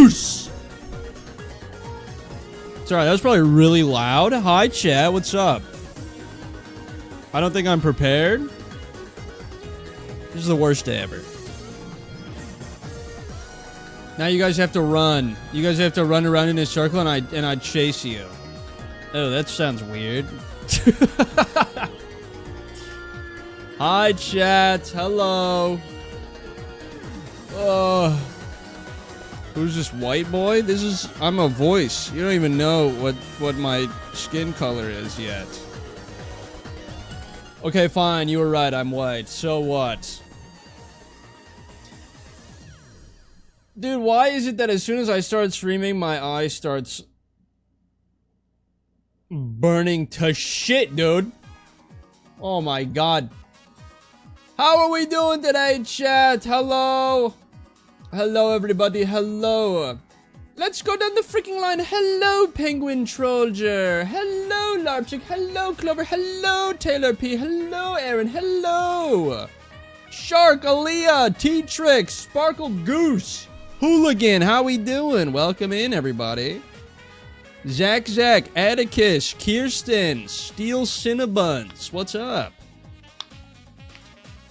Goose! Sorry, that was probably really loud. Hi, chat. What's up? I don't think I'm prepared. This is the worst day ever. Now you guys have to run. You guys have to run around in a circle and I chase you. Oh, that sounds weird. Hi, chat. Hello. Who's this white boy? I'm a voice. You don't even know what my skin color is yet. Okay, fine. You were right. I'm white. So what? Dude, why is it that as soon as I start streaming, my eye starts burning to shit, dude? Oh my god. How are we doing today, chat? Hello? Hello, everybody. Hello. Let's go down the freaking line. Hello, Penguin Trollger. Hello, Larpchick. Hello, Clover. Hello, Taylor P. Hello, Aaron. Hello. Shark, Aaliyah, T-Trix, Sparkle Goose. Hooligan, how we doing? Welcome in, everybody. Zach, Atticus, Kirsten, Steel Cinnabuns. What's up?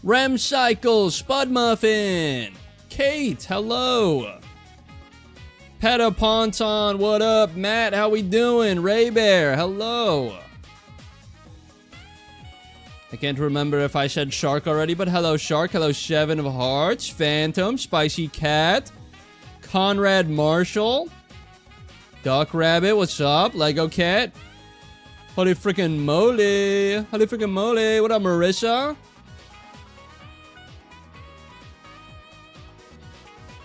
Ramcycle, Spud Muffin, Kate, hello. Petaponton, what up? Matt, how we doing? Ray Bear, hello. I can't remember if I said Shark already, but hello, Shark. Hello, Seven of Hearts, Phantom, Spicy Cat, Conrad Marshall, Duck Rabbit, what's up? Lego Cat, holy freaking moly, what up, Marissa?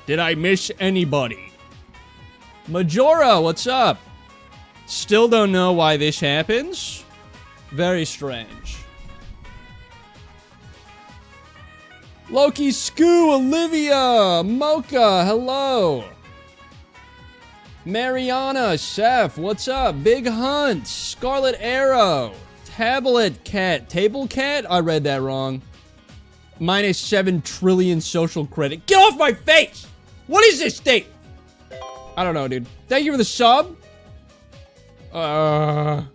Did I miss anybody? Majora, what's up? Still don't know why this happens. Very strange. Loki, Scoo, Olivia, Mocha, hello. Mariana, Seth, what's up? Big Hunt, Scarlet Arrow, Tablet Cat, Table Cat? I read that wrong. Minus 7 trillion social credit. Get off my face! What is this thing? I don't know, dude. Thank you for the sub. No,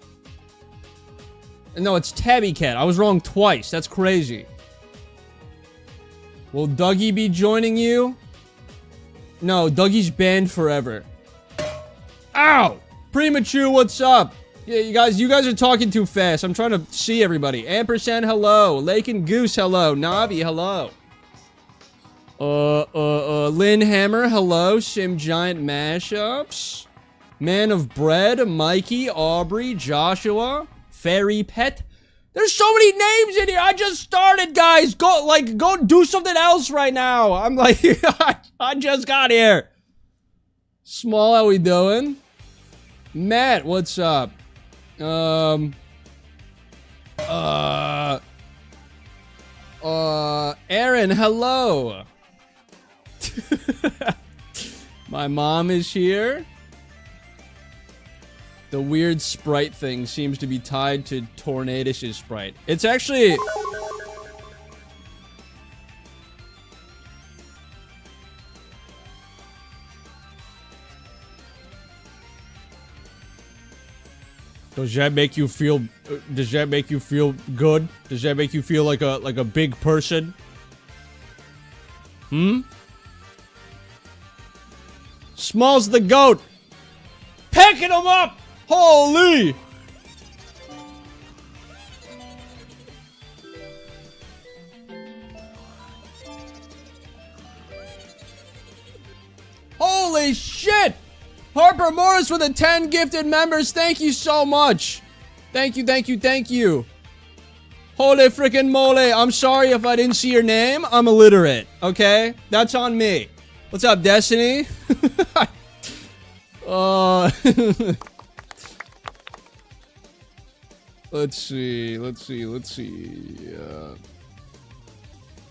it's Tabby Cat. I was wrong twice. That's crazy. Will Dougie be joining you? No, Dougie's banned forever. Ow! Premature, what's up? Yeah, you guys are talking too fast. I'm trying to see everybody. Ampersand, hello. Lake and Goose, hello. Navi, hello. Lynn Hammer, hello. Sim Giant Mashups. Man of Bread, Mikey, Aubrey, Joshua, Fairy Pet. There's so many names in here. I just started, guys. Go do something else right now. I'm like, I just got here. Small, how we doing? Matt, what's up? Aaron, hello. My mom is here. The weird sprite thing seems to be tied to Tornadus' sprite. It's actually... Does that make you feel good? Does that make you feel like a big person? Small's the goat. Picking him up. Holy. Holy shit. Harper Morris with the 10 gifted members. Thank you so much. Thank you. Holy freaking moly. I'm sorry if I didn't see your name. I'm illiterate. Okay? That's on me. What's up, Destiny? Let's see.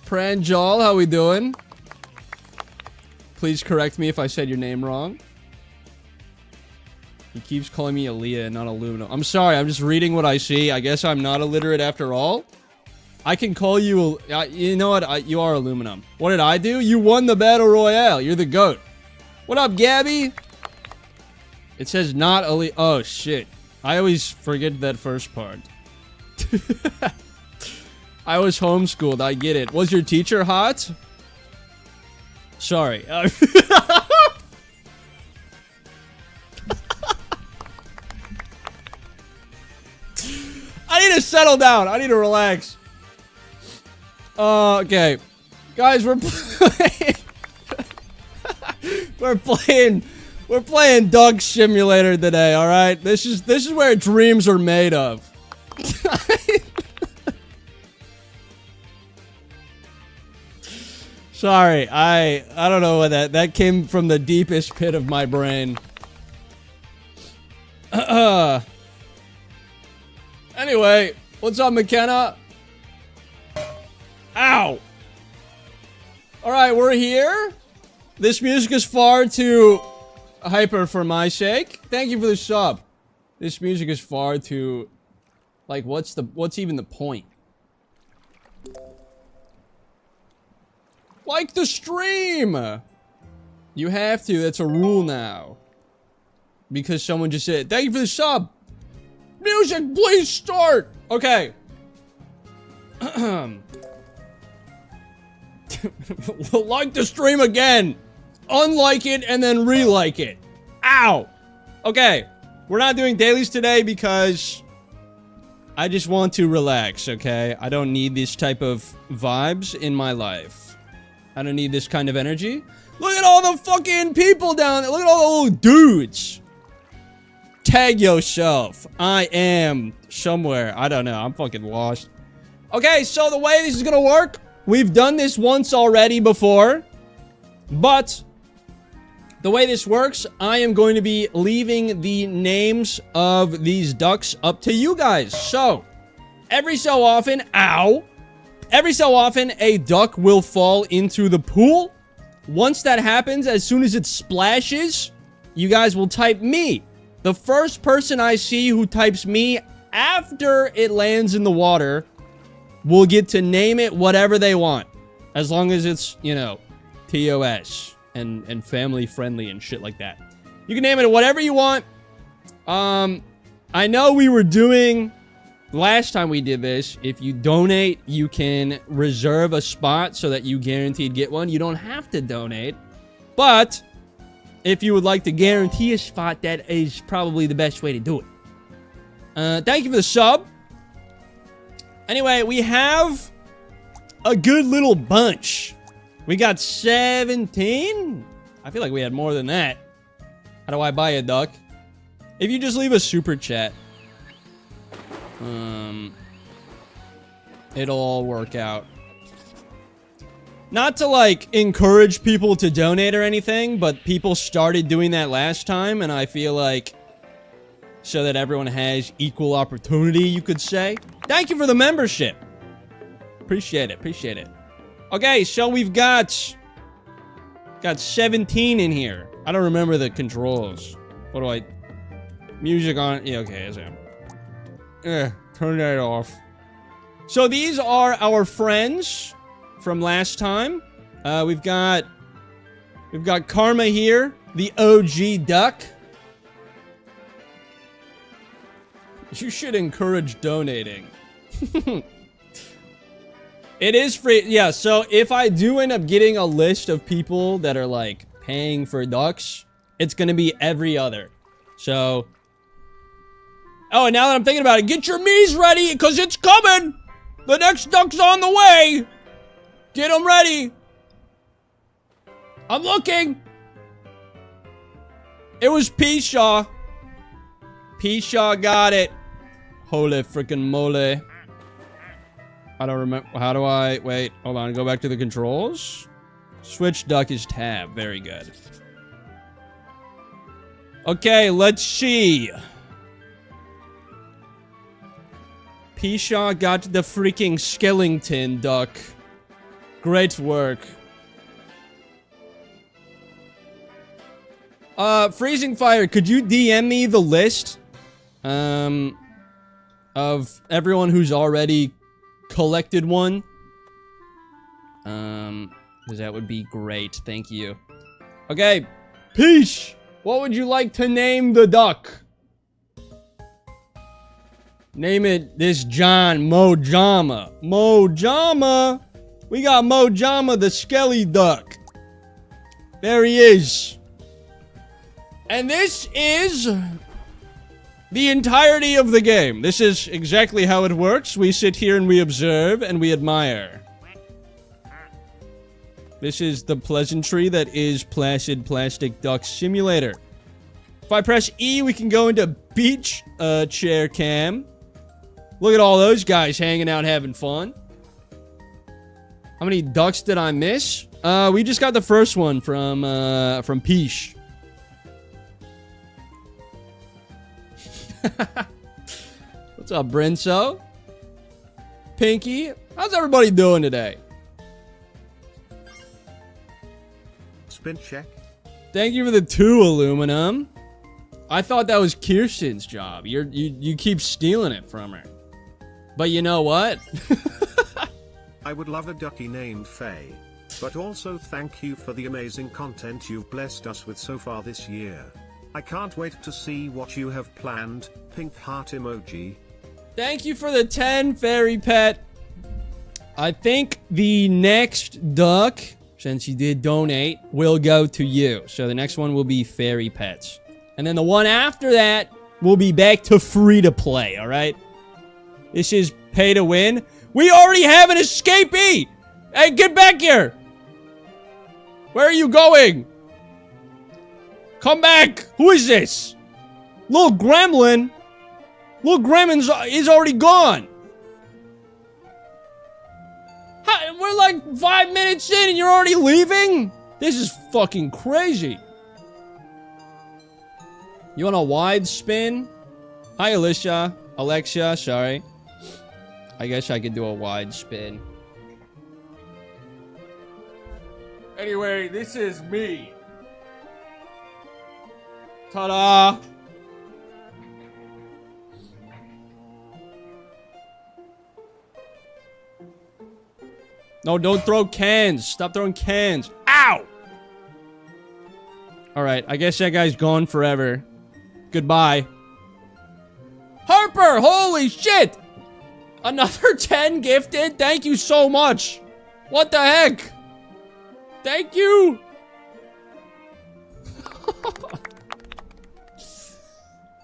Pranjal, how we doing? Please correct me if I said your name wrong. He keeps calling me Aaliyah and not Aluminum. I'm sorry, I'm just reading what I see. I guess I'm not illiterate after all. I can call you... you know what? You are Aluminum. What did I do? You won the Battle Royale. You're the GOAT. What up, Gabby? It says not elite. Oh, shit. I always forget that first part. I was homeschooled. I get it. Was your teacher hot? Sorry. I need to settle down. I need to relax. Okay. Guys, we're playing... We're playing Dog Simulator today, alright? This is where dreams are made of. Sorry, I don't know what that came from the deepest pit of my brain. Anyway, what's up, McKenna? Ow! Alright, we're here. This music is far too hyper for my sake. Thank you for the sub. This music is far too... Like, what's even the point? Like the stream! You have to, that's a rule now. Because someone just said, thank you for the sub! Music, please start! Okay. Like the stream again! Unlike it and then re-like it. Ow! Okay. We're not doing dailies today because I just want to relax, okay? I don't need this type of vibes in my life. I don't need this kind of energy. Look at all the fucking people down there. Look at all the little dudes. Tag yourself. I am somewhere. I don't know. I'm fucking lost. Okay, so the way this is gonna work, we've done this once already before, but the way this works, I am going to be leaving the names of these ducks up to you guys. So, every so often, every so often, a duck will fall into the pool. Once that happens, as soon as it splashes, you guys will type me. The first person I see who types me after it lands in the water will get to name it whatever they want. As long as it's, you know, TOS. And family friendly and shit like that. You can name it whatever you want. I know we were doing last time we did this. If you donate, you can reserve a spot so that you guaranteed get one. You don't have to donate, but if you would like to guarantee a spot, that is probably the best way to do it. Thank you for the sub. Anyway, we have a good little bunch. We got 17? I feel like we had more than that. How do I buy a duck? If you just leave a super chat, it'll all work out. Not to, like, encourage people to donate or anything, but people started doing that last time, and I feel like so that everyone has equal opportunity, you could say. Thank you for the membership. Appreciate it, appreciate it. Okay, so we've got 17 in here. I don't remember the controls. What do I... Music on... Yeah, okay, turn that off. So these are our friends from last time. We've got Karma here, the OG duck. You should encourage donating. It is free. Yeah, so if I do end up getting a list of people that are, like, paying for ducks, it's gonna be every other. So... Oh, and now that I'm thinking about it, get your me's ready, because it's coming! The next duck's on the way! Get them ready! I'm looking! It was P-Shaw. P-Shaw got it. Holy freaking moly. I don't remember. How do I... Wait, hold on. Go back to the controls. Switch duck is tab. Very good. Okay, let's see. P-Shaw got the freaking skeleton duck. Great work. Freezing Fire, could you DM me the list? Of everyone who's already collected one? Because that would be great. Thank you. Okay. Peace. What would you like to name the duck? Name it this John Mojama. Mojama. We got Mojama the Skelly Duck. There he is. And this is the entirety of the game. This is exactly how it works. We sit here and we observe and we admire. This is the pleasantry that is Placid Plastic Duck Simulator. If I press E, we can go into beach chair cam. Look at all those guys hanging out having fun. How many ducks did I miss? We just got the first one from Peach. What's up, Brinso? Pinky? How's everybody doing today? Spin check. Thank you for the 2 aluminum. I thought that was Kirsten's job. You keep stealing it from her. But you know what? I would love a ducky named Faye. But also thank you for the amazing content you've blessed us with so far this year. I can't wait to see what you have planned. Pink heart emoji. Thank you for the 10, Fairy Pet. I think the next duck, since you did donate, will go to you. So the next one will be Fairy Pets. And then the one after that will be back to free to play, alright? This is pay to win. We already have an escapee! Hey, get back here! Where are you going? Come back! Who is this? Little Gremlin? Little Gremlin is already gone! We're like 5 minutes in and you're already leaving? This is fucking crazy. You want a wide spin? Hi, Alexia, sorry. I guess I could do a wide spin. Anyway, this is me. Ta-da! No, don't throw cans. Stop throwing cans. Ow! Alright, I guess that guy's gone forever. Goodbye. Harper! Holy shit! Another 10 gifted? Thank you so much. What the heck? Thank you.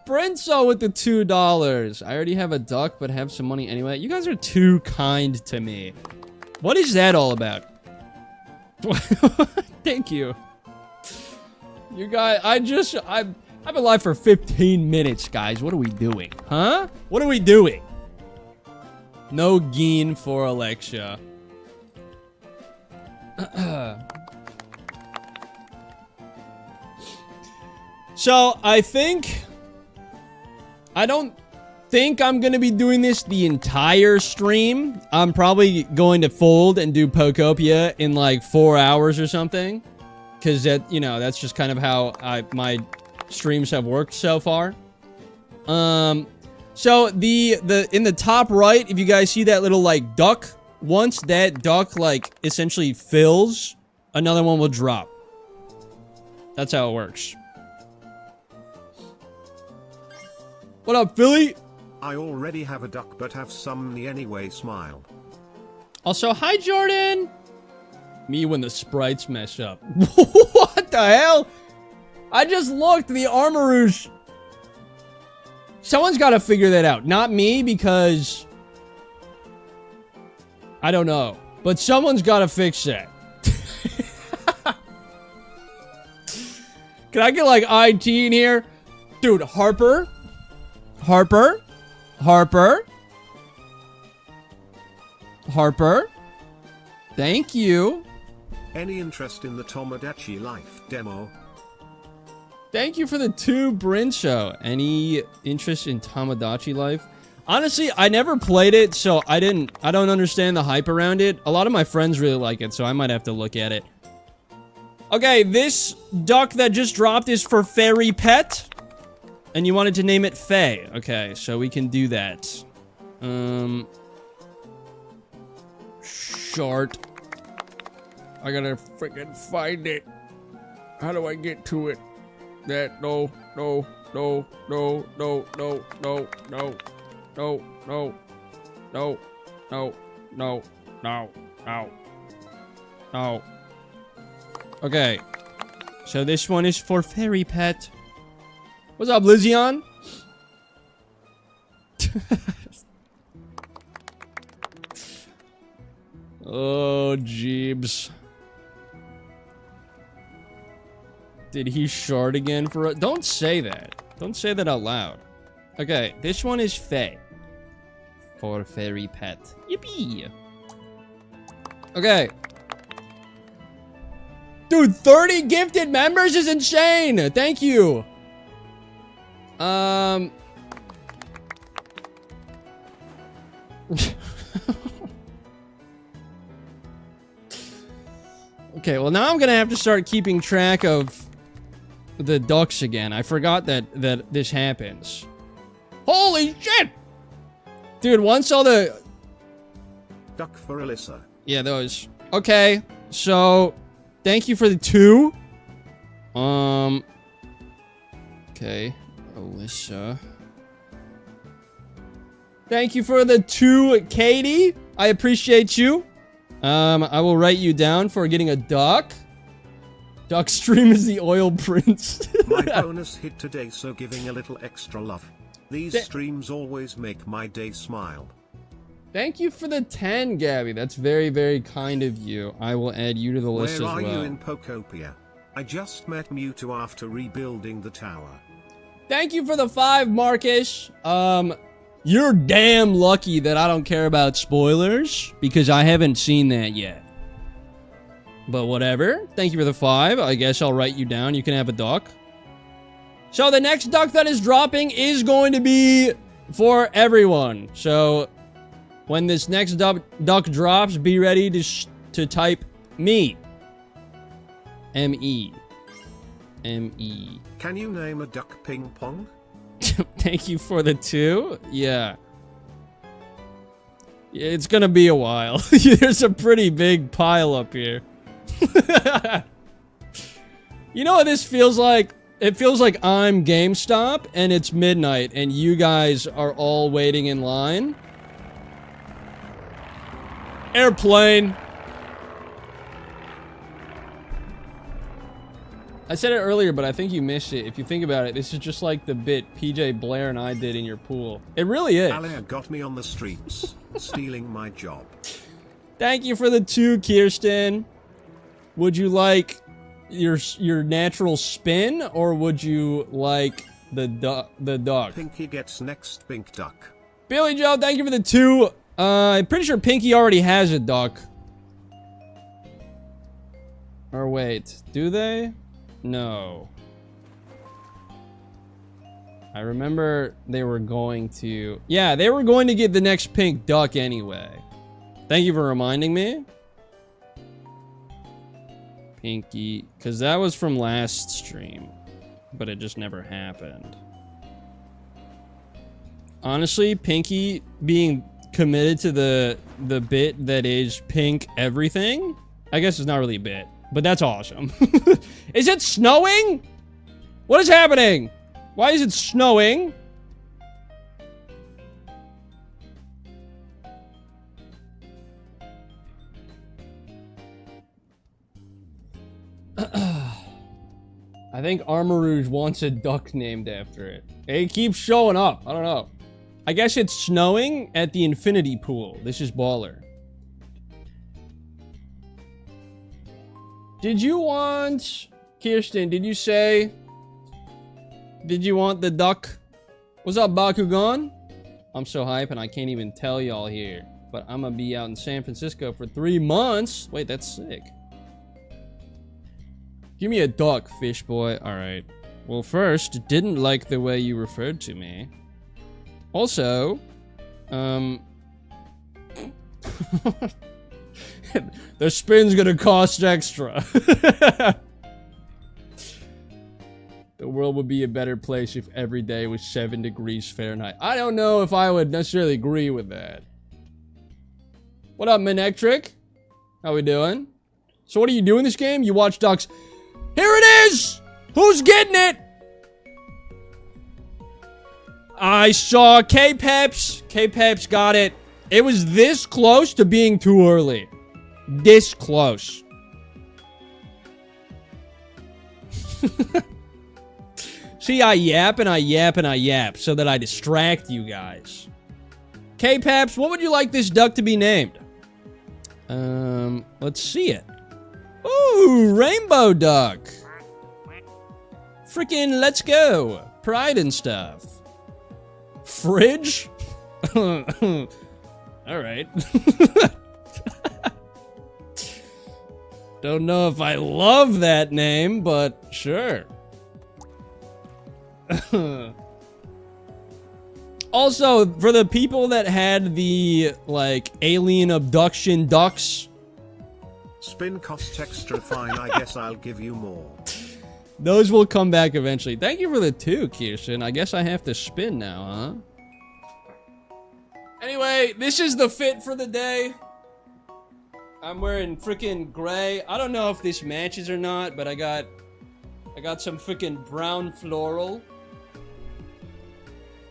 Brinso with the $2. I already have a duck, but have some money anyway. You guys are too kind to me. What is that all about? Thank you. You guys, I've been live for 15 minutes, guys. What are we doing? Huh? What are we doing? No Geen for Alexia. So, I don't think I'm going to be doing this the entire stream. I'm probably going to fold and do Pokopia in like 4 hours or something. Because that, you know, that's just kind of how my streams have worked so far. So in the top right, if you guys see that little like duck, once that duck like essentially fills, another one will drop. That's how it works. What up, Philly? I already have a duck but have some anyway, smile. Also, hi, Jordan. Me when the sprites mess up. What the hell? I just looked, the Armarouge. Someone's got to figure that out. Not me, because I don't know. But someone's got to fix that. Can I get like IT in here? Dude, Harper. Thank you. Any interest in the Tomodachi Life demo? Thank you for the 2, Brinso. Any interest in Tomodachi Life? Honestly, I never played it, so I don't understand the hype around it. A lot of my friends really like it, so I might have to look at it. Okay, this duck that just dropped is for Fairy Pet. And you wanted to name it Faye. Okay, so we can do that. Short. I gotta freaking find it. How do I get to it? No. Okay. So this one is for Fairy Pet. What's up, Lizion? Oh, Jeebs. Did he shard again for a— Don't say that. Don't say that out loud. Okay, this one is Faye. For Fairy Pet. Yippee! Okay. Dude, 30 gifted members is insane! Thank you! Okay, well now I'm gonna have to start keeping track of the ducks again. I forgot that this happens. Holy shit! Dude, once all the... Duck for Alyssa. Yeah, those. Okay, so thank you for the 2. Okay, Alyssa. Thank you for the 2, Katie. I appreciate you. I will write you down for getting a duck. Duck stream is the oil prince. My bonus hit today, so giving a little extra love. These streams always make my day smile. Thank you for the 10, Gabby. That's very, very kind of you. I will add you to the list as well. Where are you in Pokopia? I just met Mewtwo after rebuilding the tower. Thank you for the 5, Marcus. You're damn lucky that I don't care about spoilers, because I haven't seen that yet. But whatever. Thank you for the 5. I guess I'll write you down. You can have a duck. So the next duck that is dropping is going to be for everyone. So when this next duck drops, be ready to type me. M-E. M-E. Can you name a duck ping pong? Thank you for the 2. Yeah. It's gonna be a while. There's a pretty big pile up here. You know what this feels like? It feels like I'm GameStop and it's midnight and you guys are all waiting in line. Airplane. I said it earlier, but I think you missed it. If you think about it, this is just like the bit PJ Blair and I did in your pool. It really is. Alia got me on the streets, stealing my job. Thank you for the 2, Kirsten. Would you like your natural spin, or would you like the duck? Pinky gets next pink duck. Billy Joe, thank you for the 2. I'm pretty sure Pinky already has a duck. Or wait, do they? No. I remember they were going to... Yeah, they were going to get the next pink duck anyway. Thank you for reminding me. Pinky. Because that was from last stream. But it just never happened. Honestly, Pinky being committed to the bit that is pink everything... I guess it's not really a bit. But that's awesome. Is it snowing? What is happening? Why is it snowing? I think Armor Rouge wants a duck named after it. It keeps showing up. I don't know. I guess it's snowing at the infinity pool. This is baller. Did you want... Kirsten, did you say... Did you want the duck? What's up, Bakugan? I'm so hype and I can't even tell y'all here. But I'm gonna be out in San Francisco for 3 months. Wait, that's sick. Give me a duck, fish boy. Alright. Well, first, didn't like the way you referred to me. Also, the spin's gonna cost extra. The world would be a better place if every day was 7 degrees Fahrenheit. I don't know if I would necessarily agree with that. What up, Manectric? How we doing? So what do you do in this game? You watch ducks. Here it is! Who's getting it? I saw K-Peps. K-Peps got it. It was this close to being too early. This close. See, I yap and I yap and I yap so that I distract you guys. K-Paps, what would you like this duck to be named? Let's see it. Ooh, rainbow duck. Freaking let's go. Pride and stuff. Fridge? Alright. Don't know if I love that name, but sure. Also, for the people that had the, like, alien abduction ducks. Spin costs extra fine, I guess I'll give you more. Those will come back eventually. Thank you for the 2, Kirsten. I guess I have to spin now, huh? Anyway, this is the fit for the day. I'm wearing freaking gray. I don't know if this matches or not, but I got some freaking brown floral.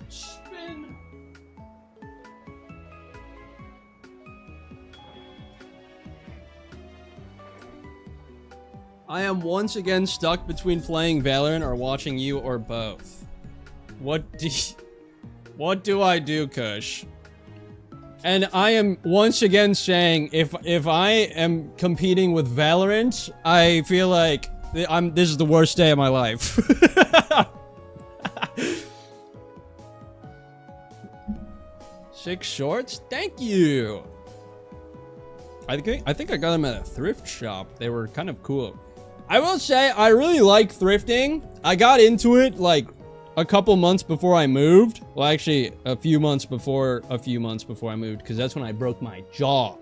Spin. I am once again stuck between playing Valorant or watching you or both. What do I do, Kush? And I am once again saying, if I am competing with Valorant, I feel like this is the worst day of my life. Six shorts? Thank you. I think I got them at a thrift shop. They were kind of cool. I will say I really like thrifting. I got into it like a couple months before I moved. Well, actually, a few months before I moved, because that's when I broke my jaw.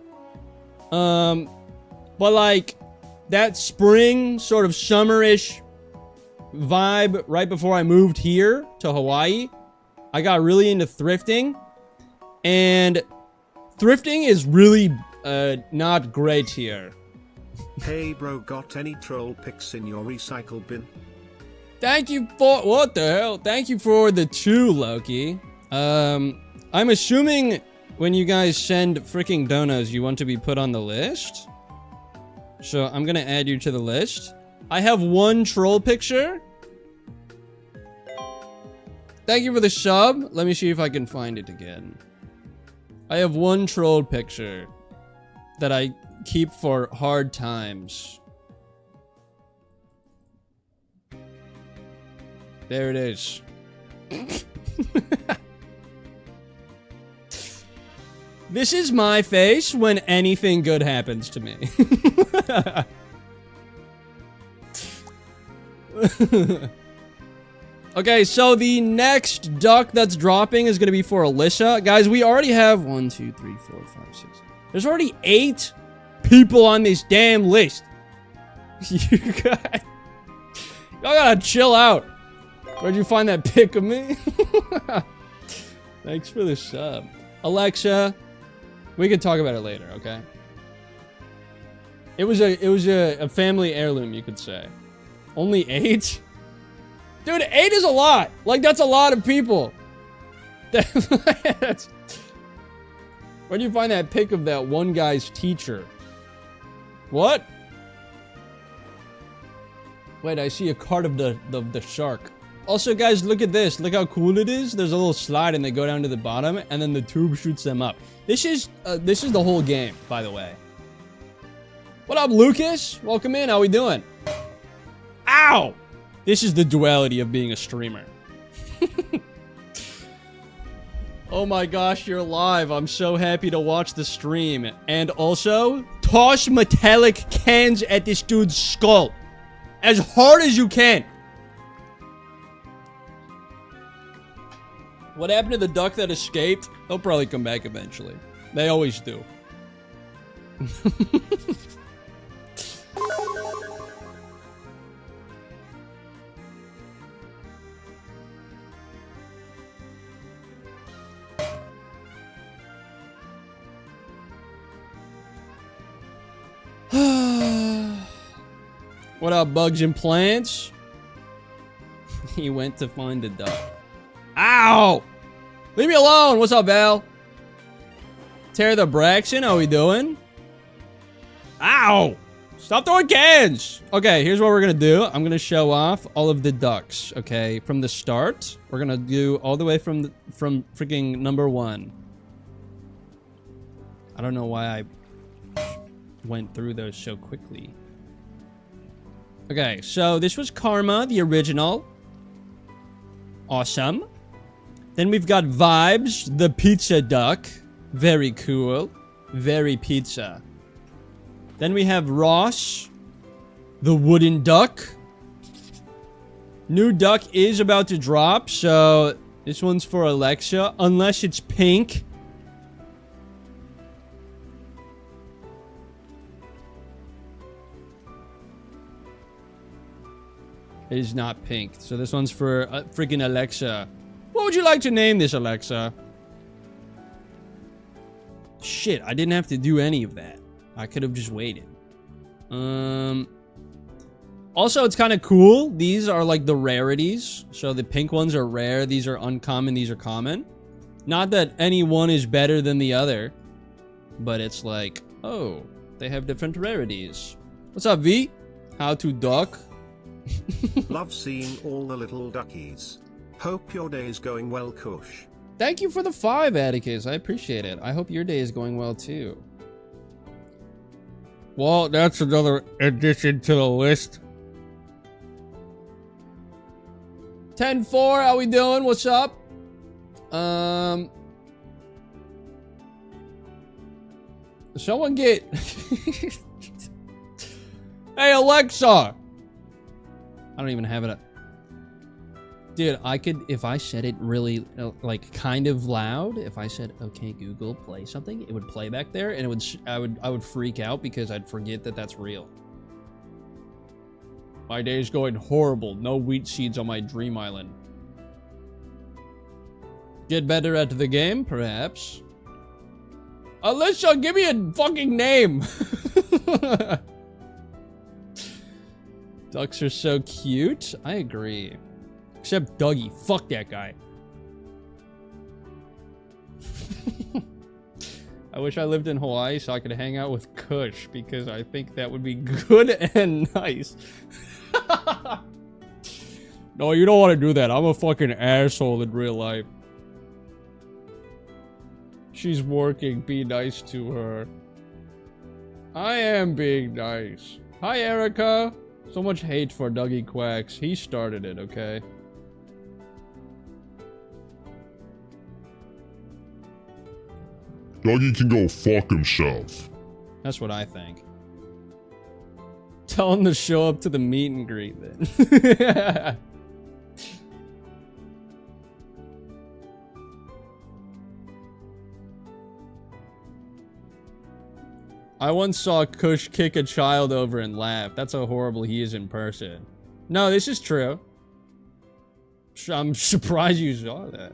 But like that spring, sort of summerish vibe right before I moved here to Hawaii, I got really into thrifting, and thrifting is really not great here. Hey bro, got any troll pics in your recycle bin? Thank you for, what the hell? Thank you for the 2, Loki. I'm assuming when you guys send freaking donos, you want to be put on the list. So I'm gonna add you to the list. I have 1 troll picture. Thank you for the sub. Let me see if I can find it again. I have 1 troll picture that I keep for hard times. There it is. This is my face when anything good happens to me. Okay, so the next duck that's dropping is going to be for Alyssa. Guys, we already have 1, 2, 3, 4, 5, 6. There's already 8 people on this damn list. You guys, y'all gotta chill out. Where'd you find that pic of me? Thanks for the sub. Alexa, we can talk about it later, okay? It was a family heirloom, you could say. Only 8? Dude, 8 is a lot. Like, that's a lot of people. Where'd you find that pic of that one guy's teacher? What? Wait, I see a card of the shark. Also, guys, look at this. Look how cool it is. There's a little slide and they go down to the bottom and then the tube shoots them up. This is the whole game, by the way. What up, Lucas? Welcome in. How we doing? Ow! This is the duality of being a streamer. Oh my gosh, you're live. I'm so happy to watch the stream. And also, toss metallic cans at this dude's skull. As hard as you can. What happened to the duck that escaped? They'll probably come back eventually. They always do. What up, bugs and plants? He went to find the duck. Ow! Leave me alone! What's up, Val? Tear the Braxton, how we doing? Ow! Stop throwing cans! Okay, here's what we're gonna do. I'm gonna show off all of the ducks, okay? From the start, we're gonna do all the way from freaking number 1. I don't know why I went through those so quickly. Okay, so this was Karma, the original. Awesome. Then we've got Vibes, the pizza duck. Very cool. Very pizza. Then we have Ross, the wooden duck. New duck is about to drop, so this one's for Alexa, unless it's pink. It is not pink, so this one's for freaking Alexa. What would you like to name this, Alexa? Shit, I didn't have to do any of that. I could have just waited. Also, it's kind of cool. These are like the rarities. So the pink ones are rare. These are uncommon. These are common. Not that any one is better than the other. But it's like, oh, they have different rarities. What's up, V? How to duck? Love seeing all the little duckies. Hope your day is going well, Kush. Thank you for the 5, Atticus. I appreciate it. I hope your day is going well, too. Well, that's another addition to the list. 10-4, how we doing? What's up? Someone get... Hey, Alexa! I don't even have it up. Dude, I could, if I said it really, like, kind of loud, if I said, okay, Google, play something, it would play back there, and it would, I would freak out because I'd forget that that's real. My day is going horrible. No wheat seeds on my dream island. Get better at the game, perhaps. Alicia, give me a fucking name! Ducks are so cute. I agree. Except Dougie. Fuck that guy. I wish I lived in Hawaii so I could hang out with Kush, because I think that would be good and nice. No, you don't want to do that. I'm a fucking asshole in real life. She's working. Be nice to her. I am being nice. Hi, Erica. So much hate for Dougie Quacks. He started it, okay? Dougie can go fuck himself. That's what I think. Tell him to show up to the meet and greet then. I once saw Kush kick a child over and laugh. That's how horrible he is in person. No, this is true. I'm surprised you saw that.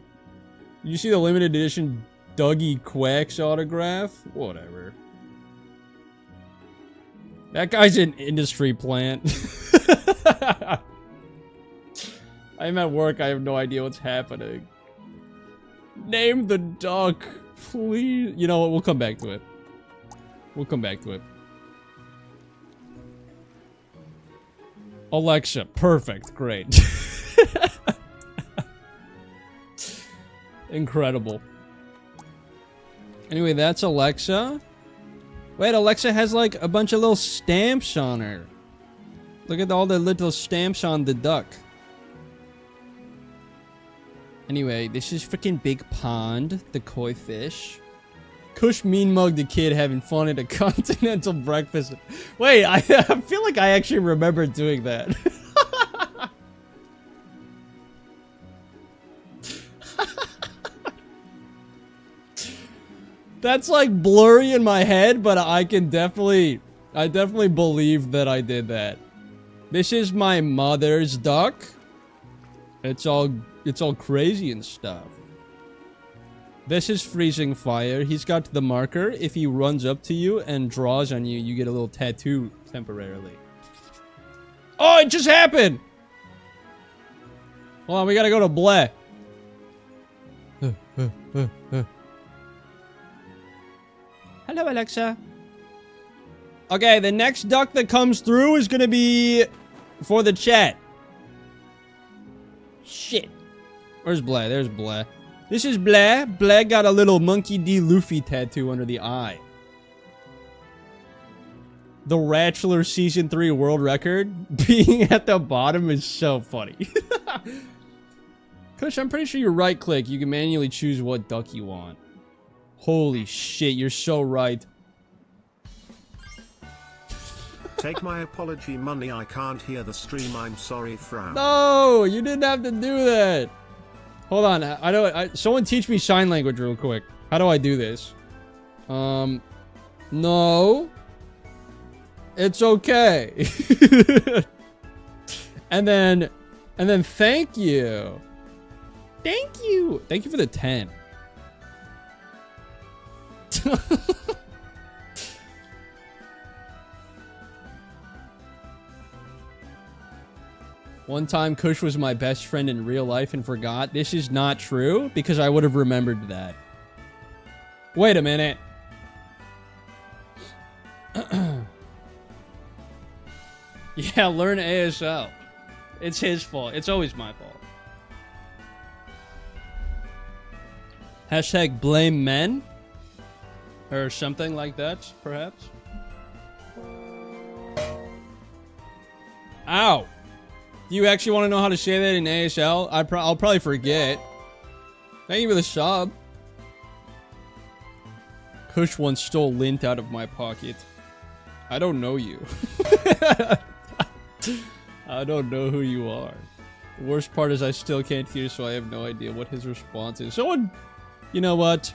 You see the limited edition Dougie Quacks autograph? Whatever. That guy's an industry plant. I'm at work. I have no idea what's happening. Name the duck, please. You know what? We'll come back to it. We'll come back to it. Alexa, perfect, great. Incredible. Anyway, that's Alexa. Wait, Alexa has like a bunch of little stamps on her. Look at all the little stamps on the duck. Anyway, this is freaking Big Pond, the koi fish. Kush mean mug the kid having fun at a continental breakfast. Wait, I feel like I actually remember doing that. That's like blurry in my head, but I definitely believe that I did that. This is my mother's duck. It's all crazy and stuff. This is Freezing Fire. He's got the marker. If he runs up to you and draws on you, you get a little tattoo temporarily. Oh, it just happened! Hold on, we gotta go to Bleh. Hello, Alexa. Okay, the next duck that comes through is gonna be for the chat. Shit. Where's Bleh? There's Bleh. This is Bleh. Bleh got a little Monkey D. Luffy tattoo under the eye. The Ratchler Season 3 world record being at the bottom is so funny. Kush, I'm pretty sure you right click. You can manually choose what duck you want. Holy shit, you're so right. Take my apology money, I can't hear the stream, I'm sorry, frown. No, you didn't have to do that. Hold on, someone teach me sign language real quick. How do I do this? No. It's okay. and then thank you. Thank you. Thank you for the 10. One time, Kush was my best friend in real life and forgot. This is not true, because I would have remembered that. Wait a minute. Yeah, learn ASL. It's his fault. It's always my fault. Hashtag blame men? Or something like that, perhaps? Ow! Do you actually want to know how to say that in ASL? I'll probably forget. Thank you for the sub. Kush once stole lint out of my pocket. I don't know you. I don't know who you are. The worst part is I still can't hear, so I have no idea what his response is. Someone... You know what?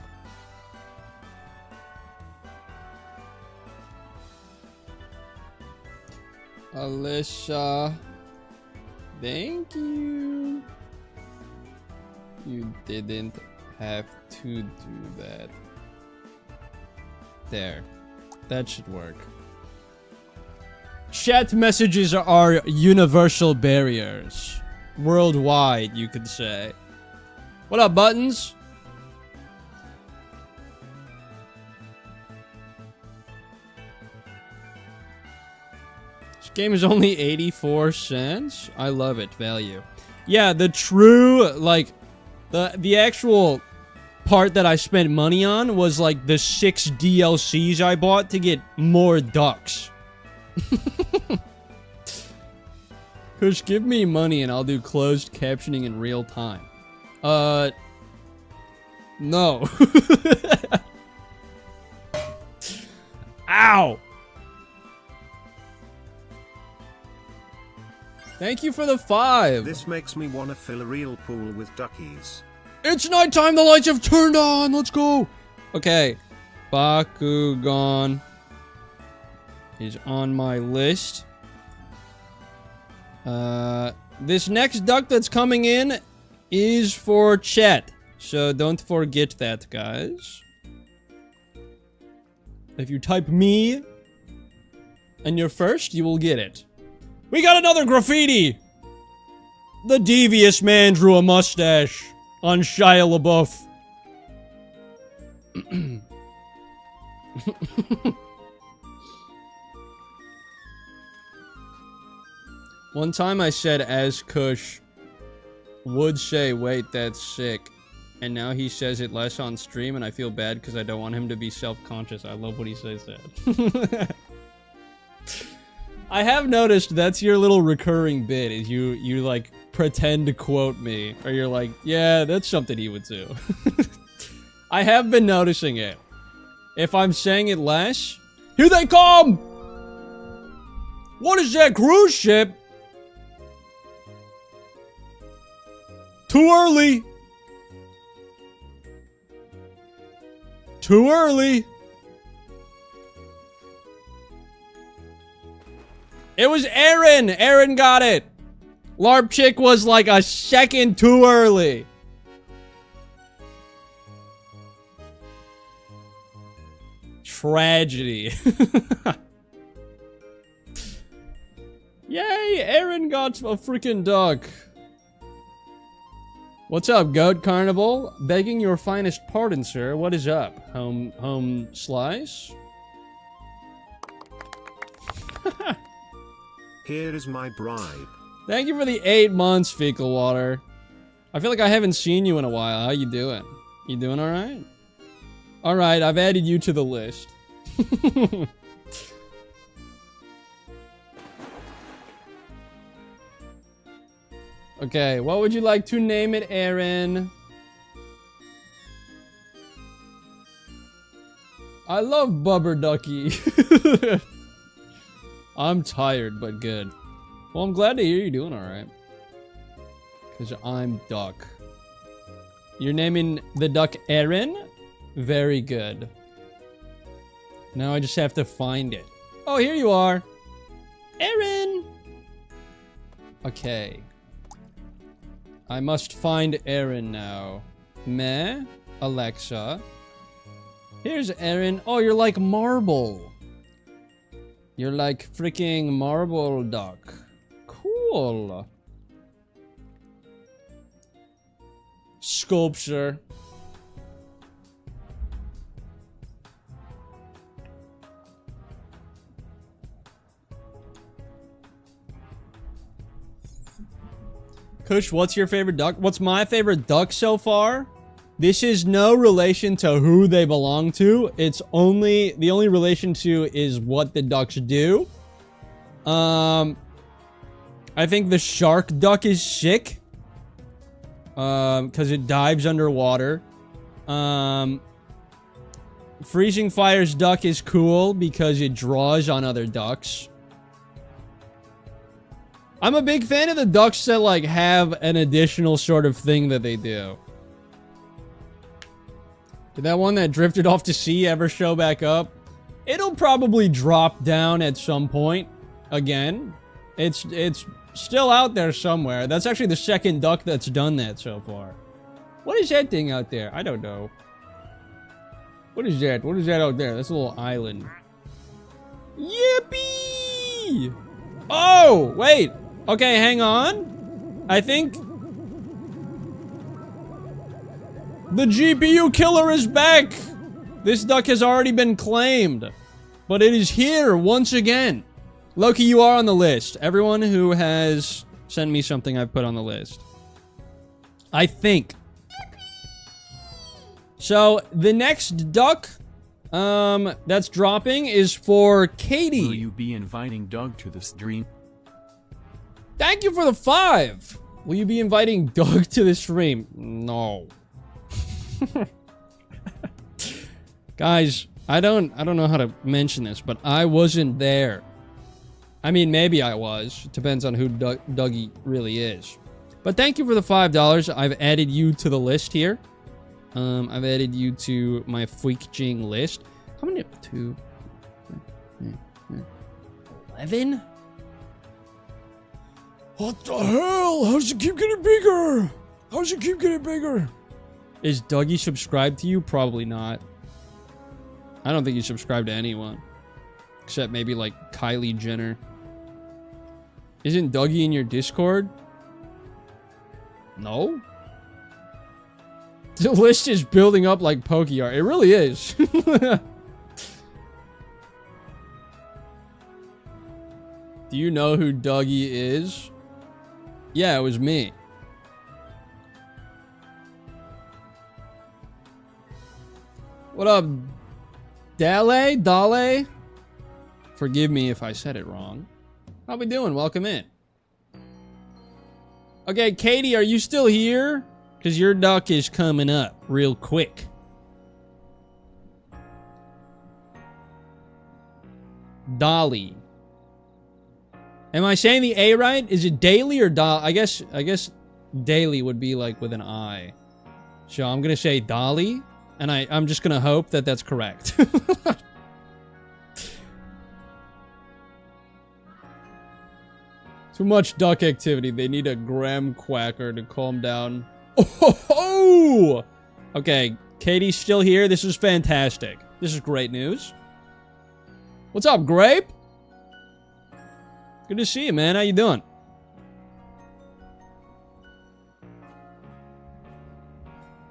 Alyssa... Thank you. You didn't have to do that. There. That should work. Chat messages are universal barriers. Worldwide, you could say. What up, Buttons? This game is only 84 cents. I love it. Value. Yeah, the true, like, the actual part that I spent money on was, like, the 6 DLCs I bought to get more ducks. Kush, give me money and I'll do closed captioning in real time. No. Ow! Thank you for the 5. This makes me wanna fill a real pool with duckies. It's nighttime, the lights have turned on, let's go! Okay, Bakugan is on my list. This next duck that's coming in is for chat, so don't forget that, guys. If you type me and you're first, you will get it. We got another graffiti! The devious man drew a mustache on Shia LaBeouf. One time I said as Kush would say, wait, that's sick. And now he says it less on stream and I feel bad because I don't want him to be self-conscious. I love when he says that. I have noticed that's your little recurring bit, is you like pretend to quote me, or you're like, yeah, that's something he would do. I have been noticing it. If I'm saying it less, here they come! What is that cruise ship? Too early! Too early! It was Aaron! Aaron got it! LARP Chick was like a second too early. Tragedy. Yay, Aaron got a freaking duck. What's up, Goat Carnival? Begging your finest pardon, sir. What is up? Home slice? Here is my bribe. Thank you for the 8 months, Fecal Water. I feel like I haven't seen you in a while. How you doing? You doing alright? Alright, I've added you to the list. Okay, what would you like to name it, Aaron? I love Bubber Ducky. I'm tired, but good. Well, I'm glad to hear you're doing alright. Because I'm Duck. You're naming the duck Aaron? Very good. Now I just have to find it. Oh, here you are. Aaron! Okay. I must find Aaron now. Meh? Alexa. Here's Aaron. Oh, you're like Marble. You're like freaking Marble Duck. Cool. Sculpture. Kush, what's your favorite duck? What's my favorite duck so far? This is no relation to who they belong to. It's only, the only relation to is what the ducks do. I think the shark duck is sick. Because it dives underwater. Freezing Fire's duck is cool because it draws on other ducks. I'm a big fan of the ducks that, like, have an additional sort of thing that they do. Did that one that drifted off to sea ever show back up? It'll probably drop down at some point. Again. It's still out there somewhere. That's actually the second duck that's done that so far. What is that thing out there? I don't know. What is that? What is that out there? That's a little island. Yippee! Oh, wait. Okay, hang on. I think the GPU killer is back. This duck has already been claimed, but it is here once again. Loki, you are on the list. Everyone who has sent me something I've put on the list. I think. So, the next duck that's dropping is for Katie. Will you be inviting Doug to the stream? Thank you for the 5. Will you be inviting Doug to the stream? No. Guys, I don't know how to mention this, but I wasn't there. I mean, maybe I was. It depends on who Dougie really is. But thank you for the $5. I've added you to the list here. I've added you to my Freak-Jing list. How many? 2, 3, 11? What the hell? How does it keep getting bigger? How does it keep getting bigger? Is Dougie subscribed to you? Probably not. I don't think he's subscribed to anyone. Except maybe like Kylie Jenner. Isn't Dougie in your Discord? No? The list is building up like Pokeyard. It really is. Do you know who Dougie is? Yeah, it was me. What up, Dale? Dale? Forgive me if I said it wrong. How we doing? Welcome in. Okay, Katie, are you still here? Because your duck is coming up real quick. Dolly. Am I saying the A right? Is it Daily or Dolly? I guess Daily would be like with an I. So I'm going to say Dolly. And I'm just going to hope that that's correct. Too much duck activity. They need a graham quacker to calm down. Oh! Okay, Katie's still here. This is fantastic. This is great news. What's up, Grape? Good to see you, man. How you doing?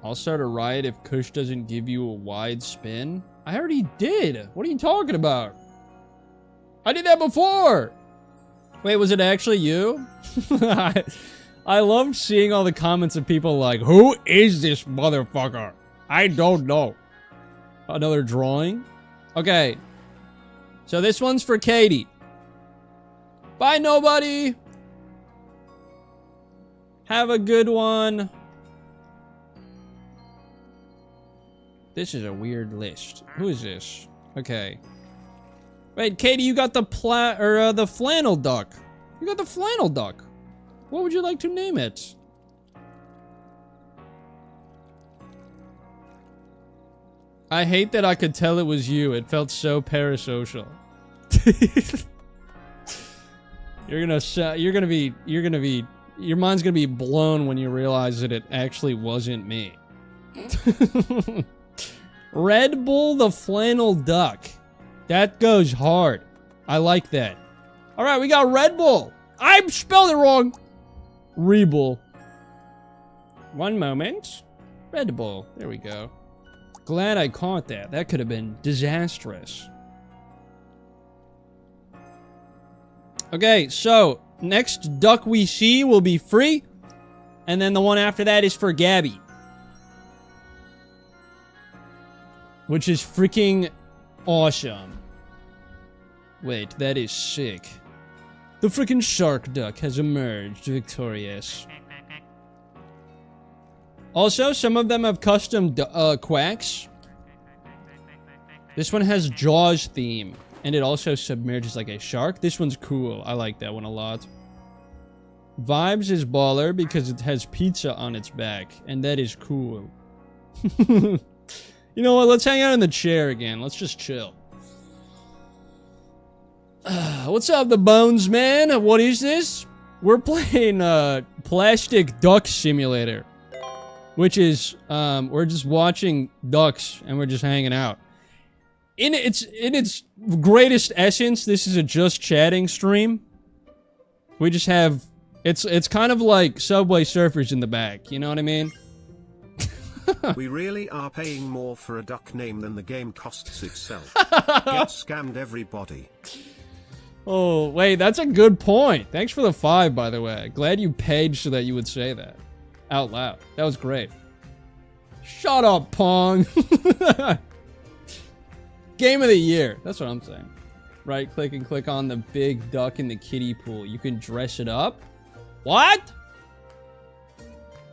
I'll start a riot if Kush doesn't give you a wide spin. I already did. What are you talking about? I did that before. Wait, was it actually you? I loved seeing all the comments of people like, who is this motherfucker? I don't know. Another drawing? Okay. So this one's for Katie. Bye, nobody. Have a good one. This is a weird list. Who is this? Okay. Wait, Katie, you got the the flannel duck. You got the flannel duck. What would you like to name it? I hate that I could tell it was you. It felt so parasocial. Your mind's gonna be blown when you realize that it actually wasn't me. Red Bull the flannel duck. That goes hard. I like that. Alright, we got Red Bull. I spelled it wrong. Rebull. One moment. Red Bull. There we go. Glad I caught that. That could have been disastrous. Okay, so next duck we see will be free. And then the one after that is for Gabby. Which is freaking awesome. Wait, that is sick. The freaking shark duck has emerged victorious. Also, some of them have custom quacks. This one has Jaws theme. And it also submerges like a shark. This one's cool. I like that one a lot. Vibes is baller because it has pizza on its back. And that is cool. You know what? Let's hang out in the chair again. Let's just chill. What's up, the Bones Man? What is this? We're playing Plastic Duck Simulator. Which is, we're just watching ducks and we're just hanging out. In its greatest essence, this is a just chatting stream. We just have, it's kind of like Subway Surfers in the back, you know what I mean? We really are paying more for a duck name than the game costs itself. Get scammed, everybody. Oh, wait, that's a good point. Thanks for the 5, by the way. Glad you paid so that you would say that. Out loud. That was great. Shut up, Pong. Game of the year. That's what I'm saying. Right click and click on the big duck in the kiddie pool. You can dress it up. What?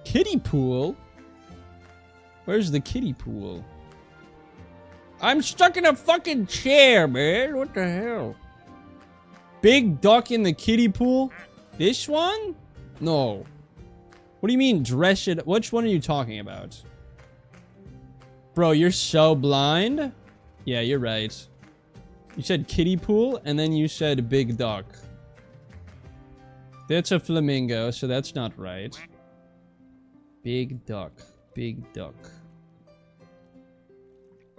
Kiddie pool? Where's the kiddie pool? I'm stuck in a fucking chair, man. What the hell? Big duck in the kiddie pool? This one? No. What do you mean dress it? Which one are you talking about? Bro, you're so blind. Yeah, you're right. You said kiddie pool, and then you said big duck. That's a flamingo, so that's not right. Big duck. Big duck.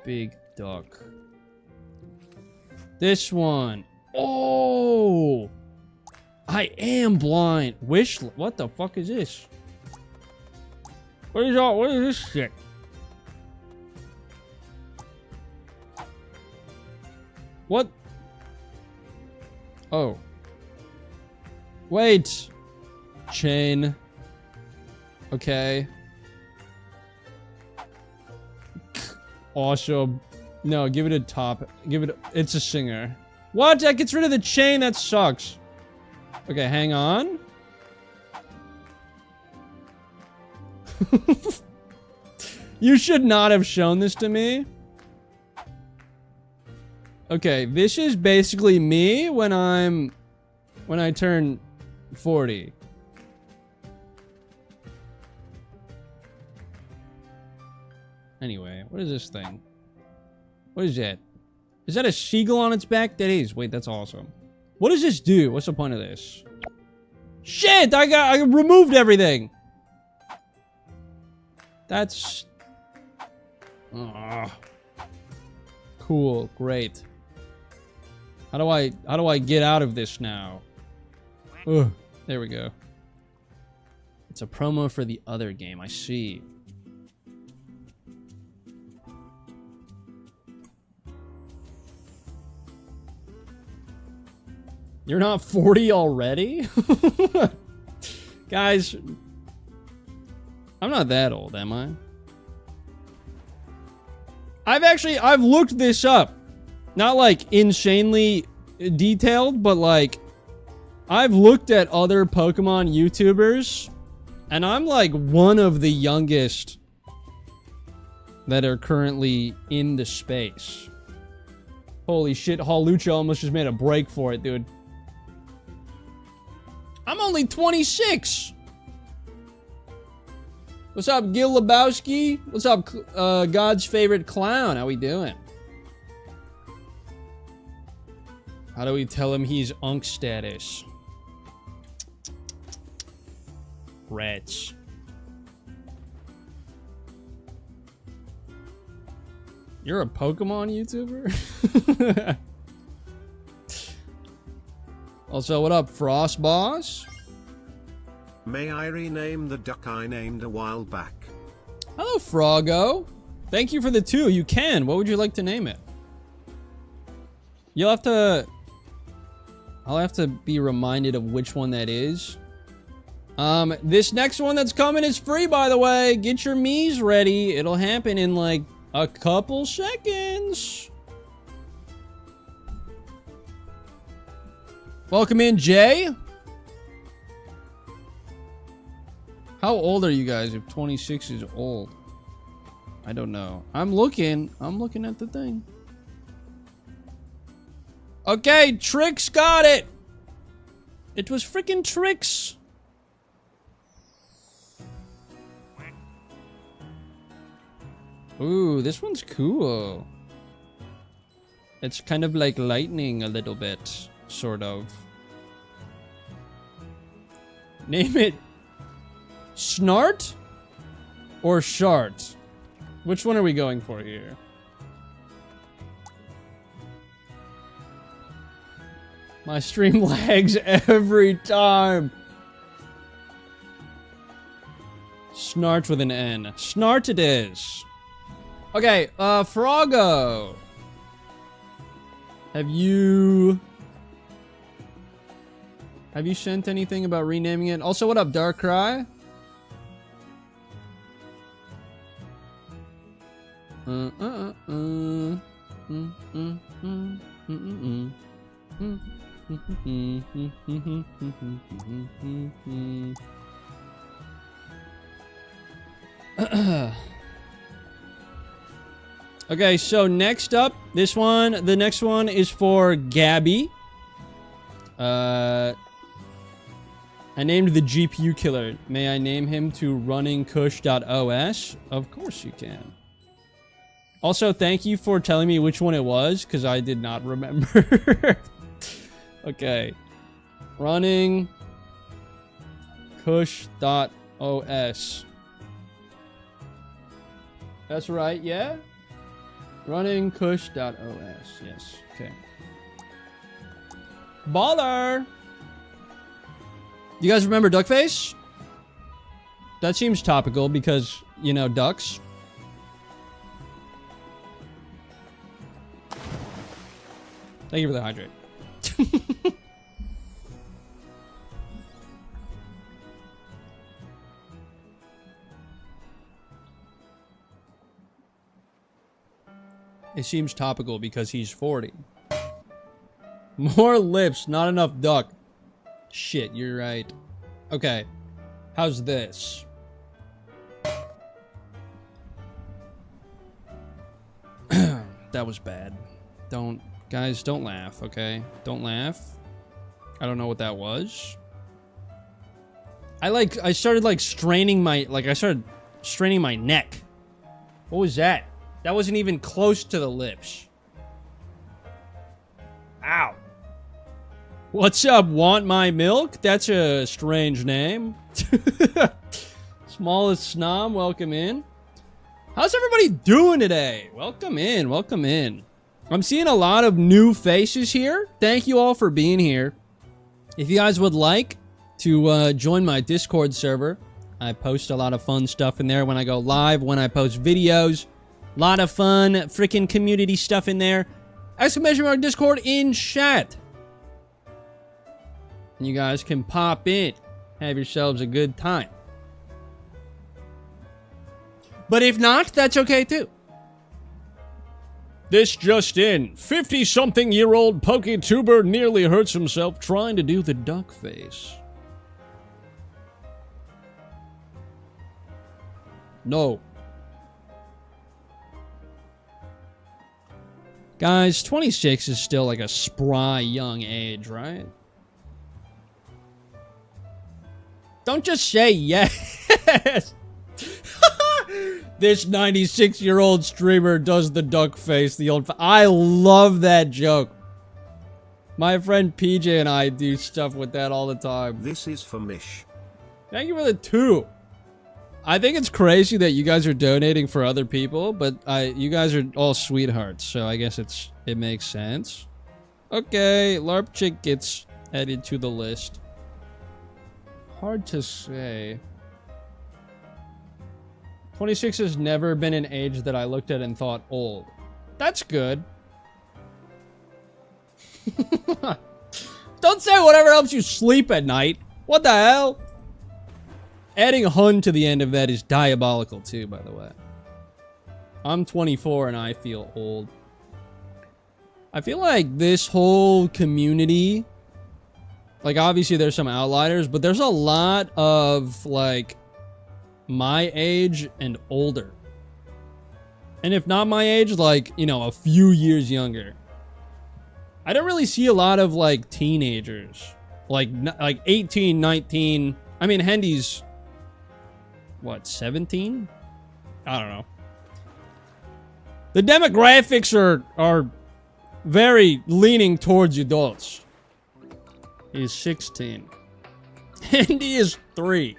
Big duck. This one. Oh! I am blind. What the fuck is this? What is this shit? What? Oh. Wait. Chain. Okay. Awesome. No, give it a top. It's a singer. What? That gets rid of the chain? That sucks. Okay, hang on. You should not have shown this to me. Okay, this is basically me when I turn 40. Anyway, what is this thing? What is that? Is that a seagull on its back? That is. Wait, that's awesome. What does this do? What's the point of this? Shit! I removed everything! That's... Cool. Great. How do I get out of this now? Ugh, there we go. It's a promo for the other game. I see. You're not 40 already? Guys, I'm not that old, am I? I've looked this up. Not like insanely detailed, but like I've looked at other Pokemon YouTubers and I'm like one of the youngest that are currently in the space. Holy shit, Hawlucha almost just made a break for it, dude. I'm only 26. What's up, Gil Lebowski? What's up, God's favorite clown? How we doing? How do we tell him he's Unk status? Rats. You're a Pokemon YouTuber? Also, what up, Frost Boss? May I rename the duck I named a while back? Hello, Froggo. Thank you for the 2. You can. What would you like to name it? You'll have to... I'll have to be reminded of which one that is. This next one that's coming is free, by the way. Get your Miis ready. It'll happen in like a couple seconds. Welcome in, Jay. How old are you guys if 26 is old? I don't know. I'm looking at the thing. Okay, Trix got it. It was freaking Trix. Ooh, this one's cool. It's kind of like lightning a little bit, sort of. Name it Snart or Shart? Which one are we going for here? My stream lags every time. Snart with an N. Snart it is. Okay, Froggo. Have you sent anything about renaming it? Also, what up, Darkrai? Okay, so next up, the next one is for Gabby. I named the GPU killer. May I name him to runningkush.os? Of course you can. Also, thank you for telling me which one it was, because I did not remember. Okay. Runningkush.os. That's right, yeah? Runningkush.os. Yes, okay. Baller! You guys remember Duckface? That seems topical because, you know, ducks. Thank you for the hydrate. It seems topical because he's 40. More lips, not enough duck. Shit, you're right. Okay. How's this? That was bad. Guys, don't laugh, okay? Don't laugh. I don't know what that was. I started straining my neck. What was that? That wasn't even close to the lips. Ow. What's up, Want My Milk? That's a strange name. Smallest Snom, welcome in. How's everybody doing today? Welcome in, welcome in. I'm seeing a lot of new faces here. Thank you all for being here. If you guys would like to join my Discord server, I post a lot of fun stuff in there when I go live, when I post videos. A lot of fun freaking community stuff in there. Exclamation mark Discord in chat. And you guys can pop in. Have yourselves a good time. But if not, that's okay too. This just in. 50-something-year-old PokeTuber nearly hurts himself trying to do the duck face. No. Guys, 26 is still like a spry young age, right? Don't just say yes. This 96-year-old streamer does the duck face, the old... I love that joke. My friend PJ and I do stuff with that all the time. This is for Mish. Thank you for the 2. I think it's crazy that you guys are donating for other people, but you guys are all sweethearts, so I guess it makes sense. Okay, LARP Chick gets added to the list. Hard to say. 26 has never been an age that I looked at and thought old. That's good. Don't say whatever helps you sleep at night. What the hell? Adding hun to the end of that is diabolical too, by the way. I'm 24 and I feel old. I feel like this whole community, like obviously there's some outliers, but there's a lot of like my age and older. And if not my age, like, you know, a few years younger. I don't really see a lot of like teenagers. Like 18, 19. I mean, Hendy's what, 17? I don't know. The demographics are very leaning towards adults. He's 16. Hendy is 3.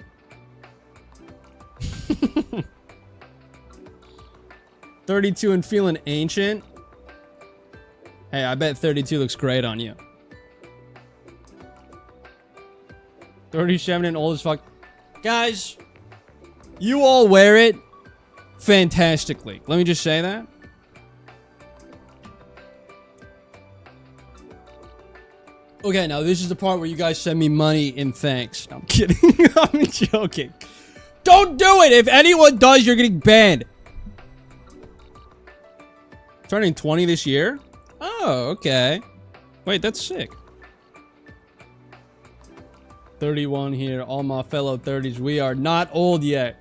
32 and feeling ancient. Hey, I bet 32 looks great on you. 37 and old as fuck. Guys, you all wear it fantastically. Let me just say that. Okay, now this is the part where you guys send me money in thanks. No, I'm kidding. I'm joking. Don't do it! If anyone does, you're getting banned. Turning 20 this year? Oh, okay. Wait, that's sick. 31 here. All my fellow 30s. We are not old yet.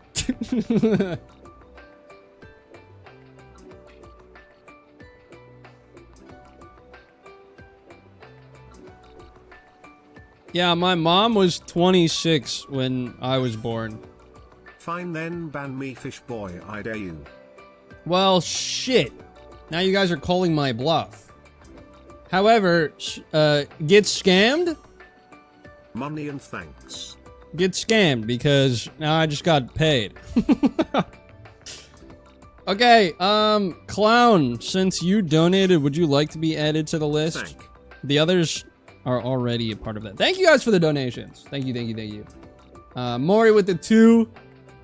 Yeah, my mom was 26 when I was born. Fine then, ban me, fish boy, I dare you. Well, shit. Now you guys are calling my bluff. However, get scammed? Money and thanks. Get scammed because now I just got paid. Okay, Clown, since you donated, would you like to be added to the list? Thank. The others are already a part of that. Thank you guys for the donations. Thank you, thank you, thank you. Mori with the 2.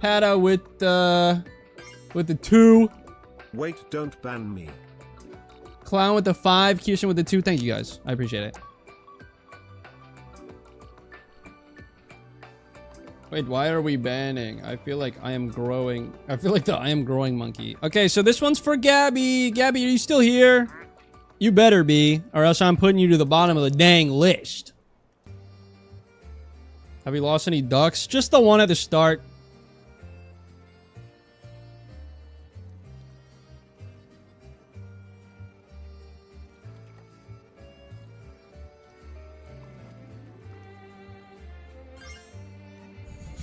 Hada with the 2. Wait, don't ban me. Clown with the 5. Kyushin with the 2. Thank you guys. I appreciate it. Wait, why are we banning? I feel like I am growing. I feel like the I am growing monkey. Okay, so this one's for Gabby. Gabby, are you still here? You better be, or else I'm putting you to the bottom of the dang list. Have you lost any ducks? Just the one at the start.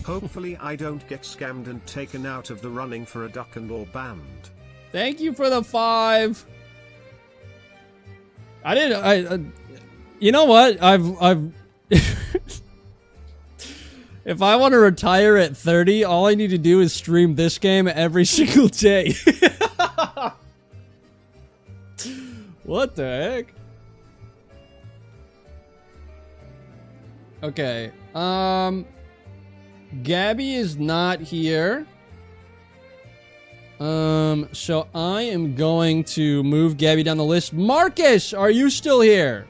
Hopefully I don't get scammed and taken out of the running for a duck and or banned. Thank you for the 5. You know what? I've if I want to retire at 30, all I need to do is stream this game every single day. What the heck? Okay. Gabby is not here. So I am going to move Gabby down the list. Marcus, are you still here?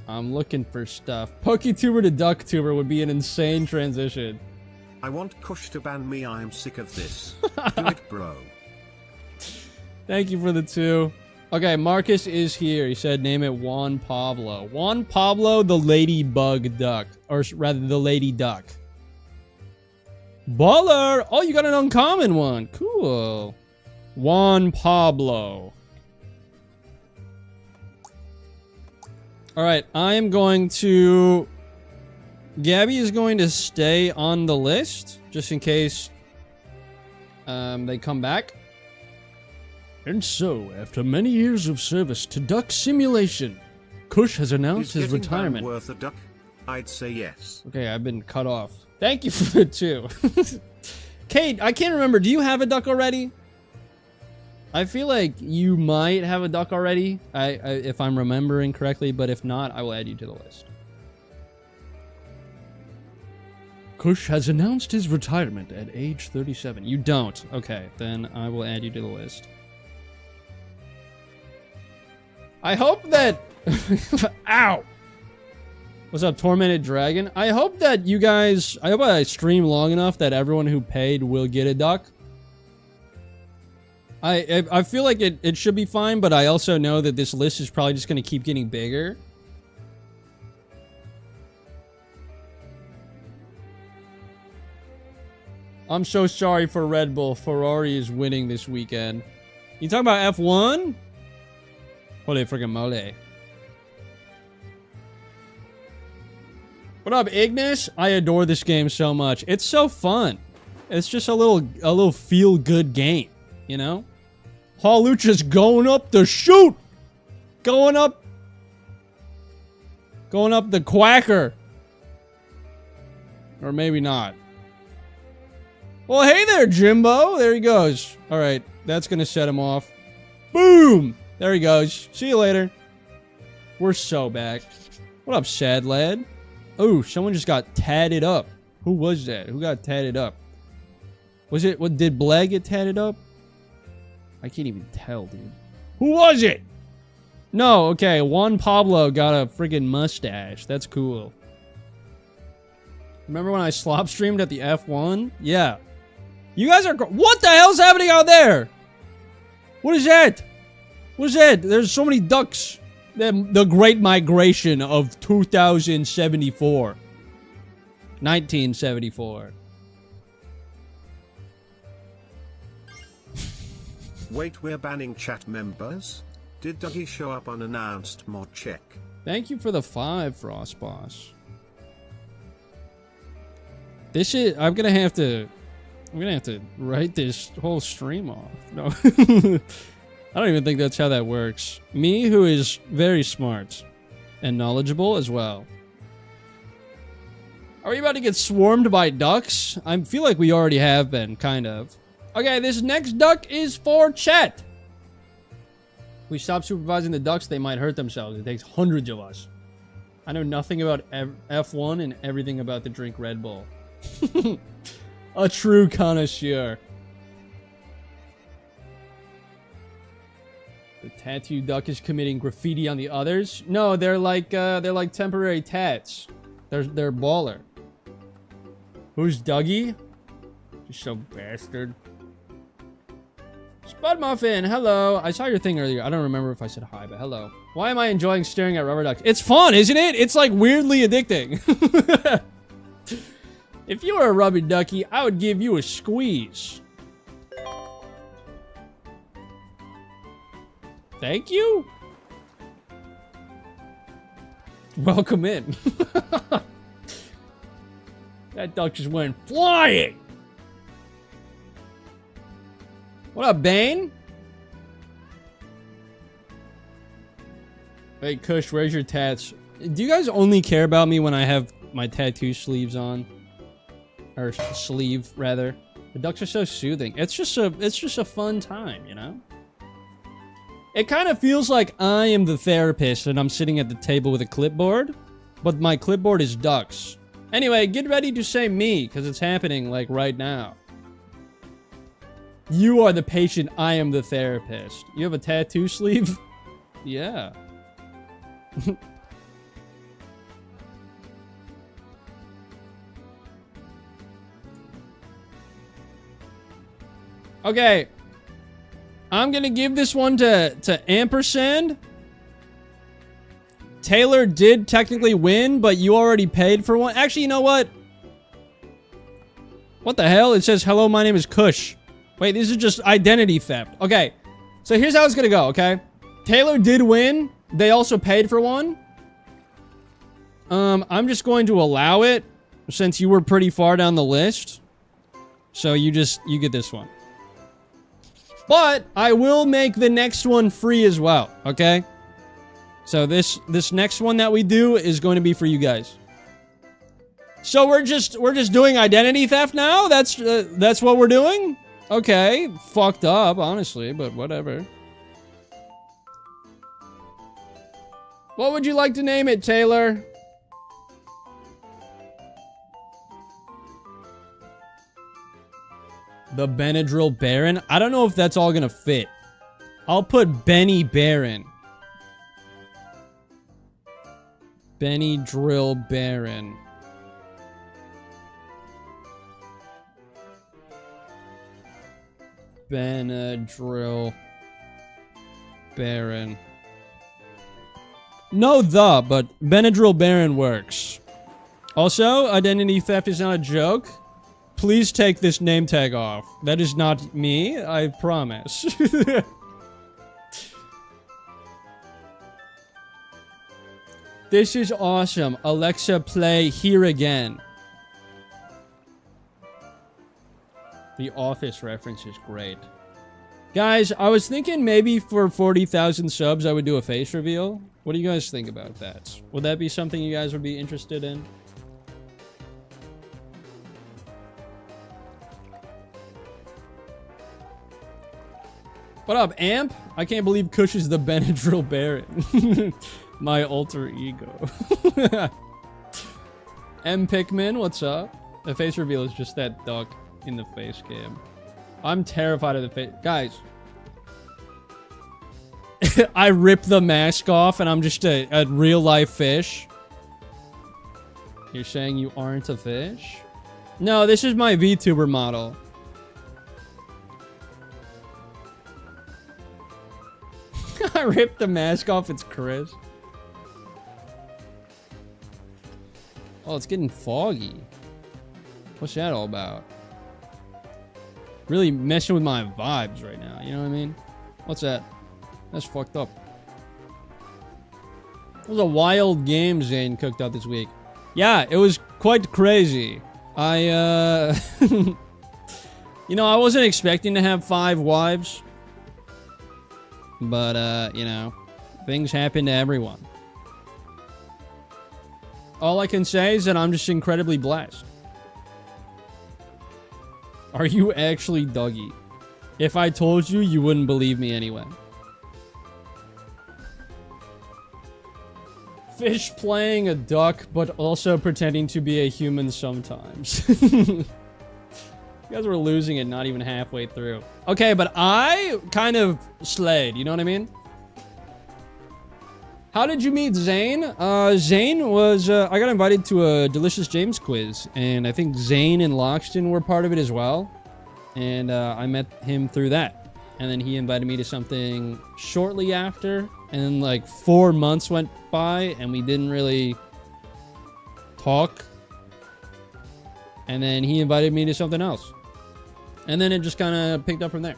I'm looking for stuff. PokeTuber to DuckTuber would be an insane transition. I want Kush to ban me. I am sick of this. Do it, bro. Thank you for the 2. Okay, Marcus is here. He said name it Juan Pablo. Juan Pablo the Ladybug Duck. Or rather, the Lady Duck. Baller! Oh, you got an uncommon one. Cool. Juan Pablo. Alright, I am going to... Gabby is going to stay on the list, just in case they come back. And so, after many years of service to Duck Simulation, Kush has announced his retirement. Worth a duck? I'd say yes. Okay, I've been cut off. Thank you for the 2. Kate, I can't remember. Do you have a duck already? I feel like you might have a duck already, if I'm remembering correctly, but if not, I will add you to the list. Kush has announced his retirement at age 37. You don't. Okay, then I will add you to the list. I hope that... Ow! What's up, Tormented Dragon? I hope that you guys... I hope I stream long enough that everyone who paid will get a duck. I feel like it should be fine, but I also know that this list is probably just going to keep getting bigger. I'm so sorry for Red Bull. Ferrari is winning this weekend. You talking about F1? Holy friggin' mole. What up, Ignis? I adore this game so much. It's so fun. It's just a little feel-good game, you know? Hawlucha's going up the chute! Going up the quacker. Or maybe not. Well, hey there, Jimbo. There he goes. All right, that's going to set him off. Boom! There he goes. See you later. We're so back. What up, sad lad? Oh, someone just got tatted up. Who was that? Who got tatted up? Was it... What, did Blag get tatted up? I can't even tell, dude. Who was it? No, okay. Juan Pablo got a friggin' mustache. That's cool. Remember when I slop streamed at the F1? Yeah. You guys are... What the hell's happening out there? What is that? What is that? There's so many ducks. The Great Migration of 2074. 1974. Wait, we're banning chat members? Did Dougie show up unannounced? Mod check. Thank you for the 5, Frost Boss. This is... I'm gonna have to write this whole stream off. No. I don't even think that's how that works. Me, who is very smart and knowledgeable as well. Are we about to get swarmed by ducks? I feel like we already have been, kind of. Okay, this next duck is for Chet. If we stop supervising the ducks, they might hurt themselves. It takes hundreds of us. I know nothing about F1 and everything about the drink Red Bull. A true connoisseur. The tattoo duck is committing graffiti on the others. No, they're like temporary tats. They're baller. Who's Dougie? Just so bastard. Spud Muffin, hello. I saw your thing earlier. I don't remember if I said hi, but hello. Why am I enjoying staring at rubber ducks? It's fun, isn't it? It's like weirdly addicting. If you were a rubber ducky, I would give you a squeeze. Thank you. Welcome in. That duck just went flying. What up, Bane? Hey, Kush, where's your tats? Do you guys only care about me when I have my tattoo sleeves on. Or sleeve, rather. The ducks are so soothing. It's just a fun time, you know? It kind of feels like I am the therapist and I'm sitting at the table with a clipboard, but my clipboard is ducks. Anyway, get ready to say me, because it's happening, like, right now. You are the patient, I am the therapist. You have a tattoo sleeve? Yeah. Okay. I'm gonna give this one to Ampersand. Taylor did technically win, but you already paid for one. Actually, you know what? What the hell? It says, hello, my name is Kush. Wait, this is just identity theft. Okay, so here's how it's gonna go, okay? Taylor did win. They also paid for one. I'm just going to allow it since you were pretty far down the list. So you get this one. But I will make the next one free as well, okay? So this next one that we do is going to be for you guys. So we're just doing identity theft now? That's what we're doing? Okay, fucked up, honestly, but whatever. What would you like to name it, Taylor? The Benadryl Baron? I don't know if that's all gonna fit. I'll put Benny Baron. Benadryl Baron. Benadryl Baron. No but Benadryl Baron works. Also, identity theft is not a joke. Please take this name tag off. That is not me, I promise. This is awesome. Alexa, play Here Again. The Office reference is great. Guys, I was thinking maybe for 40,000 subs I would do a face reveal. What do you guys think about that? Would that be something you guys would be interested in? What up, Amp? I can't believe Kush is the Benadryl Baron. My alter ego. M. Pikmin, what's up? The face reveal is just that duck in the face cam. I'm terrified of the face. Guys. I rip the mask off and I'm just a real life fish. You're saying you aren't a fish? No, this is my VTuber model. I ripped the mask off, it's Chris. Oh, it's getting foggy. What's that all about? Really messing with my vibes right now, you know what I mean? What's that? That's fucked up. It was a wild game Zane cooked up this week. Yeah, it was quite crazy. You know, I wasn't expecting to have 5 wives. But, you know, things happen to everyone. All I can say is that I'm just incredibly blessed. Are you actually Dougie? If I told you, you wouldn't believe me anyway. Fish playing a duck, but also pretending to be a human sometimes. You guys were losing it not even halfway through. Okay, but I kind of slayed, you know what I mean? How did you meet Zane? Zane was, I got invited to a Delicious James quiz, and I think Zane and Loxton were part of it as well. And I met him through that. And then he invited me to something shortly after, and then like 4 months went by, and we didn't really talk. And then he invited me to something else. And then it just kind of picked up from there.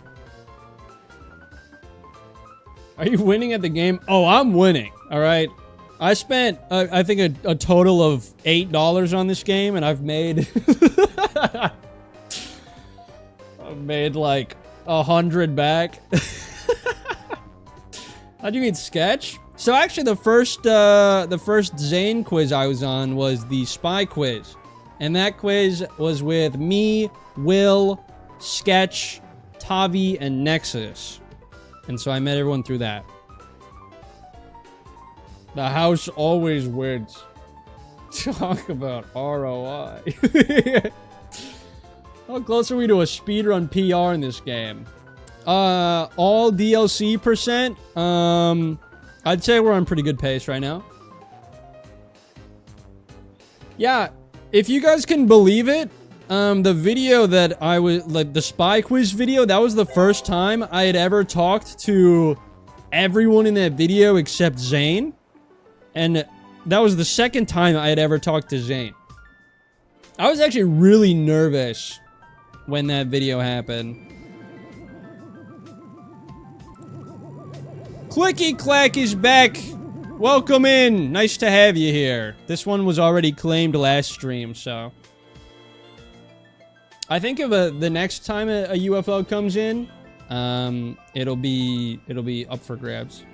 Are you winning at the game? Oh, I'm winning. All right. I spent, I think, a total of $8 on this game, and I've made... I've made like 100 back. How'd you mean, Sketch? So actually, the first Zane quiz I was on was the Spy quiz, and that quiz was with me, Will, Sketch, Tavi, and Nexus, and so I met everyone through that. The house always wins. Talk about ROI. How close are we to a speedrun PR in this game? All DLC percent. I'd say we're on pretty good pace right now. Yeah, if you guys can believe it, the video that I was, like, the Spy quiz video, that was the first time I had ever talked to everyone in that video except Zane. And that was the second time I had ever talked to Zane. I was actually really nervous when that video happened. Clicky Clack is back. Welcome in. Nice to have you here. This one was already claimed last stream, so I think if the next time a UFO comes in, it'll be up for grabs.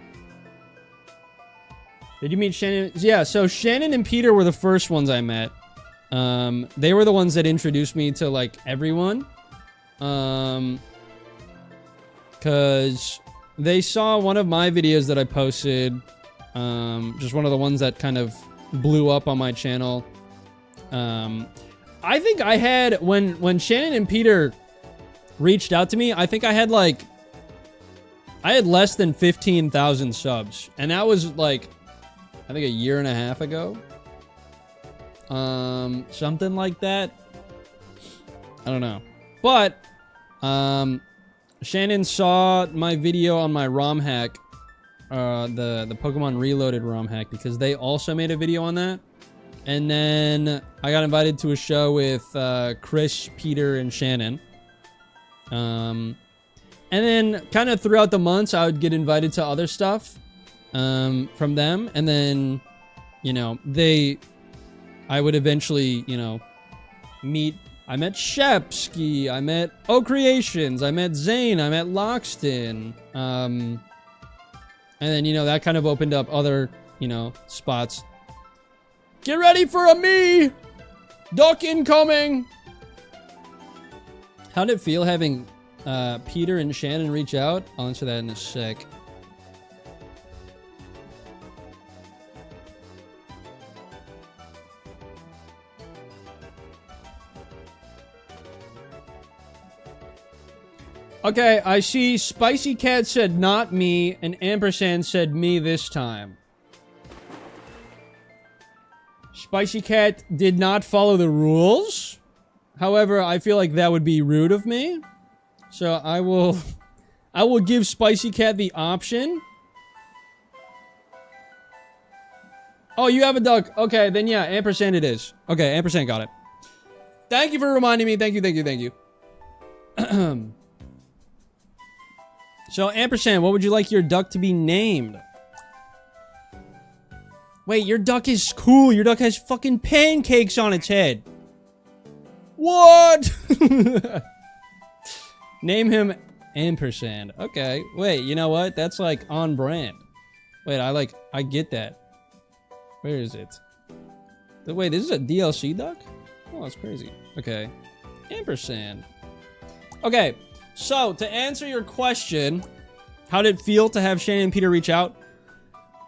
Did you meet Shannon? Yeah, so Shannon and Peter were the first ones I met. They were the ones that introduced me to, like, everyone. Cause they saw one of my videos that I posted, just one of the ones that kind of blew up on my channel. I think I had, when Shannon and Peter reached out to me, I think I had less than 15,000 subs. And that was, like, I think a year and a half ago. Something like that. I don't know. But, Shannon saw my video on my ROM hack, the Pokemon Reloaded ROM hack, because they also made a video on that. And then I got invited to a show with Chris, Peter, and Shannon. And then kind of throughout the months, I would get invited to other stuff from them. And then, you know, I would eventually, you know, meet. I met Shepsky, I met O Creations, I met Zane, I met Loxton. And then, you know, that kind of opened up other, you know, spots. Get ready for a me! Duck incoming! How did it feel having Peter and Shannon reach out? I'll answer that in a sec. Okay, I see Spicy Cat said not me, and Ampersand said me this time. Spicy Cat did not follow the rules. However, I feel like that would be rude of me. So I will give Spicy Cat the option. Oh, you have a duck. Okay, then yeah, Ampersand it is. Okay, Ampersand got it. Thank you for reminding me. Thank you. So, Ampersand, what would you like your duck to be named? Wait, your duck is cool. Your duck has fucking pancakes on its head. What? Name him Ampersand. Okay, wait, you know what? That's like on brand. Wait, I get that. Where is it? Wait, this is a DLC duck? Oh, that's crazy. Okay. Ampersand. Okay. So, to answer your question, how did it feel to have Shannon and Peter reach out?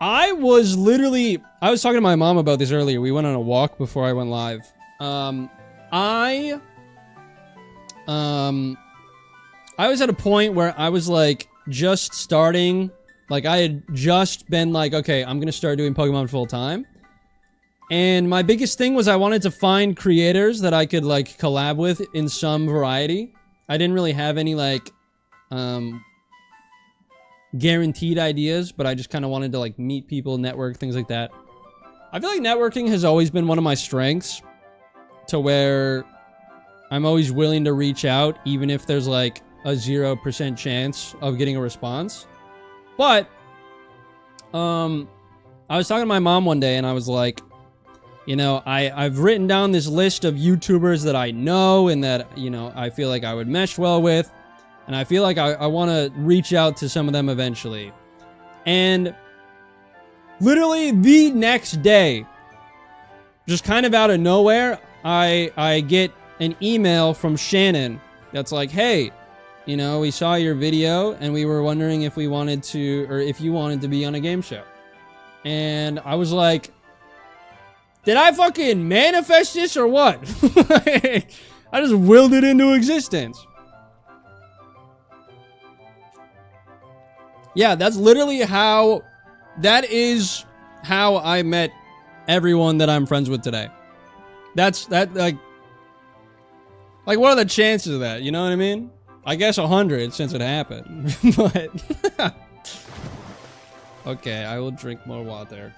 I was talking to my mom about this earlier. We went on a walk before I went live. I was at a point where I was, like, just starting. Like, I had just been like, okay, I'm gonna start doing Pokemon full time. And my biggest thing was I wanted to find creators that I could, like, collab with in some variety. I didn't really have any, like, guaranteed ideas, but I just kind of wanted to, like, meet people, network, things like that. I feel like networking has always been one of my strengths, to where I'm always willing to reach out, even if there's, like, a 0% chance of getting a response. But, I was talking to my mom one day, and I was like, you know, I've written down this list of YouTubers that I know and that, you know, I feel like I would mesh well with. And I feel like I want to reach out to some of them eventually. And Literally the next day, just kind of out of nowhere, I get an email from Shannon that's like, hey, you know, we saw your video and we were wondering if we wanted to, or if you wanted to be on a game show. And I was like, did I fucking manifest this or what? I just willed it into existence. Yeah, that's literally how, that is how I met everyone that I'm friends with today. Like, what are the chances of that? You know what I mean? I guess 100 since it happened. But okay, I will drink more water.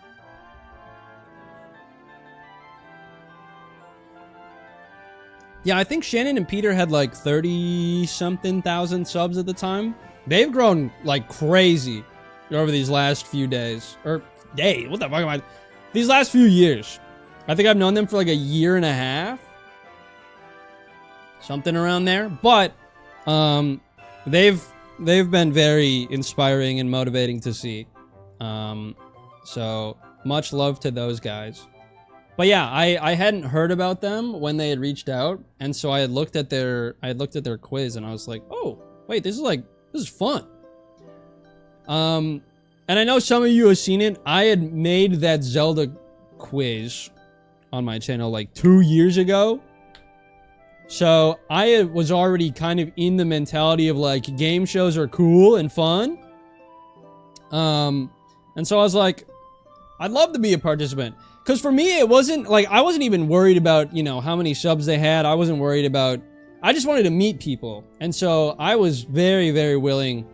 Yeah, I think Shannon and Peter had like 30-something thousand subs at the time. They've grown like crazy over these last few days. Or day, what the fuck am I? These last few years. I think I've known them for like a year and a half. Something around there. But they've been very inspiring and motivating to see. So much love to those guys. But yeah, I hadn't heard about them when they had reached out, and so I had looked at their quiz and I was like, oh, wait, this is fun. And I know some of you have seen it. I had made that Zelda quiz on my channel like 2 years ago. So I was already kind of in the mentality of like game shows are cool and fun. And so I was like, I'd love to be a participant. Because for me, it wasn't like, I wasn't even worried about, you know, how many subs they had. I wasn't worried about, I just wanted to meet people. And so I was very, very willing,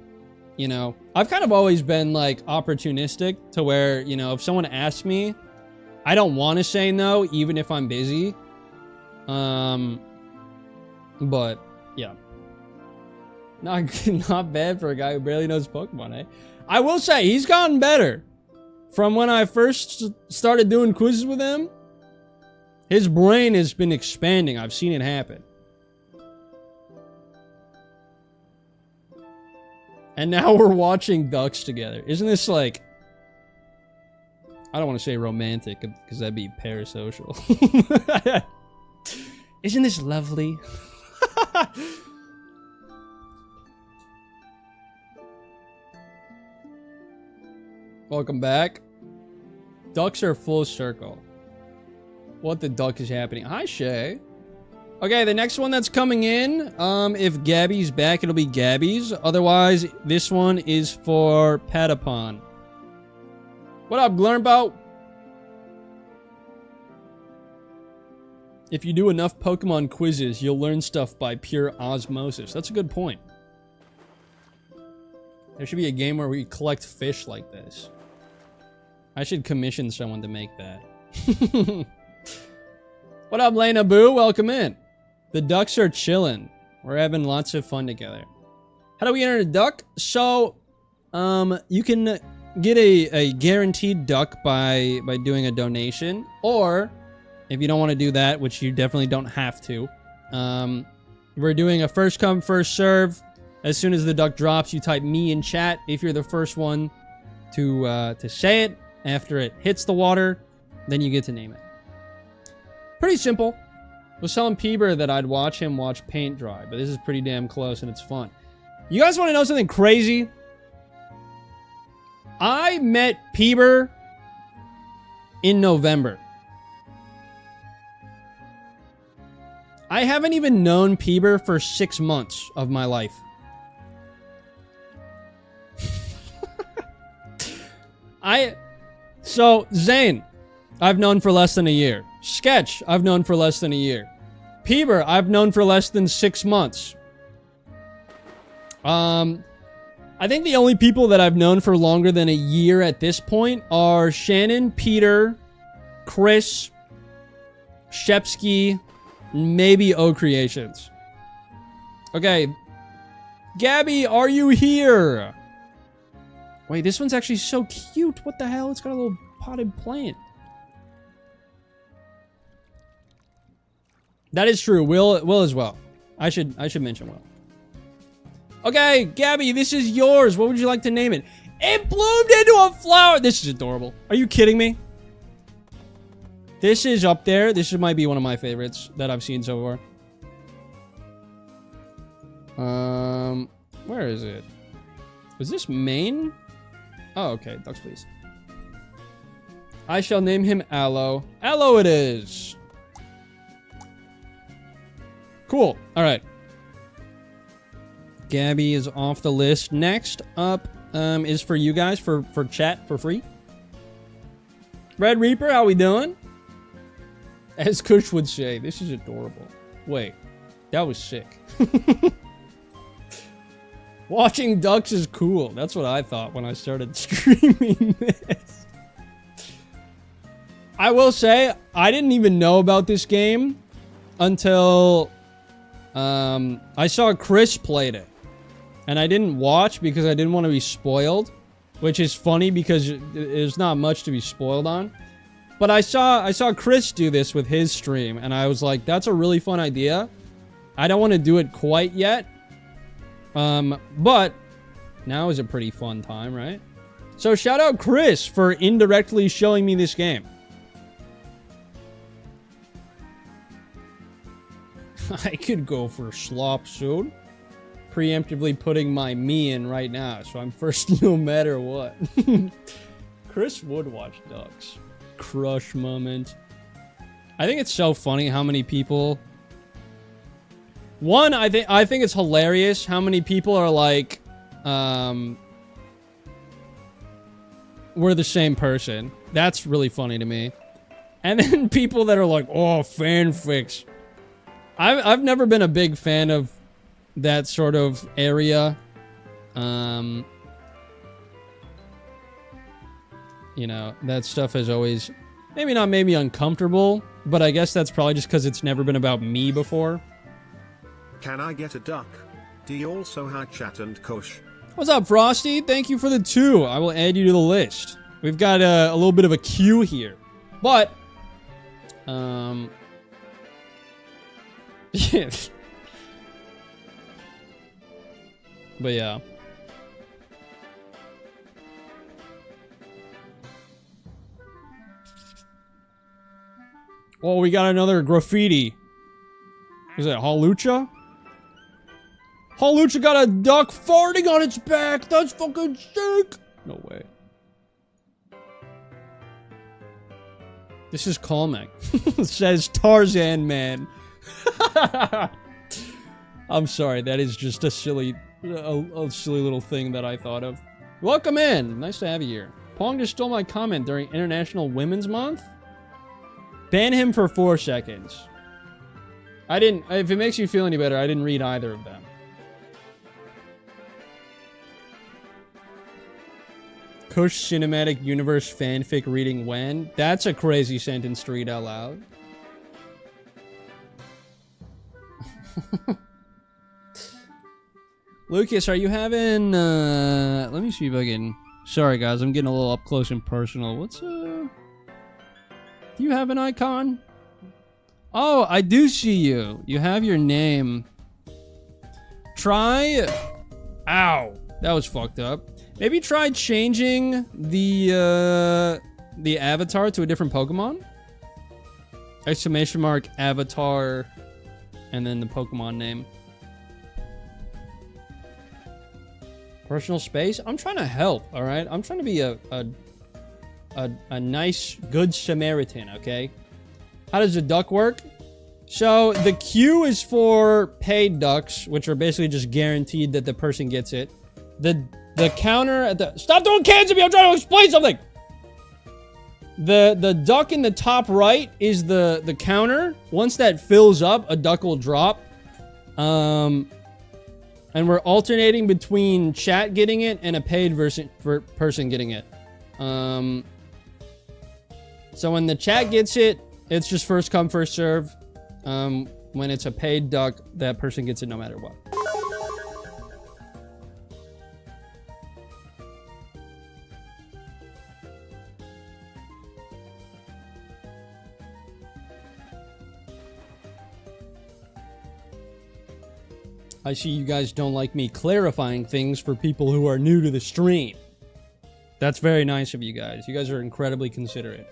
you know. I've kind of always been like opportunistic to where, you know, if someone asks me, I don't want to say no, even if I'm busy. But yeah. Not bad for a guy who barely knows Pokemon, eh? I will say, he's gotten better. From when I first started doing quizzes with him, his brain has been expanding. I've seen it happen. And now we're watching ducks together. Isn't this like... I don't want to say romantic, because that'd be parasocial. Isn't this lovely? Welcome back. Ducks are full circle. What the duck is happening? Hi, Shay. Okay, the next one that's coming in, if Gabby's back, it'll be Gabby's. Otherwise, this one is for Patapon. What up, Glurnbout? If you do enough Pokemon quizzes, you'll learn stuff by pure osmosis. That's a good point. There should be a game where we collect fish like this. I should commission someone to make that. What up, Lena Boo? Welcome in. The ducks are chilling. We're having lots of fun together. How do we enter a duck? So, you can get a guaranteed duck by doing a donation. Or, if you don't want to do that, which you definitely don't have to, we're doing a first come, first serve. As soon as the duck drops, you type me in chat if you're the first one to say it. After it hits the water, then you get to name it. Pretty simple. I was telling Peeber that I'd watch him watch paint dry, but this is pretty damn close and it's fun. You guys want to know something crazy? I met Peeber in November. I haven't even known Peeber for 6 months of my life. So, Zane, I've known for less than a year. Sketch, I've known for less than a year. Peeber, I've known for less than 6 months. I think the only people that I've known for longer than a year at this point are Shannon, Peter, Chris, Shepsky, maybe O Creations. Okay. Gabby, are you here? Wait, this one's actually so cute. What the hell? It's got a little potted plant. That is true. Will as well. I should mention Will. Okay, Gabby, this is yours. What would you like to name it? It bloomed into a flower. This is adorable. Are you kidding me? This is up there. This might be one of my favorites that I've seen so far. Where is it? Was this main? Oh, okay. Ducks, please. I shall name him Aloe. Aloe it is. Cool. All right. Gabby is off the list. Next up is for you guys for chat for free. Red Reaper, how we doing? As Kush would say, this is adorable. Wait, that was sick. Watching ducks is cool. That's what I thought when I started streaming this. I will say, I didn't even know about this game until I saw Chris played it. And I didn't watch because I didn't want to be spoiled. Which is funny because there's not much to be spoiled on. But I saw Chris do this with his stream. And I was like, that's a really fun idea. I don't want to do it quite yet. But now is a pretty fun time, right? So shout out Chris for indirectly showing me this game. I could go for slop soon. Preemptively putting my me in right now, so I'm first no matter what. Chris would watch ducks. Crush moment. I think it's so funny how many people... One, I think it's hilarious how many people are like, we're the same person. That's really funny to me. And then people that are like, oh, fanfics. I've never been a big fan of that sort of area. You know, that stuff has always maybe not made me uncomfortable, but I guess that's probably just because it's never been about me before. Can I get a duck? Do you also have chat and Kush? What's up, Frosty? Thank you for the 2. I will add you to the list. We've got a little bit of a queue here. But, yes. But yeah. Oh, we got another graffiti. Is that Halucha? Halucha got a duck farting on its back. That's fucking sick. No way. This is calming. It says Tarzan Man. I'm sorry. That is just a silly little thing that I thought of. Welcome in. Nice to have you here. Pong just stole my comment during International Women's Month. Ban him for 4 seconds. I didn't... If it makes you feel any better, I didn't read either of them. Kush Cinematic Universe fanfic reading when? That's a crazy sentence to read out loud. Lucas, are you having... let me see if I can... Sorry, guys. I'm getting a little up close and personal. What's... Do you have an icon? Oh, I do see you. You have your name. Try... Ow. That was fucked up. Maybe try changing the avatar to a different Pokemon. Exclamation mark, avatar, and then the Pokemon name. Personal space? I'm trying to help, alright? I'm trying to be a nice, good Samaritan, okay? How does the duck work? So, the queue is for paid ducks, which are basically just guaranteed that the person gets it. The counter at the... Stop throwing cans at me! I'm trying to explain something! The duck in the top right is the counter. Once that fills up, a duck will drop. And we're alternating between chat getting it and a paid person getting it. So when the chat gets it, it's just first come, first serve. When it's a paid duck, that person gets it no matter what. I see you guys don't like me clarifying things for people who are new to the stream. That's very nice of you guys. You guys are incredibly considerate.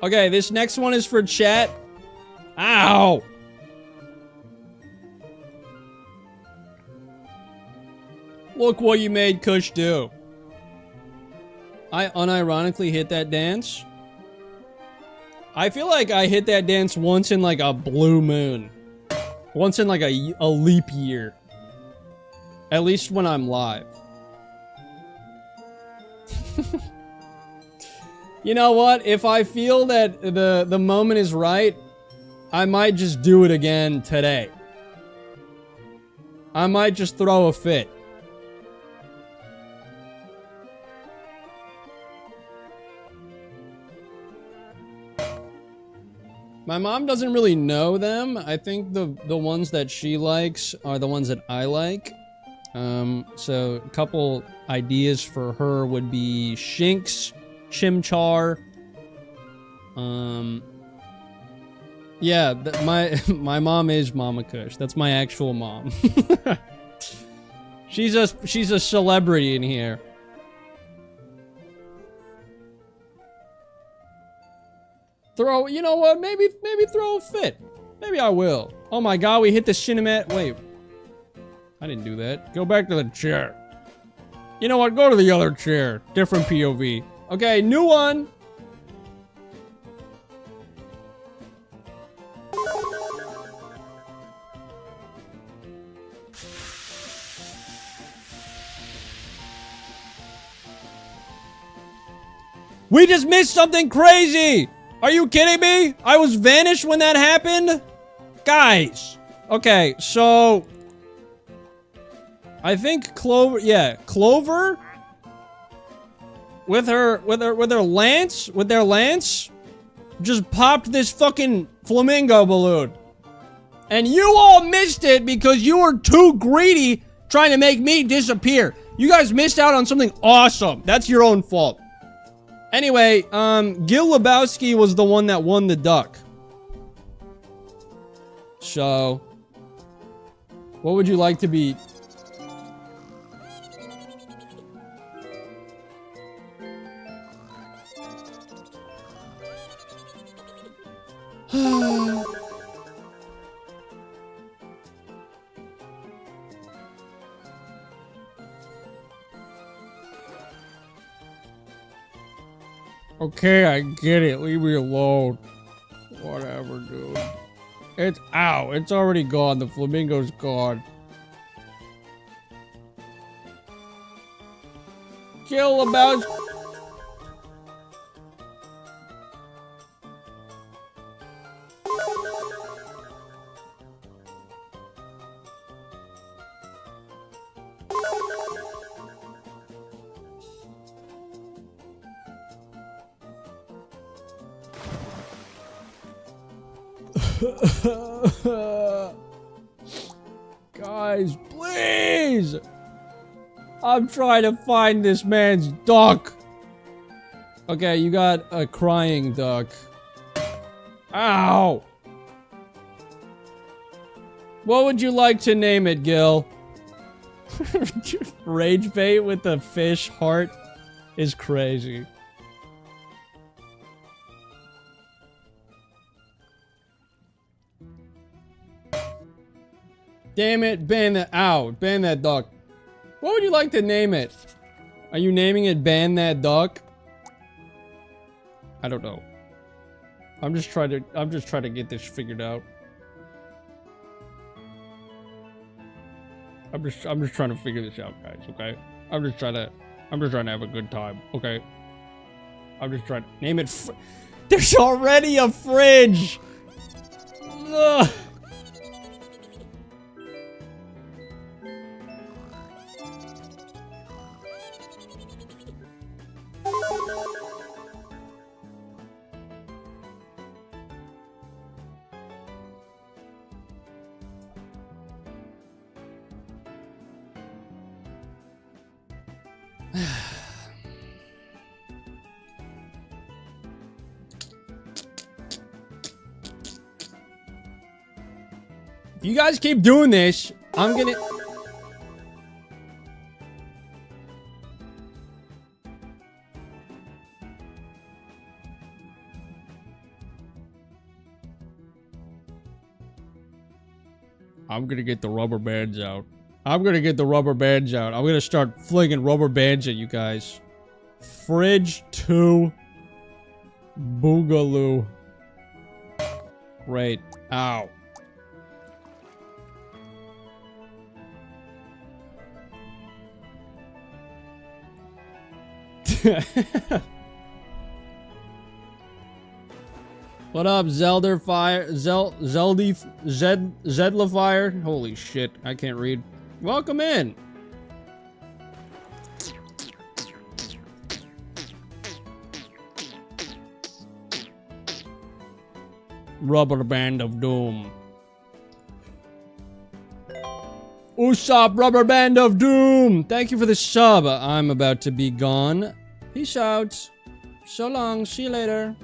Okay, this next one is for chat. Ow! Look what you made Kush do. I unironically hit that dance. I feel like I hit that dance once in like a blue moon. Once in like a leap year. At least when I'm live. You know what? If I feel that the moment is right, I might just do it again today. I might just throw a fit. My mom doesn't really know them. I think the ones that she likes are the ones that I like. So a couple ideas for her would be Shinx, Chimchar. Yeah, my mom is Mama Kush. That's my actual mom. She's a celebrity in here. You know what? Maybe throw a fit. Maybe I will. Oh my god, we hit the Shinimette. Wait. I didn't do that. Go back to the chair. You know what? Go to the other chair. Different POV. Okay, new one. We just missed something crazy! Are you kidding me? I was vanished when that happened? Guys. Okay, so I think Clover, yeah, Clover with their lance just popped this fucking flamingo balloon. And you all missed it because you were too greedy trying to make me disappear. You guys missed out on something awesome. That's your own fault. Anyway, Gil Lebowski was the one that won the duck. So, what would you like to be? Okay, I get it. Leave me alone. Whatever, dude. It's already gone. The flamingo's gone. Kill about. Guys, please! I'm trying to find this man's duck. Okay, you got a crying duck. Ow! What would you like to name it, Gil? Rage bait with the fish heart is crazy. Damn it, ban that duck. What would you like to name it? Are you naming it Ban That Duck? I don't know. I'm just trying to get this figured out. I'm just trying to figure this out, guys, okay? I'm just trying to have a good time, okay? I'm just trying to name it There's already a fridge! Ugh. If you guys keep doing this, I'm gonna... I'm gonna get the rubber bands out. I'm gonna get the rubber bands out. I'm gonna start flinging rubber bands at you guys. Fridge 2. Boogaloo. Great. Ow. What up, Zelda Fire? Zedla Fire? Holy shit, I can't read. Welcome in. Rubber Band of Doom. Usopp, Rubber Band of Doom. Thank you for the sub. I'm about to be gone. Peace out. So long. See you later.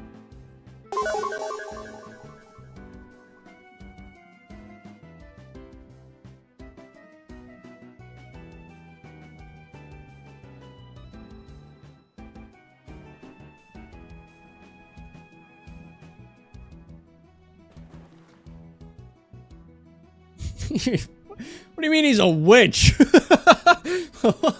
What do you mean he's a witch? What?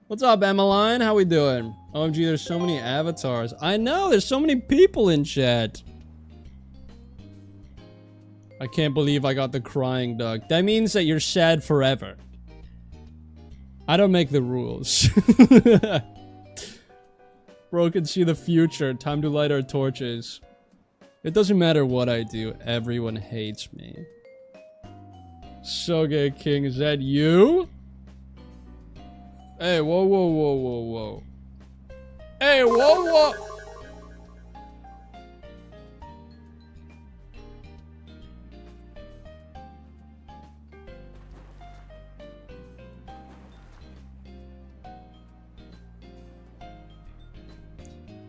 What's up, Emmeline? How we doing? OMG, there's so many avatars. I know, there's so many people in chat. I can't believe I got the crying duck. That means that you're sad forever. I don't make the rules. Bro can see the future. Time to light our torches. It doesn't matter what I do. Everyone hates me. Soge King, is that you? Hey, whoa, whoa, whoa, whoa, whoa. Hey, whoa, whoa.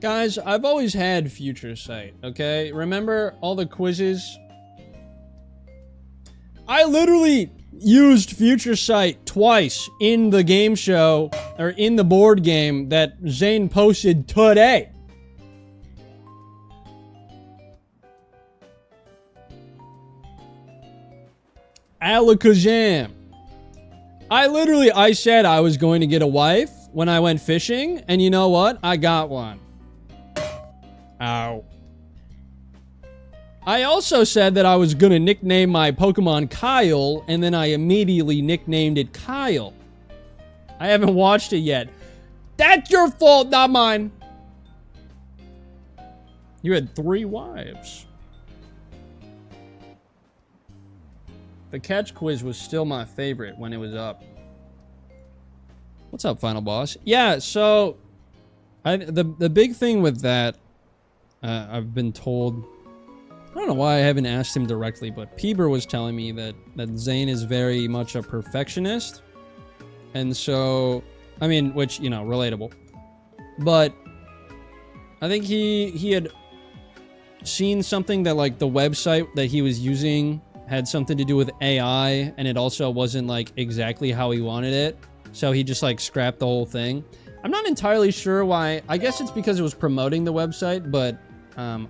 Guys, I've always had Future Sight, okay? Remember all the quizzes? I literally used Future Sight twice in the game show, or in the board game that Zane posted today. Alakazam. I said I was going to get a wife when I went fishing, and you know what? I got one. Ow. I also said that I was gonna nickname my Pokemon Kyle, and then I immediately nicknamed it Kyle. I haven't watched it yet. That's your fault, not mine. You had 3 wives. The catch quiz was still my favorite when it was up. What's up, Final Boss? Yeah, so the big thing with that, I've been told, I don't know why I haven't asked him directly, but Peeber was telling me that Zane is very much a perfectionist. And so, I mean, which, you know, relatable. But I think he had seen something that, like, the website that he was using had something to do with AI, and it also wasn't, like, exactly how he wanted it. So he just, like, scrapped the whole thing. I'm not entirely sure why. I guess it's because it was promoting the website, but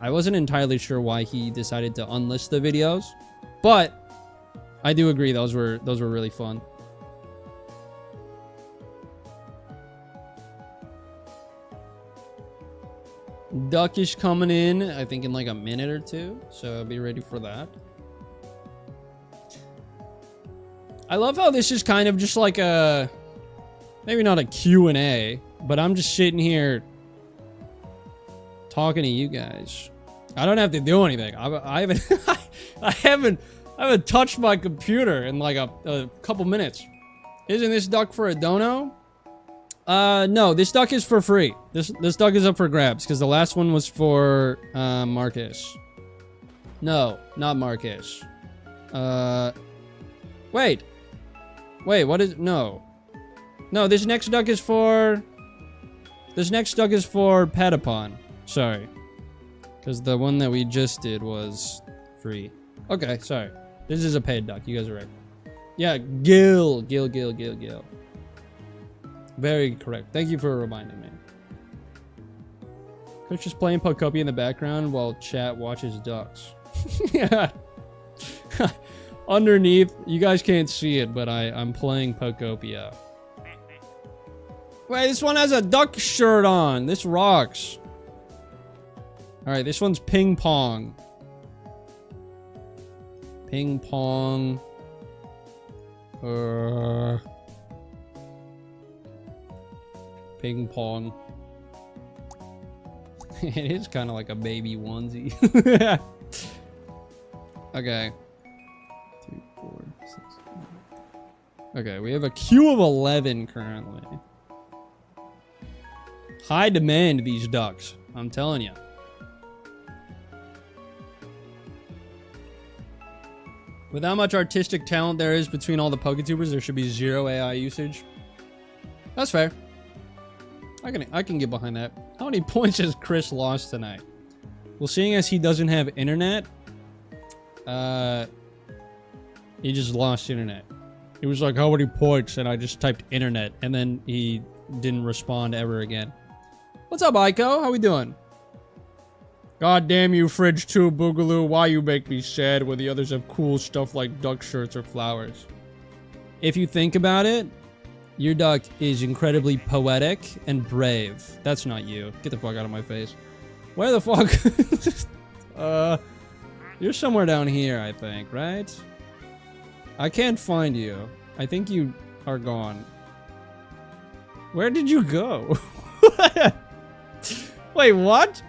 I wasn't entirely sure why he decided to unlist the videos. But I do agree those were really fun. Duck is coming in, I think, in like a minute or two, so I'll be ready for that. I love how this is kind of just like a, maybe not a Q&A, but I'm just sitting here talking to you guys. I don't have to do anything. I haven't I haven't touched my computer in like a couple minutes. Isn't this duck for a dono? No, this duck is for free. This duck is up for grabs because the last one was for Marcus. No, not Marcus. Wait, what is, no, this next duck is for Patapon. Sorry, because the one that we just did was free. Okay, sorry. This is a paid duck. You guys are right. Yeah, Gil. Very correct. Thank you for reminding me. Chris just playing Pokopia in the background while chat watches ducks. Yeah. Underneath, you guys can't see it, but I'm playing Pokopia. Wait, this one has a duck shirt on. This rocks. Alright, this one's ping pong. Ping pong. Ping pong. It is kind of like a baby onesie. Okay. 2, 4, 6. Okay, we have a queue of 11 currently. High demand, these ducks. I'm telling you. With how much artistic talent there is between all the Poketubers, there should be 0 AI usage. That's fair. I can get behind that. How many points has Chris lost tonight? Well, seeing as he doesn't have internet, he just lost internet. He was like, how many points? And I just typed internet, and then he didn't respond ever again. What's up, Aiko? How we doing? God damn you, Fridge 2 Boogaloo. Why you make me sad when the others have cool stuff like duck shirts or flowers? If you think about it, your duck is incredibly poetic and brave. That's not you. Get the fuck out of my face. Where the fuck? You're somewhere down here, I think, right? I can't find you. I think you are gone. Where did you go? Wait, what?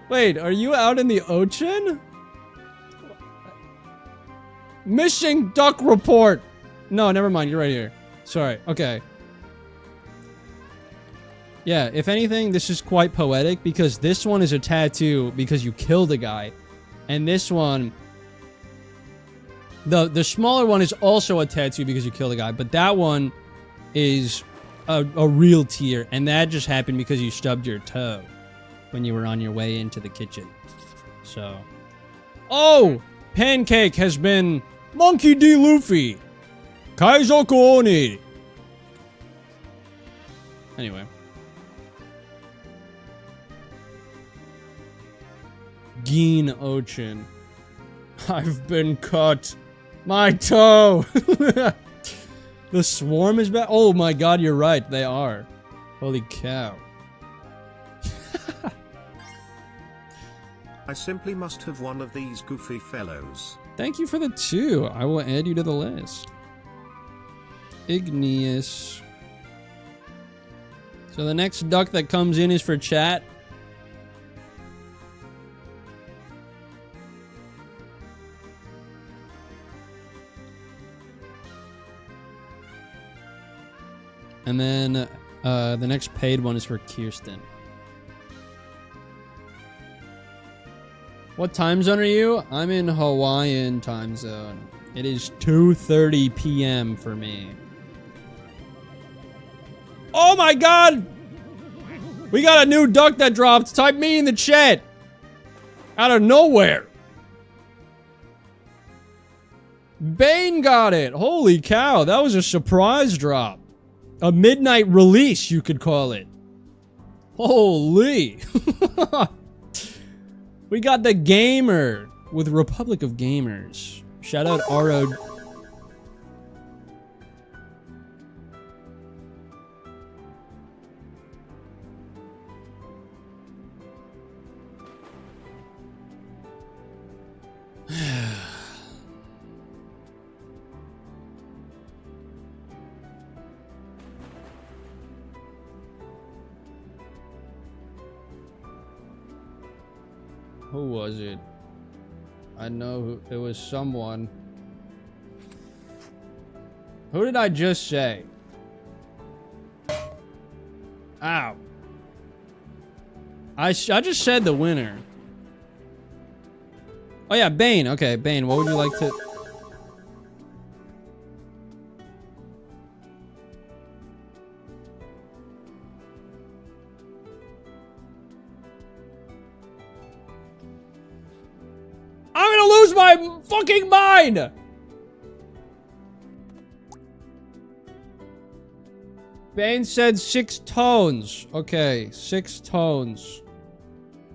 Wait, are you out in the ocean? Missing duck report. No, never mind. You're right here. Sorry. Okay. Yeah, if anything, this is quite poetic because this one is a tattoo because you killed a guy. And this one... The smaller one is also a tattoo because you killed a guy. But that one is a real tear. And that just happened because you stubbed your toe when you were on your way into the kitchen. So... Oh! Pancake has been... Monkey D. Luffy! Kaizoku Oni! Anyway. Geen Ochin. I've been cut. My toe! The swarm is back? Oh my god, you're right. They are. Holy cow. I simply must have one of these goofy fellows. Thank you for the 2. I will add you to the list. Igneous. So the next duck that comes in is for chat. And then the next paid one is for Kirsten. What time zone are you? I'm in Hawaiian time zone. It is 2:30 p.m. for me. Oh my god! We got a new duck that dropped. Type me in the chat. Out of nowhere. Bane got it. Holy cow. That was a surprise drop. A midnight release, you could call it. Holy. We got the gamer with Republic of Gamers. Shout out Aro. Who was it? I know who, it was someone. Who did I just say? Ow. I just said the winner. Oh yeah, Bane. Okay, Bane, what would you like to... I'm gonna lose my fucking mind! Bane said 6 tones. Okay, 6 tones.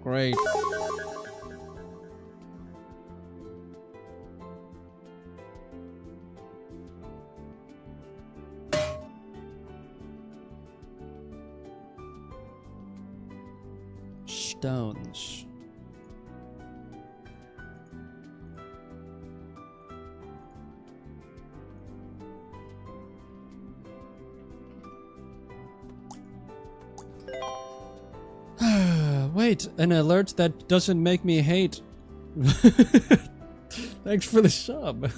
Great. Stones. Wait, an alert that doesn't make me hate. Thanks for the sub.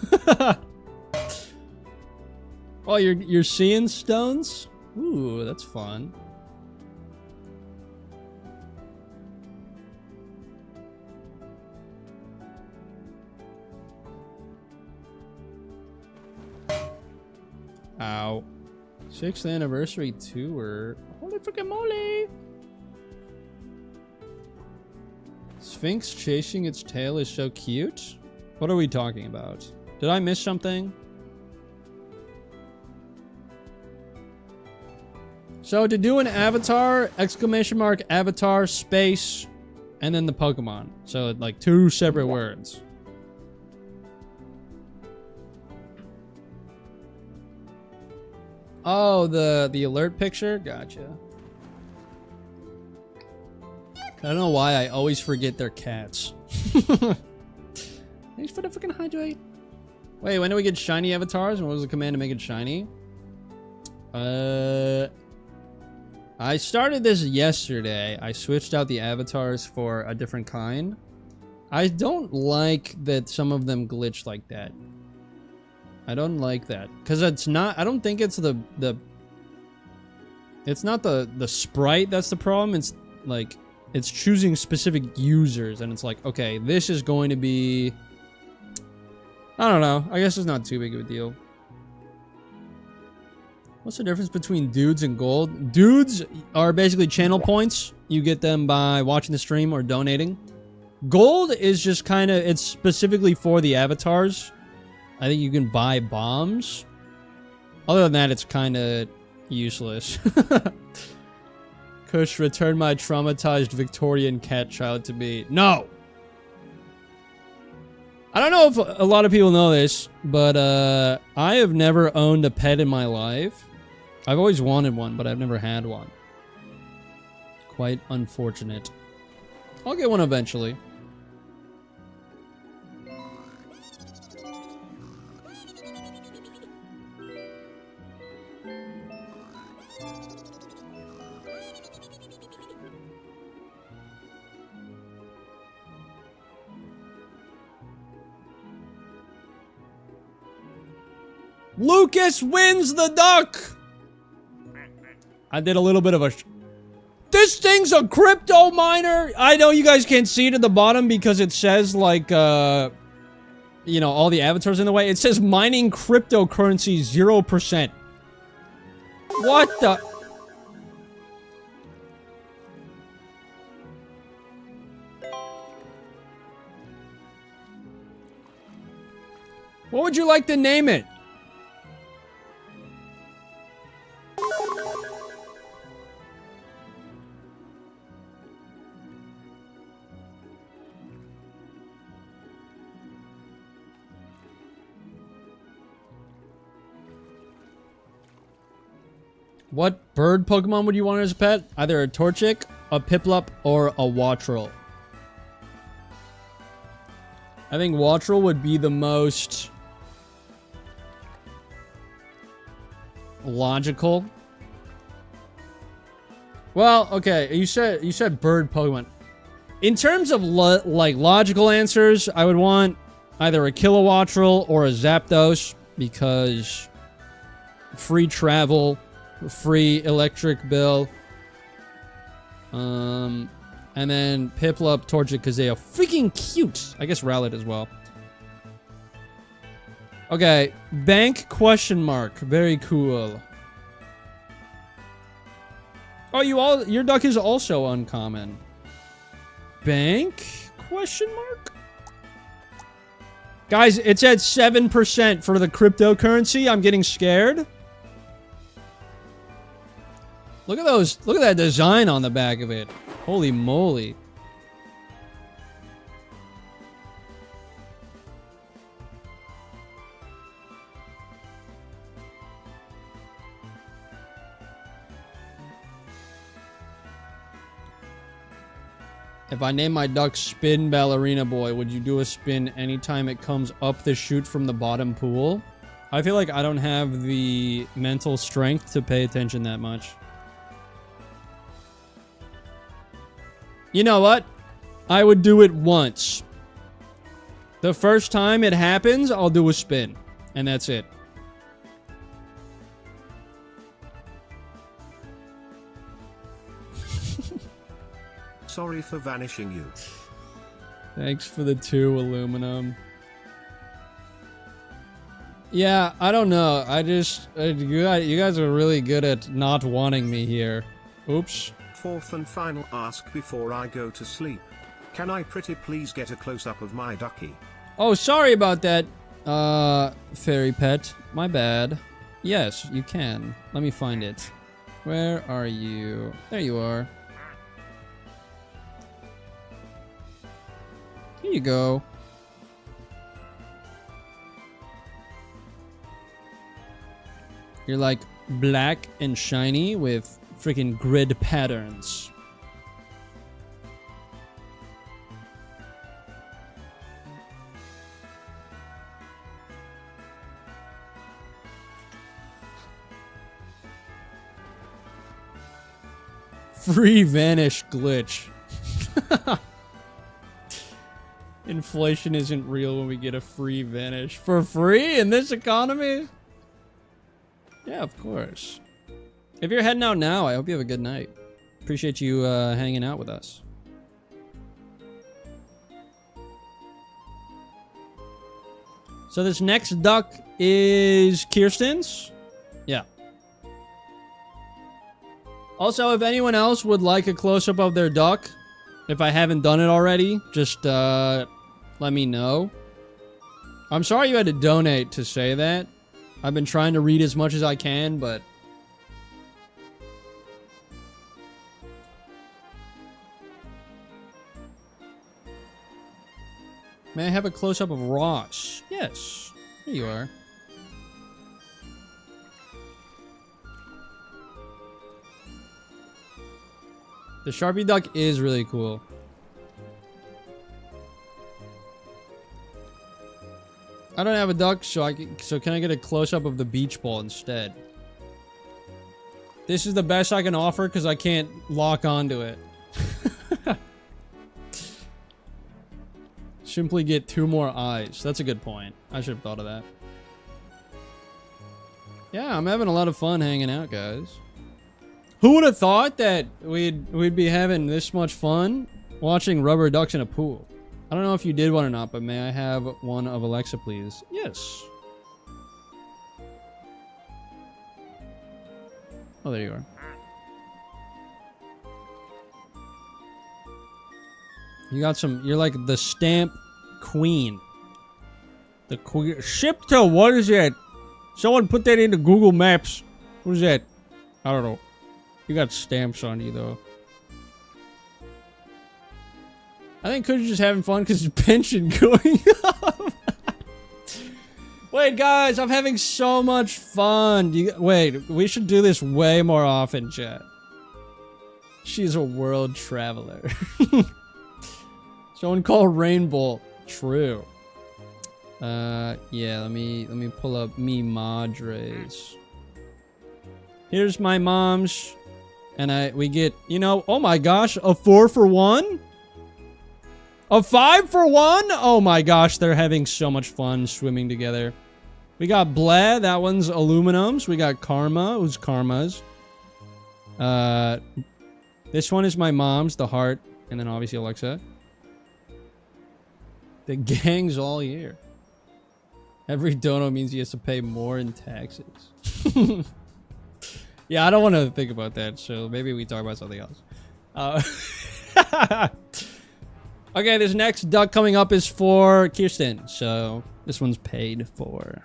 Oh, you're seeing stones? Ooh, that's fun. Ow. 6th anniversary tour. Holy freaking moly! Sphinx chasing its tail is so cute. What are we talking about? Did I miss something? So to do an avatar, exclamation mark, avatar, space, and then the Pokemon. So like 2 separate words. Oh, the alert picture? Gotcha. I don't know why I always forget they're cats. Thanks for the freaking hydrate. Wait, when do we get shiny avatars? And what was the command to make it shiny? I started this yesterday. I switched out the avatars for a different kind. I don't like that some of them glitch like that. I don't like that. Because it's not... I don't think it's it's not the sprite that's the problem. It's like... It's choosing specific users. And it's like, okay, this is going to be... I don't know. I guess it's not too big of a deal. What's the difference between dudes and gold? Dudes are basically channel points. You get them by watching the stream or donating. Gold is just kind of... It's specifically for the avatars. I think you can buy bombs. Other than that, it's kind of useless. Kush, return my traumatized Victorian cat child to me. No! I don't know if a lot of people know this, but I have never owned a pet in my life. I've always wanted one, but I've never had one. Quite unfortunate. I'll get one eventually. Lucas wins the duck! I did a little bit of a... This thing's a crypto miner! I know you guys can't see it at the bottom because it says, like, you know, all the avatars in the way. It says mining cryptocurrency 0%. What the... What would you like to name it? What bird Pokemon would you want as a pet? Either a Torchic, a Piplup, or a Wattrel. I think Wattrel would be the most logical. Well, okay, you said bird Pokemon. In terms of like logical answers, I would want either a Kilowattrel or a Zapdos because free travel, free electric bill. And then Piplup, Torchic, because they are freaking cute. I guess Rowlet as well. Okay, bank question mark. Very cool. Oh, your duck is also uncommon. Bank question mark? Guys, it's at 7% for the cryptocurrency. I'm getting scared. Look at those. Look at that design on the back of it. Holy moly. If I name my duck Spin Ballerina Boy, would you do a spin anytime it comes up the chute from the bottom pool? I feel like I don't have the mental strength to pay attention that much. You know what? I would do it once. The first time it happens, I'll do a spin. And that's it. Sorry for vanishing you. Thanks for the 2 aluminum. Yeah, I don't know. I just... you guys are really good at not wanting me here. Oops. Fourth and final ask before I go to sleep. Can I pretty please get a close-up of my ducky? Oh, sorry about that, fairy pet. My bad. Yes, you can. Let me find it. Where are you? There you are. Here you go. You're like black and shiny with freaking grid patterns. Free vanish glitch. Inflation isn't real when we get a free vanish. For free in this economy? Yeah, of course. If you're heading out now, I hope you have a good night. Appreciate you hanging out with us. So this next duck is Kirsten's? Yeah. Also, if anyone else would like a close-up of their duck, if I haven't done it already, just let me know. I'm sorry you had to donate to say that. I've been trying to read as much as I can, but... May I have a close-up of Ross? Yes. Here you are. The Sharpie duck is really cool. I don't have a duck, so can I get a close-up of the beach ball instead? This is the best I can offer because I can't lock onto it. Simply get 2 more eyes. That's a good point. I should have thought of that. Yeah, I'm having a lot of fun hanging out, guys. Who would have thought that we'd be having this much fun watching rubber ducks in a pool? I don't know if you did one or not, but may I have one of Alexa, please? Yes. Oh, there you are. You got some... You're like the stamp queen. The queen... Ship to... What is that? Someone put that into Google Maps. Who's that? I don't know. You got stamps on you, though. I think Kuja's just having fun because his pension going up. Wait, guys, I'm having so much fun. Wait, we should do this way more often, chat. She's a world traveler. Someone call Rainbow. True. Yeah, let me pull up me madres. Here's my mom's. And we get, you know, oh my gosh, a 4 for 1? A 5 for 1? Oh my gosh, they're having so much fun swimming together. We got Bleh, that one's aluminums. We got Karma, who's Karma's. This one is my mom's, the heart, and then obviously Alexa. The gang's all here. Every dono means he has to pay more in taxes. Yeah, I don't want to think about that, so maybe we talk about something else. Okay, this next duck coming up is for Kirsten, so this one's paid for.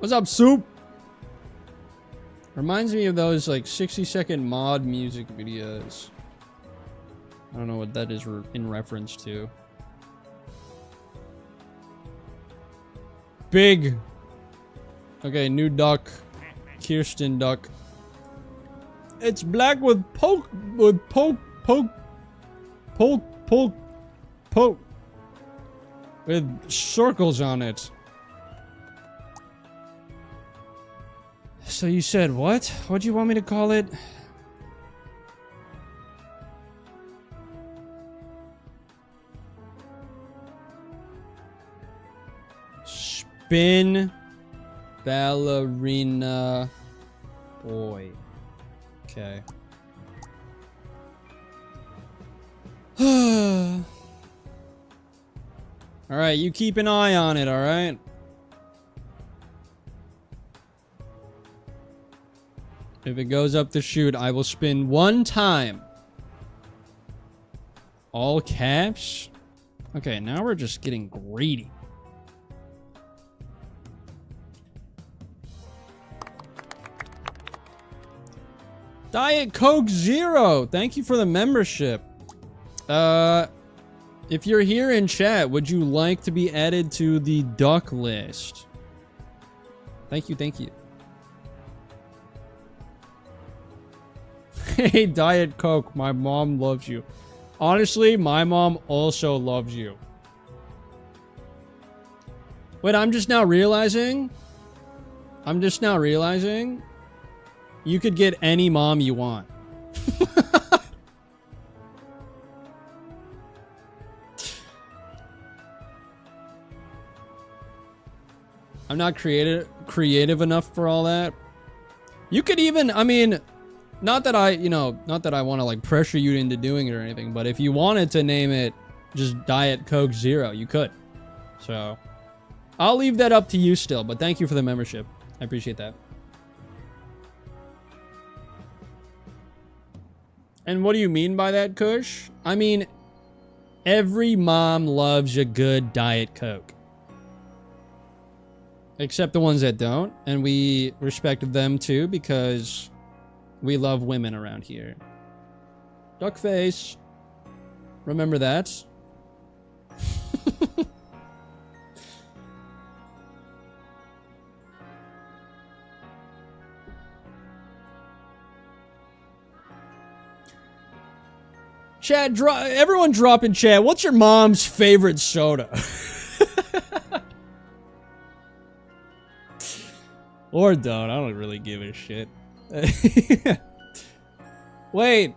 What's up, Soup? Reminds me of those like 60-second mod music videos. I don't know what that is in reference to. Big. Okay, new duck. Kirsten duck. It's black with poke with circles on it. So you said what? What do you want me to call it? Spin ballerina boy. Okay. Alright, you keep an eye on it, alright? If it goes up the chute, I will spin one time. All caps? Okay, now we're just getting greedy. Diet Coke Zero, thank you for the membership. If you're here in chat, would you like to be added to the duck list? Thank you, thank you. Hey, Diet Coke, my mom loves you. Honestly, my mom also loves you. Wait, I'm just now realizing you could get any mom you want. I'm not creative enough for all that. You could even, I mean, not that I want to like pressure you into doing it or anything, but if you wanted to name it just Diet Coke Zero, you could. So, I'll leave that up to you still, but thank you for the membership. I appreciate that. And what do you mean by that, Kush? I mean, every mom loves a good Diet Coke. Except the ones that don't, and we respect them too because we love women around here. Duckface. Remember that? Chat, everyone drop in chat. What's your mom's favorite soda? Or don't. I don't really give a shit. Wait.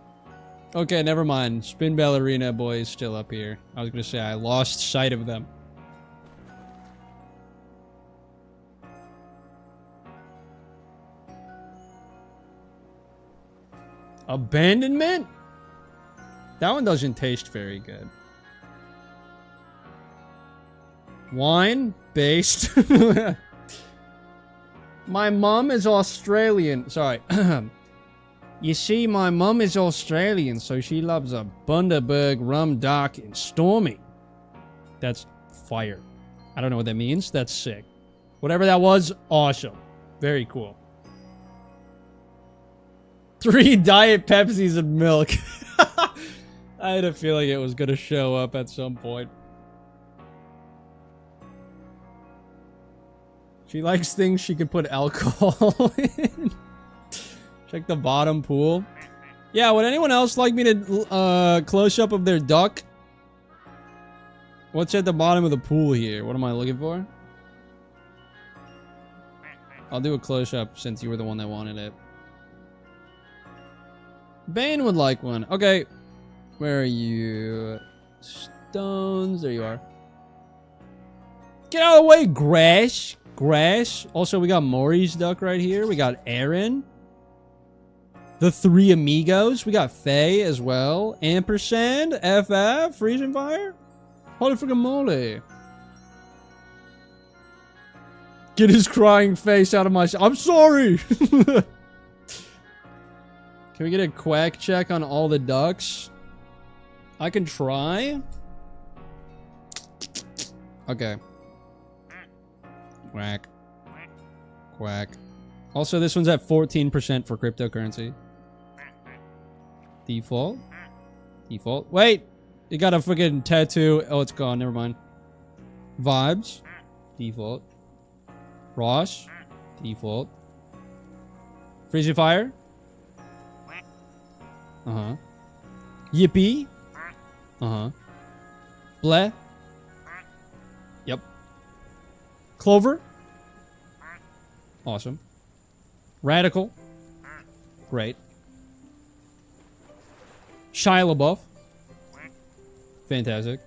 Okay, never mind. Spin Ballerina Boy is still up here. I was gonna say I lost sight of them. Abandonment? That one doesn't taste very good. Wine based. My mom is Australian. Sorry. You see, my mom is Australian, so she loves a Bundaberg, rum, dark, and stormy. That's fire. I don't know what that means. That's sick. Whatever that was, awesome. Very cool. 3 Diet Pepsis and milk. I had a feeling it was going to show up at some point. She likes things she could put alcohol in. Check the bottom pool. Yeah, would anyone else like me to close up of their duck? What's at the bottom of the pool here? What am I looking for? I'll do a close up since you were the one that wanted it. Bane would like one. Okay. Where are you? Stones. There you are. Get out of the way, Grash. Grash. Also, we got Maury's duck right here. We got Aaron. The 3 amigos. We got Faye as well. Ampersand. FF. Freezing Fire. Holy freaking moly. Get his crying face out of my... I'm sorry. Can we get a quack check on all the ducks? I can try. Okay. Quack. Quack. Also, this one's at 14% for cryptocurrency. Default. Default. Wait! You got a freaking tattoo. Oh, it's gone. Never mind. Vibes. Default. Ross. Default. Freezy Fire. Uh-huh. Yippee. Uh-huh. Bleh. Yep. Clover. Awesome. Radical. Great. Shia LaBeouf. Fantastic.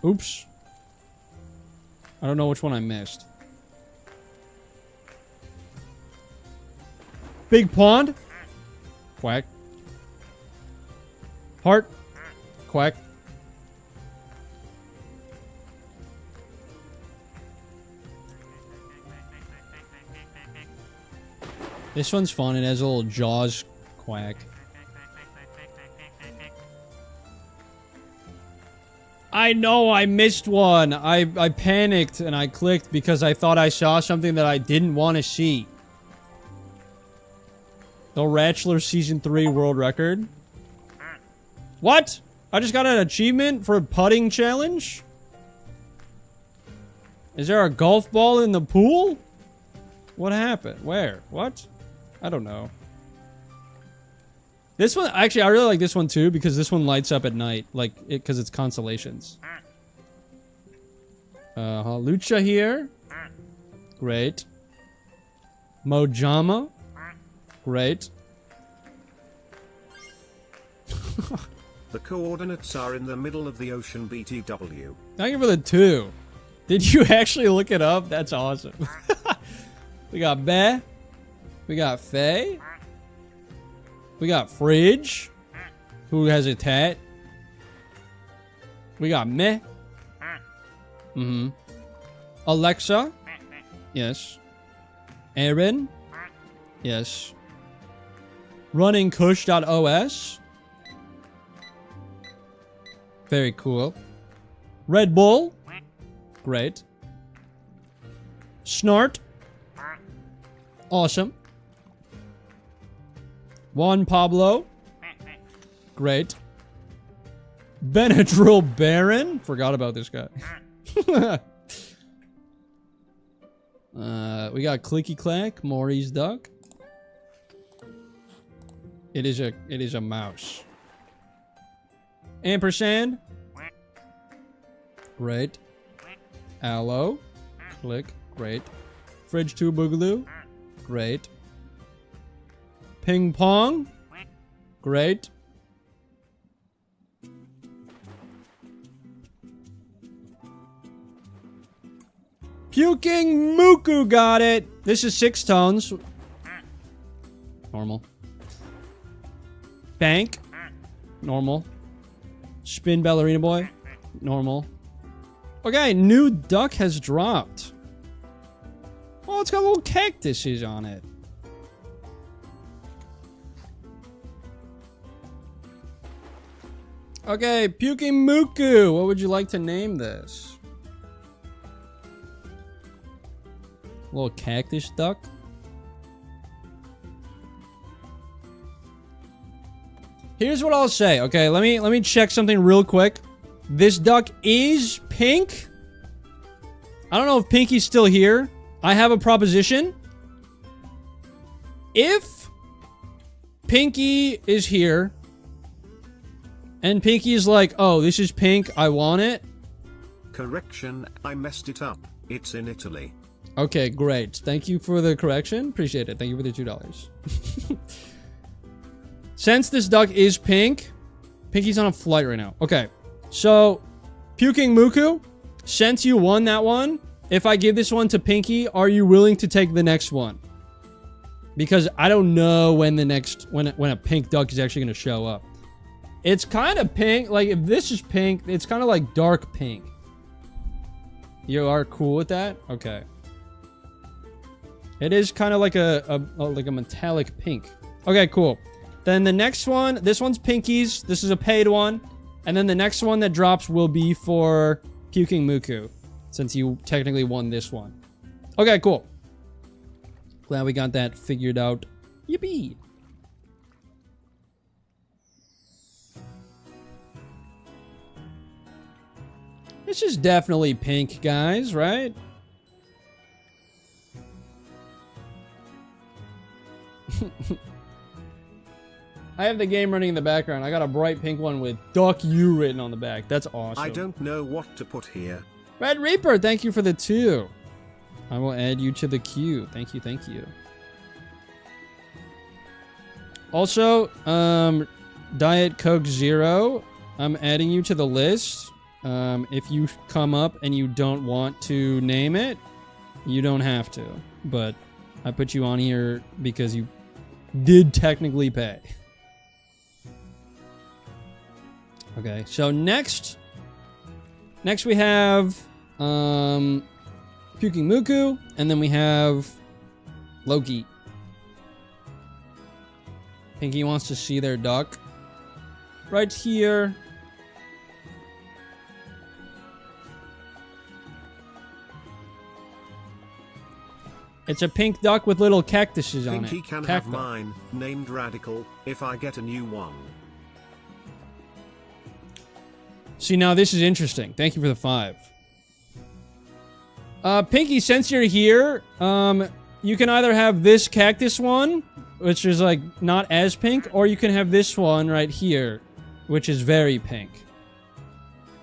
Oops. I don't know which one I missed. Big Pond. Quack. Heart. Quack. This one's fun. It has a little Jaws quack. I know I missed one. I panicked and I clicked because I thought I saw something that I didn't want to see. The Ratchler Season 3 World Record. What? I just got an achievement for a putting challenge? Is there a golf ball in the pool? What happened? Where? What? I don't know. This one, actually, I really like this one too because this one lights up at night, like it because it's constellations. Lucha here. Great. Mojama. Great. The coordinates are in the middle of the ocean BTW. Thank you for the 2. Did you actually look it up? That's awesome. We got Beh. We got Faye. We got Fridge, who has a tat. We got Meh. Mm-hmm. Alexa. Yes. Aaron. Yes. RunningKush.os. Very cool. Red Bull. Great. Snart. Awesome. Juan Pablo. Great. Benadryl Baron. Forgot about this guy. We got Clicky Clack, Maurice Duck. It is a mouse. Ampersand. Great. Aloe. Click. Great. Fridge 2 Boogaloo. Great. Ping Pong. Great. Puking Muku got it. This is 6 tones. Normal. Bank. Normal. Spin Ballerina Boy. Normal. Okay, new duck has dropped. Oh, it's got little cactuses on it. Okay, Puking Muku. What would you like to name this? Little cactus duck. Here's what I'll say. Okay, let me check something real quick. This duck is pink. I don't know if Pinky's still here. I have a proposition. If Pinky is here and Pinky is like, oh, this is pink, I want it. Correction, I messed it up. It's in Italy. Okay, great. Thank you for the correction. Appreciate it. Thank you for the $2. Since this duck is pink, Pinky's on a flight right now. Okay, so Puking Muku, since you won that one, if I give this one to Pinky, are you willing to take the next one? Because I don't know when the next when a pink duck is actually going to show up. It's kind of pink. Like if this is pink, it's kind of like dark pink. You are cool with that? Okay. It is kind of like a metallic pink. Okay, cool. Then the next one, this one's Pinky's. This is a paid one. And then the next one that drops will be for Puking Muku. since you technically won this one. Okay, cool. Glad we got that figured out. Yippee! This is definitely pink, guys, right? I have the game running in the background. I got a bright pink one with Duck U written on the back. That's awesome. I don't know what to put here. Red Reaper, thank you for the 2. I will add you to the queue. Thank you, thank you. Also, Diet Coke Zero, I'm adding you to the list. If you come up and you don't want to name it, you don't have to. But I put you on here because you did technically pay. Okay, so next we have Puking Muku, and then we have Loki. Pinky wants to see their duck. Right here. It's a pink duck with little cactuses on it. Pinky can have mine, named Radical, if I get a new one. See, now this is interesting. Thank you for the 5. Pinky, since you're here, you can either have this cactus one, which is like not as pink, or you can have this one right here, which is very pink.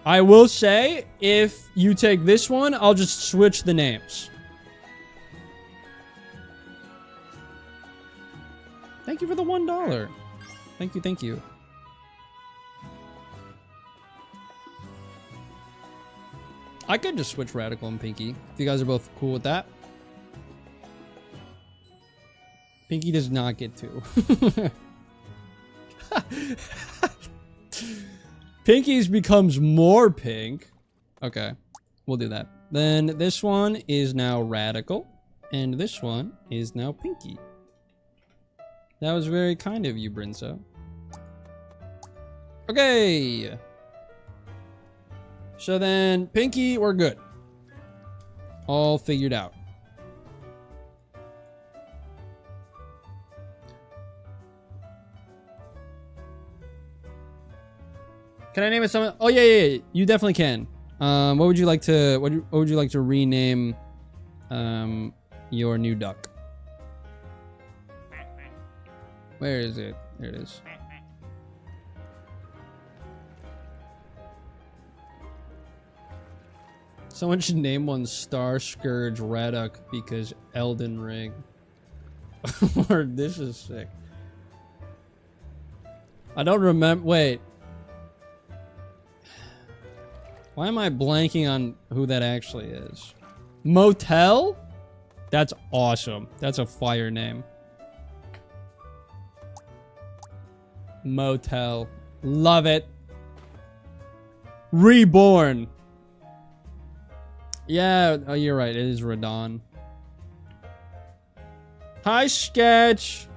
I will say, if you take this one, I'll just switch the names. Thank you for the $1. Thank you, thank you. I could just switch Radical and Pinky, if you guys are both cool with that. Pinky does not get to. Pinky's becomes more pink. Okay, we'll do that. Then this one is now Radical, and this one is now Pinky. That was very kind of you, Brinso. Okay. So then, Pinky, we're good. All figured out. Can I name it something? Oh yeah. You definitely can. What would you like to? What would you like to rename? Your new duck. Where is it? There it is. Someone should name one Star Scourge Raddock because Elden Ring. Or this is sick. I don't remember. Wait. Why am I blanking on who that actually is? Motel? That's awesome. That's a fire name. Motel. Love it. Reborn. Yeah, oh, you're right. It is Radon. Hi, Sketch.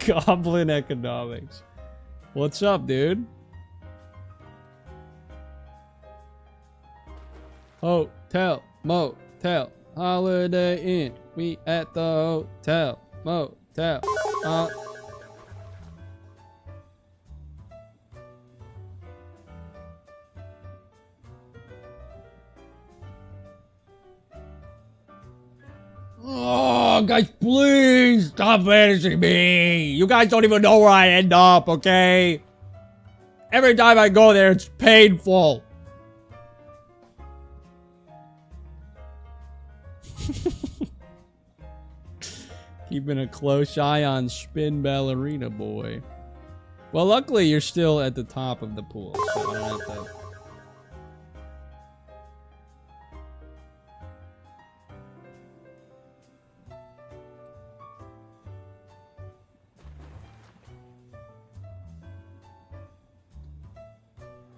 Goblin Economics. What's up, dude? Hotel, motel, Holiday Inn. We at the hotel, motel. Oh, guys, please stop vanishing me. You guys don't even know where I end up, okay? Every time I go there, it's painful. Keeping a close eye on Spin Ballerina Boy. Well, luckily, you're still at the top of the pool, so I don't have to...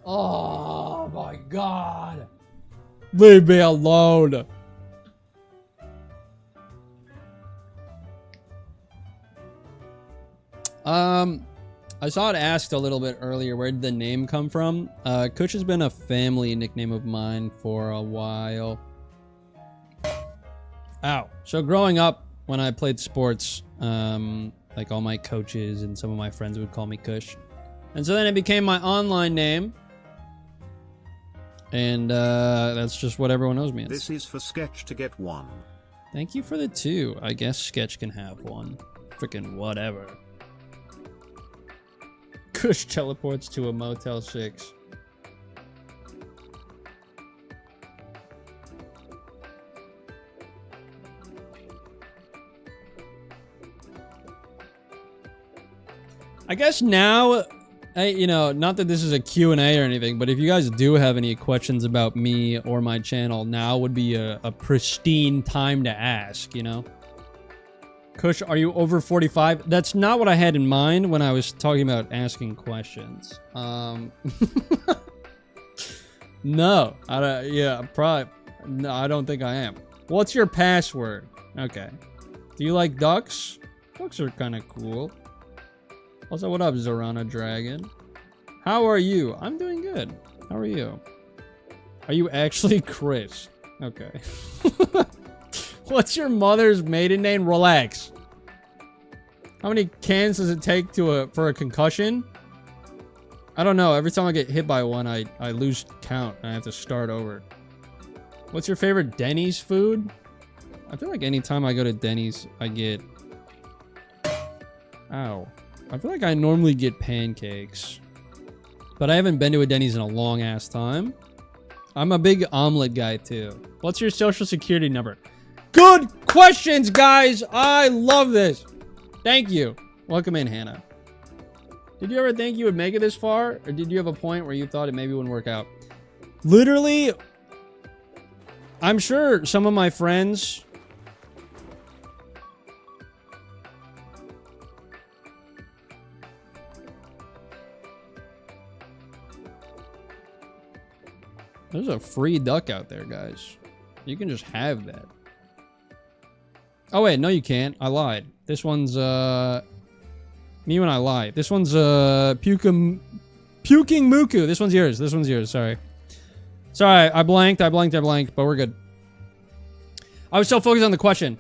Oh my god. Leave me alone. I saw it asked a little bit earlier, where did the name come from? Kush has been a family nickname of mine for a while. Ow. So growing up, when I played sports, like all my coaches and some of my friends would call me Kush. And so then it became my online name. And that's just what everyone knows me as. This is for Sketch to get one. Thank you for the 2. I guess Sketch can have one. Freaking whatever. Kush teleports to a Motel 6. I guess now, you know, not that this is a Q&A or anything, but if you guys do have any questions about me or my channel, now would be a pristine time to ask, you know? Kush, are you over 45? That's not what I had in mind when I was talking about asking questions. No. No, I don't think I am. What's your password? Okay. Do you like ducks? Ducks are kind of cool. Also, what up, Zorana Dragon? How are you? I'm doing good. How are you? Are you actually Chris? Okay. What's your mother's maiden name? Relax. How many cans does it take for a concussion? I don't know. Every time I get hit by one, I lose count and I have to start over. What's your favorite Denny's food? I feel like anytime I go to Denny's, I get... Ow. I feel like I normally get pancakes. But I haven't been to a Denny's in a long ass time. I'm a big omelet guy too. What's your social security number? Good questions, guys! I love this! Thank you. Welcome in, Hannah. Did you ever think you would make it this far? Or did you have a point where you thought it maybe wouldn't work out? Literally, I'm sure some of my friends... There's a free duck out there, guys. You can just have that. Oh, wait. No, you can't. I lied. This one's, me when I lie. This one's, Puking Muku. This one's yours. This one's yours. Sorry. Sorry, I blanked, but we're good. I was so focused on the question.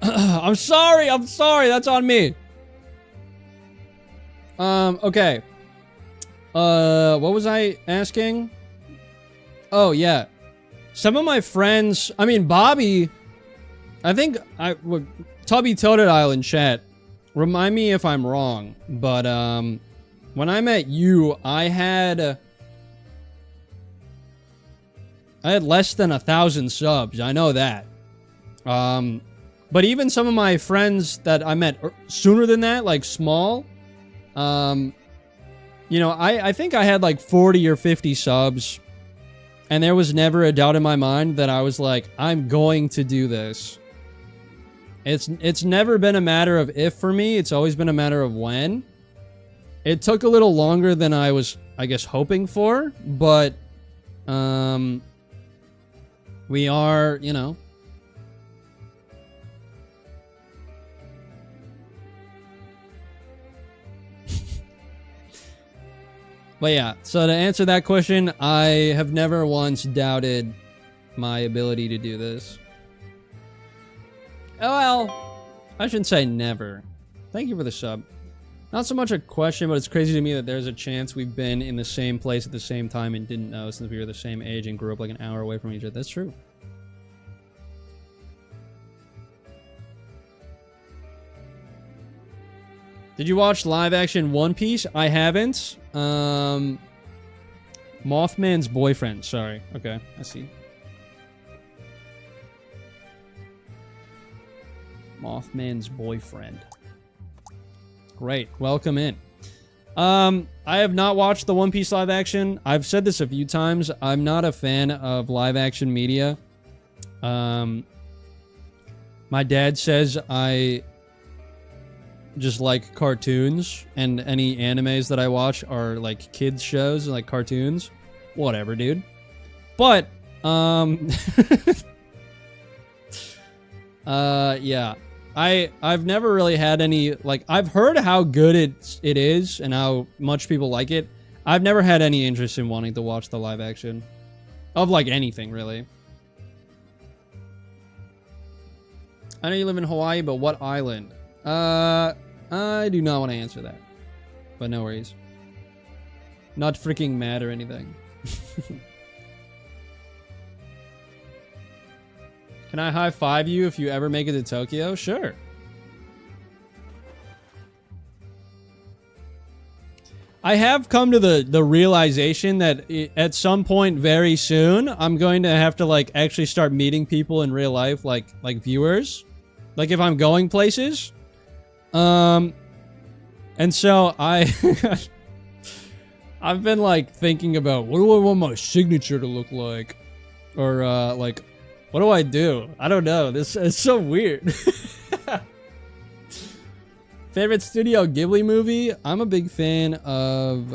I'm sorry. That's on me. Okay. What was I asking? Oh, yeah. Some of my friends, I mean, Bobby, I think Tubby Totodile in chat, remind me if I'm wrong, but, when I met you, I had less than 1,000 subs. I know that. But even some of my friends that I met sooner than that, like small, you know, I think I had like 40 or 50 subs, and there was never a doubt in my mind that I was like, I'm going to do this. It's never been a matter of if for me, it's always been a matter of when. It took a little longer than I was, I guess, hoping for, but we are, you know. But yeah, so to answer that question, I have never once doubted my ability to do this. Oh, well, I shouldn't say never. Thank you for the sub. Not so much a question, but it's crazy to me that there's a chance we've been in the same place at the same time and didn't know since we were the same age and grew up like an hour away from each other. That's true. Did you watch live action One Piece? I haven't. Mothman's boyfriend. Sorry. Okay, I see. Mothman's boyfriend. Great. Welcome in. I have not watched the One Piece live action. I've said this a few times. I'm not a fan of live action media. My dad says I just like cartoons, and any animes that I watch are like kids shows, like cartoons. Whatever, dude. But yeah. I've never really had any, like, I've heard how good it is and how much people like it. I've never had any interest in wanting to watch the live action of, like, anything, really. I know you live in Hawaii, but what island? I do not want to answer that. But no worries. Not freaking mad or anything. Can I high-five you if you ever make it to Tokyo? Sure. I have come to the realization that at some point very soon, I'm going to have to, like, actually start meeting people in real life, like viewers. Like, if I'm going places. And so I've been, like, thinking about, what do I want my signature to look like? Or, like, what do I do? I don't know. This is so weird. Favorite Studio Ghibli movie? I'm a big fan of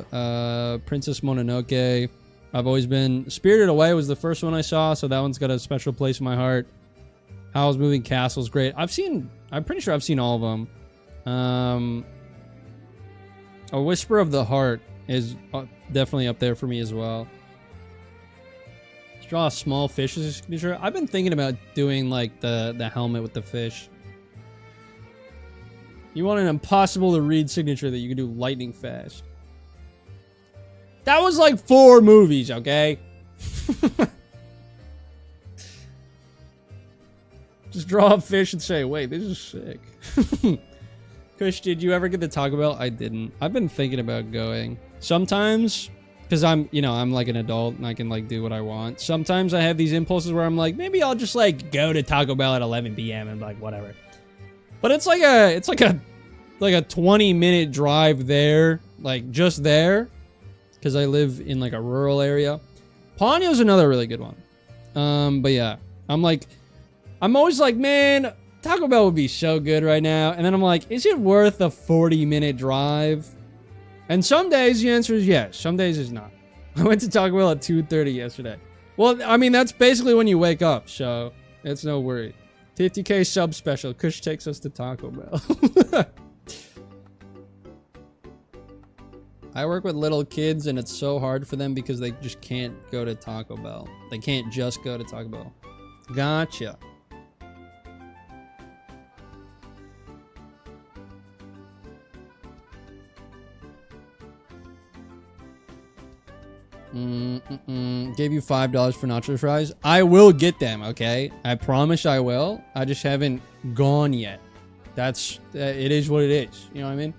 Princess Mononoke. I've always been... Spirited Away was the first one I saw, so that one's got a special place in my heart. Howl's Moving Castle's great. I'm pretty sure I've seen all of them. A Whisper of the Heart is definitely up there for me as well. Draw a small fish as a signature. I've been thinking about doing, like, the helmet with the fish. You want an impossible to read signature that you can do lightning fast. That was like 4 movies, okay? Just draw a fish and say, wait, this is sick. Kush, did you ever get to Taco Bell? I didn't. I've been thinking about going. Sometimes... Because I'm like an adult and I can, like, do what I want. Sometimes I have these impulses where I'm like, maybe I'll just, like, go to Taco Bell at 11 p.m. and, like, whatever. But it's like a 20-minute drive there, like, just there. Because I live in, like, a rural area. Ponyo's another really good one. But yeah, I'm always like, man, Taco Bell would be so good right now. And then I'm like, is it worth a 40-minute drive? And some days the answer is yes. Some days it's not. I went to Taco Bell at 2:30 yesterday. Well, I mean, that's basically when you wake up, so it's no worry. 50K sub special. Kush takes us to Taco Bell. I work with little kids, and it's so hard for them because they just can't go to Taco Bell. They can't just go to Taco Bell. Gotcha. Gave you $5 for nacho fries. I will get them, okay? I promise I will. I just haven't gone yet. That's it is what it is. You know what I mean?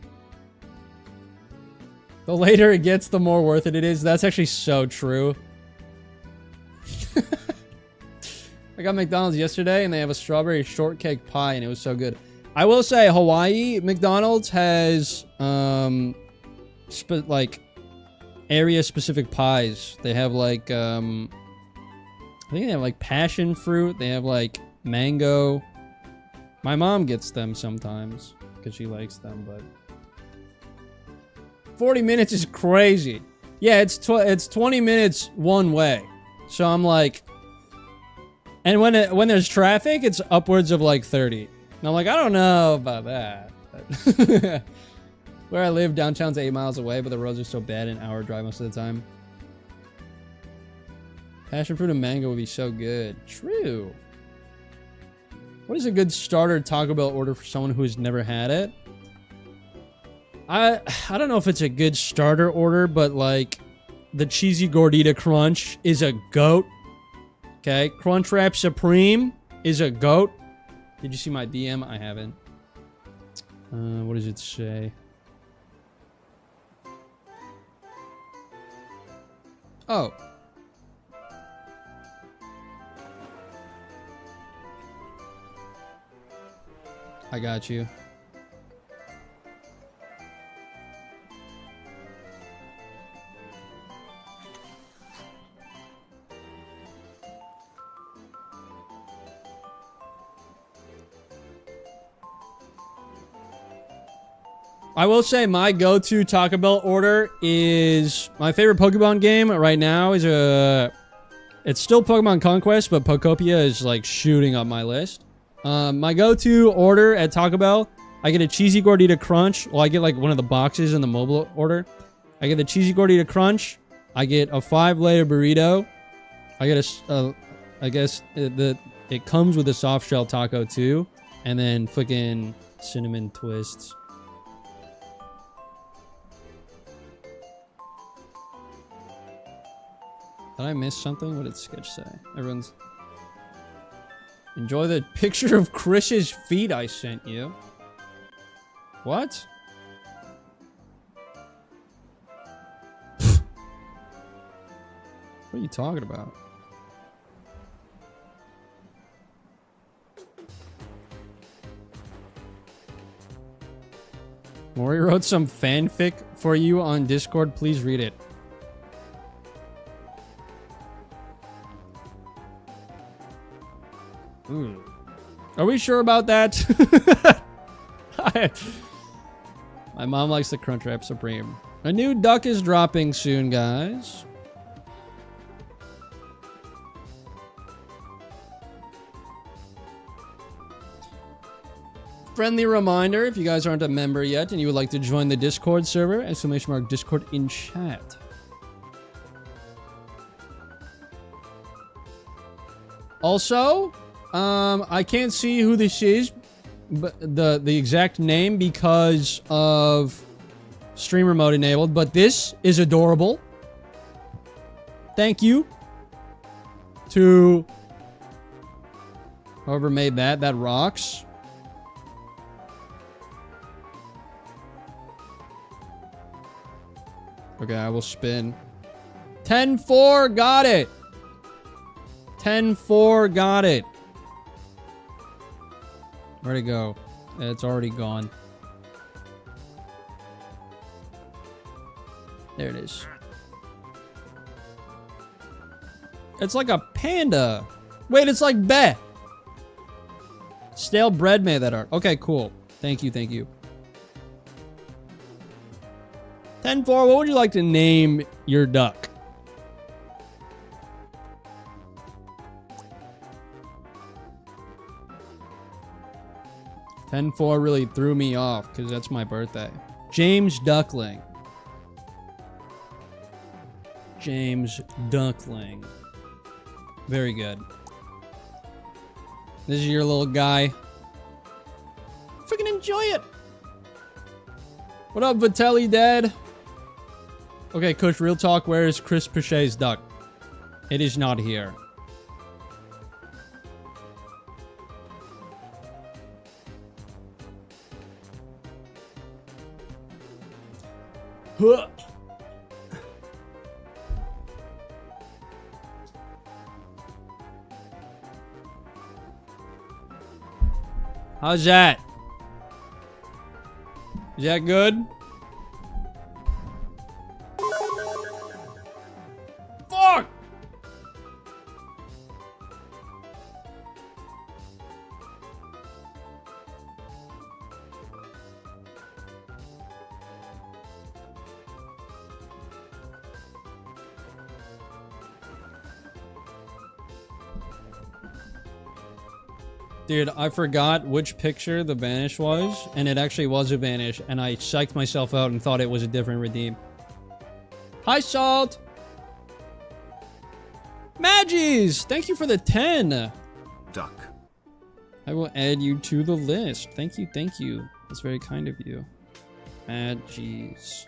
The later it gets, the more worth it is. That's actually so true. I got McDonald's yesterday, and they have a strawberry shortcake pie, and it was so good. I will say, Hawaii McDonald's has like area-specific pies. They have, like, I think they have, like, passion fruit. They have, like, mango. My mom gets them sometimes because she likes them, but 40 minutes is crazy. Yeah, it's 20 minutes one way. So I'm like, and when there's traffic, it's upwards of, like, 30. And I'm like, I don't know about that. But where I live, downtown's 8 miles away, but the roads are so bad, an hour drive most of the time. Passion fruit and mango would be so good. True. What is a good starter Taco Bell order for someone who has never had it? I don't know if it's a good starter order, but, like, the cheesy gordita crunch is a goat. Okay, Crunchwrap Supreme is a goat. Did you see my DM? I haven't. What does it say? Oh. I got you. I will say my go-to Taco Bell order is my favorite Pokemon game right now is it's still Pokemon Conquest, but Pokopia is like shooting up my list. My go-to order at Taco Bell, I get a cheesy gordita crunch. Well, I get like one of the boxes in the mobile order. I get the cheesy gordita crunch. I get a 5-layer burrito. I get I guess it comes with a soft shell taco too, and then fucking cinnamon twists. Did I miss something? What did Sketch say? Everyone's... Enjoy the picture of Chris's feet I sent you. What? What are you talking about? Maury wrote some fanfic for you on Discord. Please read it. Ooh. Are we sure about that? My mom likes the Crunchwrap Supreme. A new duck is dropping soon, guys. Friendly reminder, if you guys aren't a member yet and you would like to join the Discord server, ! Discord in chat. Also, I can't see who this is, but the exact name because of streamer mode enabled, but this is adorable. Thank you to whoever made that. That rocks. Okay, I will spin. 10-4, got it. 10-4, got it. Where'd it go? It's already gone. There it is. It's like a panda. Wait, it's like Be. Stale Bread made that art. Okay, cool. Thank you, thank you. 10-4, what would you like to name your duck? $10-4 really threw me off because that's my birthday. James Duckling. James Duckling. Very good. This is your little guy. Freaking enjoy it. What up, Vitelli Dad? Okay, Kush, real talk. Where is Chris Pichet's duck? It is not here. Huh. How's that? Is that good? Fuck! Dude, I forgot which picture the Vanish was, and it actually was a Vanish, and I psyched myself out and thought it was a different Redeem. Hi, Salt! Maggies! Thank you for the 10! Duck. I will add you to the list. Thank you, thank you. That's very kind of you. Maggies.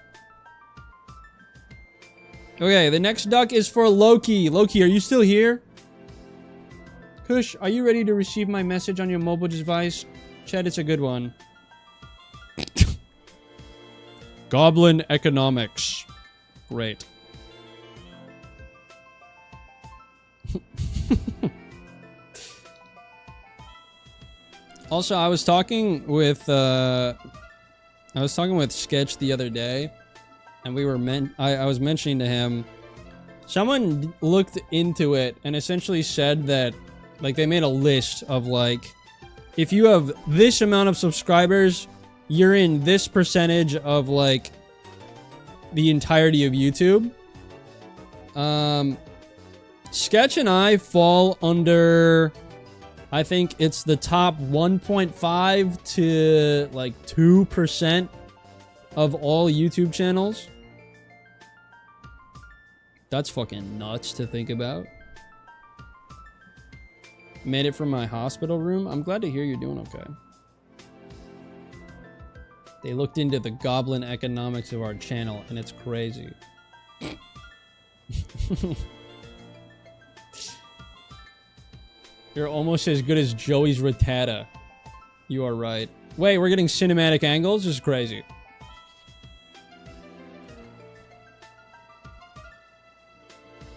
Okay, the next duck is for Loki. Loki, are you still here? Kush, are you ready to receive my message on your mobile device? Chad, it's a good one. Goblin economics. Great. Also, I was talking with Sketch the other day, and we were I was mentioning to him, someone looked into it and essentially said that, like, they made a list of, like, if you have this amount of subscribers, you're in this percentage of, like, the entirety of YouTube. Sketch and I fall under I think it's the top 1.5 to like 2% of all YouTube channels. That's fucking nuts to think about. Made it from my hospital room. I'm glad to hear you're doing okay. They looked into the goblin economics of our channel, and it's crazy. You're almost as good as Joey's Rattata. You are right. Wait, we're getting cinematic angles? This is crazy.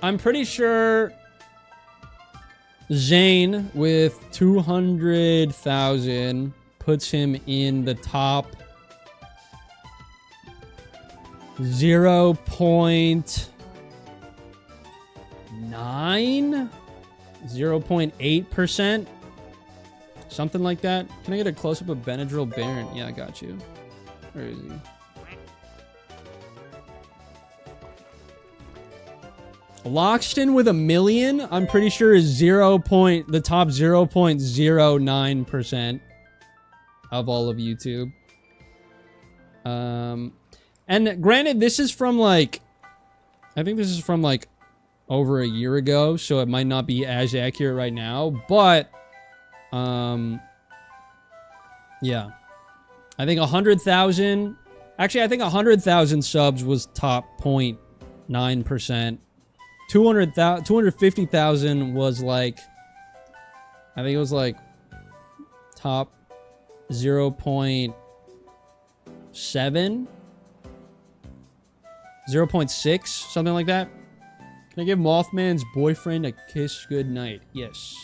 I'm pretty sure Zane with 200,000 puts him in the top 0.9? 0.8%? Something like that. Can I get a close-up of Benadryl Baron? Yeah, I got you. Where is he? Loxton with 1 million, I'm pretty sure is the top 0.09% of all of YouTube. And granted, this is from like, I think this is from like over a year ago, so it might not be as accurate right now, but, yeah. I think 100,000, actually I think 100,000 subs was top 0.9%. 250,000 was like, I think it was like top 0.7, 0.6, something like that. Can I give Mothman's boyfriend a kiss goodnight? Yes.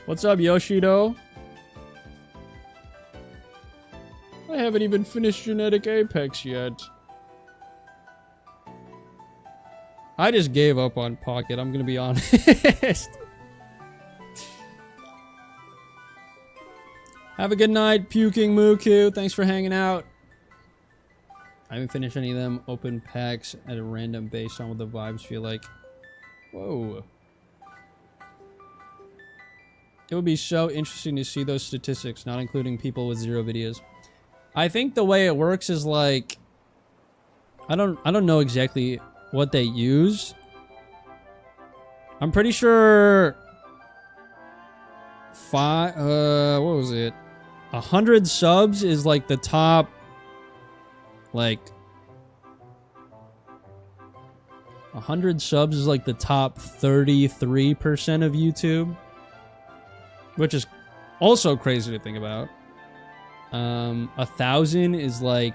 What's up, Yoshido? I haven't even finished Genetic Apex yet. I just gave up on Pocket, I'm gonna be honest. Have a good night, Puking Muku. Thanks for hanging out. I haven't finished any of them. Open packs at a random based on what the vibes feel like. Whoa. It would be so interesting to see those statistics, not including people with 0 videos. I think the way it works is like, I don't know exactly what they use. I'm pretty sure what was it? 100 subs is like the top, like 100 subs is like the top 33% of YouTube, which is also crazy to think about. 1,000 is like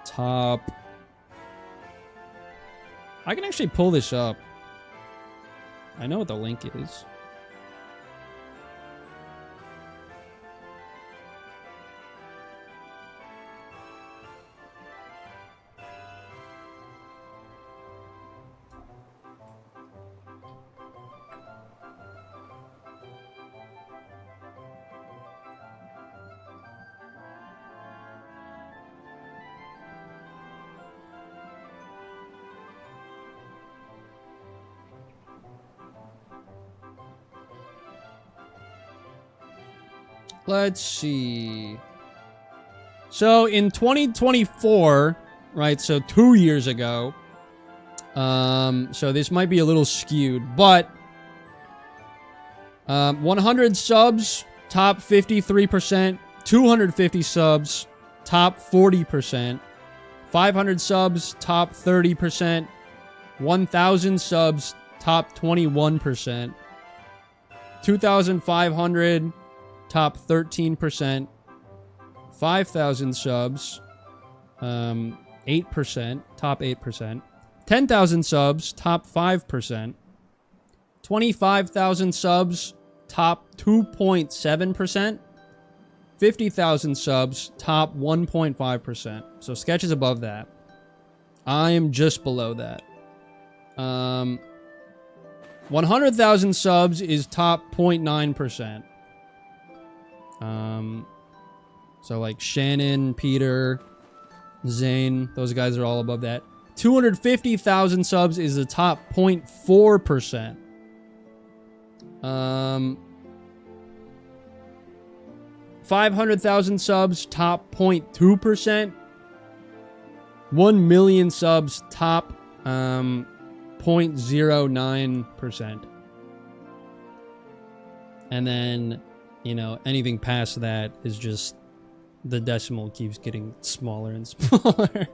top. I can actually pull this up. I know what the link is. Let's see. So in 2024, right? So 2 years ago. So this might be a little skewed, but 100 subs, top 53%. 250 subs, top 40%. 500 subs, top 30%. 1,000 subs, top 21%. 2,500, top 13%. 5,000 subs, 8%, top 8%. 10,000 subs, top 5%. 25,000 subs, top 2.7%. 50,000 subs, top 1.5%. So Sketch is above that. I am just below that. 100,000 subs is top 0.9%. So like Shannon, Peter, Zane, those guys are all above that. 250,000 subs is the top 0.4%. 500,000 subs, top 0.2%. 1 million subs, top 0.09%. And then, you know, anything past that is just the decimal keeps getting smaller and smaller.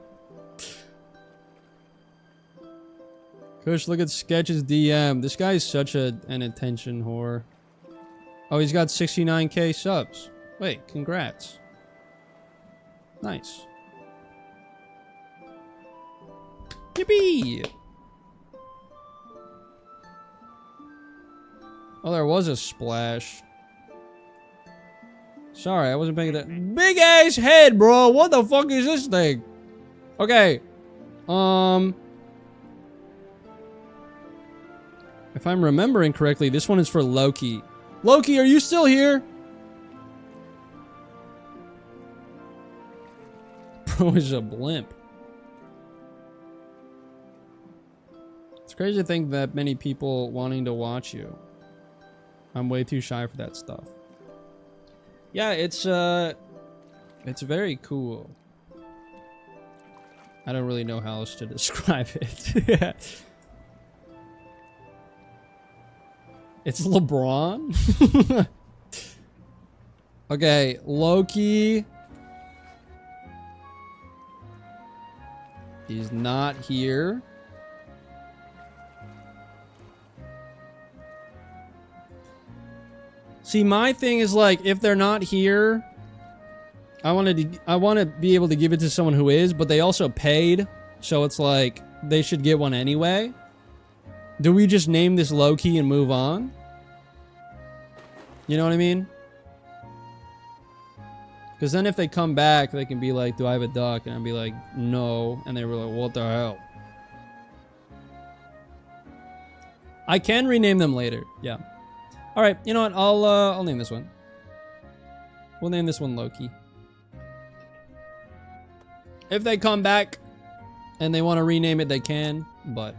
Kush, look at Sketch's DM. This guy's such an attention whore. Oh, he's got 69k subs. Wait, congrats. Nice. Yippee! Oh, there was a splash. Sorry, I wasn't paying attention. Big ass head, bro. What the fuck is this thing? Okay. If I'm remembering correctly, this one is for Loki. Loki, are you still here? Bro is a blimp. It's crazy to think that many people wanting to watch you. I'm way too shy for that stuff. Yeah, it's very cool. I don't really know how else to describe it. It's LeBron. Okay, Loki. He's not here. See, my thing is like, if they're not here, I want to be able to give it to someone who is, but they also paid, so it's like they should get one anyway. Do we just name this Loki and move on? You know what I mean? Because then if they come back, they can be like, do I have a duck? And I'll be like, no. And they were like, what the hell? I can rename them later. Yeah. All right. You know what? I'll name this one. We'll name this one Loki. If they come back and they want to rename it, they can. But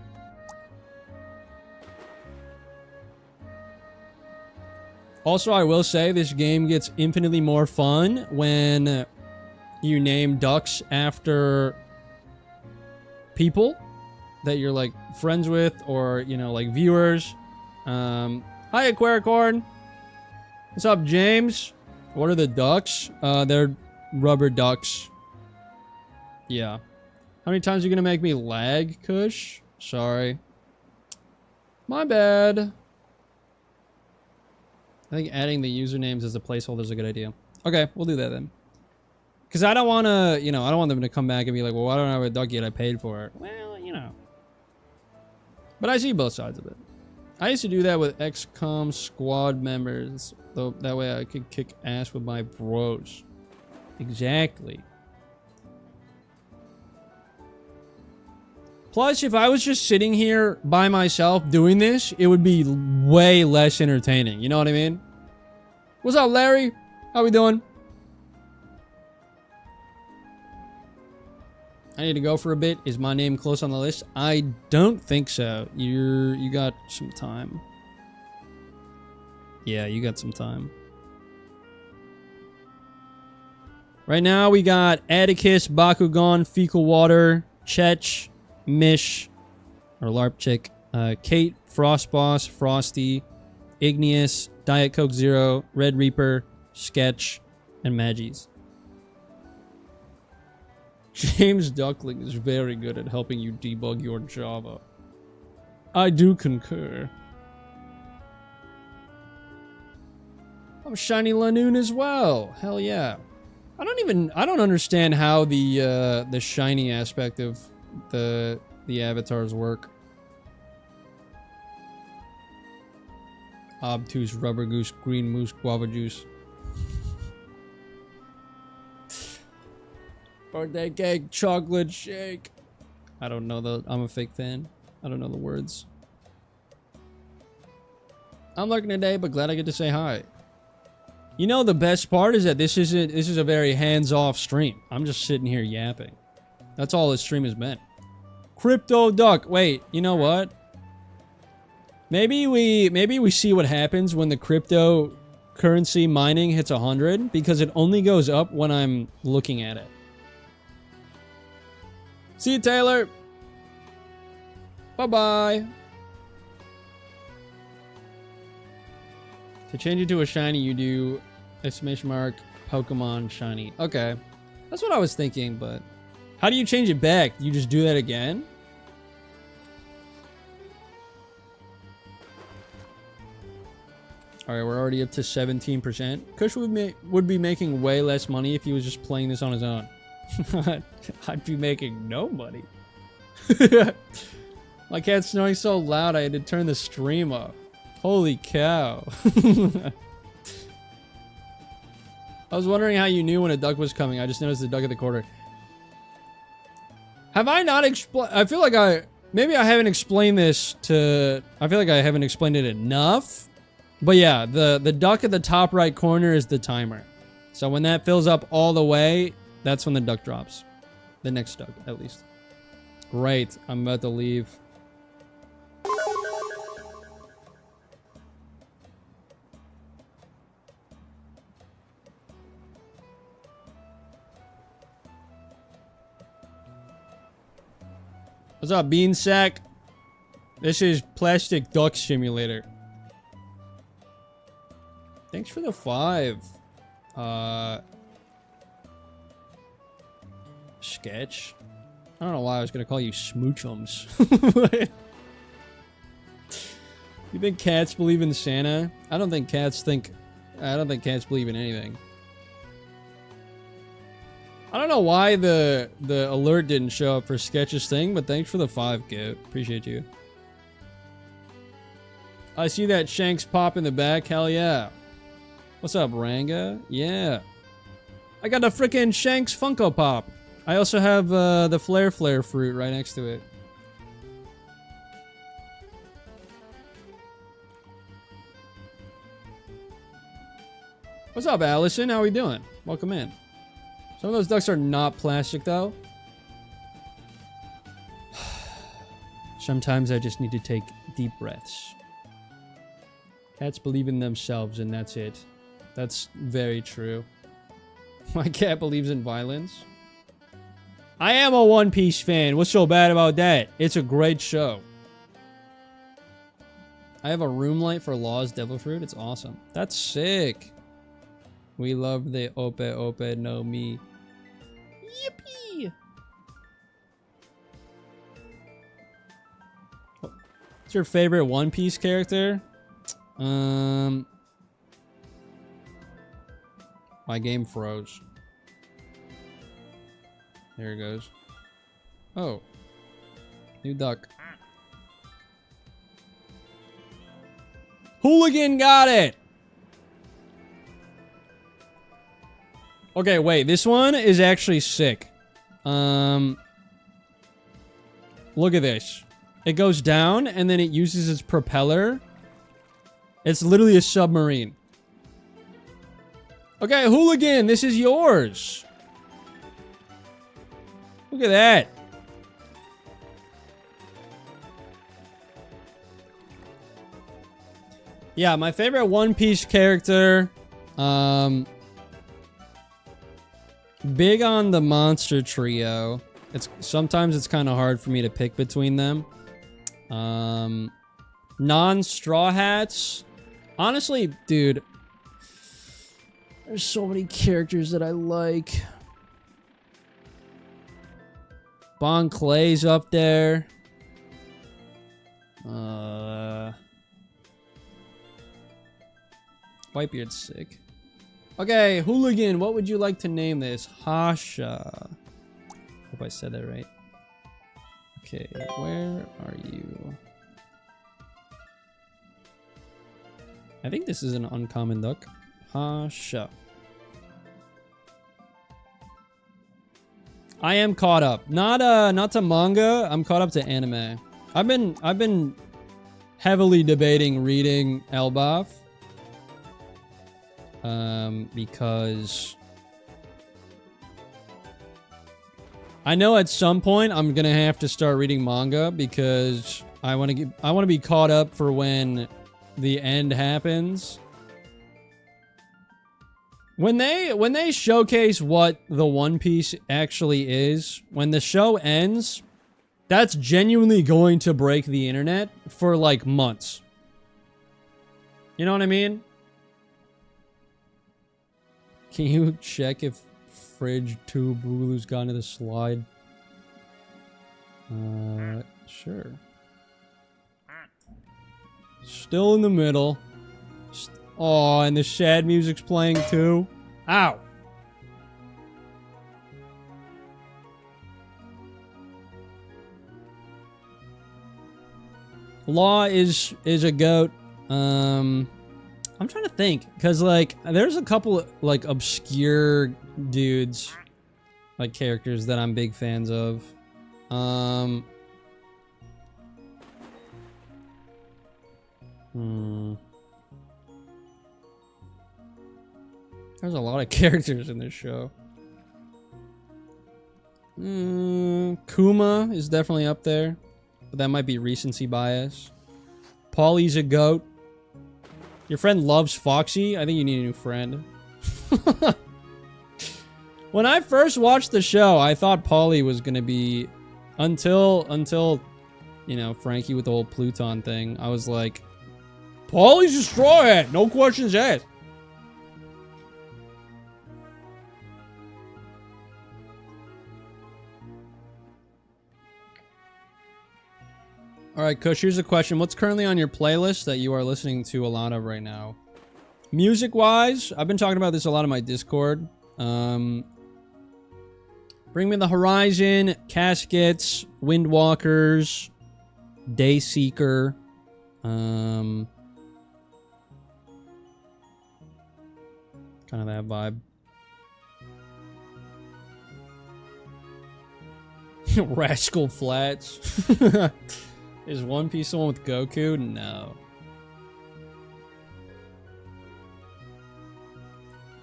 also, I will say this game gets infinitely more fun when you name ducks after people that you're like friends with, or you know, like viewers. Hi, Aquaricorn. What's up, James? What are the ducks? They're rubber ducks. Yeah. How many times are you gonna make me lag, Kush? Sorry. My bad. I think adding the usernames as a placeholder is a good idea. Okay, we'll do that then. Because I don't want to, you know, I don't want them to come back and be like, well, why don't I have a duck yet? I paid for it. Well, you know. But I see both sides of it. I used to do that with XCOM squad members. Though that way I could kick ass with my bros. Exactly. Plus, if I was just sitting here by myself doing this, it would be way less entertaining. You know what I mean? What's up, Larry? How we doing? I need to go for a bit. Is my name close on the list? I don't think so. You got some time. Yeah, you got some time. Right now, we got Atticus, Bakugan, Fecal Water, Chech, Mish, or Larpchick, Kate, Frostboss, Frosty, Igneous, Diet Coke Zero, Red Reaper, Sketch, and Maggies. James Duckling is very good at helping you debug your Java. I do concur. I'm Shiny Lanoon as well. Hell yeah. I don't understand how the shiny aspect of the avatars work. Obtuse, Rubber Goose, Green Moose, Guava Juice. Birthday cake, chocolate shake. I don't know I'm a fake fan. I don't know the words. I'm lurking today, but glad I get to say hi. You know, the best part is that this is a very hands-off stream. I'm just sitting here yapping. That's all this stream has been. Crypto Duck. Wait, you know what? Maybe we see what happens when the cryptocurrency mining hits 100, because it only goes up when I'm looking at it. See you, Taylor. Bye-bye. To change it to a shiny, you do exclamation mark Pokemon shiny. Okay. That's what I was thinking, but how do you change it back? You just do that again? Alright, we're already up to 17%. Kush would be making way less money if he was just playing this on his own. I'd be making no money. My cat's snoring so loud I had to turn the stream off. Holy cow. I was wondering how you knew when a duck was coming. I just noticed the duck at the corner. Have I not explained? I feel like maybe I haven't explained this to... I feel like I haven't explained it enough. But yeah, the duck at the top right corner is the timer. So when that fills up all the way, that's when the duck drops. The next duck, at least. Great. I'm about to leave. What's up, Beansack? This is Plastic Duck Simulator. Thanks for the 5. Sketch. I don't know why I was gonna call you Smoochums. You think cats believe in Santa? I don't think cats believe in anything. I don't know why the alert didn't show up for Sketch's thing, but thanks for the 5, Goat. Appreciate you. I see that Shanks pop in the back. Hell yeah. What's up, Ranga? Yeah. I got a freaking Shanks Funko Pop. I also have the Flare fruit right next to it. What's up, Allison? How we doing? Welcome in. Some of those ducks are not plastic, though. Sometimes I just need to take deep breaths. Cats believe in themselves, and that's it. That's very true. My cat believes in violence. I am a One Piece fan. What's so bad about that? It's a great show. I have a room light for Law's Devil Fruit. It's awesome. That's sick. We love the Ope Ope no Mi. Yippee! What's your favorite One Piece character? My game froze. There it goes. Oh. New duck. Hooligan got it! Okay, wait. This one is actually sick. Look at this. It goes down, and then it uses its propeller. It's literally a submarine. Okay, Hooligan, this is yours. Look at that. Yeah, my favorite One Piece character. Big on the monster trio. Sometimes it's kind of hard for me to pick between them. Non-Straw Hats. Honestly, dude, there's so many characters that I like. Bon Clay's up there. Whitebeard's sick. Okay, Hooligan, what would you like to name this? Hasha. Hope I said that right. Okay, where are you? I think this is an uncommon duck. Hasha. I am caught up. Not to manga. I'm caught up to anime. I've been heavily debating reading Elbaf. because I know at some point I'm gonna have to start reading manga because I want to be caught up for when the end happens. When they showcase what the One Piece actually is, when the show ends, that's genuinely going to break the internet for like months. You know what I mean? Can you check if Fridge 2 Boogaloo's gone to the slide? Sure. Still in the middle. Oh, and the sad music's playing too. Ow. Law is a goat. I'm trying to think, cause like there's a couple of, like obscure dudes, like characters that I'm big fans of. There's a lot of characters in this show. Kuma is definitely up there, but that might be recency bias. Paulie's a goat. Your friend loves Foxy? I think you need a new friend. When I first watched the show, I thought Paulie was gonna be... Until, you know, Frankie with the whole Pluton thing. I was like, Paulie's a straw hat! No questions asked! Alright, Kush, here's a question. What's currently on your playlist that you are listening to a lot of right now? Music-wise, I've been talking about this a lot on my Discord. Bring Me the Horizon, Caskets, Windwalkers, Dayseeker. Kind of that vibe. Rascal Flats. Is One Piece the one with Goku? No.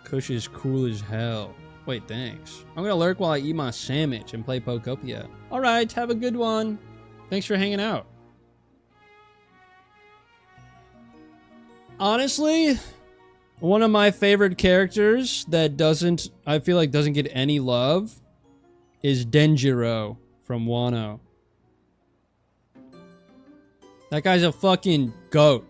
Kush is cool as hell. Wait, thanks. I'm gonna lurk while I eat my sandwich and play Pokopia. Alright, have a good one. Thanks for hanging out. Honestly, one of my favorite characters that I feel like doesn't get any love is Denjiro from Wano. That guy's a fucking goat.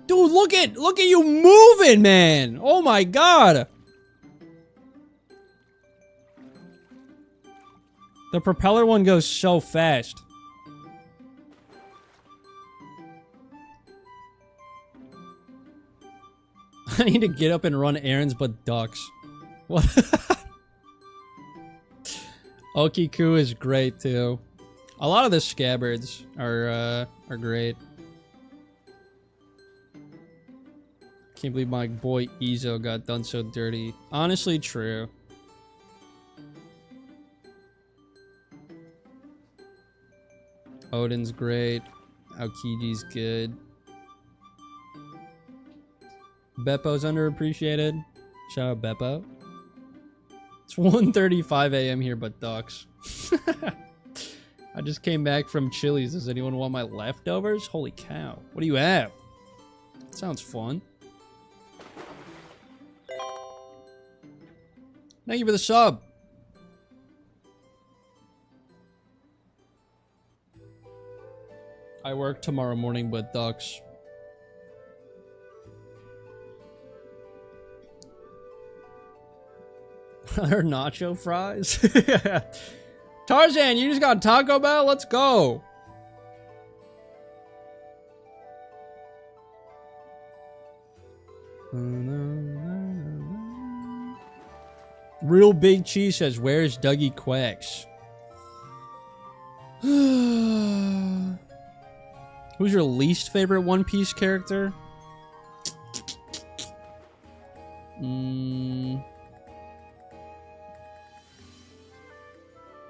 Dude, look at you moving, man. Oh my god. The propeller one goes so fast. I need to get up and run errands but ducks. What? Okiku is great too. A lot of the scabbards are great. Can't believe my boy Izo got done so dirty. Honestly, true. Odin's great. Aokiji's good. Beppo's underappreciated. Shout out Beppo. It's 1:35 a.m. here, but ducks. I just came back from Chili's. Does anyone want my leftovers? Holy cow. What do you have? Sounds fun. Thank you for the sub. I work tomorrow morning, but ducks. Are nacho fries? Tarzan, you just got Taco Bell? Let's go. Real Big Cheese says, where's Dougie Quacks? Who's your least favorite One Piece character?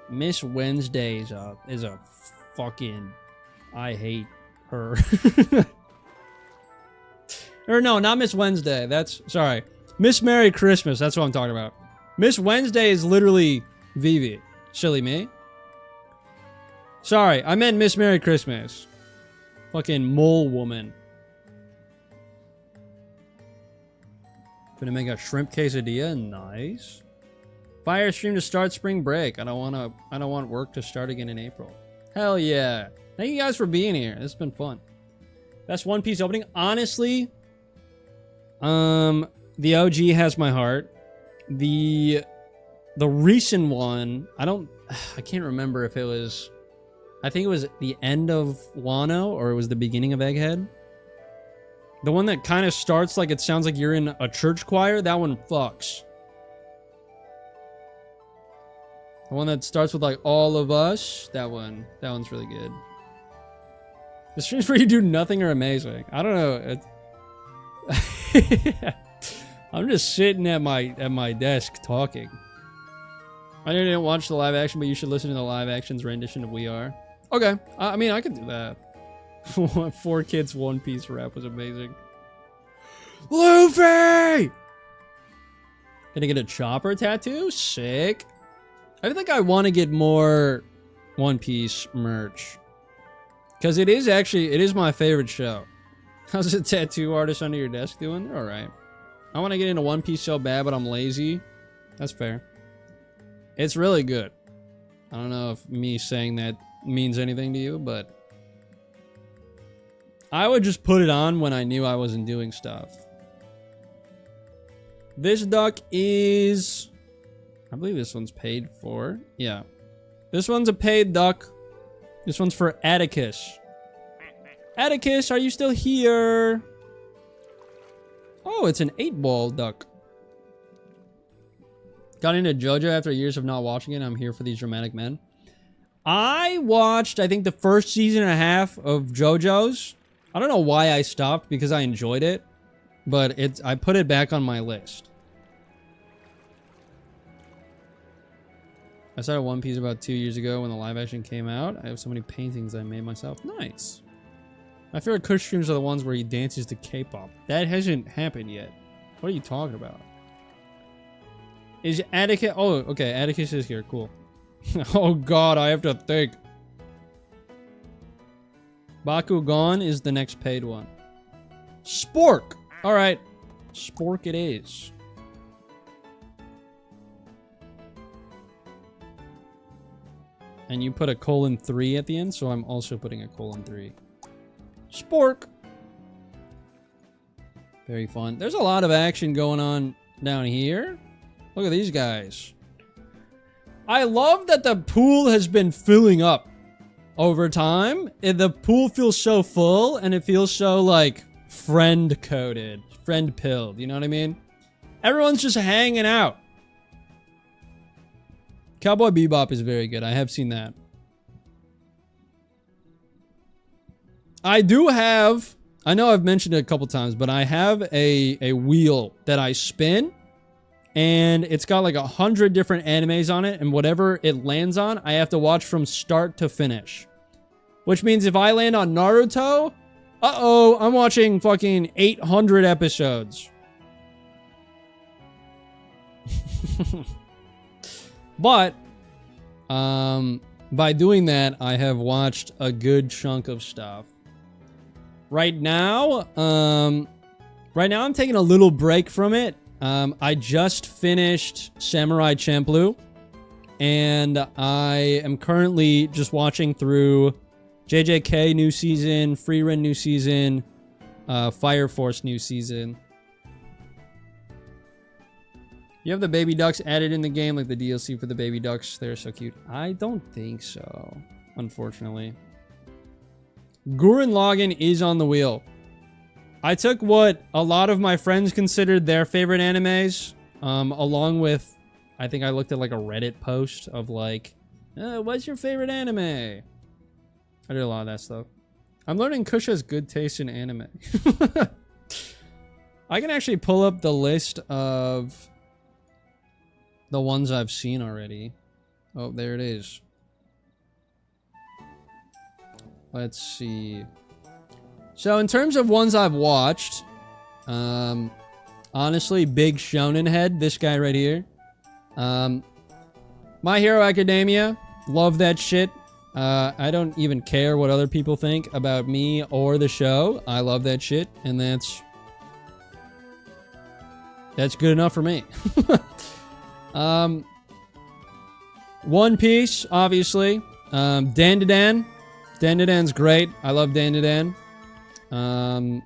Miss Wednesday is a fucking... I hate her. Or no, not Miss Wednesday. That's... Sorry. Miss Merry Christmas. That's what I'm talking about. Miss Wednesday is literally Vivi. Silly me. Sorry, I meant Miss Merry Christmas. Fucking mole woman. Gonna make a shrimp quesadilla. Nice. Fire stream to start spring break. I don't want work to start again in April. Hell yeah. Thank you guys for being here. This has been fun. Best One Piece opening. Honestly, the OG has my heart. The recent one, I can't remember if it was, I think it was the end of Wano or it was the beginning of Egghead. The one that kind of starts like it sounds like you're in a church choir, that one fucks. The one that starts with like all of us, that one's really good. The streams where you do nothing are amazing. I don't know. I'm just sitting at my desk talking. I didn't watch the live action, but you should listen to the live action's rendition of We Are. Okay, I mean I could do that. 4 Kids One Piece rap was amazing. Luffy! Gonna get a Chopper tattoo? Sick. I think I want to get more One Piece merch. Because it is my favorite show. How's the tattoo artist under your desk doing? They're alright. I want to get into One Piece so bad, but I'm lazy. That's fair. It's really good. I don't know if me saying that means anything to you, but I would just put it on when I knew I wasn't doing stuff. This duck is... I believe this one's paid for. Yeah. This one's a paid duck. This one's for Atticus. Atticus, are you still here? Oh, it's an 8-ball duck. Got into JoJo after years of not watching it. I'm here for these dramatic men. I watched, I think, the first season and a half of JoJo's. I don't know why I stopped, because I enjoyed it. But I put it back on my list. I started One Piece about 2 years ago when the live action came out. I have so many paintings I made myself. Nice. My favorite Kush streams are the ones where he dances to K-pop. That hasn't happened yet. What are you talking about? Is Atticus... Oh, okay. Atticus is here. Cool. Oh, God. I have to think. Bakugan is the next paid one. Spork! Alright. Spork it is. And you put a :3 at the end, so I'm also putting a :3. Spork! Very fun. There's a lot of action going on down here. Look at these guys. I love that the pool has been filling up over time. The pool feels so full, and it feels so, like, friend-coded. Friend-pilled, you know what I mean? Everyone's just hanging out. Cowboy Bebop is very good. I have seen that. I do have... I know I've mentioned it a couple times, but I have a wheel that I spin, and it's got like 100 different animes on it, and whatever it lands on, I have to watch from start to finish. Which means if I land on Naruto, uh-oh, I'm watching fucking 800 episodes. But, by doing that, I have watched a good chunk of stuff. Right now I'm taking a little break from it. I just finished Samurai Champloo, and I am currently just watching through JJK new season, Frieren new season, Fire Force new season. You have the baby ducks added in the game, like the DLC for the baby ducks. They're so cute. I don't think so, unfortunately. Gurren Lagann is on the wheel. I took what a lot of my friends considered their favorite animes, along with, I think I looked at like a Reddit post of like, what's your favorite anime? I did a lot of that stuff. I'm learning Kush has good taste in anime. I can actually pull up the list of the ones I've seen already. Oh, there it is. Let's see. So in terms of ones I've watched, honestly, big shonen head, this guy right here. My Hero Academia, love that shit. I don't even care what other people think about me or the show. I love that shit, and that's good enough for me. One Piece, obviously. Dandadan. Dandadan's great. I love Dandadan. A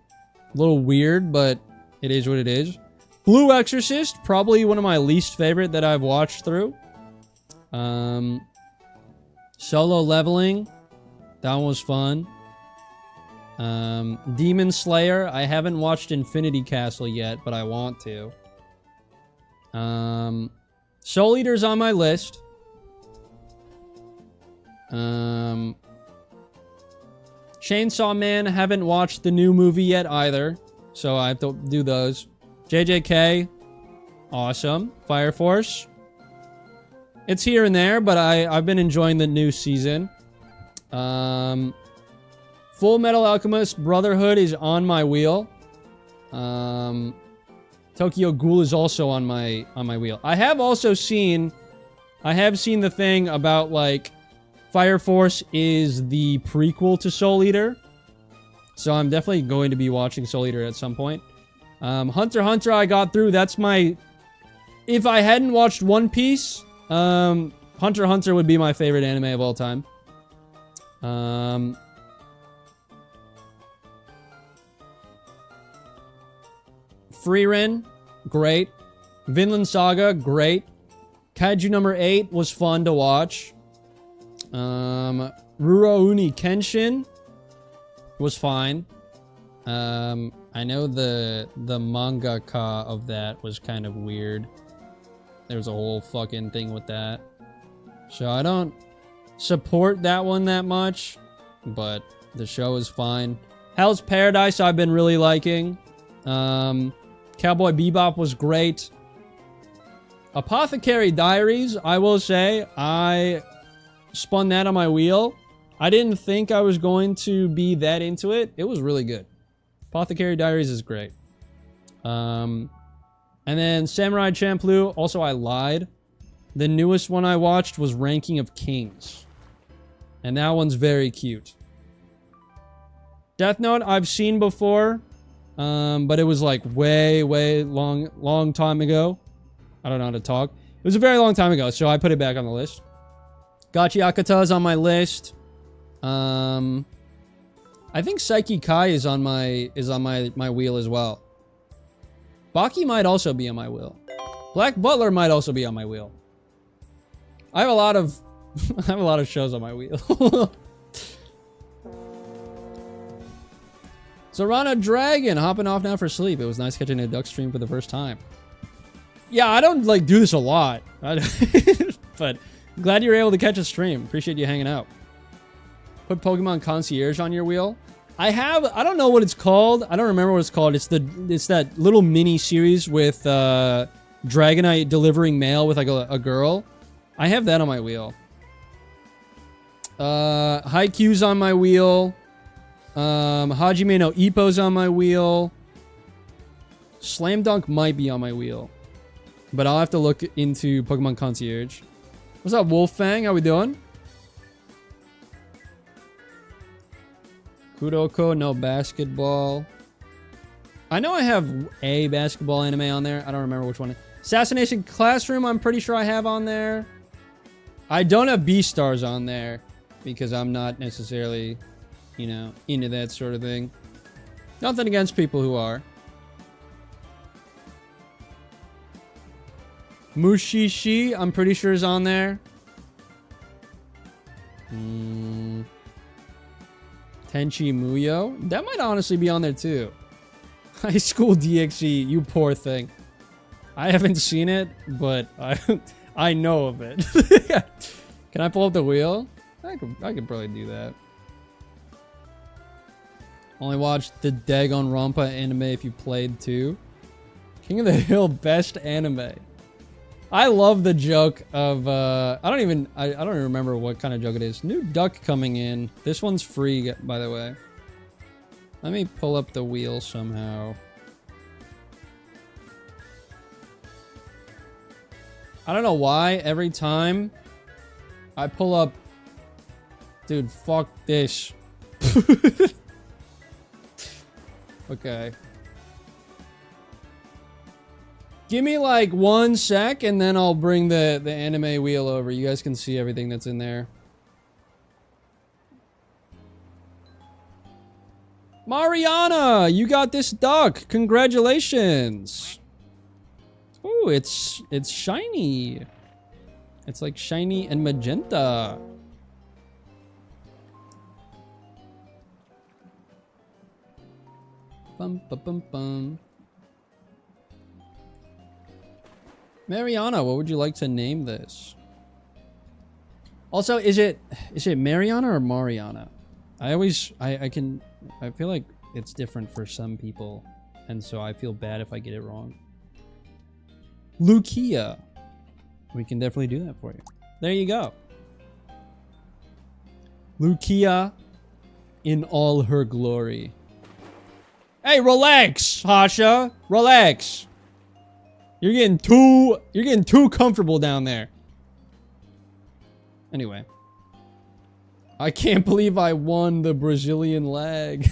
little weird, but it is what it is. Blue Exorcist, probably one of my least favorite that I've watched through. Solo Leveling, that one was fun. Demon Slayer, I haven't watched Infinity Castle yet, but I want to. Soul Eater's on my list. Chainsaw Man, haven't watched the new movie yet either, so I have to do those. JJK, awesome. Fire Force, it's here and there, but I've been enjoying the new season. Full Metal Alchemist Brotherhood is on my wheel. Tokyo Ghoul is also on my wheel. I have seen the thing about like Fire Force is the prequel to Soul Eater. So I'm definitely going to be watching Soul Eater at some point. Hunter x Hunter I got through. That's my... If I hadn't watched One Piece, Hunter x Hunter would be my favorite anime of all time. Frieren, great. Vinland Saga, great. Kaiju number 8 was fun to watch. Rurouni Kenshin was fine. I know the mangaka of that was kind of weird. There was a whole fucking thing with that. So I don't support that one that much, but the show is fine. Hell's Paradise I've been really liking. Cowboy Bebop was great. Apothecary Diaries, I will say, I spun that on my wheel. I didn't think I was going to be that into it. It was really good. Apothecary Diaries is great. And then Samurai Champloo, also I lied. The newest one I watched was Ranking of Kings. And that one's very cute. Death Note I've seen before. But it was like way long time ago. I don't know how to talk. It was a very long time ago, so I put it back on the list. Gachiakata is on my list. I think Psyche Kai is on my wheel as well. Baki might also be on my wheel. Black Butler might also be on my wheel. I have a lot of shows on my wheel. Serana Dragon hopping off now for sleep. It was nice catching a duck stream for the first time. Yeah, I don't like do this a lot, but glad you were able to catch a stream. Appreciate you hanging out. Put Pokemon Concierge on your wheel. I don't know what it's called. I don't remember what it's called. It's that little mini series with Dragonite delivering mail with like a girl. I have that on my wheel. Haikyuu's on my wheel. Hajime no Ippo's on my wheel. Slam Dunk might be on my wheel. But I'll have to look into Pokemon Concierge. What's up, Wolfang? How we doing? Kuroko, no basketball. I know I have a basketball anime on there. I don't remember which one. Assassination Classroom, I'm pretty sure I have on there. I don't have Beastars on there because I'm not necessarily, you know, into that sort of thing. Nothing against people who are. Mushishi, I'm pretty sure is on there. Tenchi Muyo, that might honestly be on there too. High School DxD, you poor thing. I haven't seen it, but I know of it. Can I pull up the wheel? I could probably do that. Only watched the Danganronpa anime if you played too. King of the Hill, best anime. I love the joke of, I don't even remember what kind of joke it is. New duck coming in. This one's free, by the way. Let me pull up the wheel somehow. I don't know why every time I pull up... Dude, fuck this. Okay. Give me like 1 sec and then I'll bring the anime wheel over. You guys can see everything that's in there. Mariana, you got this duck. Congratulations. Ooh, it's shiny. It's like shiny and magenta. Bum bum bum bum. Mariana, what would you like to name this? Also, is it Mariana or Mariana? I feel like it's different for some people, and so I feel bad if I get it wrong. Lucia. We can definitely do that for you. There you go. Lucia in all her glory. Hey, relax, Hasha. Relax. You're getting too comfortable down there. Anyway. I can't believe I won the Brazilian lag.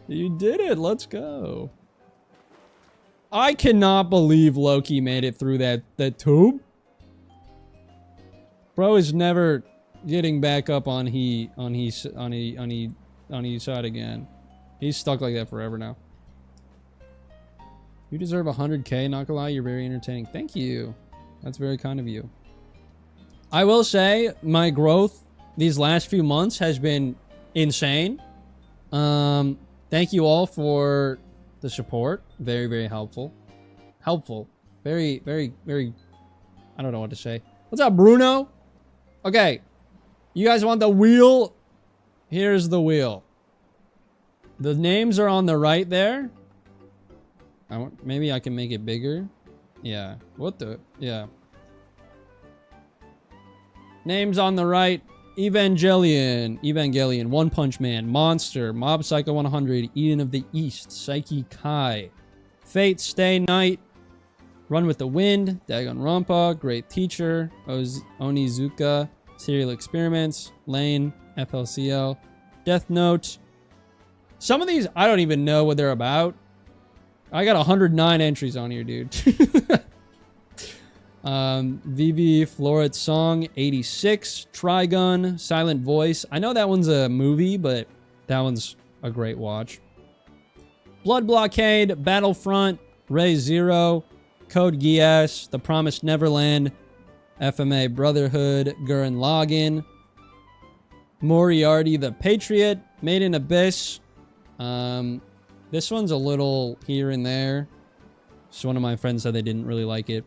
You did it. Let's go. I cannot believe Loki made it through that tube. Bro is never getting back up on his side again. He's stuck like that forever now. You deserve 100K, not gonna lie, you're very entertaining. Thank you. That's very kind of you. I will say, my growth these last few months has been insane. Thank you all for the support. Very, very helpful. Helpful. Very, very, very... I don't know what to say. What's up, Bruno? Okay. You guys want the wheel? Here's the wheel. The names are on the right there. Maybe I can make it bigger. Yeah. What the? Yeah. Names on the right. Evangelion, One Punch Man, Monster, Mob Psycho 100, Eden of the East, Psyche Kai, Fate, Stay Night, Run with the Wind, Danganronpa, Great Teacher, Onizuka, Serial Experiments, Lane, FLCL, Death Note. Some of these, I don't even know what they're about. I got 109 entries on here, dude. VV Floret Song 86, Trigun, Silent Voice. I know that one's a movie, but that one's a great watch. Blood Blockade, Battlefront, Ray Zero, Code Geass, The Promised Neverland, FMA Brotherhood, Gurren Lagann, Moriarty the Patriot, Made in Abyss. This one's a little here and there. So one of my friends said they didn't really like it.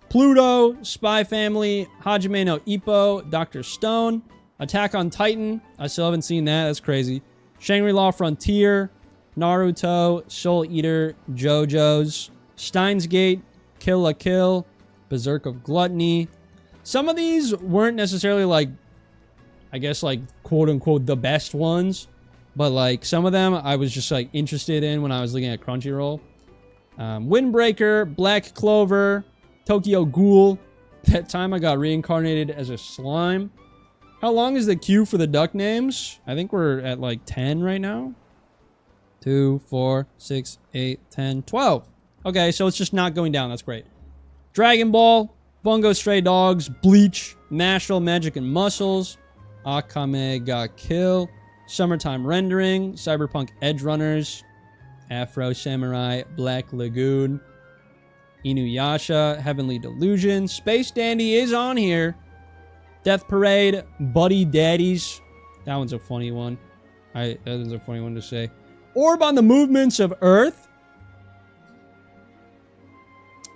Pluto, Spy Family, Hajime no Ippo, Dr. Stone, Attack on Titan. I still haven't seen that. That's crazy. Shangri-La Frontier, Naruto, Soul Eater, JoJo's, Steins Gate, Kill la Kill, Berserk of Gluttony. Some of these weren't necessarily like, I guess like quote unquote the best ones, but like some of them I was just like interested in when I was looking at Crunchyroll. Windbreaker, Black Clover, Tokyo Ghoul. That time I got reincarnated as a slime. How long is the queue for the duck names? I think we're at like 10 right now. 2, 4, 6, 8, 10, 12. Okay, so it's just not going down. That's great. Dragon Ball, Bungo Stray Dogs, Bleach, Mashle, Magic and Muscles, Akame ga Kill, Summertime Rendering, Cyberpunk Edge Runners, Afro Samurai, Black Lagoon, Inuyasha, Heavenly Delusion, Space Dandy is on here. Death Parade, Buddy Daddies. That one's a funny one. That is a funny one to say. Orb on the Movements of Earth.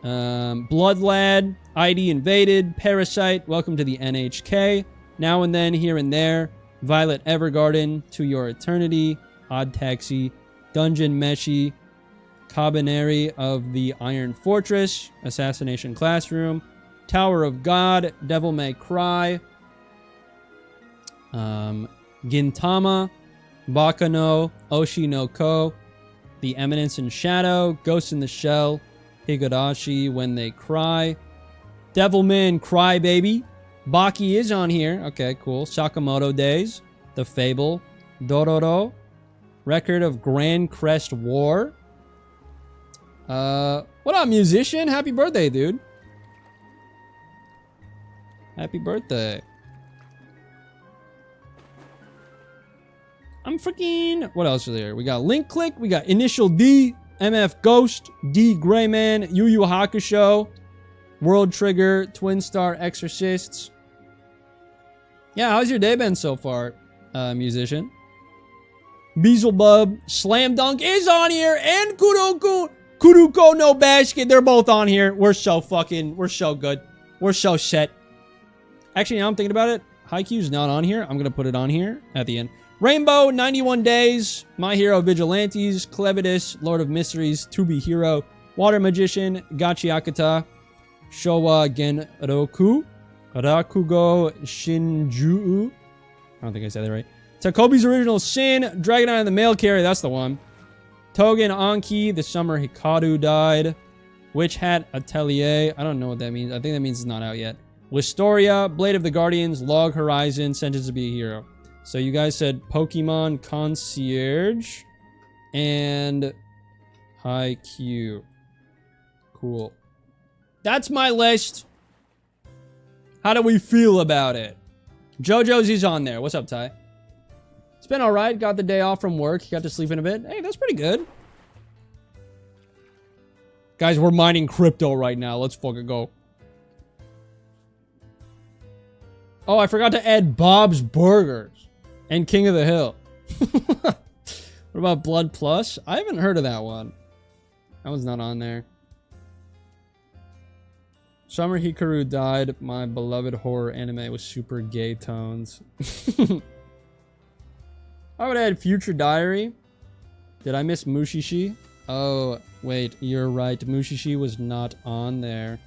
Blood Lad, ID Invaded, Parasite, Welcome to the NHK, Now and Then, Here and There, Violet Evergarden, To Your Eternity, Odd Taxi, Dungeon Meshi, Cabaneri of the Iron Fortress, Assassination Classroom, Tower of God, Devil May Cry, Gintama, Bakano, Oshi no Ko, The Eminence in Shadow, Ghost in the Shell, Higurashi When They Cry, Devilman Crybaby, Baki is on here. Okay, cool. Sakamoto Days, The Fable, Dororo, Record of Grand Crest War. What up, musician? Happy birthday, dude. Happy birthday. I'm freaking... What else is there? We got Link Click. We got Initial D. MF Ghost. D. Greyman. Yu Yu Hakusho. World Trigger. Twin Star Exorcists. Yeah, how's your day been so far, musician? Beelzebub. Slam Dunk is on here. And Kuruko no Basket. They're both on here. We're so good. We're so set. Actually, now I'm thinking about it. Haikyuu's not on here. I'm going to put it on here at the end. Rainbow, 91 Days, My Hero Vigilantes, Clevitus, Lord of Mysteries, To Be Hero, Water Magician, Gachiakata, Showa Genroku, Rakugo Shinju. I don't think I said that right. Takobi's Original Sin, Dragonite and the Mail Carrier, that's the one. Togen Anki, The Summer Hikaru Died, Witch Hat Atelier, I don't know what that means. I think that means it's not out yet. Wistoria, Blade of the Guardians, Log Horizon, Sentence to Be a Hero. So you guys said Pokemon Concierge and Haikyuu. Cool. That's my list. How do we feel about it? JoJo's is on there. What's up, Ty? It's been alright. Got the day off from work. Got to sleep in a bit. Hey, that's pretty good. Guys, we're mining crypto right now. Let's fucking go. Oh, I forgot to add Bob's Burgers. And King of the Hill. What about Blood Plus? I haven't heard of that one. That one's not on there. Summer Hikaru Died. My beloved horror anime with super gay tones. I would add Future Diary. Did I miss Mushishi? Oh, wait. You're right. Mushishi was not on there.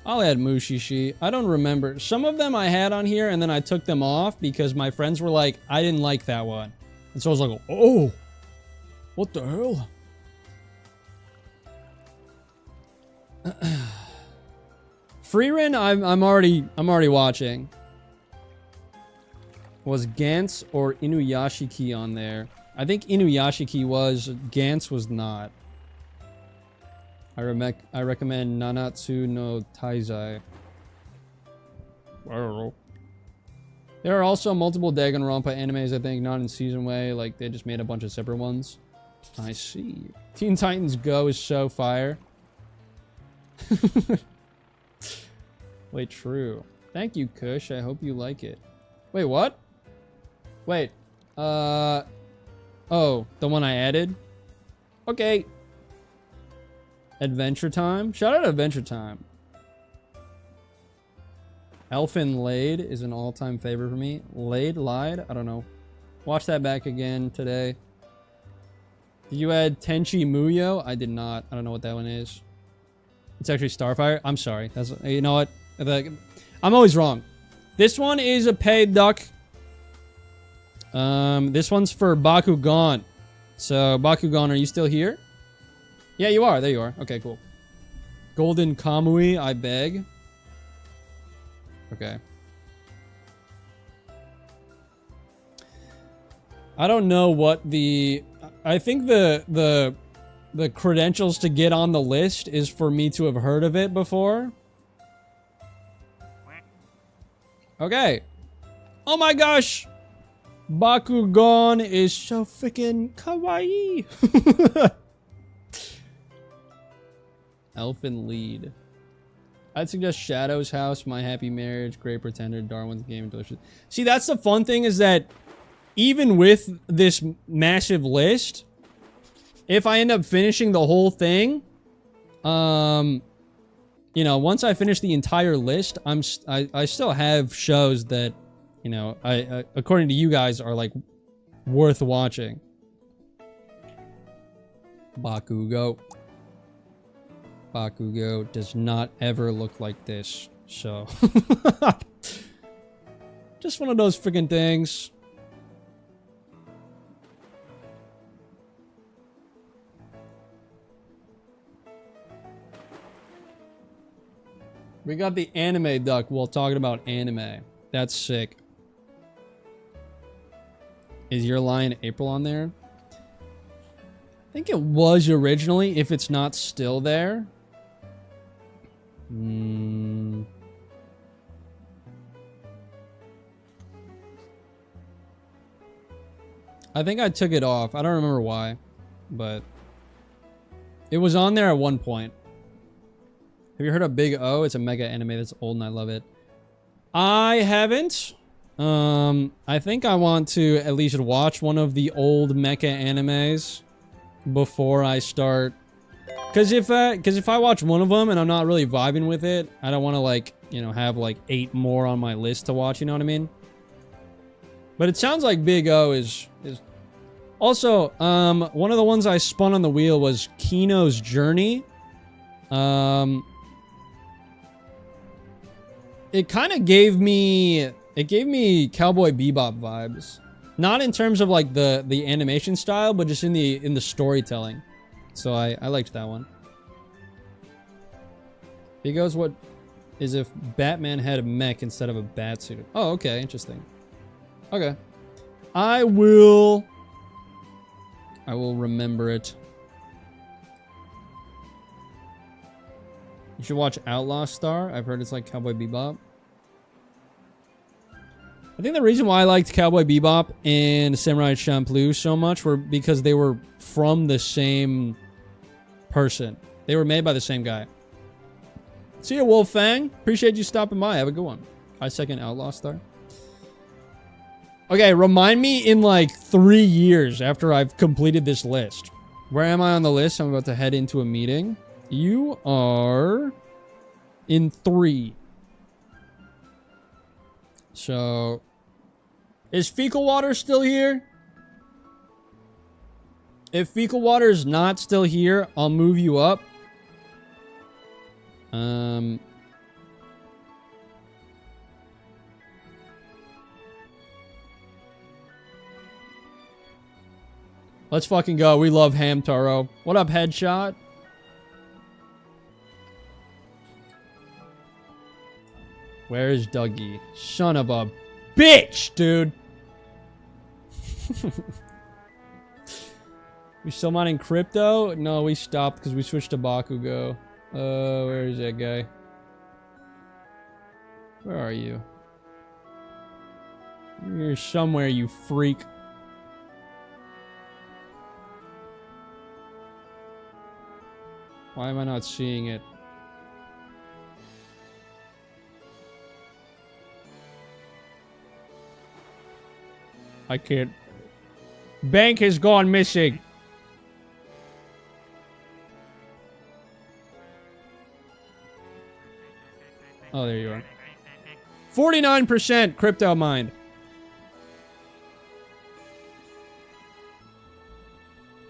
I'll add Mushishi. I don't remember. Some of them I had on here and then I took them off because my friends were like, I didn't like that one. And so I was like, oh, what the hell? Frieren, I'm already watching. Was Gantz or Inuyashiki on there? I think Inuyashiki was. Gantz was not. I recommend Nanatsu no Taizai. I don't know. There are also multiple Danganronpa animes, I think, not in season way. Like, they just made a bunch of separate ones. I see. Teen Titans Go is so fire. Wait, true. Thank you, Kush. I hope you like it. Wait, what? Wait. Oh, the one I added? Okay. Adventure Time. Shout out Adventure Time. Elfen Lied is an all-time favorite for me. Lied? I don't know. Watch that back again today. Did you add Tenchi Muyo? I did not. I don't know what that one is. It's actually Starfire. I'm sorry. That's, you know what? I'm always wrong. This one is a paid duck. This one's for Bakugan. So, Bakugan, are you still here? Yeah, you are. There you are. Okay, cool. Golden Kamui, I beg. Okay. I don't know what the... I think the credentials to get on the list is for me to have heard of it before. Okay. Oh my gosh! Bakugan is so freaking kawaii! Elfen Lied. I'd suggest Shadow's House, My Happy Marriage, Great Pretender, Darwin's Game, Delicious. See, that's the fun thing is that even with this massive list, if I end up finishing the whole thing, you know, once I finish the entire list, I still have shows that, you know, I according to you guys are like worth watching. Bakugo. Bakugo does not ever look like this, so... Just one of those freaking things. We got the anime duck while talking about anime. That's sick. Is your lion April on there? I think it was originally, if it's not still there. I think I took it off. I don't remember why, but it was on there at one point. Have you heard of Big O? It's a mega anime that's old and I love it. I haven't. I think I want to at least watch one of the old mecha animes before I start. Cause if I watch one of them and I'm not really vibing with it, I don't want to like, you know, have like 8 more on my list to watch, you know what I mean? But it sounds like Big O is also, one of the ones I spun on the wheel was Kino's Journey. It kind of gave me Cowboy Bebop vibes. Not in terms of like the animation style, but just in the storytelling. So I liked that one. He goes, what is if Batman had a mech instead of a bat suit? Oh, okay, interesting. Okay. I will remember it. You should watch Outlaw Star. I've heard it's like Cowboy Bebop. I think the reason why I liked Cowboy Bebop and Samurai Champloo so much were because they were from the same person. They were made by the same guy. See ya, Wolf Fang. Appreciate you stopping by. Have a good one. I second Outlaw Star. Okay, remind me in like 3 years after I've completed this list. Where am I on the list? I'm about to head into a meeting. You are in 3. So, is Fecal Water still here? If Fecal Water is not still here, I'll move you up. Let's fucking go. We love Hamtaro. What up, Headshot? Where is Dougie? Son of a bitch, dude. We still mining crypto? No, we stopped because we switched to Bakugo. Where is that guy? Where are you? You're somewhere, you freak. Why am I not seeing it? I can't. Bank has gone missing. Oh, there you are. 49% crypto mined.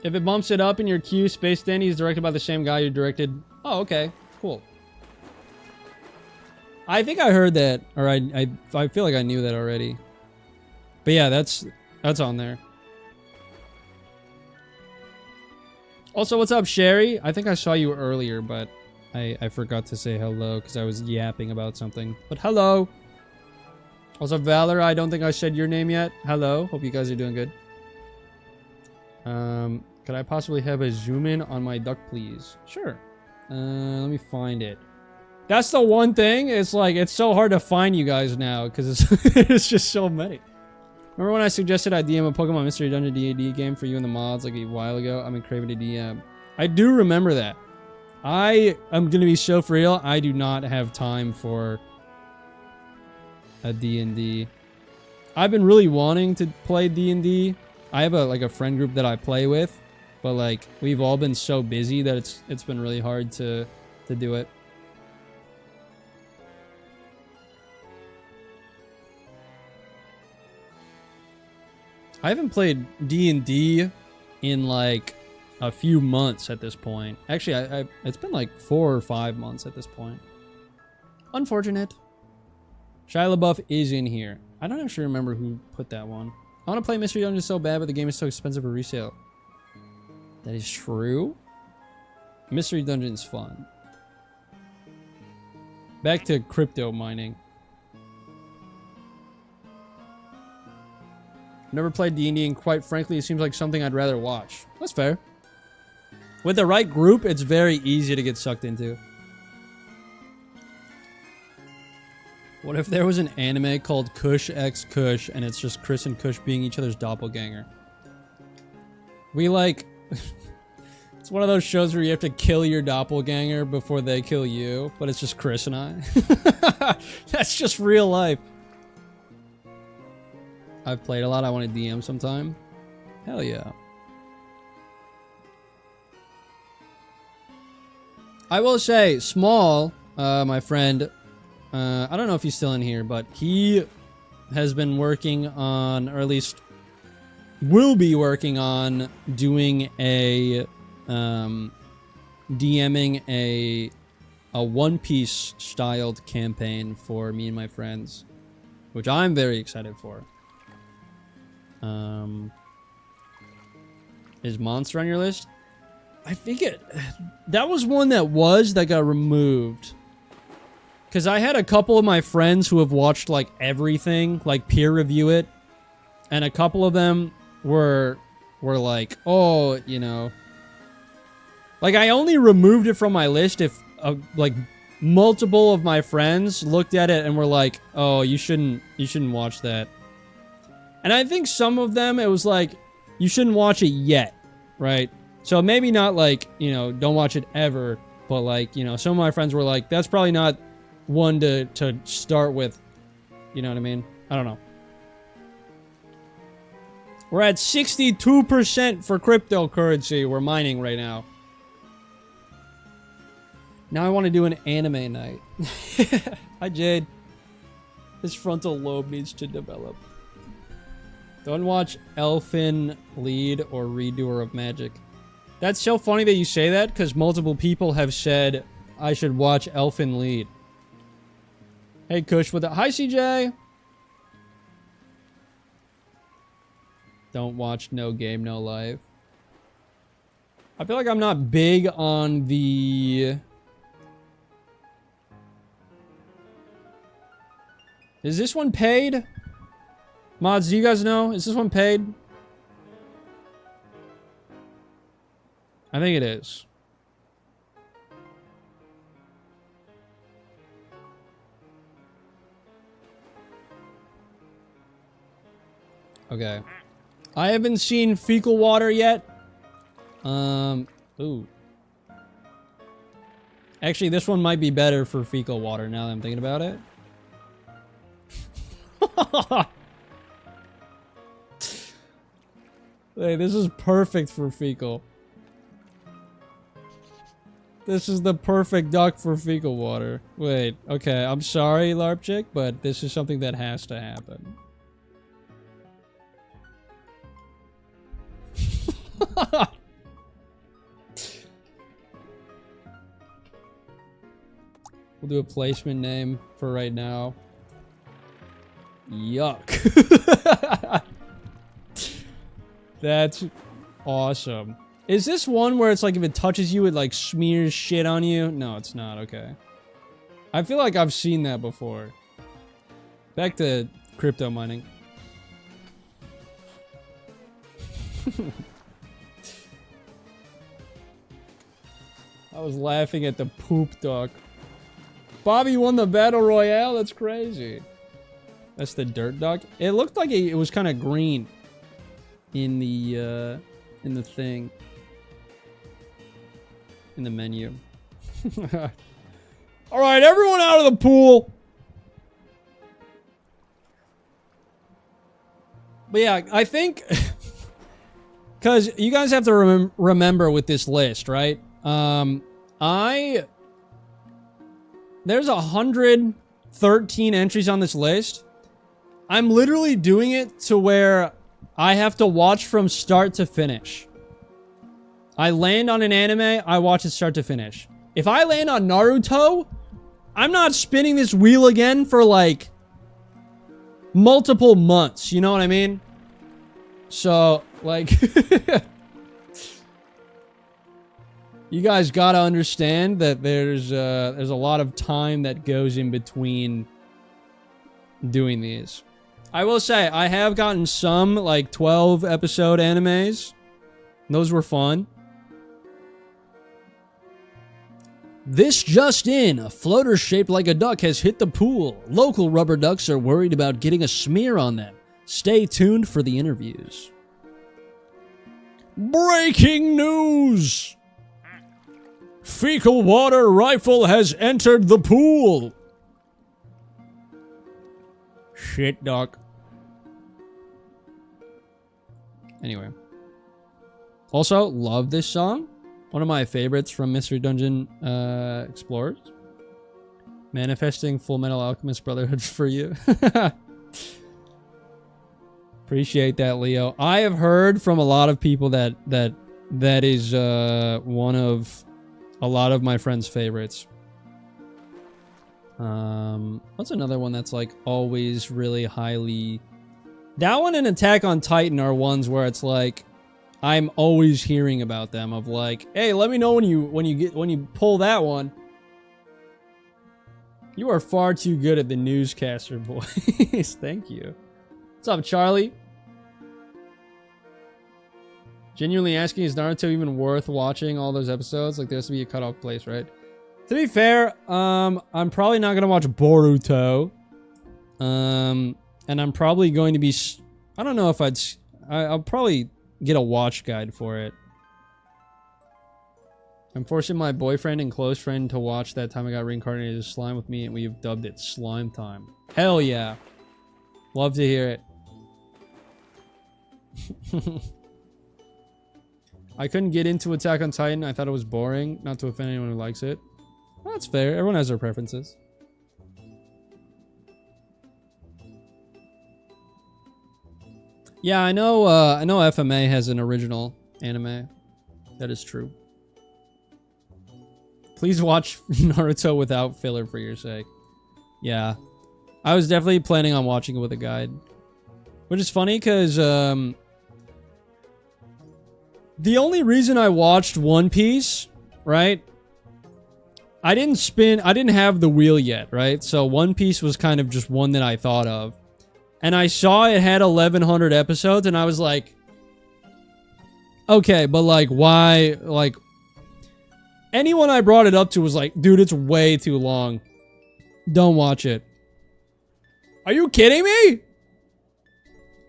If it bumps it up in your queue, Space Dandy is directed by the same guy you directed. Oh, okay. Cool. I think I heard that, or I feel like I knew that already. But yeah, that's on there. Also, what's up, Sherry? I think I saw you earlier, but I forgot to say hello because I was yapping about something. But hello. Also, Valor, I don't think I said your name yet. Hello. Hope you guys are doing good. Could I possibly have a zoom in on my duck, please? Sure. Let me find it. That's the one thing. It's like, it's so hard to find you guys now because it's just so many. Remember when I suggested I DM a Pokemon Mystery Dungeon D&D game for you in the mods like a while ago? I've been craving to DM. I do remember that. I am going to be so for real. I do not have time for a D&D. I've been really wanting to play D&D. I have a friend group that I play with, but like we've all been so busy that it's been really hard to do it. I haven't played D&D in like a few months at this point. Actually, it's been like 4 or 5 months at this point. Unfortunate. Shia LaBeouf is in here. I don't actually remember who put that one. I want to play Mystery Dungeon so bad, but the game is so expensive for resale. That is true. Mystery Dungeon's fun. Back to crypto mining. Never played D&D, and quite frankly, it seems like something I'd rather watch. That's fair. With the right group, it's very easy to get sucked into. What if there was an anime called Kush X Kush, and it's just Chris and Kush being each other's doppelganger? We like... It's one of those shows where you have to kill your doppelganger before they kill you, but it's just Chris and I. That's just real life. I've played a lot. I want to DM sometime. Hell yeah. I will say, Small, my friend, I don't know if he's still in here, but he has been working on, or at least will be working on, doing a DMing a One Piece styled campaign for me and my friends, which I'm very excited for. Is Monster on your list? I think that was one that got removed. Because I had a couple of my friends who have watched like everything, like peer review it, and a couple of them were like, oh, you know, like I only removed it from my list if like multiple of my friends looked at it and were like, oh, you shouldn't watch that. And I think some of them, it was like, you shouldn't watch it yet, right? So maybe not like, you know, don't watch it ever, but like, you know, some of my friends were like, that's probably not one to start with. You know what I mean? I don't know. We're at 62% for cryptocurrency. We're mining right now. Now I want to do an anime night. Hi, Jade. His frontal lobe needs to develop. Don't watch Elfen Lied or Redoer of Magic. That's so funny that you say that, because multiple people have said I should watch Elfen Lied. Hey, Kush with it. Hi, CJ! Don't watch No Game, No Life. I feel like I'm not big on the... Is this one paid? Mods, do you guys know? Is this one paid? I think it is. Okay. I haven't seen Fecal Water yet. Ooh. Actually, this one might be better for Fecal Water now that I'm thinking about it. Hey, this is perfect for fecal. This is the perfect duck for Fecal Water. Wait, okay, I'm sorry, LARP chick, but this is something that has to happen. We'll do a placement name for right now. Yuck. That's awesome. Is this one where it's like if it touches you, it like smears shit on you? No, it's not. Okay. I feel like I've seen that before. Back to crypto mining. I was laughing at the poop duck. Bobby won the battle royale? That's crazy. That's the dirt duck. It looked like it was kind of green in the thing. In the menu. Alright, everyone out of the pool! But yeah, I think... Because you guys have to remember with this list, right? There's 113 entries on this list. I'm literally doing it to where I have to watch from start to finish. I land on an anime, I watch it start to finish. If I land on Naruto, I'm not spinning this wheel again for like multiple months, you know what I mean? So, like, you guys gotta understand that there's a lot of time that goes in between doing these. I will say, I have gotten some, like, 12 episode animes. Those were fun. This just in, a floater shaped like a duck has hit the pool. Local rubber ducks are worried about getting a smear on them. Stay tuned for the interviews. Breaking news! Fecal water rifle has entered the pool. Shit, Doc. Anyway. Also, love this song. One of my favorites from Mystery Dungeon Explorers. Manifesting Full Metal Alchemist Brotherhood for you. Appreciate that, Leo. I have heard from a lot of people that is one of a lot of my friends' favorites. What's another one that's like always really highly... That one and Attack on Titan are ones where it's like I'm always hearing about them of like, hey, let me know when you pull that one. You are far too good at the newscaster voice. Thank you. What's up, Charlie? Genuinely asking, is Naruto even worth watching all those episodes? Like, there has to be a cutoff place, right? To be fair, I'm probably not gonna watch Boruto. And I'm probably going to be... I don't know if I'll probably get a watch guide for it. I'm forcing my boyfriend and close friend to watch That Time I Got Reincarnated as Slime with me, and we've dubbed it Slime Time. Hell yeah. Love to hear it. I couldn't get into Attack on Titan. I thought it was boring. Not to offend anyone who likes it. Well, that's fair. Everyone has their preferences. Yeah, I know FMA has an original anime. That is true. Please watch Naruto without filler for your sake. Yeah. I was definitely planning on watching it with a guide. Which is funny because the only reason I watched One Piece, right? I didn't have the wheel yet, right? So One Piece was kind of just one that I thought of. And I saw it had 1,100 episodes, and I was like, okay, but like, why? Like, anyone I brought it up to was like, dude, it's way too long. Don't watch it. Are you kidding me?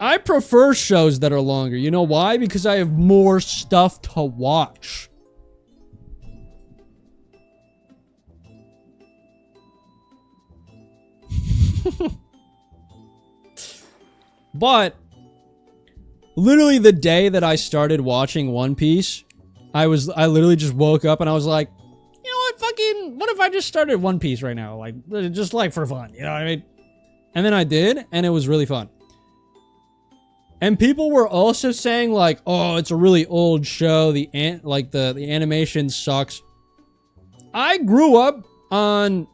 I prefer shows that are longer. You know why? Because I have more stuff to watch. But literally the day that I started watching One Piece, I literally just woke up and I was like, you know what, what if I just started One Piece right now? Like, just like for fun, you know what I mean? And then I did, and it was really fun. And people were also saying like, oh, it's a really old show. The animation sucks. I grew up on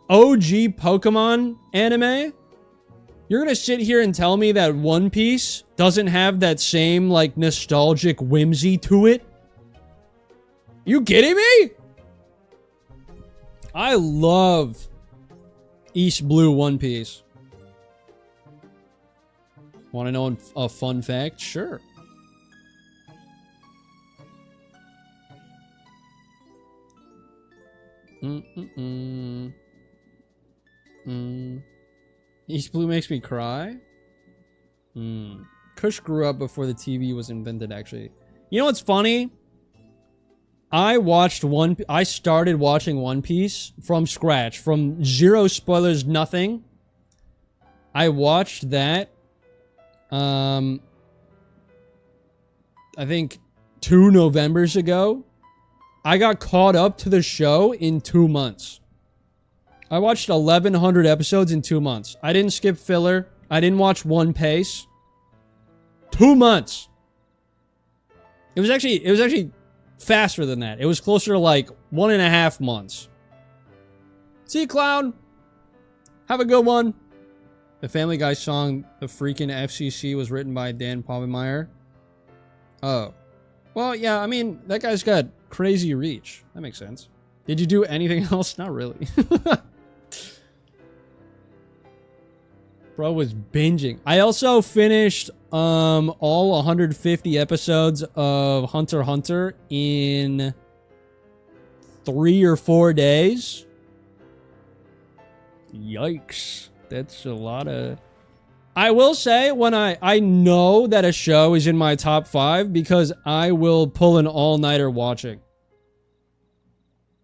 OG Pokemon anime. You're gonna sit here and tell me that One Piece doesn't have that same, like, nostalgic whimsy to it? You kidding me? I love East Blue One Piece. Want to know a fun fact? Sure. East Blue makes me cry? Kush grew up before the TV was invented, actually. You know what's funny? I started watching One Piece from scratch. From zero spoilers, nothing. I watched that. I think 2 Novembers ago. I got caught up to the show in 2 months. I watched 1,100 episodes in 2 months. I didn't skip filler. I didn't watch One Piece. 2 months. It was actually faster than that. It was closer to like 1.5 months. See you, clown. Have a good one. The Family Guy song, The Freaking FCC, was written by Dan Povenmire. Oh. Well, yeah, I mean, that guy's got crazy reach. That makes sense. Did you do anything else? Not really. Bro was binging. I also finished all 150 episodes of Hunter x Hunter in 3 or 4 days. Yikes. That's a lot of... I will say, when I know that a show is in my top 5 because I will pull an all-nighter watching.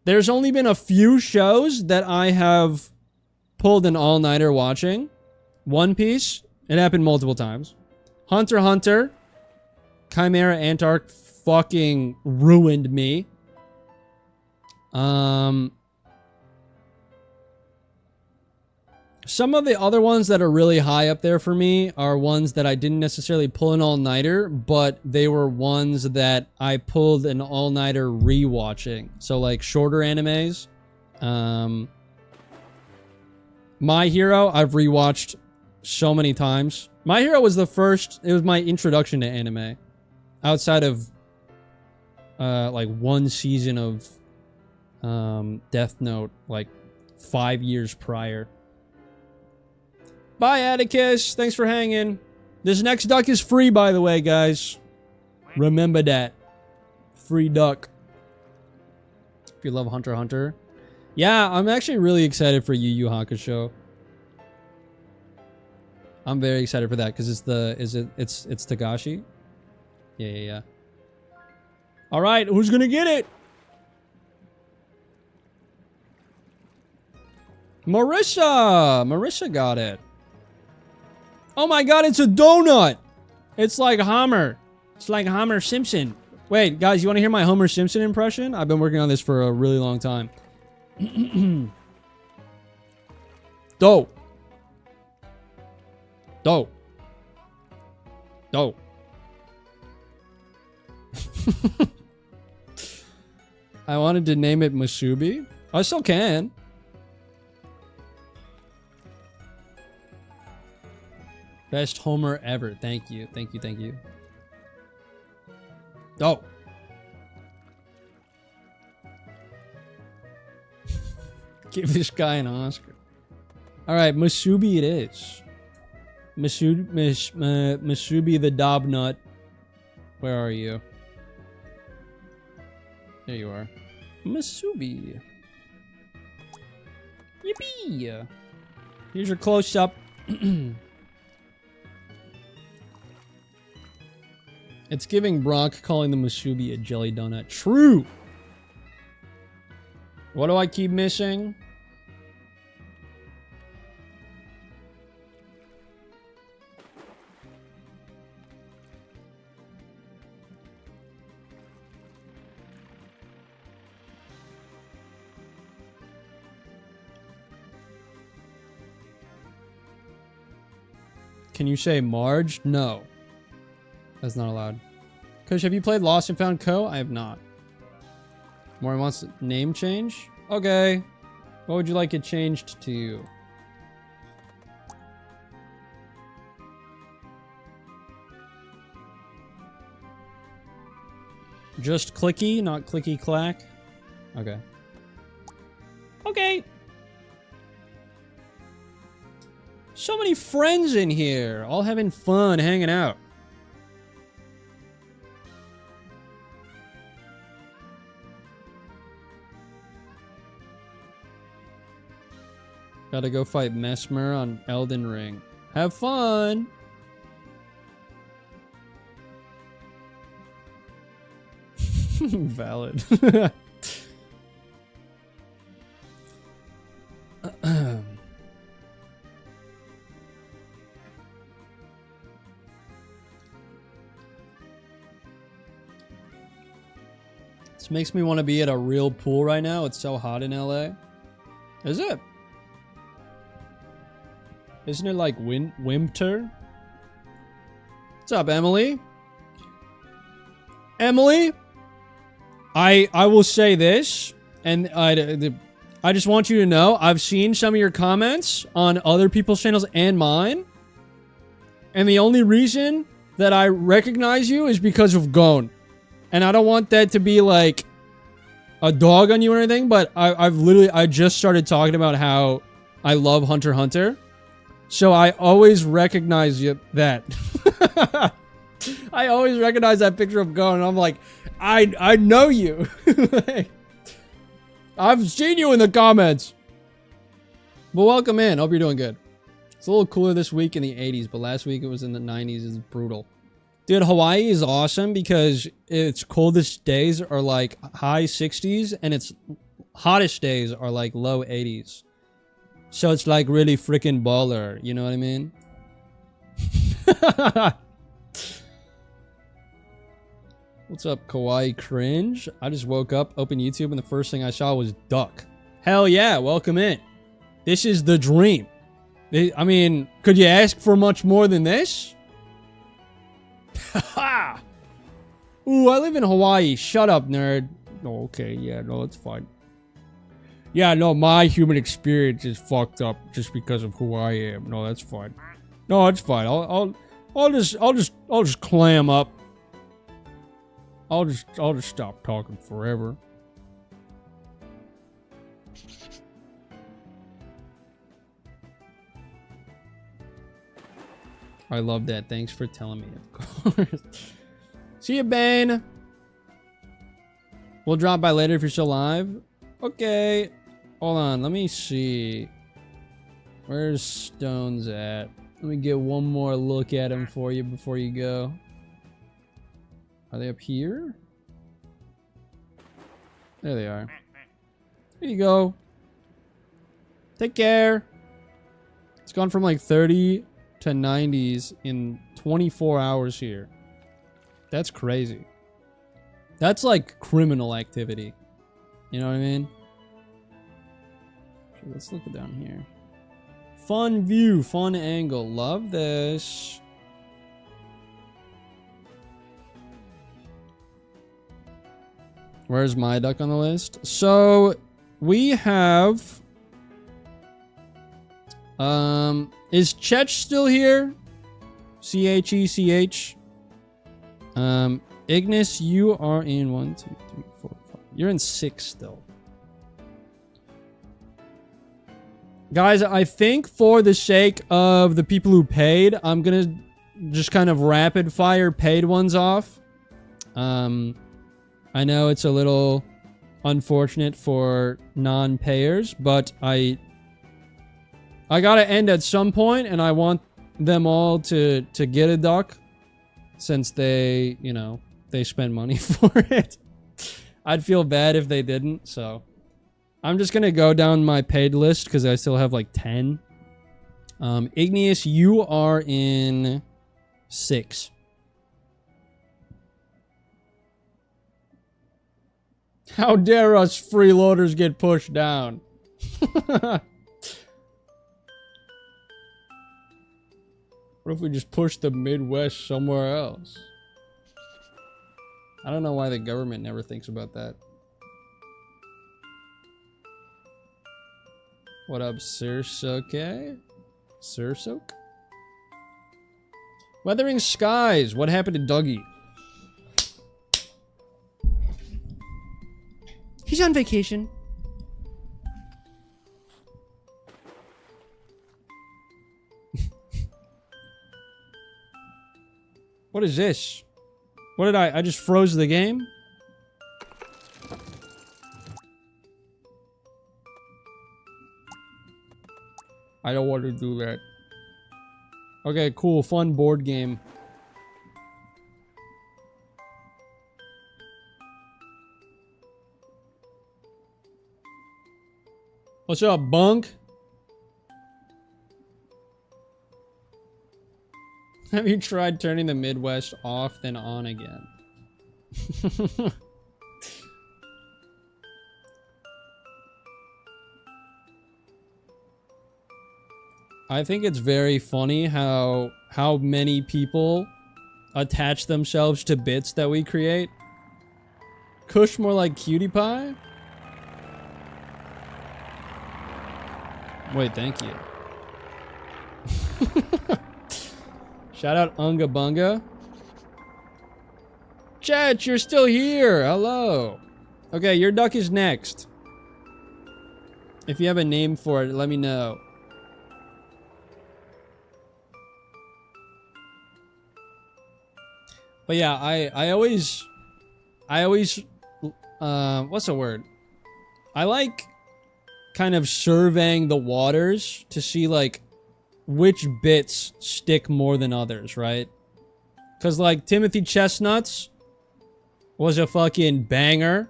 There's only been a few shows that I have pulled an all-nighter watching. One Piece, it happened multiple times. Hunter x Hunter, Chimera Antark fucking ruined me. Some of the other ones that are really high up there for me are ones that I didn't necessarily pull an all-nighter, but they were ones that I pulled an all-nighter rewatching. So like shorter animes. My Hero, I've rewatched so many times. My Hero was the first, it was my introduction to anime. Outside of like one season of Death Note, like 5 years prior. Bye, Atticus. Thanks for hanging. This next duck is free, by the way, guys. Remember that. Free duck. If you love Hunter x Hunter. Yeah, I'm actually really excited for Yu Yu Hakusho. I'm very excited for that because it's Tagashi. Yeah. All right, who's gonna get it? Marissa got it. Oh my god, it's a donut. It's like Homer. It's like Homer Simpson. Wait, guys, you want to hear my Homer Simpson impression? I've been working on this for a really long time. Dope. I wanted to name it Masubi. I still can. Best Homer ever. Thank you. Oh. Give this guy an Oscar. Alright, Masubi it is. Masubi the Dobnut. Where are you? There you are. Masubi. Yippee! Here's your close-up. It's giving Brock calling the Masubi a jelly donut. True! What do I keep missing? Can you say Marge? No. That's not allowed. Kush, have you played Lost and Found Co? I have not. Maury wants a name change? Okay. What would you like it changed to? Just clicky, not clicky clack? Okay. Okay. So many friends in here, all having fun, hanging out. Gotta go fight Mesmer on Elden Ring. Have fun! Valid. This makes me want to be at a real pool right now. It's so hot in LA. Is it? Isn't it like winter? What's up, Emily? Emily? I will say this, and I just want you to know, I've seen some of your comments on other people's channels and mine, and the only reason that I recognize you is because of Gon. And I don't want that to be like a dog on you or anything, but I just started talking about how I love Hunter x Hunter. So I always recognize that. I always recognize that picture of Gon, and I'm like, I know you. I've seen you in the comments. But welcome in. Hope you're doing good. It's a little cooler this week in the 80s, but last week it was in the 90s. It's brutal. Dude, Hawaii is awesome because its coldest days are like high 60s and its hottest days are like low 80s. So it's like really freaking baller. You know what I mean? What's up, Kawaii Cringe? I just woke up, opened YouTube, and the first thing I saw was Duck. Hell yeah, welcome in. This is the dream. I mean, could you ask for much more than this? Haha! Ooh, I live in Hawaii. Shut up, nerd. Oh, okay, yeah, no, it's fine. Yeah, no, my human experience is fucked up just because of who I am. No, that's fine. No, it's fine. I'll just clam up. I'll just stop talking forever. I love that. Thanks for telling me, of course. See you, Bane. We'll drop by later if you're still live. Okay. Hold on. Let me see. Where's Stones at? Let me get one more look at him for you before you go. Are they up here? There they are. Here you go. Take care. It's gone from like 30 to 90s in 24 hours here. That's crazy. That's like criminal activity. You know what I mean? So let's look down here. Fun view, fun angle. Love this. Where's my duck on the list? So we have is Chech still here? C-H-E-C-H. Ignis, you are in 1, 2, 3, 4, 5. You're in 6 still. Guys, I think for the sake of the people who paid, I'm gonna just kind of rapid fire paid ones off. I know it's a little unfortunate for non-payers, but I gotta end at some point, and I want them all to get a duck, since they, you know, they spent money for it. I'd feel bad if they didn't, so I'm just gonna go down my paid list because I still have like 10. Igneous, you are in 6. How dare us freeloaders get pushed down? What if we just push the Midwest somewhere else? I don't know why the government never thinks about that. What up, Sirsoke? Sirsoke? Weathering Skies. What happened to Dougie? He's on vacation. What is this? What did I just froze the game? I don't want to do that. Okay, cool. Fun board game. What's up, Bunk? Have you tried turning the Midwest off then on again? I think it's very funny how many people attach themselves to bits that we create. Kush more like cutie pie? Wait, thank you. Shout out Unga Bunga. Chat, you're still here. Hello. Okay, your duck is next. If you have a name for it, let me know. But yeah, I always, what's the word? I like kind of surveying the waters to see like which bits stick more than others, right? Cause like Timothy Chestnuts was a fucking banger.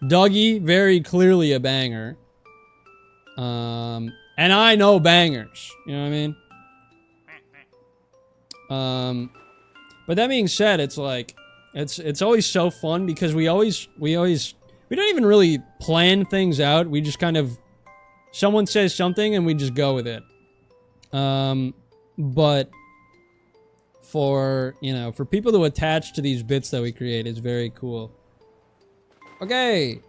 Dougie, very clearly a banger. And I know bangers, you know what I mean? But that being said, it's like, it's always so fun because we don't even really plan things out. We just kind of, someone says something and we just go with it. But for, you know, for people to attach to these bits that we create is very cool. Okay.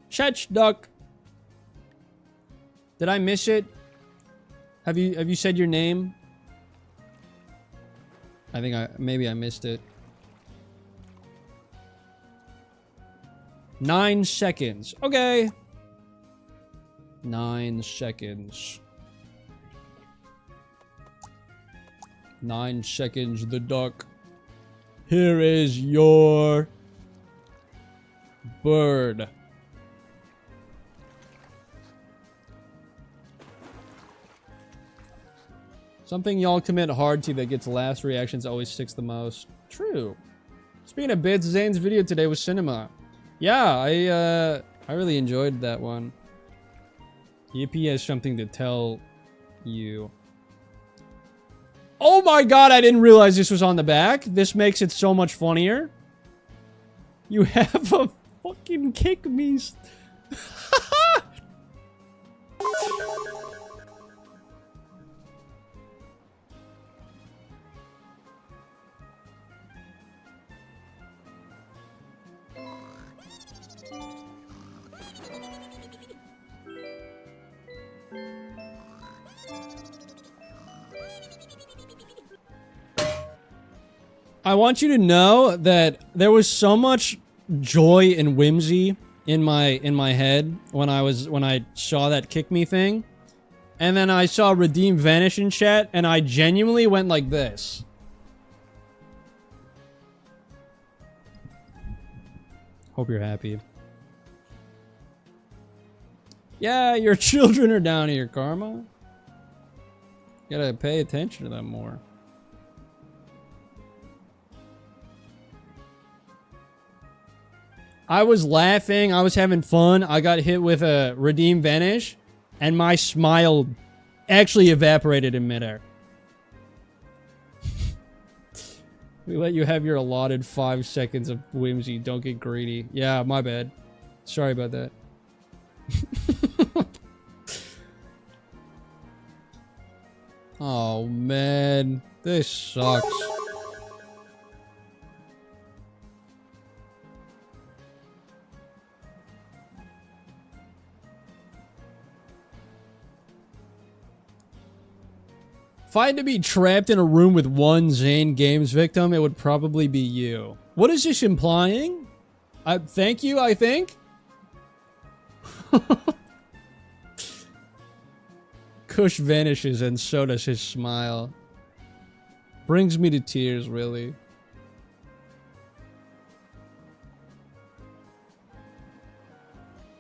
Chech Duck. Did I miss it? Have you said your name? I think maybe I missed it. 9 seconds. Okay. 9 seconds. 9 seconds, the duck. Here is your bird. Something y'all commit hard to that gets last reactions always sticks the most. True. Speaking of bits, Zane's video today was cinema. Yeah, I really enjoyed that one. Yippee has something to tell you. Oh my god, I didn't realize this was on the back. This makes it so much funnier. You have a fucking kick me. I want you to know that there was so much joy and whimsy in my head when I saw that kick me thing. And then I saw Redeem vanish in chat and I genuinely went like this. Hope you're happy. Yeah, your children are down here, Karma. You gotta pay attention to them more. I was laughing, I was having fun, I got hit with a Redeem Vanish, and my smile actually evaporated in midair. We let you have your allotted 5 seconds of whimsy, don't get greedy. Yeah, my bad. Sorry about that. Oh man, this sucks. If I had to be trapped in a room with one Zane Games victim, it would probably be you. What is this implying? Thank you, I think? Kush vanishes and so does his smile. Brings me to tears, really.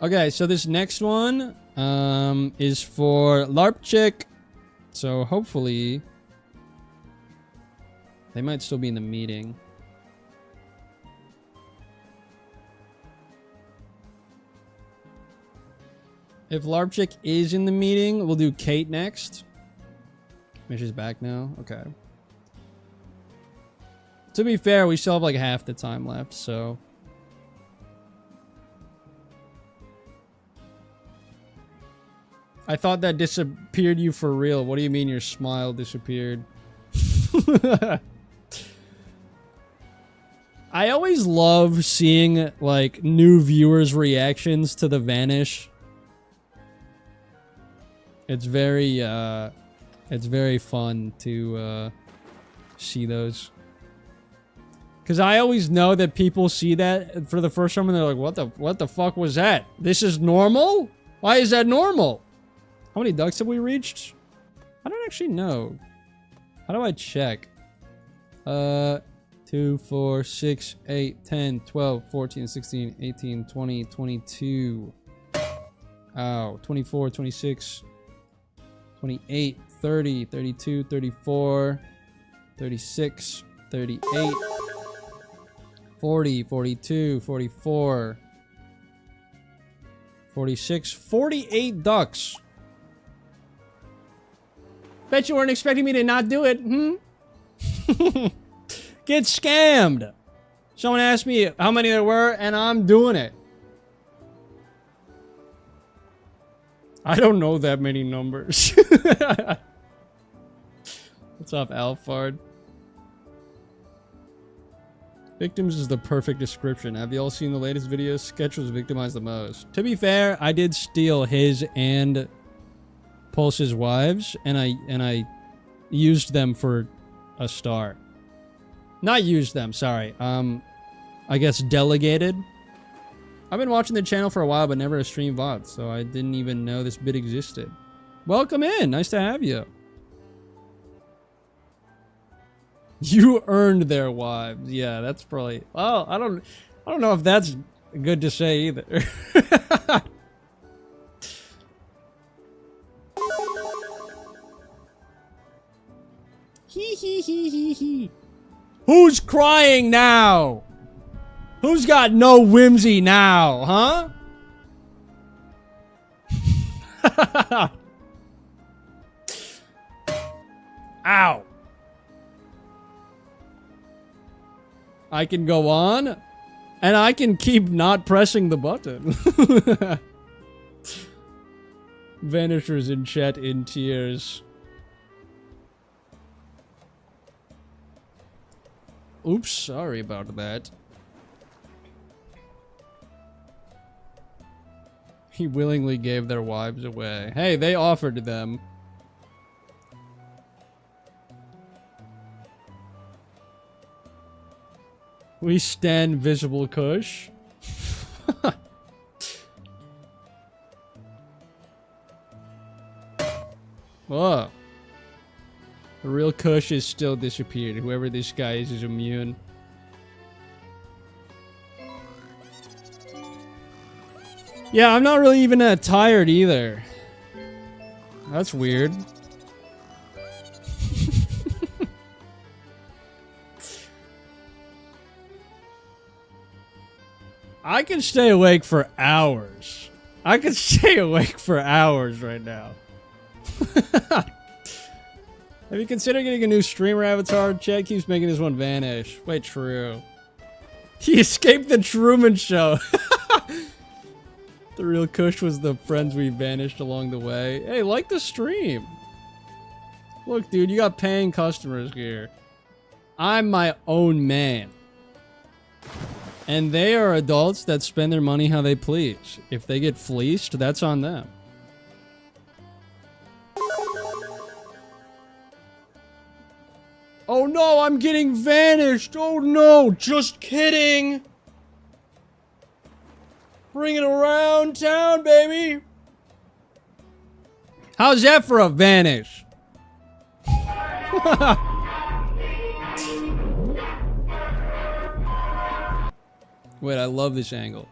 Okay, so this next one is for LARP Chick. So hopefully they might still be in the meeting. If LARP Chick is in the meeting, we'll do Kate next. Maybe she's back now. Okay. To be fair, we still have like half the time left, so. I thought that disappeared you for real. What do you mean your smile disappeared? I always love seeing, like, new viewers' reactions to the Vanish. It's very fun to, see those. Because I always know that people see that for the first time and they're like, what the fuck was that? This is normal? Why is that normal? How many ducks have we reached? I don't actually know. How do I check? 2, 4, 6, 8, 10, 12, 14, 16, 18, 20, 22. Ow. 24, 26, 28, 30, 32, 34, 36, 38, 40, 42, 44, 46, 48 ducks. Bet you weren't expecting me to not do it, hmm? Get scammed. Someone asked me how many there were, and I'm doing it. I don't know that many numbers. What's up, Alphard? Victims is the perfect description. Have you all seen the latest video? Sketch was victimized the most. To be fair, I did steal his and Pulse's wives, and I used them for a star. Not used them, sorry. I guess delegated. I've been watching the channel for a while, but never a stream VOD, so I didn't even know this bit existed. Welcome in. Nice to have you. You earned their wives. Yeah, that's probably... Well, I don't know if that's good to say either. Hee hee hee hee hee. Who's crying now? Who's got no whimsy now, huh? Ow. I can go on, and I can keep not pressing the button. Vanishers in chat in tears. Oops, sorry about that. He willingly gave their wives away. Hey, they offered them. We stand visible Kush. Whoa. The real Kush is still disappeared. Whoever this guy is immune. Yeah, I'm not really even that tired either. That's weird. I can stay awake for hours. I can stay awake for hours right now. Have you considered getting a new streamer avatar? Chad keeps making this one vanish. Wait, true. He escaped the Truman Show. The real Kush was the friends we vanished along the way. Hey, like the stream. Look, dude, you got paying customers here. I'm my own man. And they are adults that spend their money how they please. If they get fleeced, that's on them. Oh no, I'm getting vanished. Oh no, just kidding. Bring it around town, baby. How's that for a vanish? Wait, I love this angle.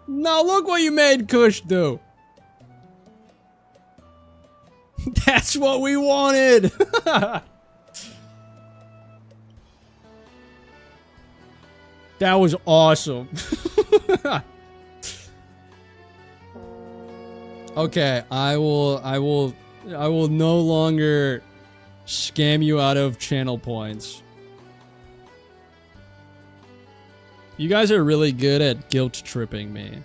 Now look what you made Kush do. That's what we wanted. That was awesome. Okay, I will no longer scam you out of channel points. You guys are really good at guilt tripping me.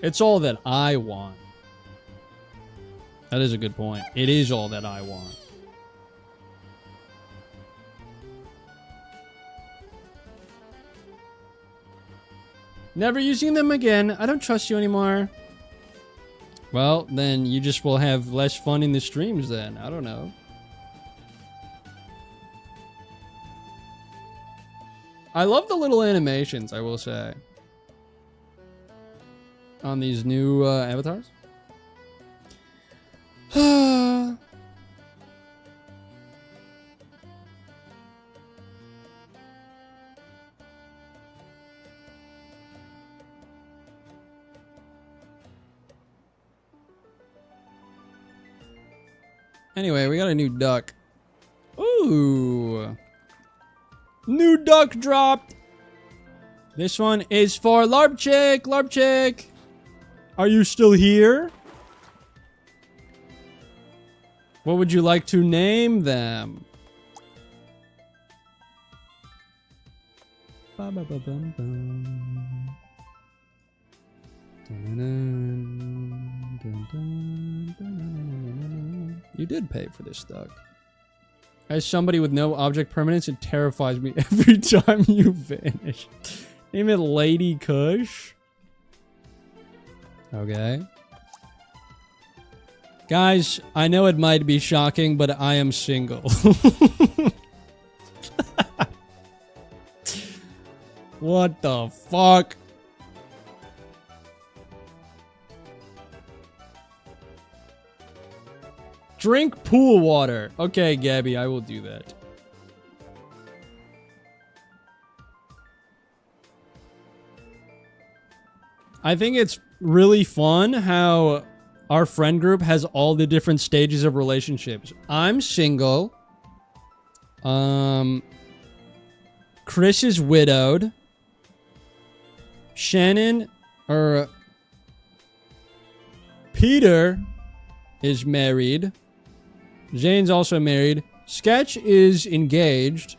It's all that I want. That is a good point. It is all that I want. Never using them again. I don't trust you anymore. Well, then you just will have less fun in the streams then. I don't know. I love the little animations, I will say. On these new avatars. Anyway, we got a new duck. Ooh. New duck dropped. This one is for Larpchick. Larpchick. Are you still here? What would you like to name them? Ba-ba-ba-bum-bum. You did pay for this duck. As somebody with no object permanence, it terrifies me every time you vanish. Name it Lady Kush. Okay. Guys, I know it might be shocking, but I am single. What the fuck? Drink pool water. Okay, Gabby, I will do that. I think it's really fun how our friend group has all the different stages of relationships. I'm single. Chris is widowed. Shannon, or Peter is married. Zane's also married. Sketch is engaged.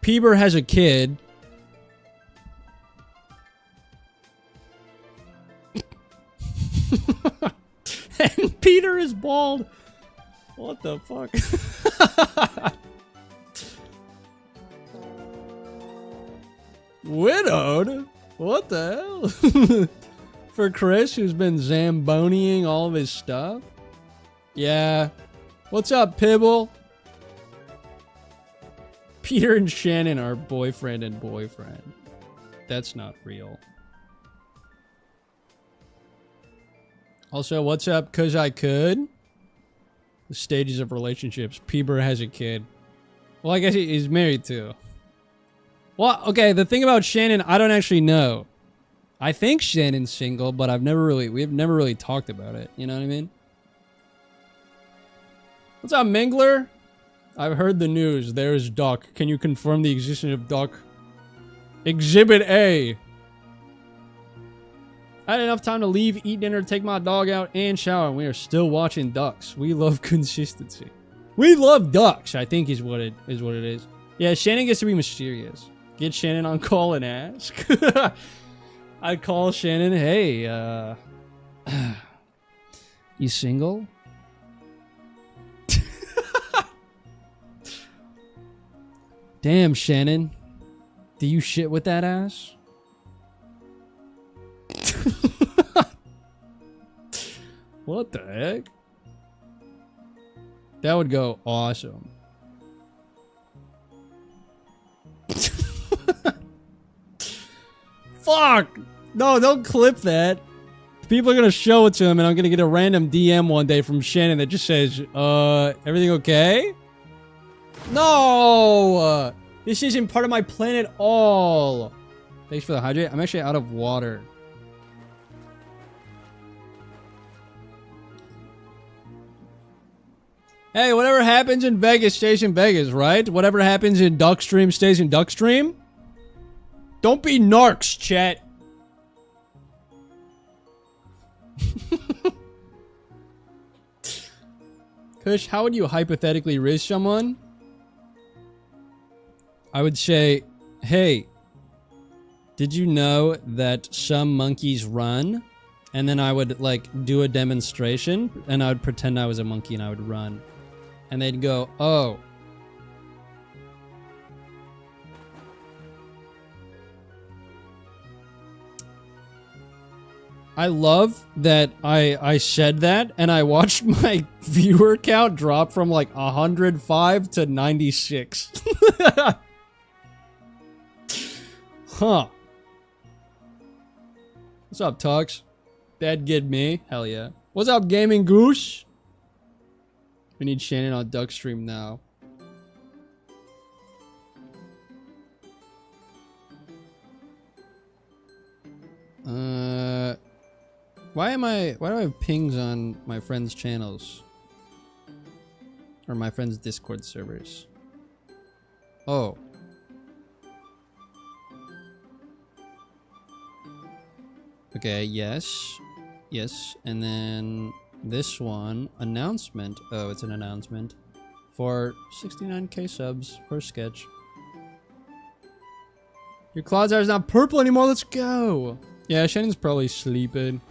Peeber has a kid. And Peter is bald. What the fuck? Widowed? What the hell? For Chris, who's been Zamboniing all of his stuff? Yeah. What's up, Pibble? Peter and Shannon are boyfriend and boyfriend. That's not real. Also, what's up, 'cause I could? The stages of relationships. Peeber has a kid. Well, I guess he's married too. Well, okay, the thing about Shannon, I don't actually know. I think Shannon's single, but we've never really talked about it. You know what I mean? What's up, Mingler? I've heard the news. There's Duck. Can you confirm the existence of Duck? Exhibit A. I had enough time to leave, eat dinner, take my dog out, and shower, and we are still watching ducks. We love consistency. We love ducks, I think is what it is. Yeah, Shannon gets to be mysterious. Get Shannon on call and ask. I'd call Shannon, hey, you single? Damn, Shannon. Do you shit with that ass? What the heck? That would go awesome. Fuck! No, don't clip that. People are gonna show it to him and I'm gonna get a random DM one day from Shannon that just says, everything okay? No! This isn't part of my plan at all. Thanks for the hydrate. I'm actually out of water. Hey, whatever happens in Vegas stays in Vegas, right? Whatever happens in Duckstream stays in Duckstream? Don't be narcs, chat. Kush, how would you hypothetically riz someone? I would say, hey, did you know that some monkeys run? And then I would, like, do a demonstration, and I would pretend I was a monkey and I would run. And they'd go, oh. I love that I said that and I watched my viewer count drop from like 105 to 96. Huh. What's up, Tux? That get me? Hell yeah. What's up, Gaming Goose? We need Shannon on Duckstream now. Why do I have pings on my friends' channels? Or my friends' Discord servers? Oh. Okay, yes. Yes, and then this one, announcement. Oh, it's an announcement. For 69k subs per sketch. Your Cloudsire's not purple anymore, let's go! Yeah, Shannon's probably sleeping.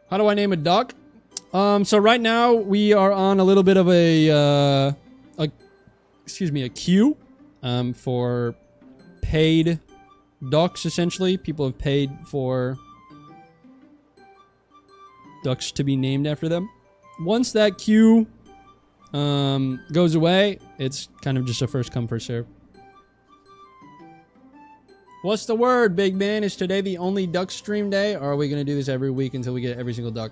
How do I name a duck? So right now we are on a little bit of a queue, for paid ducks, essentially. People have paid for ducks to be named after them. Once that queue, goes away, it's kind of just a first come, first serve. What's the word, big man? Is today the only duck stream day, or are we gonna do this every week until we get every single duck?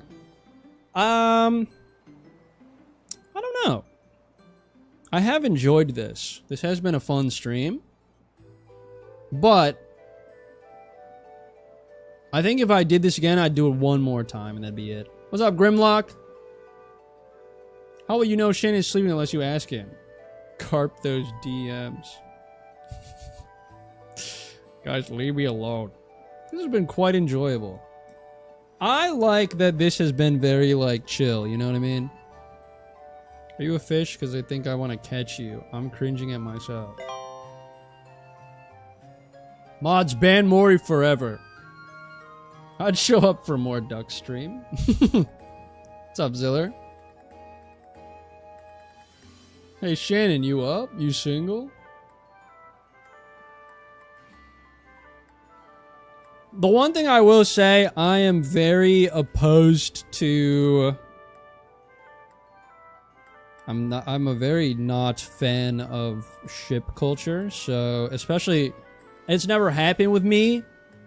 I don't know. I have enjoyed this. This has been a fun stream. But I think if I did this again, I'd do it one more time and that'd be it. What's up, Grimlock? How will you know Shane is sleeping unless you ask him? Carp those DMs. Guys, leave me alone. This has been quite enjoyable. I like that this has been very, like, chill, you know what I mean? Are you a fish? Because I think I want to catch you. I'm cringing at myself. Mods, ban Mori forever. I'd show up for more duck stream. What's up, Ziller? Hey, Shannon, you up? You single? The one thing I will say, I am very opposed to... I'm a very not fan of ship culture, so especially... It's never happened with me,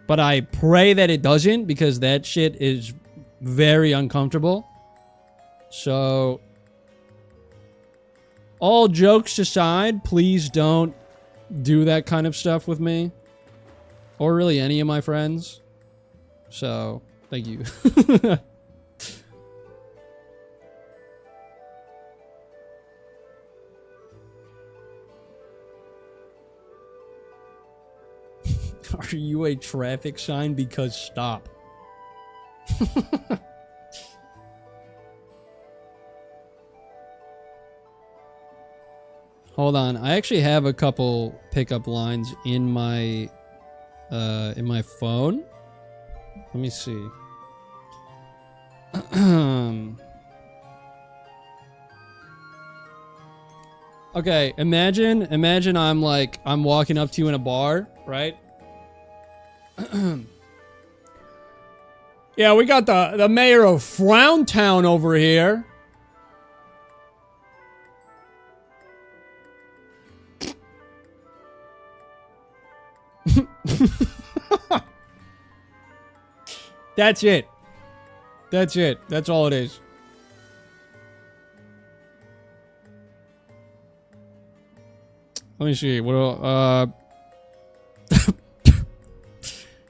but I pray that it doesn't, because that shit is very uncomfortable. So... all jokes aside, please don't do that kind of stuff with me. Or really any of my friends. So, thank you. Are you a traffic sign? Because stop. Hold on. I actually have a couple pickup lines in my phone. Let me see. Okay, imagine I'm walking up to you in a bar, right? Yeah, we got the mayor of Frowntown over here. That's it. That's it. That's all it is. Let me see. What?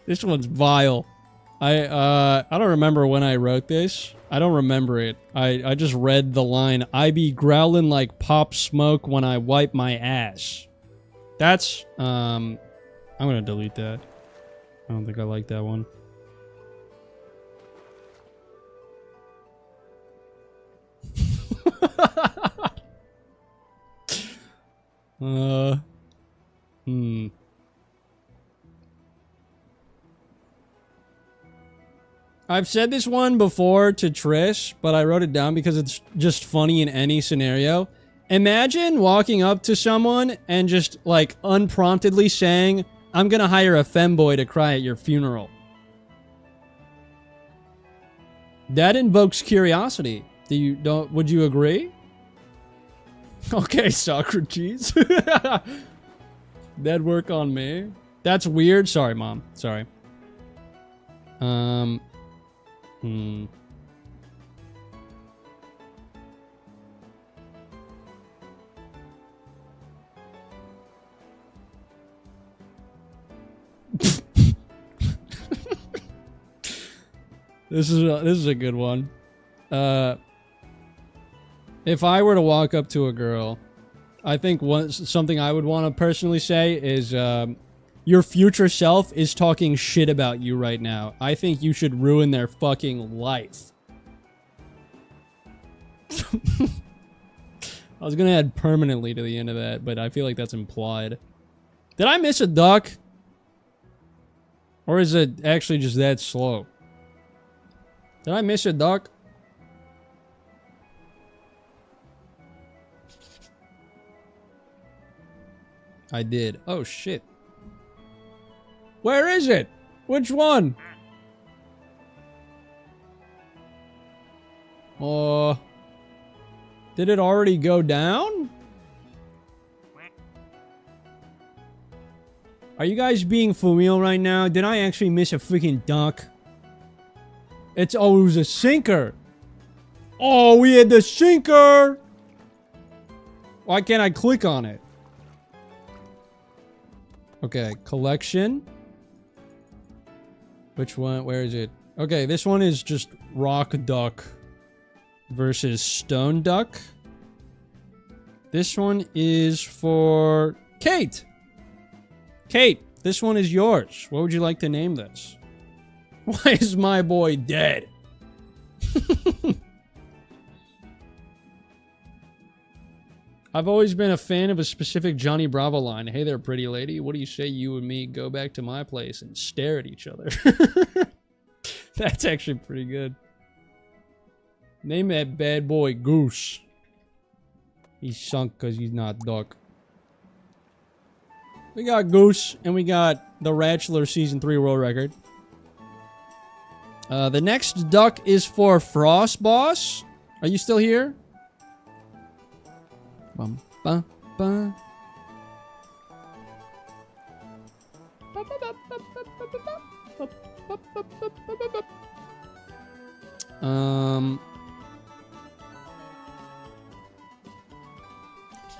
This one's vile. I don't remember when I wrote this. I don't remember it. I just read the line, I be growling like Pop Smoke when I wipe my ass. That's, I'm gonna delete that. I don't think I like that one. I've said this one before to Trish, but I wrote it down because it's just funny in any scenario. Imagine walking up to someone and just, like, unpromptedly saying, I'm gonna hire a femboy to cry at your funeral. That invokes curiosity. Would you agree? Okay, Socrates. That'd work on me. That's weird. Sorry, Mom. Sorry. This is a good one. If I were to walk up to a girl, I think something I would want to personally say is, your future self is talking shit about you right now. I think you should ruin their fucking life. I was gonna add permanently to the end of that, but I feel like that's implied. Did I miss a duck? Or is it actually just that slow? Did I miss a duck? I did. Oh, shit. Where is it? Which one? Did it already go down? Are you guys being for real right now? Did I actually miss a freaking duck? It was a sinker. Oh, we had the sinker. Why can't I click on it? Okay, collection. Which one? Where is it? Okay, this one is just rock duck versus stone duck. This one is for Kate. Kate, this one is yours. What would you like to name this? Why is my boy dead? I've always been a fan of a specific Johnny Bravo line. Hey there, pretty lady. What do you say you and me go back to my place and stare at each other? That's actually pretty good. Name that bad boy Goose. He's sunk because he's not duck. We got Goose, and we got the Ratchler Season 3 world record. The next duck is for Frost Boss. Are you still here? Bum, bum, bum.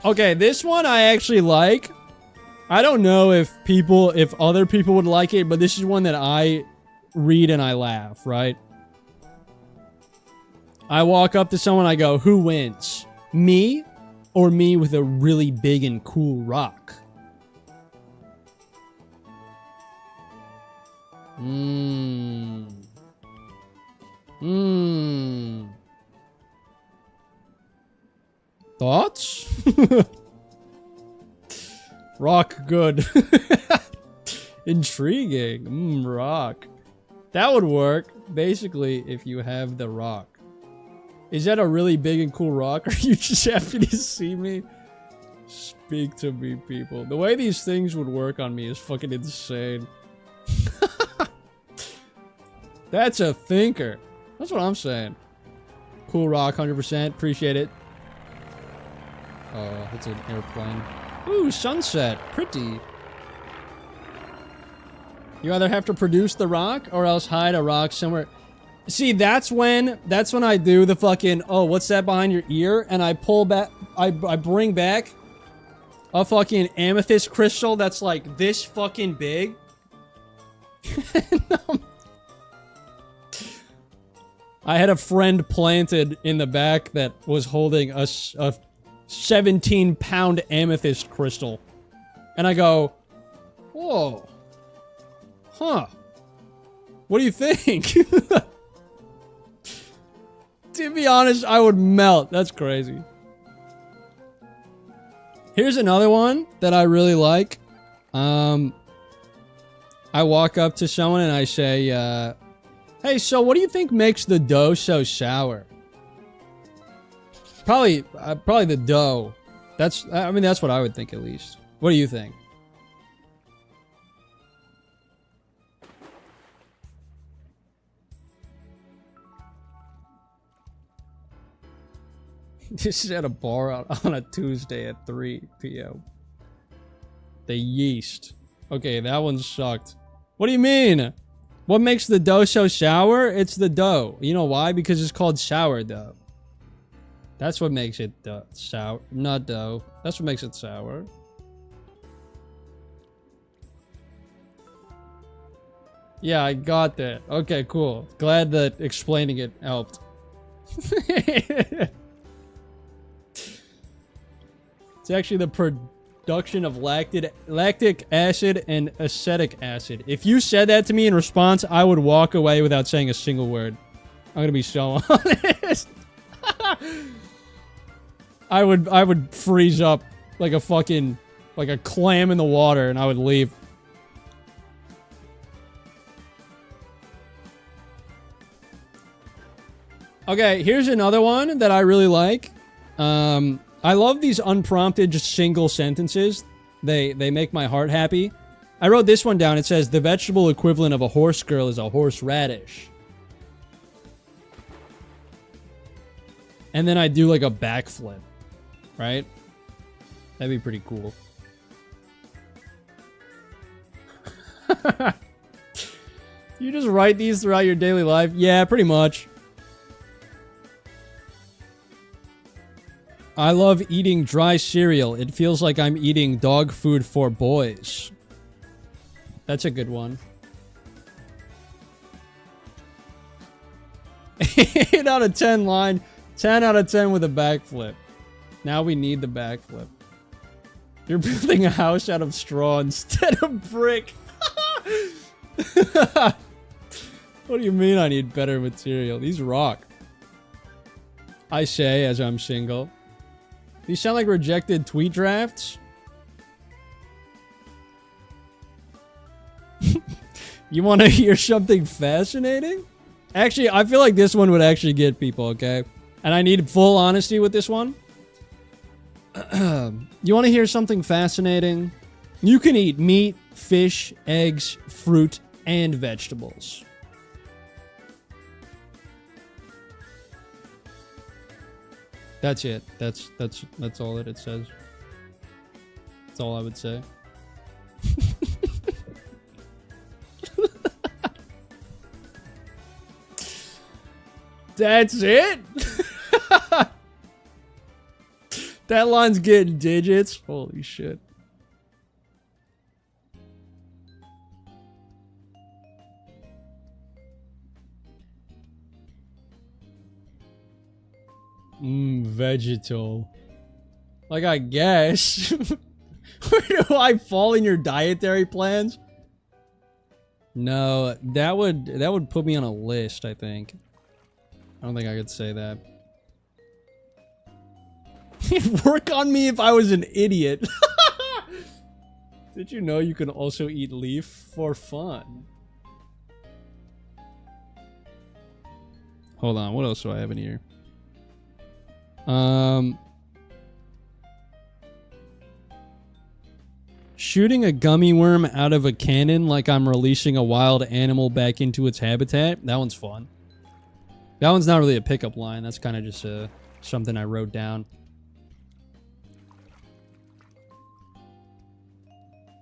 Okay, this one I actually like. I don't know if other people would like it, but this is one that I read and I laugh, right? I walk up to someone, I go, who wins? Me or me with a really big and cool rock? Thoughts? Rock good. Intriguing. Rock. That would work, basically, if you have the rock. Is that a really big and cool rock? Or are you just happy to see me? Speak to me, people. The way these things would work on me is fucking insane. That's a thinker. That's what I'm saying. Cool rock, 100%. Appreciate it. Oh, it's an airplane. Ooh, sunset. Pretty. You either have to produce the rock or else hide a rock somewhere. See, that's when I do the fucking, oh, what's that behind your ear? And I pull back, I bring back a fucking amethyst crystal that's like this fucking big. I had a friend planted in the back that was holding a 17-pound amethyst crystal. And I go, whoa. Huh. What do you think? To be honest, I would melt. That's crazy. Here's another one that I really like. I walk up to someone and I say, hey, so what do you think makes the dough so sour? Probably the dough. That's what I would think at least. What do you think? This is at a bar on a Tuesday at 3 p.m. The yeast. Okay, that one sucked. What do you mean? What makes the dough so sour? It's the dough. You know why? Because it's called sourdough. That's what makes it sour. Not dough. That's what makes it sour. Yeah, I got that. Okay, cool. Glad that explaining it helped. It's actually the production of lactic acid and acetic acid. If you said that to me in response, I would walk away without saying a single word. I'm gonna be so honest. I would freeze up like a fucking, like a clam in the water, and I would leave. Okay, here's another one that I really like. I love these unprompted, just single sentences. They make my heart happy. I wrote this one down. It says, the vegetable equivalent of a horse girl is a horseradish. And then I do like a backflip, right? That'd be pretty cool. You just write these throughout your daily life? Yeah, pretty much. I love eating dry cereal. It feels like I'm eating dog food for boys. That's a good one. 8 out of 10 line. 10 out of 10 with a backflip. Now we need the backflip. You're building a house out of straw instead of brick. What do you mean I need better material? These rock. I say as I'm single. These sound like rejected tweet drafts. You want to hear something fascinating? Actually, I feel like this one would actually get people, okay? And I need full honesty with this one. You want to hear something fascinating? You can eat meat, fish, eggs, fruit, and vegetables. That's it. That's all that it says. That's all I would say. That's it? That line's getting digits. Holy shit. Vegetal. Like, I guess. Where do I fall in your dietary plans? No, that would put me on a list, I think. I don't think I could say that. It'd work on me if I was an idiot. Did you know you can also eat leaf for fun? Hold on, what else do I have in here? Shooting a gummy worm out of a cannon like I'm releasing a wild animal back into its habitat. That one's fun. That one's not really a pickup line. That's kind of just something I wrote down.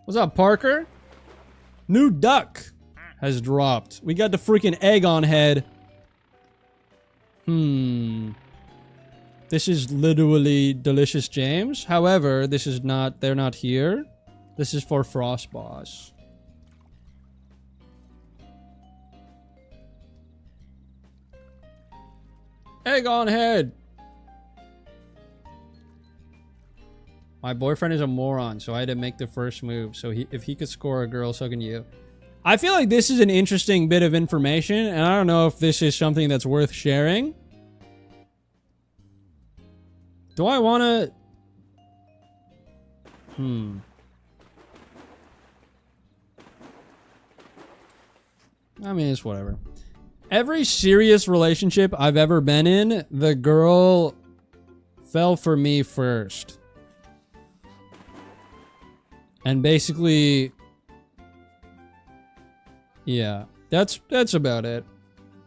What's up, Parker? New duck has dropped. We got the freaking egg on head. This is literally Delicious James. However, this is not, they're not here. This is for Frost Boss. Egg on head. My boyfriend is a moron, so I had to make the first move. So if he could score a girl, so can you. I feel like this is an interesting bit of information, and I don't know if this is something that's worth sharing. Do I want to... I mean, it's whatever. Every serious relationship I've ever been in, the girl fell for me first. And basically... yeah, that's about it.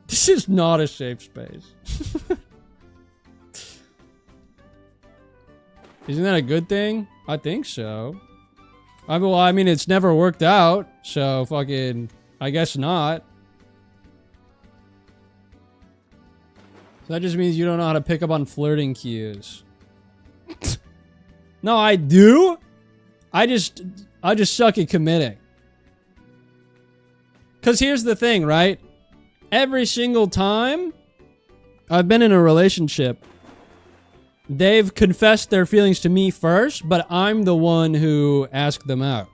This is not a safe space. Isn't that a good thing? I think so. I mean, it's never worked out, so fucking, I guess not. So that just means you don't know how to pick up on flirting cues. No, I do. I just suck at committing. Cause here's the thing, right? Every single time I've been in a relationship, they've confessed their feelings to me first, but I'm the one who asked them out.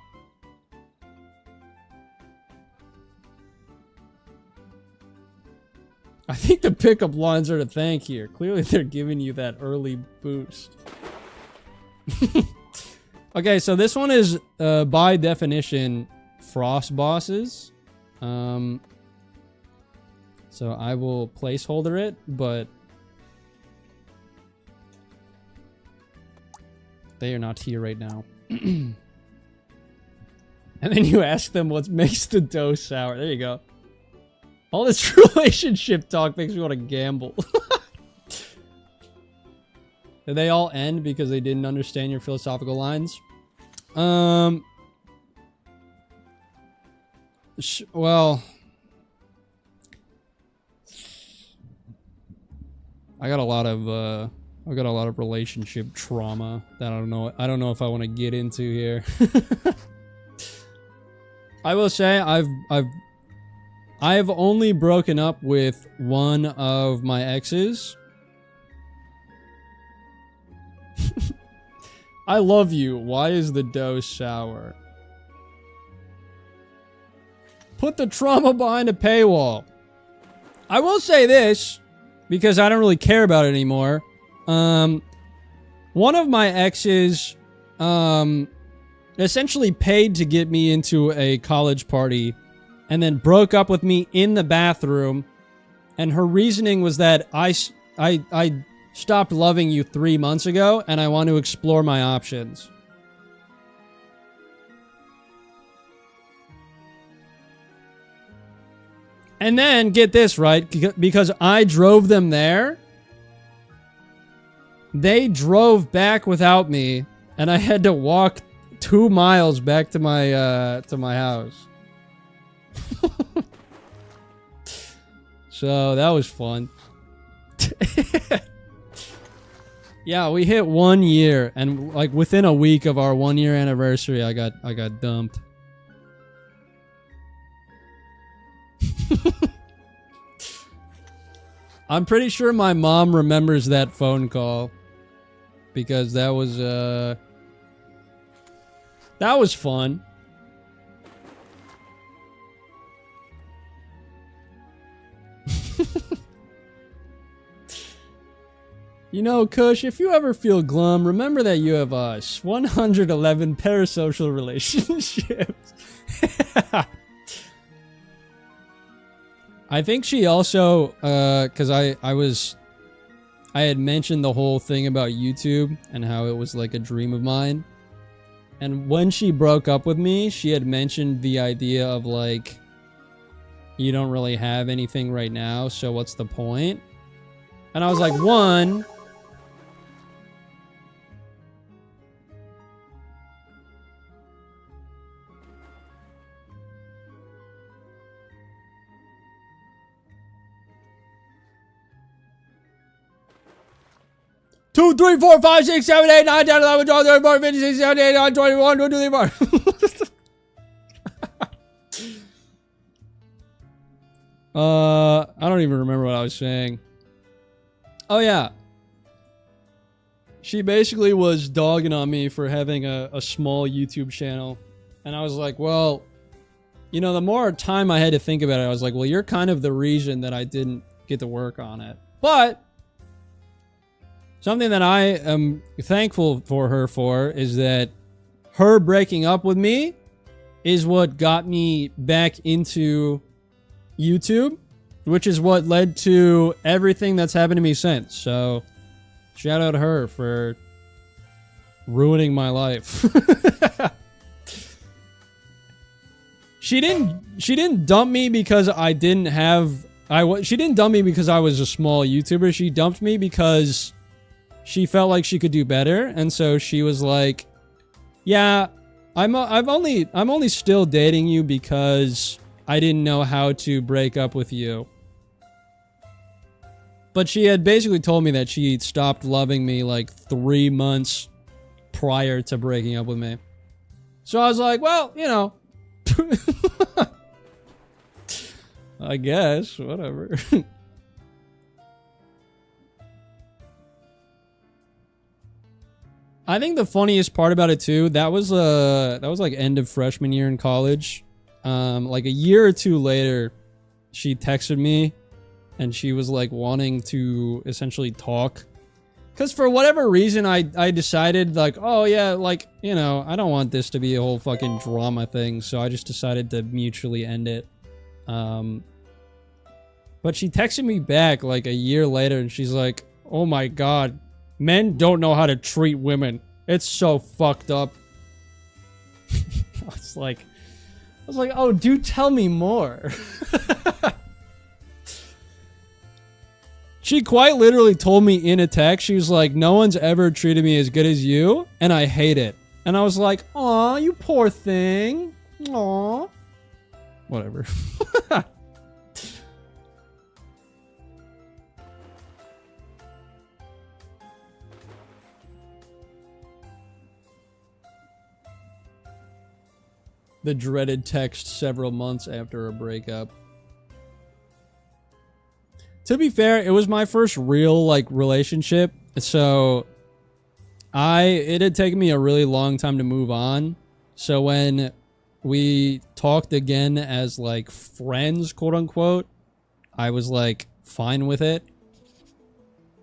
I think the pickup lines are to thank here. Clearly they're giving you that early boost. Okay, so this one is, by definition, frost bosses. So I will placeholder it, but they are not here right now. And then you ask them what makes the dough sour. There you go. All this relationship talk makes me want to gamble. Did they all end because they didn't understand your philosophical lines? Well, I got a lot of relationship trauma that I don't know if I want to get into here. I will say I've only broken up with one of my exes. I love you. Why is the dough sour? Put the trauma behind a paywall. I will say this, because I don't really care about it anymore. One of my exes, essentially paid to get me into a college party and then broke up with me in the bathroom. And her reasoning was that I stopped loving you 3 months ago and I want to explore my options. And then, get this, right? Because I drove them there, they drove back without me, and I had to walk 2 miles back to my house. So, that was fun. Yeah, we hit 1 year, and like within a week of our 1 year anniversary, I got dumped. I'm pretty sure my mom remembers that phone call because that was fun. You know, Kush, if you ever feel glum, remember that you have 111 parasocial relationships. I think she also, because I had mentioned the whole thing about YouTube and how it was like a dream of mine. And when she broke up with me, she had mentioned the idea of like, you don't really have anything right now, so what's the point? And I was like, one... Two, 3, 4, 5, 6, 7, 8, 9, 10, 11, 12, 13, 14, 15, 16, 17, 18, 19, 20, 21, 22, 23, 24. I don't even remember what I was saying. Oh, yeah. She basically was dogging on me for having a small YouTube channel. And I was like, well, you know, the more time I had to think about it, I was like, well, you're kind of the reason that I didn't get to work on it. But something that I am thankful for her for is that her breaking up with me is what got me back into YouTube, which is what led to everything that's happened to me since. So, shout out to her for ruining my life. She didn't dump me because I didn't have she didn't dump me because I was a small YouTuber. She dumped me because she felt like she could do better, and so she was like, "Yeah, I'm only still dating you because I didn't know how to break up with you." But she had basically told me that she stopped loving me like 3 months prior to breaking up with me. So I was like, well, you know, I guess, whatever. I think the funniest part about it too, that was like end of freshman year in college. Like a year or two later, she texted me and she was like wanting to essentially talk. Cause for whatever reason, I decided like, oh yeah, like, you know, I don't want this to be a whole fucking drama thing. So I just decided to mutually end it. But she texted me back like a year later and she's like, oh my God, men don't know how to treat women. It's so fucked up. I was like, oh, do tell me more. She quite literally told me in a text, she was like, no one's ever treated me as good as you, and I hate it. And I was like, aw, you poor thing. Aw. Whatever. The dreaded text several months after a breakup. To be fair, it was my first real, like, relationship, so it had taken me a really long time to move on. So when we talked again as, like, friends, quote-unquote, I was, like, fine with it.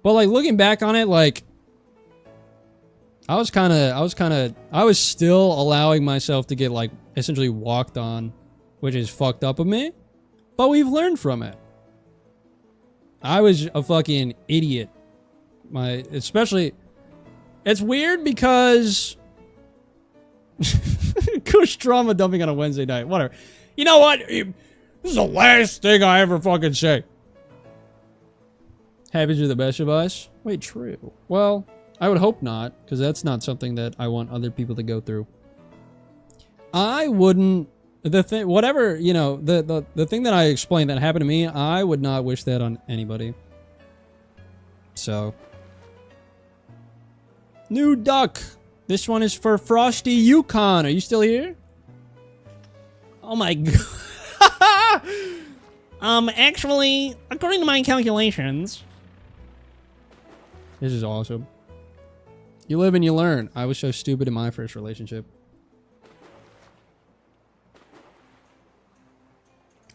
But, like, looking back on it, like, I was still allowing myself to get, like, essentially walked on, which is fucked up of me, but we've learned from it. I was a fucking idiot. Especially, it's weird because Kush drama dumping on a Wednesday night. Whatever. You know what? This is the last thing I ever fucking say. Happy to the best of us. Wait, true. Well, I would hope not, because that's not something that I want other people to go through. I wouldn't. The thing, whatever, you know, the thing that I explained that happened to me, I would not wish that on anybody. So. New duck. This one is for Frosty Yukon. Are you still here? Oh my god. Actually, according to my calculations. This is awesome. You live and you learn. I was so stupid in my first relationship.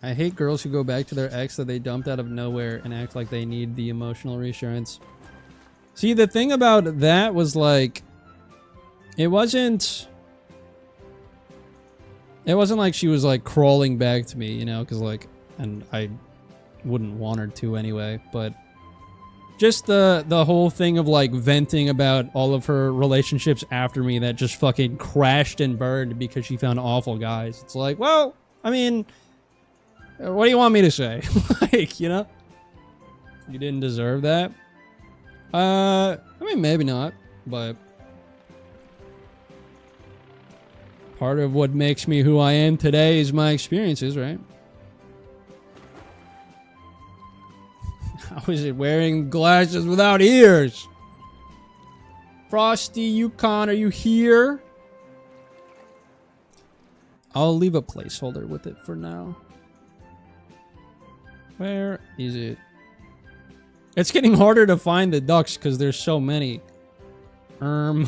I hate girls who go back to their ex that they dumped out of nowhere and act like they need the emotional reassurance. See, the thing about that was like, it wasn't like she was like crawling back to me, you know, because like, and I wouldn't want her to anyway, but just the whole thing of like venting about all of her relationships after me that just fucking crashed and burned because she found awful guys. It's like, well, I mean, what do you want me to say? Like, you know? You didn't deserve that? I mean, maybe not, but part of what makes me who I am today is my experiences, right? How is it wearing glasses without ears? Frosty Yukon, are you here? I'll leave a placeholder with it for now. Where is it? It's getting harder to find the ducks because there's so many. No.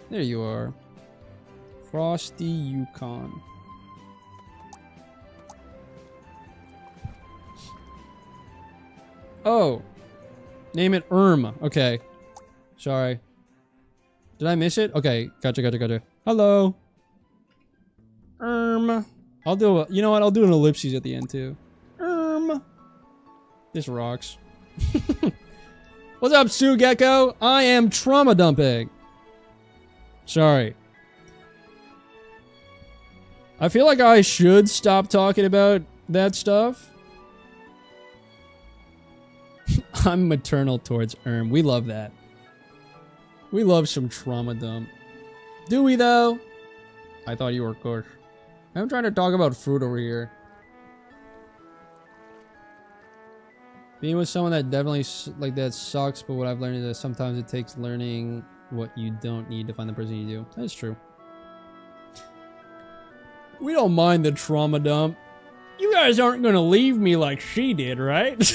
There you are. Frosty Yukon. Oh. Name it Okay. Sorry. Did I miss it? Okay. Gotcha. Hello. I'll do you know what? I'll do an ellipses at the end too. This rocks. What's up, Sue Gecko? I am trauma dumping. Sorry. I feel like I should stop talking about that stuff. I'm maternal towards We love that. We love some trauma dump. Do we though? I thought you were Kush. I'm trying to talk about fruit over here. Being with someone that definitely like that sucks, but what I've learned is that sometimes it takes learning what you don't need to find the person you do. That's true. We don't mind the trauma dump. You guys aren't gonna leave me like she did, right?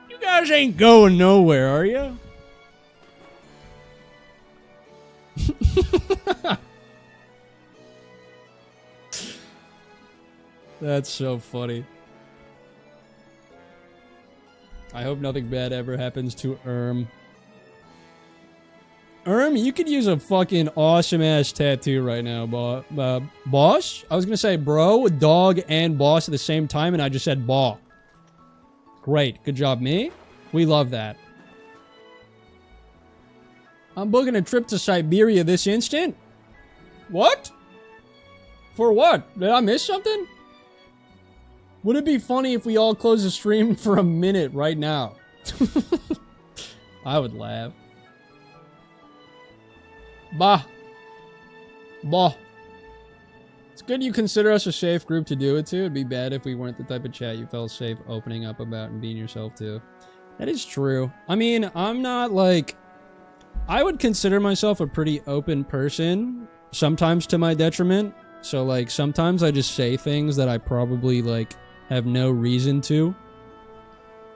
You guys ain't going nowhere, are you? That's so funny. I hope nothing bad ever happens to you could use a fucking awesome ass tattoo right now, boss? I was gonna say bro, dog, and boss at the same time, and I just said baw. Great. Good job, me. We love that. I'm booking a trip to Siberia this instant. What? For what? Did I miss something? Would it be funny if we all close the stream for a minute right now? I would laugh. Bah. It's good you consider us a safe group to do it to. It'd be bad if we weren't the type of chat you felt safe opening up about and being yourself to. That is true. I mean, I'm not like... I would consider myself a pretty open person, sometimes to my detriment. So, like, sometimes I just say things that I probably, like, have no reason to.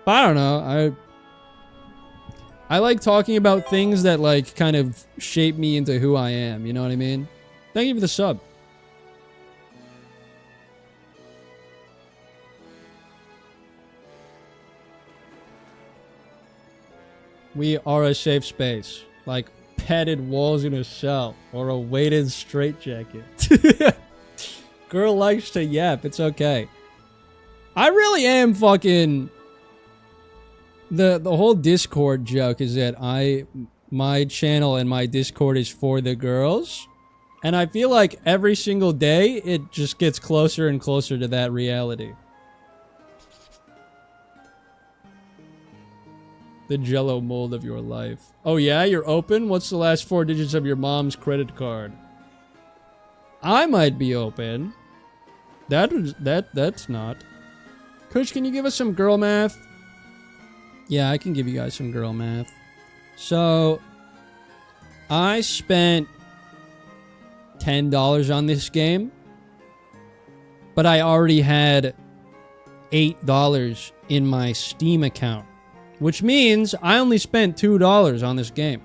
But I don't know. I like talking about things that, like, kind of shape me into who I am. You know what I mean? Thank you for the sub. We are a safe space. Like padded walls in a cell or a weighted straitjacket. Girl likes to yap. It's okay. I really am fucking... The whole Discord joke is that my channel and my Discord is for the girls. And I feel like every single day it just gets closer and closer to that reality. The Jello mold of your life. Oh yeah, you're open? What's the last 4 digits of your mom's credit card? I might be open. That's not. Kush, can you give us some girl math? Yeah, I can give you guys some girl math. So, I spent $10 on this game, but I already had $8 in my Steam account. Which means I only spent $2 on this game.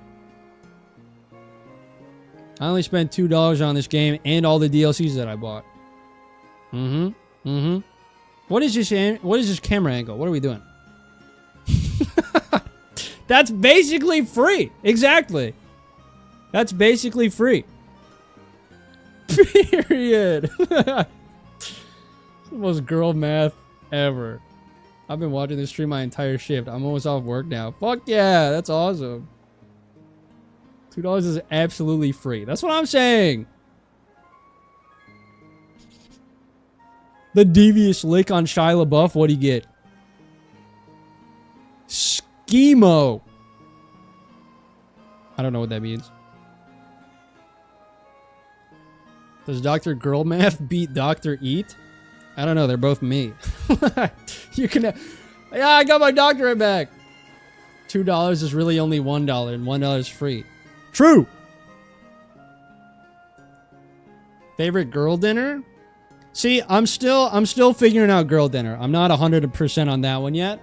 I only spent $2 on this game and all the DLCs that I bought. What is this camera angle? What are we doing? That's basically free. Exactly. That's basically free. Period. The most girl math ever. I've been watching this stream my entire shift. I'm almost off work now. Fuck yeah, that's awesome. $2 is absolutely free. That's what I'm saying. The devious lick on Shia LaBeouf. What do you get? Schemo. I don't know what that means. Does Dr. Girl Math beat Dr. Eat? I don't know. They're both me. You can... Yeah, I got my doctorate back. $2 is really only $1, and $1 is free. True. Favorite girl dinner? See, I'm still figuring out girl dinner. I'm not 100% on that one yet.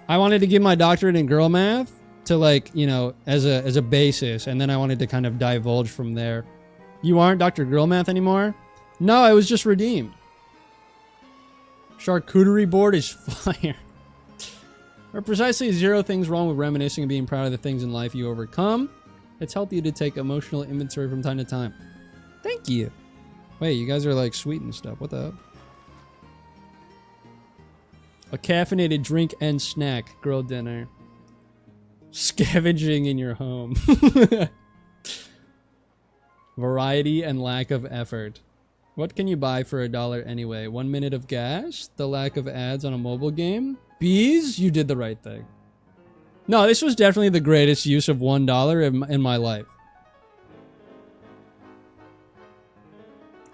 I wanted to give my doctorate in girl math to, like, you know, as a basis, and then I wanted to kind of divulge from there. You aren't Dr. Girl Math anymore? No, I was just redeemed. Charcuterie board is fire. There are precisely 0 things wrong with reminiscing and being proud of the things in life you overcome. It's healthy to take emotional inventory from time to time. Thank you. Wait, you guys are like sweet and stuff. What the hell? A caffeinated drink and snack. Girl dinner. Scavenging in your home. Variety and lack of effort. What can you buy for $1 anyway? 1 minute of gas? The lack of ads on a mobile game? Bees? You did the right thing. No, this was definitely the greatest use of $1 in my life.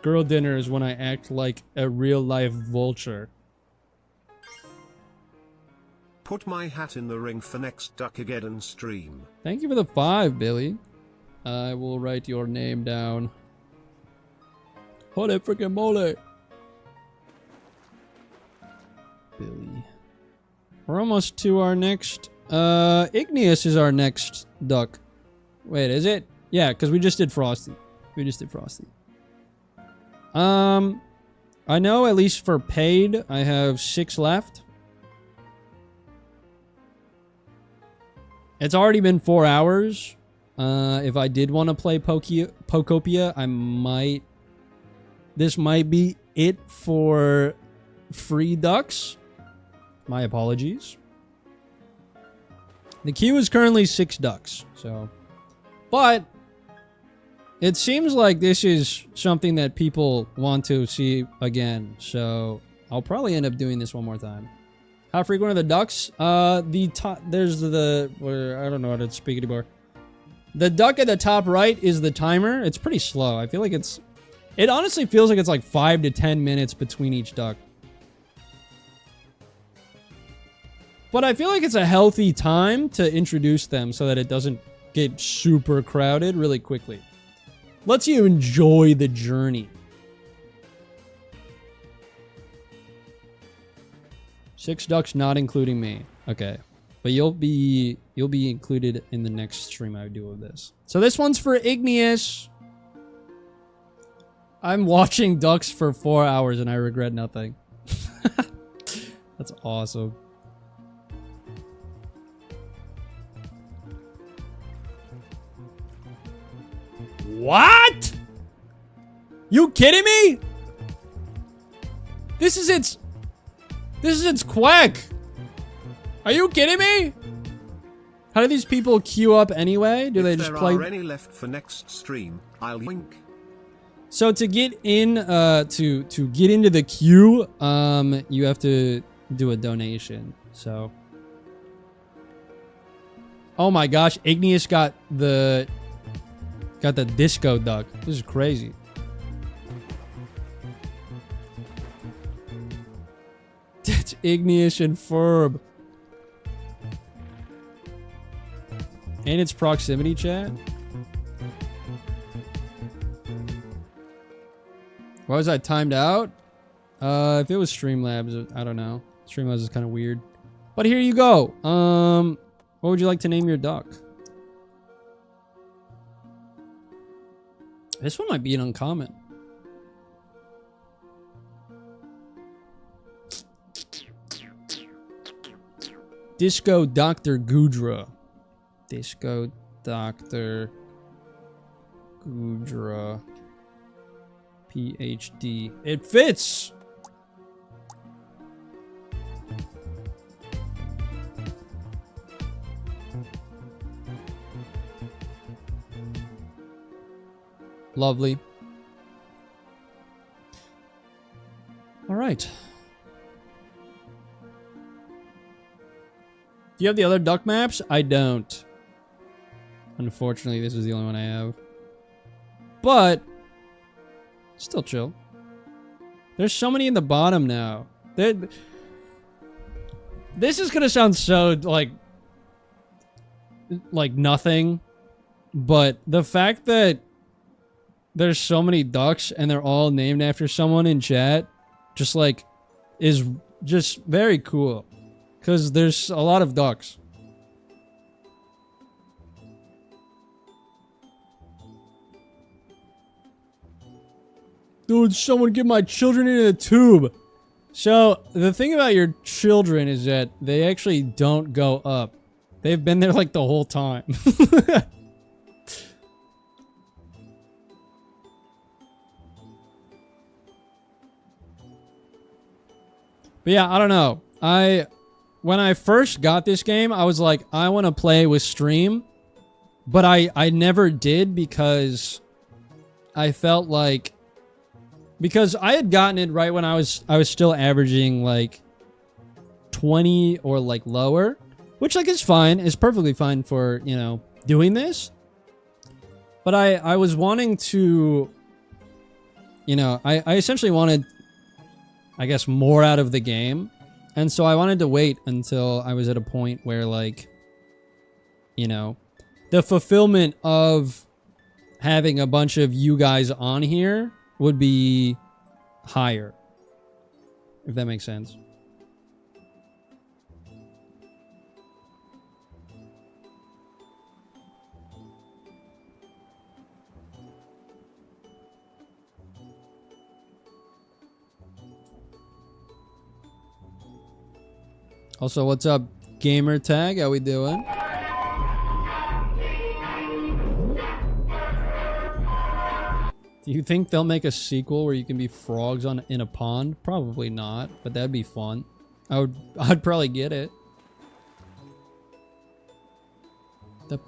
Girl dinner is when I act like a real-life vulture. Put my hat in the ring for next Duckageddon stream. Thank you for the 5, Billy. I will write your name down. Holy freaking moly. Billy. We're almost to our next... Igneous is our next duck. Wait, is it? Yeah, because we just did Frosty. I know at least for paid, I have 6 left. It's already been 4 hours. If I did want to play Pokopia, I might... This might be it for free ducks. My apologies. The queue is currently 6 ducks, so... But... It seems like this is something that people want to see again, so... I'll probably end up doing this one more time. How frequent are the ducks? There's the... I don't know how to speak anymore. The duck at the top right is the timer. It's pretty slow. I feel like it's... It honestly feels like it's like 5 to 10 minutes between each duck. But I feel like it's a healthy time to introduce them so that it doesn't get super crowded really quickly. Lets you enjoy the journey. 6 ducks not including me. Okay. But you'll be included in the next stream I do of this. So this one's for Igneous. I'm watching ducks for 4 hours and I regret nothing. That's awesome. What? You kidding me? This is its quack. Are you kidding me? How do these people queue up anyway? Do they just play? If there are any left for next stream, I'll link. So to get in, to get into the queue, you have to do a donation. So. Oh my gosh, Igneous got the disco duck. This is crazy. That's Igneous and Ferb. And it's proximity chat. Why was I timed out? If it was Streamlabs, I don't know. Streamlabs is kind of weird. But here you go. What would you like to name your duck? This one might be an uncommon. Disco Dr. Gudra. Disco Dr. Gudra. PhD. It fits! Lovely. All right. Do you have the other duck maps? I don't. Unfortunately, this is the only one I have. But still chill. There's so many in the bottom now. This is gonna sound so like nothing, but the fact that there's so many ducks and they're all named after someone in chat just like is just very cool because there's a lot of ducks. Dude, someone get my children into the tube. So the thing about your children is that they actually don't go up. They've been there like the whole time. But yeah, I don't know. When I first got this game, I was like, I want to play with stream. But I never did because I felt like Because I had gotten it right when I was still averaging like 20 or like lower, which like is fine. Is perfectly fine for, you know, doing this. But I was wanting to, you know, I essentially wanted, I guess, more out of the game. And so I wanted to wait until I was at a point where, like, you know, the fulfillment of having a bunch of you guys on here would be higher. If that makes sense. Also, what's up, Gamer Tag? How we doing? Do you think they'll make a sequel where you can be frogs in a pond? Probably not, but that'd be fun. I'd probably get it. I'm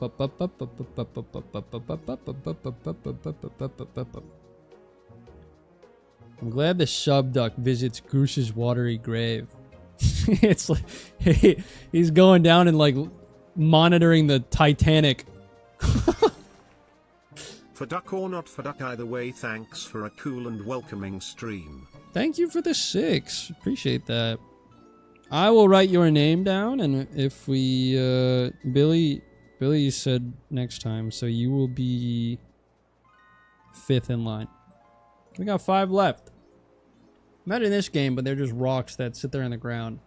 glad the sub duck visits Goose's watery grave. It's like he's going down and like monitoring the Titanic. For duck or not for duck, either way, thanks for a cool and welcoming stream. Thank you for the 6. Appreciate that. I will write your name down, and if we Billy said next time, so you will be 5th in line. We got 5 left. Imagine this game, but they're just rocks that sit there in the ground.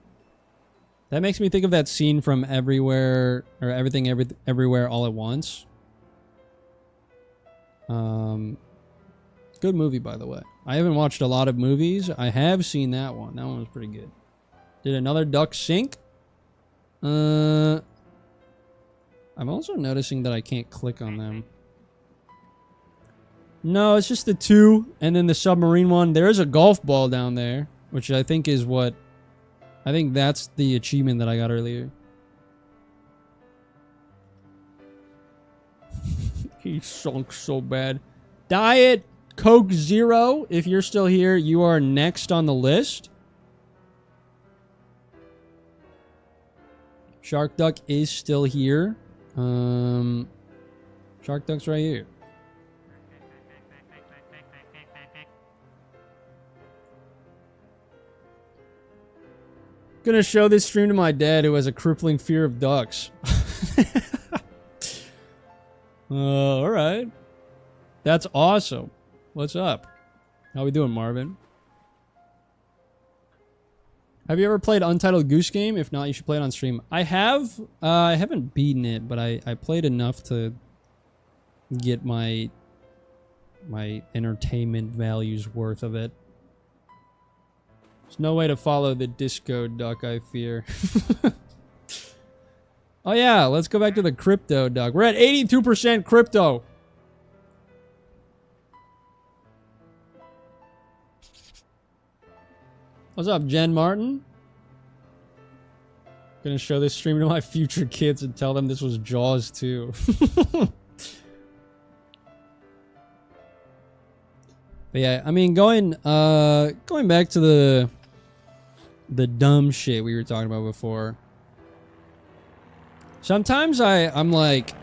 That makes me think of that scene from Everywhere, or Everything Everywhere All at Once. Good movie, by the way. I haven't watched a lot of movies. I have seen that one. That one was pretty good. Did another duck sink? I'm also noticing that I can't click on them. No, it's just the 2, and then the submarine one. There is a golf ball down there, which I think is what... I think that's the achievement that I got earlier. He sunk so bad. Diet Coke Zero, if you're still here, you are next on the list. Shark Duck is still here. Shark Duck's right here. Gonna show this stream to my dad, who has a crippling fear of ducks. All right. That's awesome. What's up? How we doing, Marvin? Have you ever played Untitled Goose Game? If not, you should play it on stream. I have. I haven't beaten it, but I played enough to get my entertainment values worth of it. There's no way to follow the disco duck, I fear. Oh yeah, let's go back to the crypto duck. We're at 82% crypto. What's up, Jen Martin? Gonna show this stream to my future kids and tell them this was Jaws 2. But yeah, I mean, going back to the dumb shit we were talking about before. Sometimes I'm like,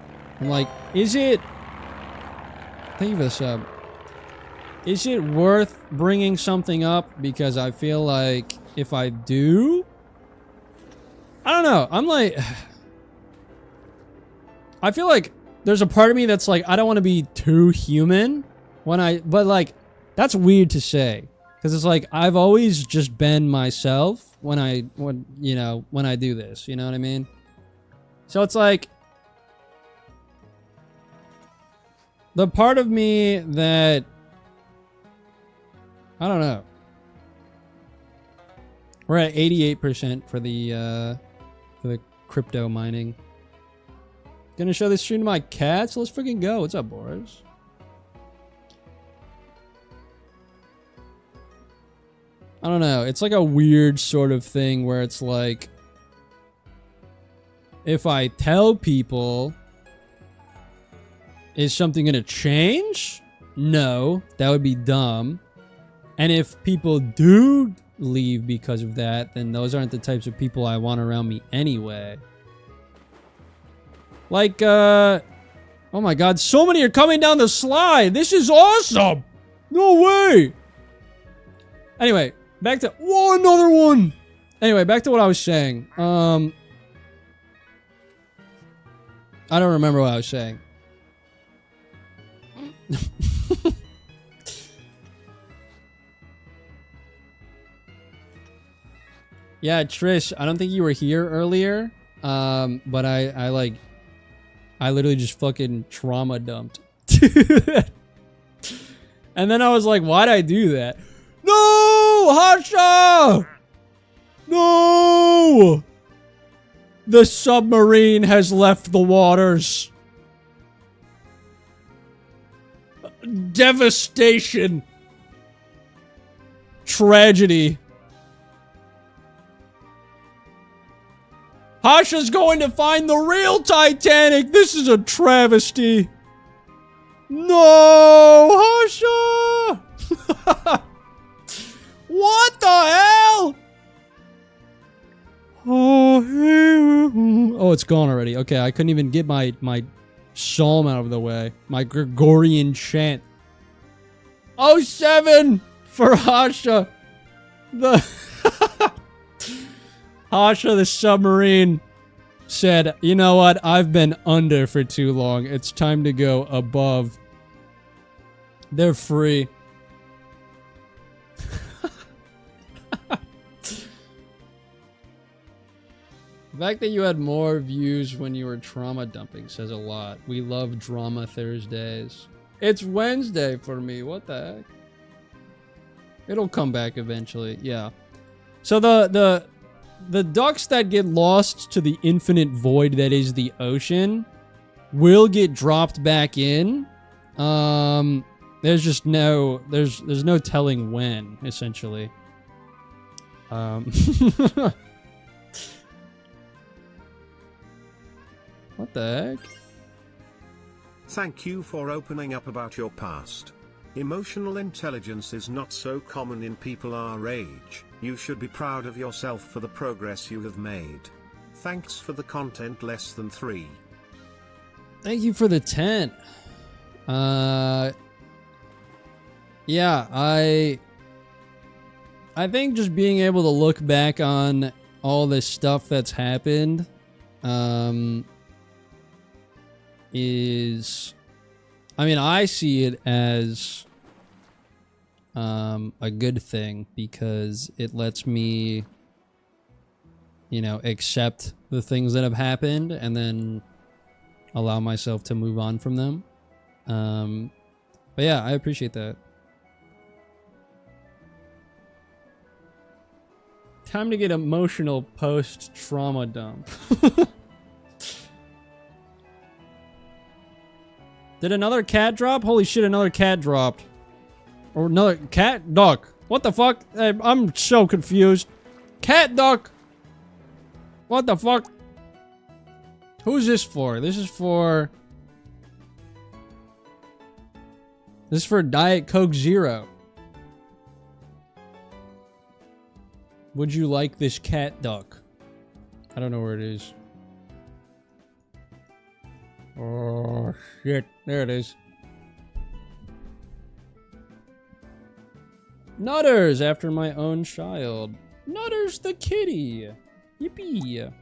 is it... Thank you for the sub. Is it worth bringing something up? Because I feel like if I do... I don't know. I'm like... I feel like there's a part of me that's like, I don't want to be too human when I... But like, that's weird to say. Because it's like, I've always just been myself when I do this. You know what I mean? So it's like, the part of me that, I don't know. We're at 88% for the crypto mining. Gonna show this stream to my cats. Let's freaking go. What's up, Boris? I don't know. It's like a weird sort of thing where it's like, if I tell people, is something gonna change? No, that would be dumb. And if people do leave because of that, then those aren't the types of people I want around me anyway. Like, oh my god, so many are coming down the slide. This is awesome. No way. Anyway, back to, whoa, another one. Anyway, back to what I was saying. I don't remember what I was saying. Yeah, Trish, I don't think you were here earlier. But I literally just fucking trauma dumped. And then I was like, why'd I do that? No! Hasha! No! The submarine has left the waters. Devastation. Tragedy. Hasha's going to find the real Titanic. This is a travesty. No, Hasha! What the hell? Oh, it's gone already. Okay, I couldn't even get my psalm out of the way. My Gregorian chant. 07 for Hasha. The Hasha the submarine said, you know what? I've been under for too long. It's time to go above. They're free. The fact that you had more views when you were trauma dumping says a lot. We love drama Thursdays. It's Wednesday for me. What the heck? It'll come back eventually. Yeah. So the ducks that get lost to the infinite void that is the ocean will get dropped back in. There's just no there's no telling when, essentially. What the heck? Thank you for opening up about your past. Emotional intelligence is not so common in people our age. You should be proud of yourself for the progress you have made. Thanks for the content less than 3. Thank you for the 10. Yeah, I think just being able to look back on all this stuff that's happened, is, I mean, I see it as a good thing because it lets me, you know, accept the things that have happened and then allow myself to move on from them. But yeah, I appreciate that. Time to get emotional post-trauma dump. Did another cat drop? Holy shit, another cat dropped. Or another cat? Duck. What the fuck? I'm so confused. Cat duck. What the fuck? Who's this for? This is for Diet Coke Zero. Would you like this cat duck? I don't know where it is. Oh, shit. There it is. Nutters, after my own child. Nutters the kitty. Yippee.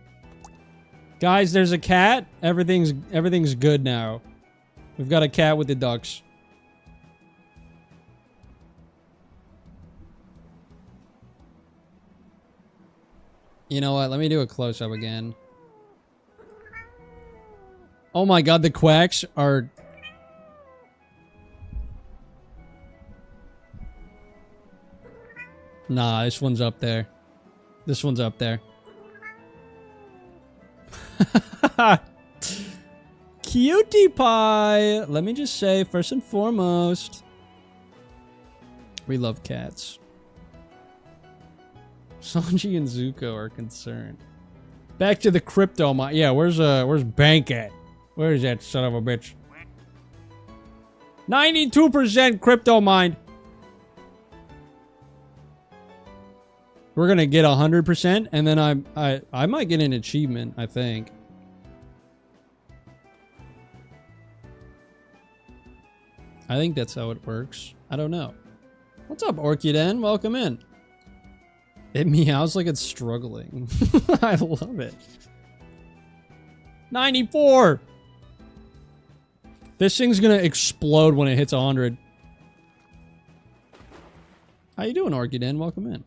Guys, there's a cat. Everything's good now. We've got a cat with the ducks. You know what? Let me do a close-up again. Oh my god, the quacks are... Nah, this one's up there. This one's up there. Cutie pie! Let me just say, first and foremost, we love cats. Sanji and Zuko are concerned. Back to the crypto mine. Yeah, where's Bank at? Where's that son of a bitch? 92% crypto mine. We're gonna get 100%, and then I might get an achievement, I think. I think that's how it works. I don't know. What's up, Orchiden? Welcome in. It meows like it's struggling. I love it. 94! This thing's gonna explode when it hits 100. How you doing, Orchiden? Welcome in.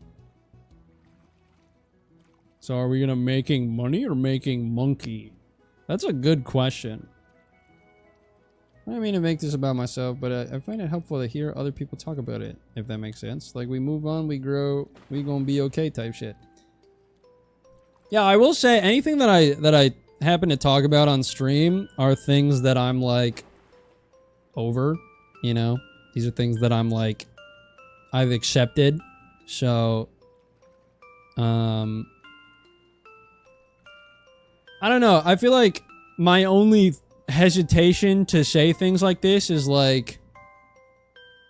So are we gonna making money or making monkey? That's a good question. I don't mean to make this about myself, but I find it helpful to hear other people talk about it, if that makes sense. Like, we move on, we grow, we gonna be okay type shit. Yeah, I will say anything that I happen to talk about on stream are things that I'm like over, you know? These are things that I'm like I've accepted. So I don't know. I feel like my only hesitation to say things like this is like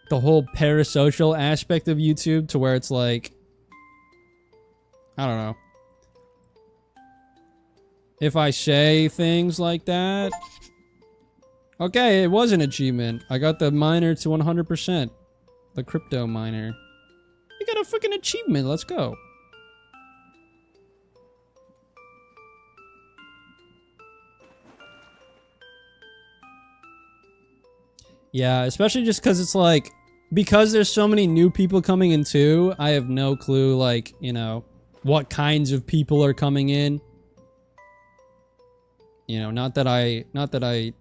the whole parasocial aspect of YouTube, to where it's like, I don't know. If I say things like that. Okay, it was an achievement. I got the miner to 100%. The crypto miner. You got a freaking achievement. Let's go. Yeah, especially just because it's like, because there's so many new people coming in too, I have no clue, like, you know, what kinds of people are coming in. You know, not that I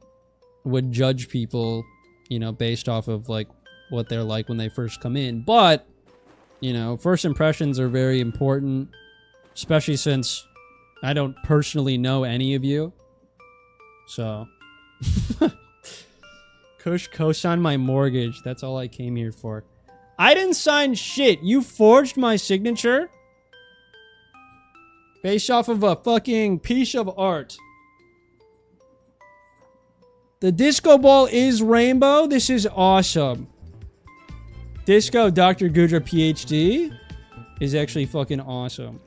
would judge people, you know, based off of like what they're like when they first come in, but, you know, first impressions are very important, especially since I don't personally know any of you. So Kush co-signed my mortgage. That's all I came here for. I didn't sign shit. You forged my signature based off of a fucking piece of art. The disco ball is rainbow. This is awesome. Disco Dr. Gudra PhD is actually fucking awesome.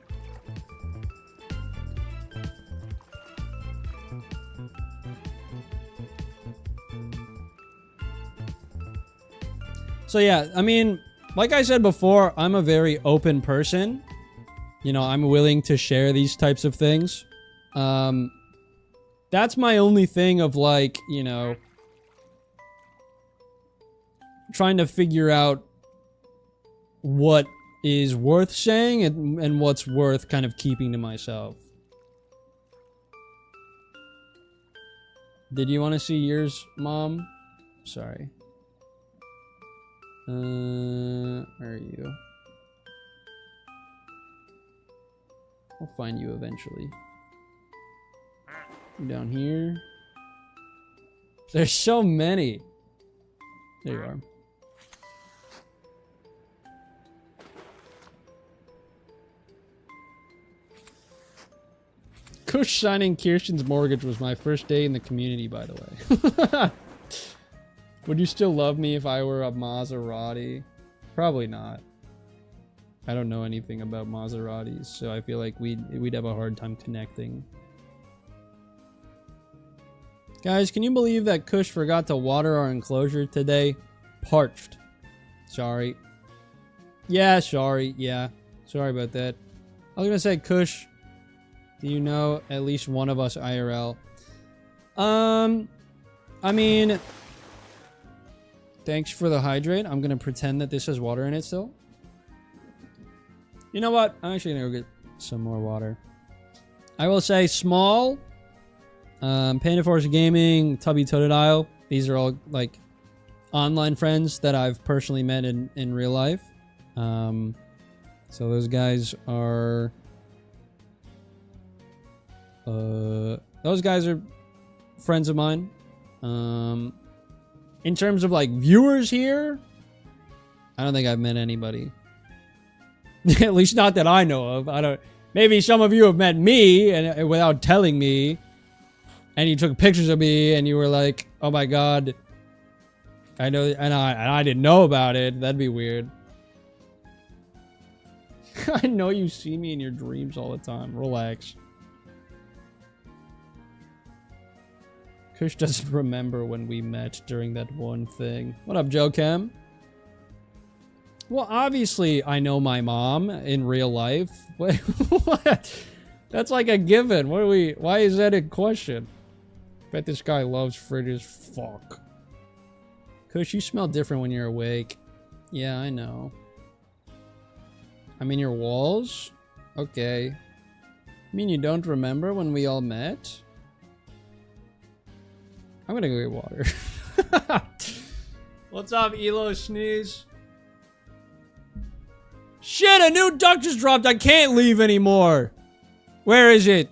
So yeah, I mean, like I said before, I'm a very open person. You know, I'm willing to share these types of things. That's my only thing of like, you know, trying to figure out what is worth saying and what's worth kind of keeping to myself. Did you want to see yours, Mom? Sorry. Where are you? I'll find you eventually. Down here. There's so many. There you are. Kush signing Kirsten's mortgage was my first day in the community, by the way. Would you still love me if I were a Maserati? Probably not. I don't know anything about Maseratis, so I feel like we'd have a hard time connecting. Guys, can you believe that Kush forgot to water our enclosure today? Parched. Sorry. Yeah, sorry. Yeah. Sorry about that. I was gonna say, Kush, do you know at least one of us IRL? I mean, thanks for the hydrate. I'm gonna pretend that this has water in it still. You know what? I'm actually gonna go get some more water. I will say small. Panda Force Gaming, Tubby Totodile. These are all like online friends that I've personally met in real life. So those guys are friends of mine. In terms of like viewers here, I don't think I've met anybody. At least not that I know of. I don't. Maybe some of you have met me and without telling me. And you took pictures of me and you were like, oh my god, I know, and I didn't know about it. That'd be weird. I know you see me in your dreams all the time. Relax. Kush doesn't remember when we met during that one thing. What up, Joe Chem? Well, obviously, I know my mom in real life. Wait, what? That's like a given. What are we? Why is that a question? Bet this guy loves fridges. Fuck. Kush, you smell different when you're awake. Yeah, I know. I mean, your walls? Okay. I mean, you don't remember when we all met? I'm gonna go get water. What's up, Elo Sneeze? Shit, a new duck just dropped. I can't leave anymore. Where is it?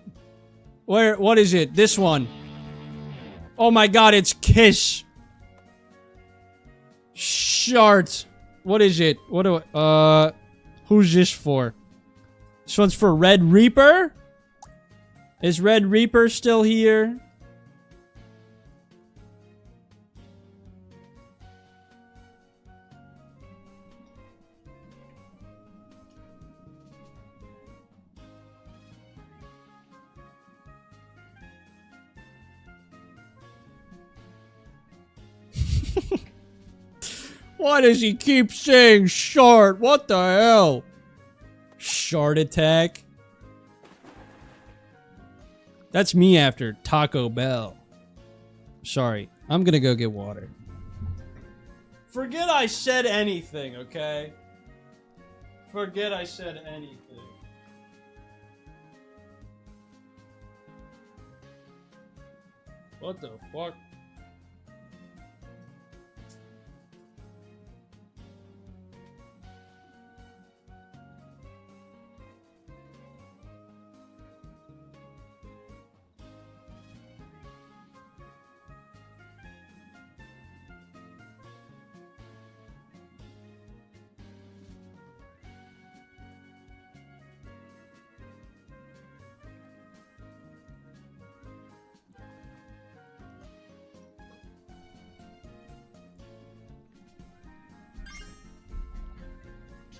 What is it? This one. Oh my god, it's Kiss. Shart. What is it? What do I, who's this for? This one's for Red Reaper? Is Red Reaper still here? Why does he keep saying short? What the hell? Short attack? That's me after Taco Bell. Sorry, I'm gonna go get water. Forget I said anything, okay? Forget I said anything. What the fuck?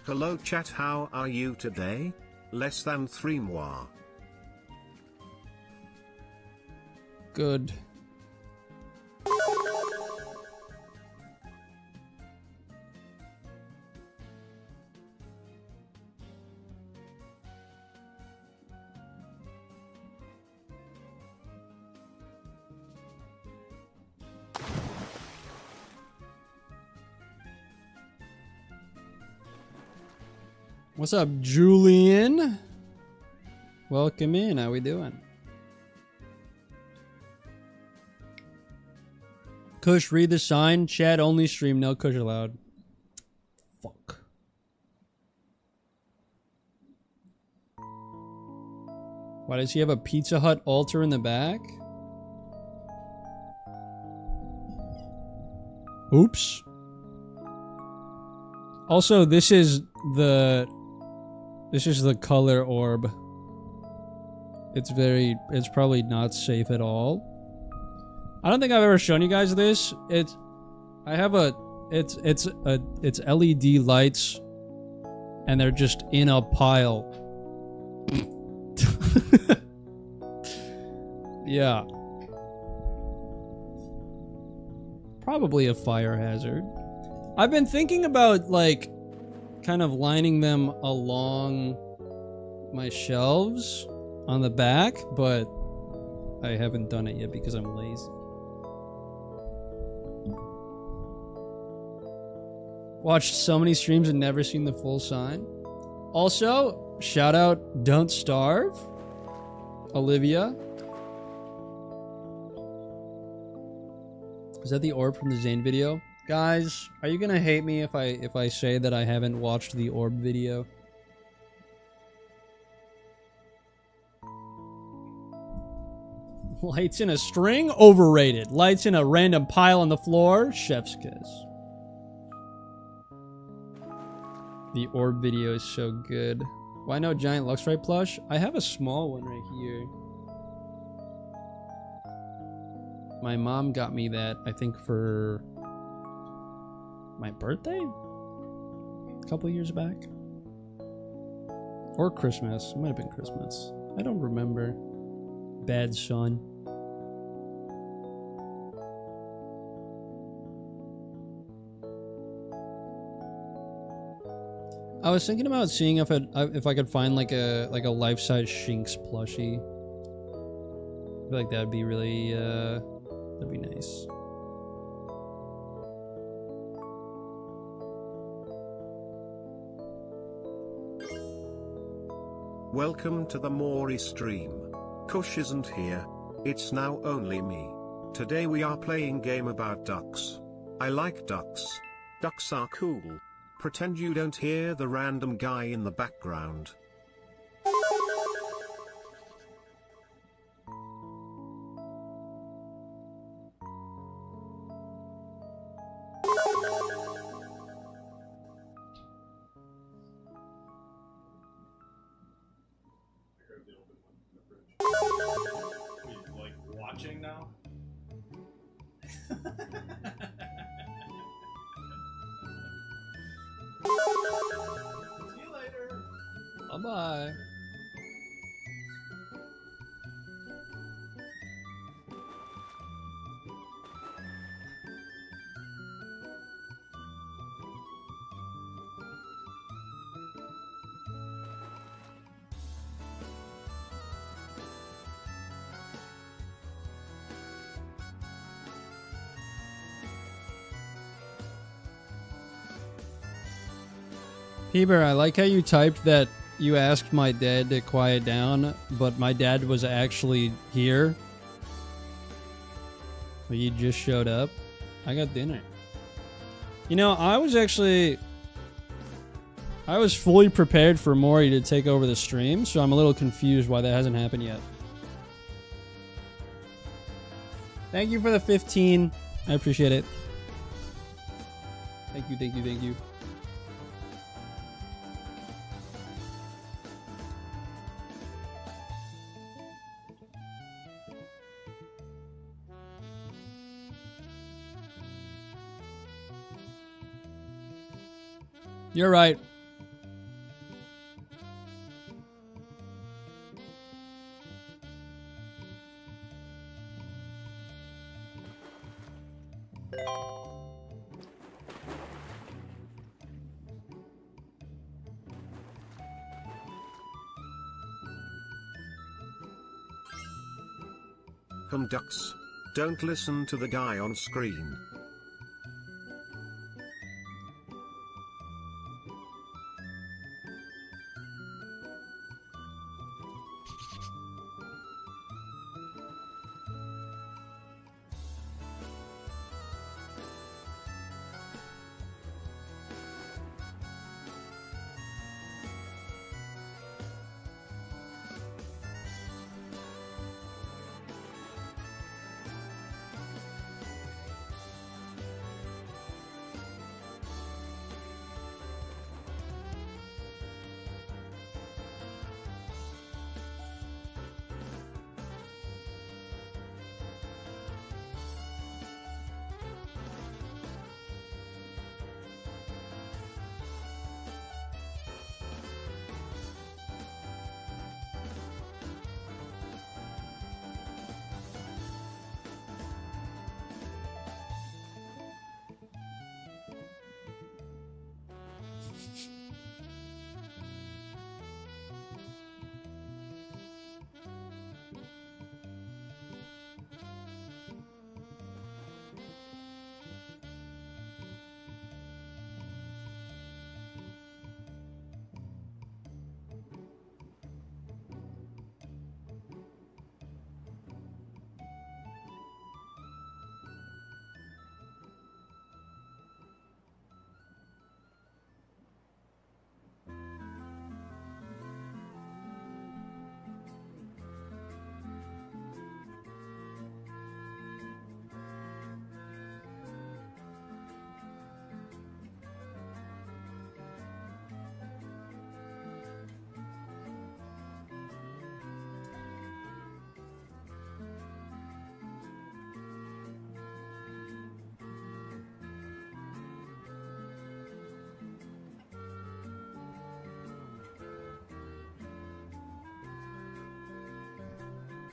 Hello chat, how are you today? Less than 3 mois. Good. What's up, Julian? Welcome in. How we doing? Kush, read the sign. Chat only stream. No Kush allowed. Fuck. Why does he have a Pizza Hut altar in the back? Oops. Also, this is the color orb. It's probably not safe at all. I don't think I've ever shown you guys this. It's LED lights and they're just in a pile. Yeah. Probably a fire hazard. I've been thinking about, like, kind of lining them along my shelves on the back, but I haven't done it yet because I'm lazy. Watched so many streams and never seen the full sign. Also, shout out Don't Starve, Olivia. Is that the orb from the Zane video? Guys, are you gonna hate me if I say that I haven't watched the orb video? Lights in a string? Overrated. Lights in a random pile on the floor? Chef's kiss. The orb video is so good. Why no giant Luxray plush? I have a small one right here. My mom got me that, I think, for my birthday? A couple years back. Or Christmas. It might have been Christmas. I don't remember. Bad son. I was thinking about seeing if I could find like a life-size Shinx plushie. I feel like that'd be really that'd be nice. Welcome to the Mori stream. Kush isn't here. It's now only me. Today we are playing game about ducks. I like ducks. Ducks are cool. Pretend you don't hear the random guy in the background. Like watching now? See you later. Bye-bye. Peeber, I like how you typed that you asked my dad to quiet down, but my dad was actually here. But you just showed up. I got dinner. You know, I was fully prepared for Mori to take over the stream, so I'm a little confused why that hasn't happened yet. Thank you for the 15. I appreciate it. Thank you, thank you, thank you. You're right. Ducks. Don't listen to the guy on screen.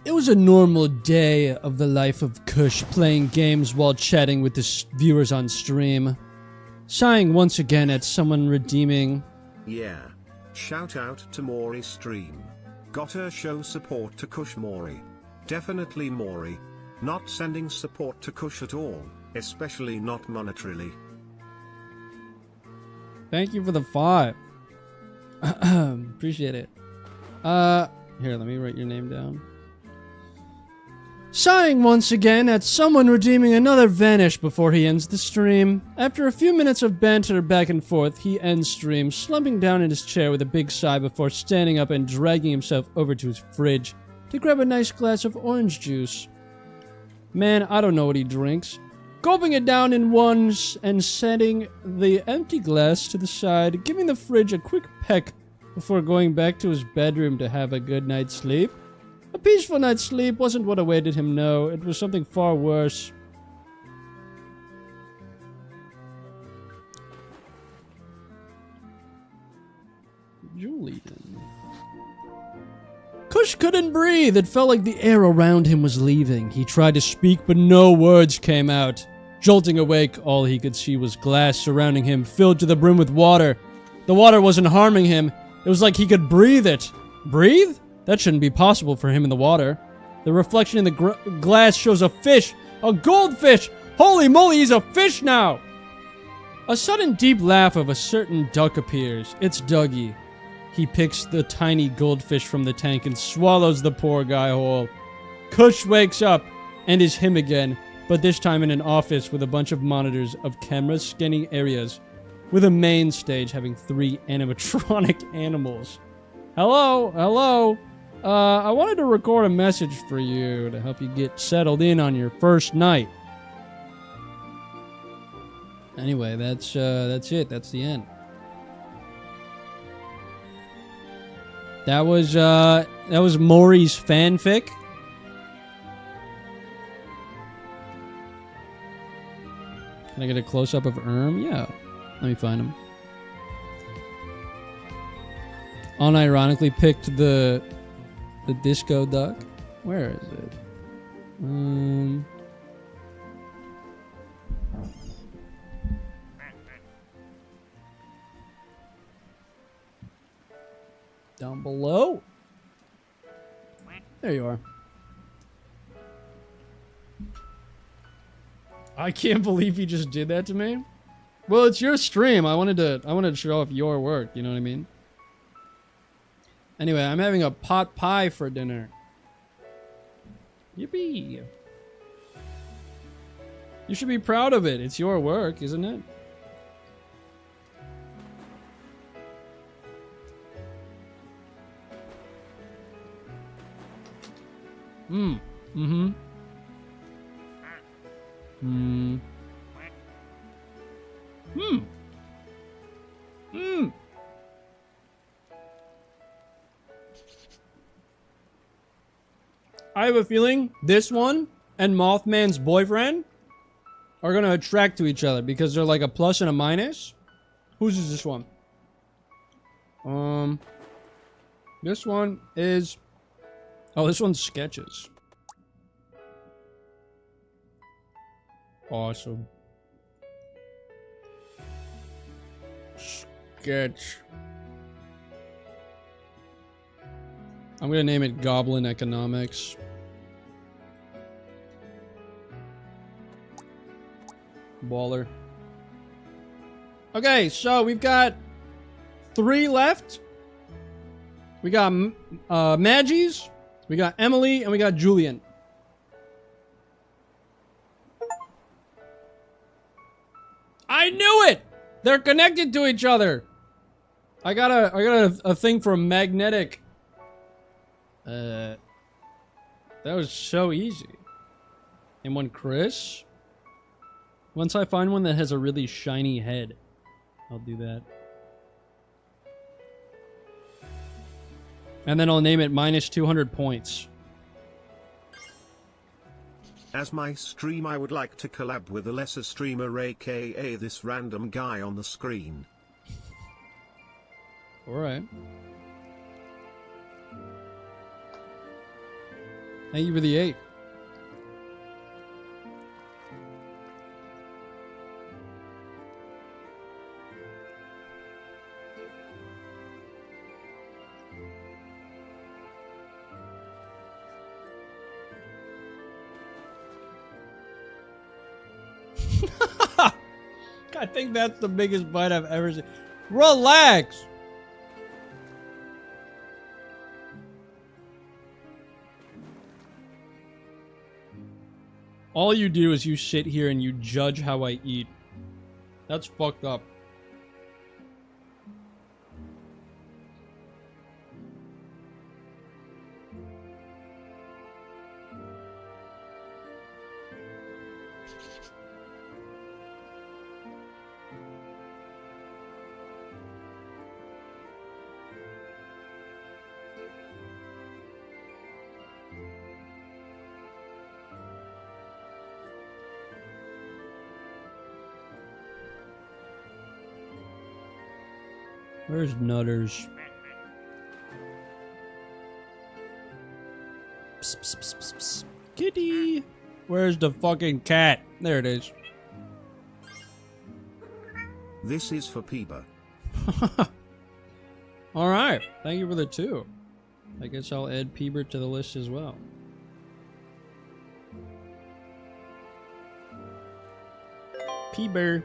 It was a normal day of the life of Kush, playing games while chatting with the viewers on stream. Sighing once again at someone redeeming. Yeah. Shout out to Mori stream. Gotta show support to Kush Mori. Definitely Mori. Not sending support to Kush at all, especially not monetarily. Thank you for the 5. Appreciate it. Here, let me write your name down. Sighing once again at someone redeeming another vanish before he ends the stream. After a few minutes of banter back and forth, he ends stream, slumping down in his chair with a big sigh before standing up and dragging himself over to his fridge to grab a nice glass of orange juice. Man, I don't know what he drinks. Gulping it down in one and setting the empty glass to the side, giving the fridge a quick peck before going back to his bedroom to have a good night's sleep. A peaceful night's sleep wasn't what awaited him, no. It was something far worse. Julian. Kush couldn't breathe. It felt like the air around him was leaving. He tried to speak, but no words came out. Jolting awake, all he could see was glass surrounding him, filled to the brim with water. The water wasn't harming him. It was like he could breathe it. Breathe? That shouldn't be possible for him in the water. The reflection in the glass shows a fish. A goldfish! Holy moly, he's a fish now! A sudden deep laugh of a certain duck appears. It's Dougie. He picks the tiny goldfish from the tank and swallows the poor guy whole. Kush wakes up and is him again, but this time in an office with a bunch of monitors of cameras scanning areas, with a main stage having 3 animatronic animals. Hello, hello. I wanted to record a message for you to help you get settled in on your first night. Anyway, that's it. That's the end. That was Maury's fanfic. Can I get a close-up of Yeah. Let me find him. Unironically picked the disco duck. Where is it? Down below. There you are. I can't believe you just did that to me. Well, it's your stream. I wanted to show off your work, you know what I mean? Anyway, I'm having a pot pie for dinner. Yippee. You should be proud of it. It's your work, isn't it? I have a feeling this one and Mothman's boyfriend are gonna attract to each other because they're like a plus and a minus. Whose is this one? This one is... Oh, this one's sketches. Awesome. Sketch. I'm gonna name it Goblin Economics. Baller. Okay, so we've got 3 left. We got Maggies, we got Emily, and we got Julian. I knew it! They're connected to each other. I got a thing for magnetic. That was so easy. And one Chris. Once I find one that has a really shiny head, I'll do that. And then I'll name it minus 200 points. As my stream, I would like to collab with a lesser streamer, aka this random guy on the screen. Alright. Thank you for the 8. I think that's the biggest bite I've ever seen. Relax! All you do is you sit here and you judge how I eat. That's fucked up. Where's Nutters? Psst, psst, psst, psst, psst. Kitty! Where's the fucking cat? There it is. This is for Peeba. Alright, thank you for the 2. I guess I'll add Peebert to the list as well. Peeber,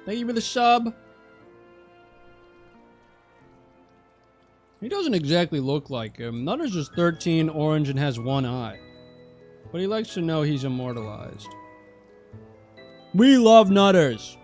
thank you for the sub. He doesn't exactly look like him. Nutters is 13, orange, and has 1 eye. But he likes to know he's immortalized. We love Nutters!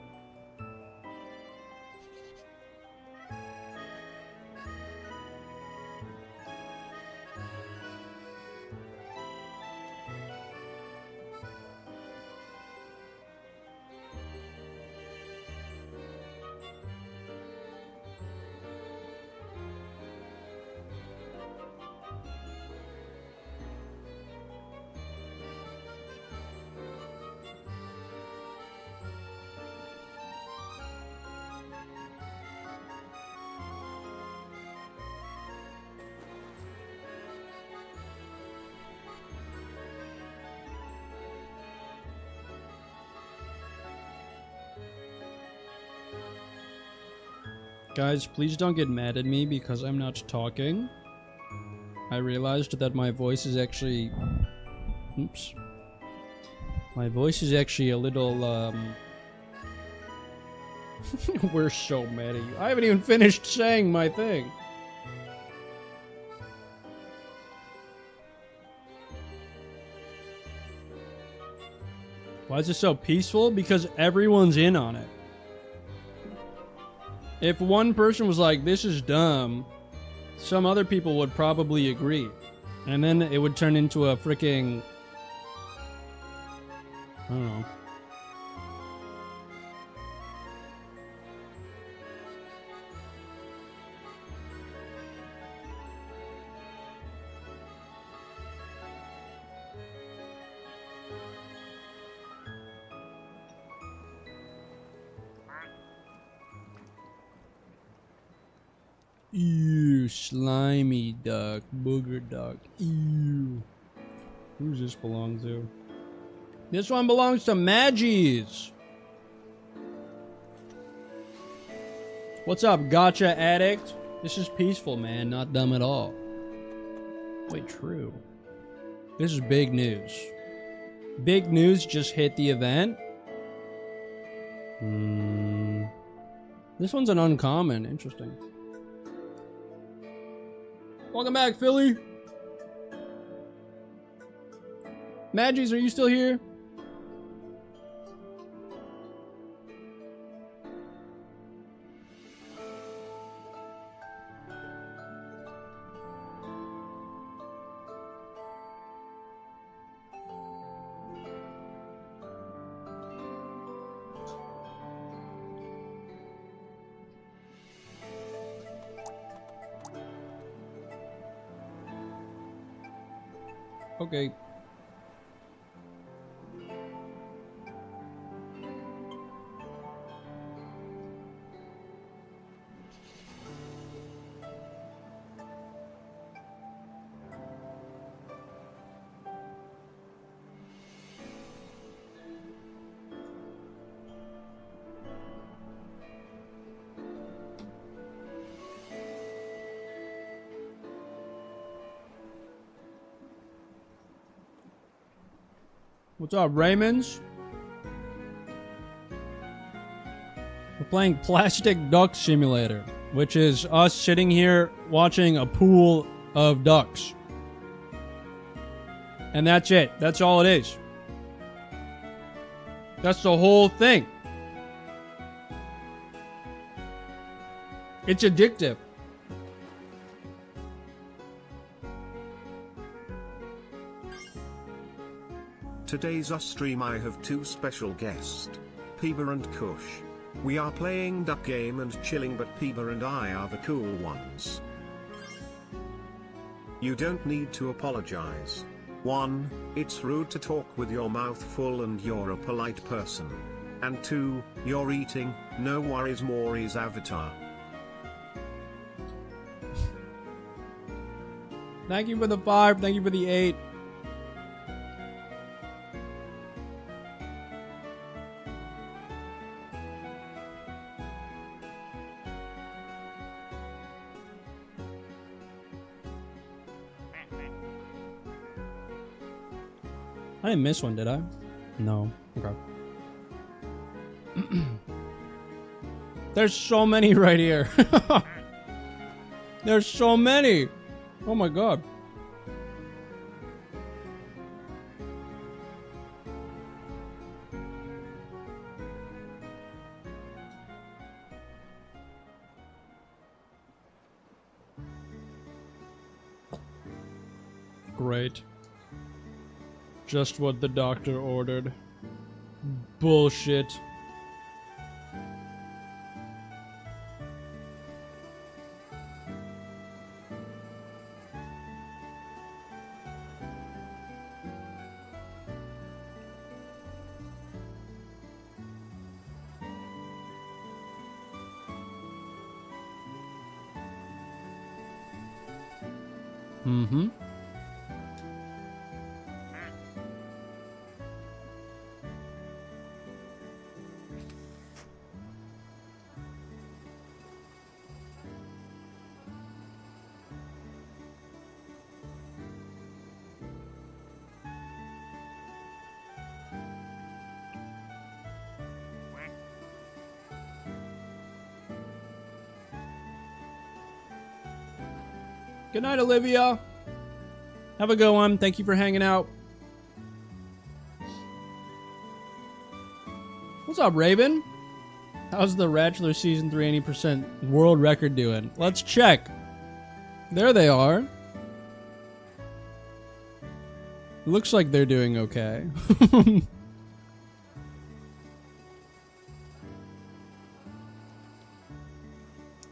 Guys, please don't get mad at me because I'm not talking. I realized that my voice is actually... Oops. My voice is actually a little, We're so mad at you. I haven't even finished saying my thing. Why is it so peaceful? Because everyone's in on it. If one person was like, this is dumb, some other people would probably agree. And then it would turn into a freaking... I don't know. Ew, slimy duck, booger duck, ew. Who's this belong to? This one belongs to Maggies. What's up, gotcha addict? This is peaceful, man, not dumb at all. Wait, true. This is big news. Big news just hit the event. This one's an uncommon, interesting. Welcome back, Philly. Maggies, are you still here? Okay. What's up, Raymonds? We're playing Plastic Duck Simulator, which is us sitting here watching a pool of ducks. And that's it. That's all it is. That's the whole thing. It's addictive. Today's us stream I have two special guests, Peeba and Kush. We are playing duck game and chilling, but Peeba and I are the cool ones. You don't need to apologize. 1. It's rude to talk with your mouth full and you're a polite person. And 2. You're eating, no worries, Maury's avatar. Thank you for the 5. Thank you for the 8. I didn't miss one, did I? No. Okay. There's so many right here. There's so many. Oh my god. Great. Just what the doctor ordered. Bullshit. Mm-hmm. Good night, Olivia. Have a good one. Thank you for hanging out. What's up, Raven? How's the Ratchelor Season 3 80% world record doing? Let's check. There they are. Looks like they're doing okay.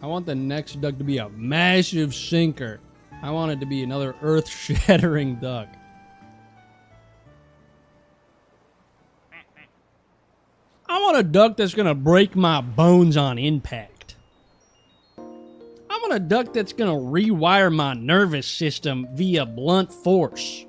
I want the next duck to be a massive sinker. I want it to be another earth-shattering duck. I want a duck that's gonna break my bones on impact. I want a duck that's gonna rewire my nervous system via blunt force.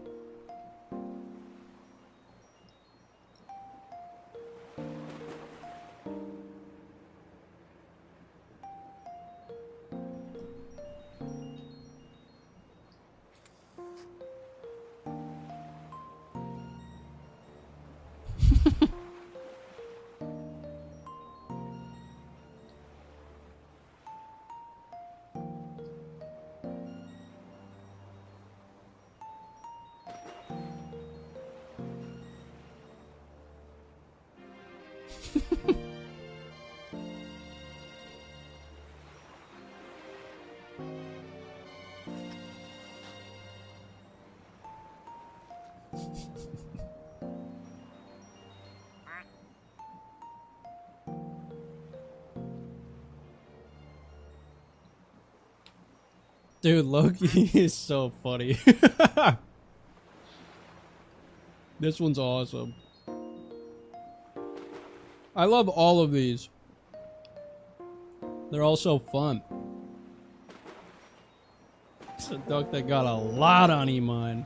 Dude, Loki is so funny. This one's awesome. I love all of these. They're all so fun. It's a duck that got a lot on Iman.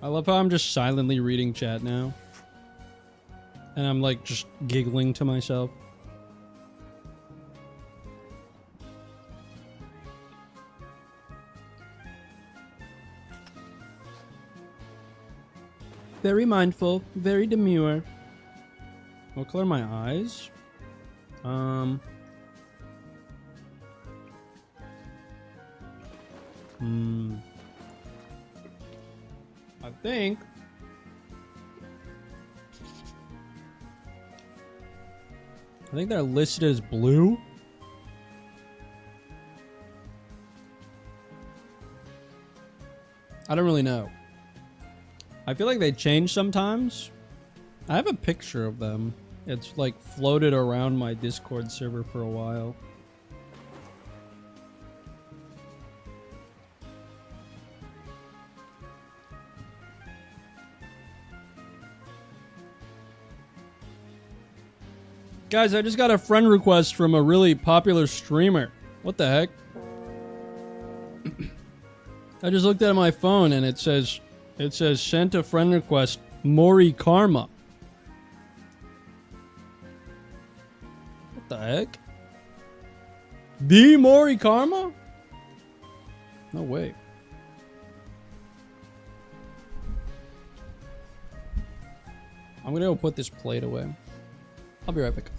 I love how I'm just silently reading chat now. And I'm like just giggling to myself. Very mindful, very demure. What color are my eyes? I think they're listed as blue. I don't really know. I feel like they change sometimes. I have a picture of them. It's like floated around my Discord server for a while. Guys, I just got a friend request from a really popular streamer. What the heck? I just looked at my phone and it says sent a friend request, Mori Karma. What the heck? The Mori Karma? No way. I'm gonna go put this plate away. I'll be right back.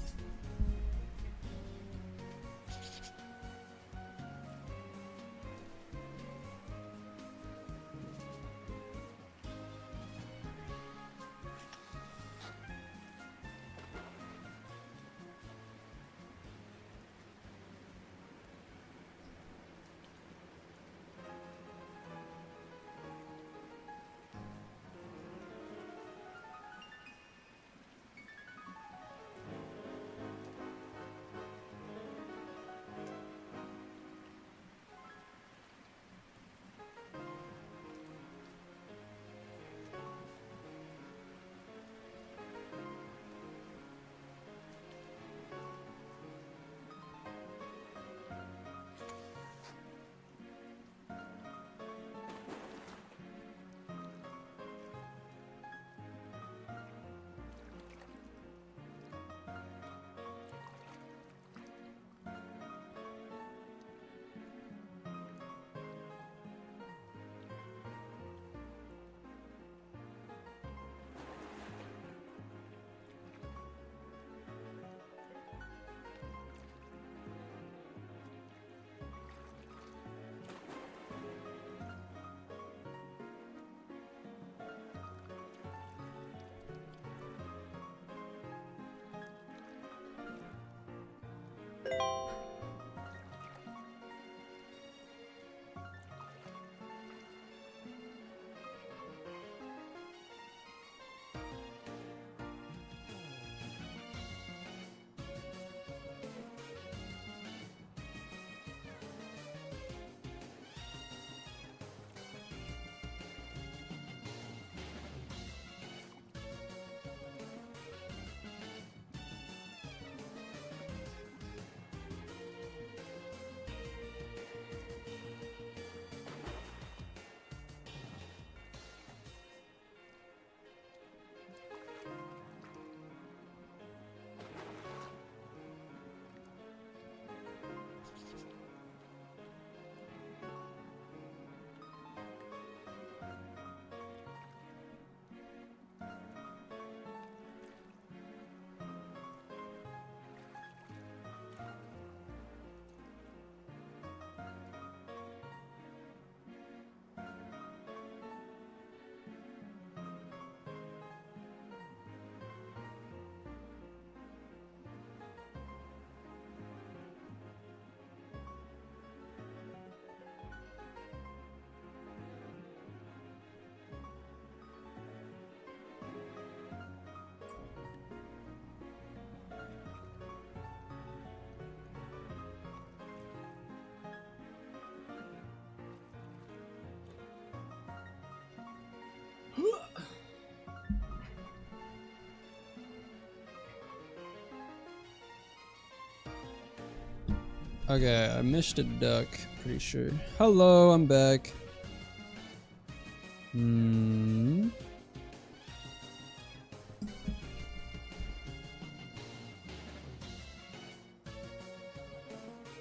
Okay, I missed a duck, pretty sure. Hello, I'm back.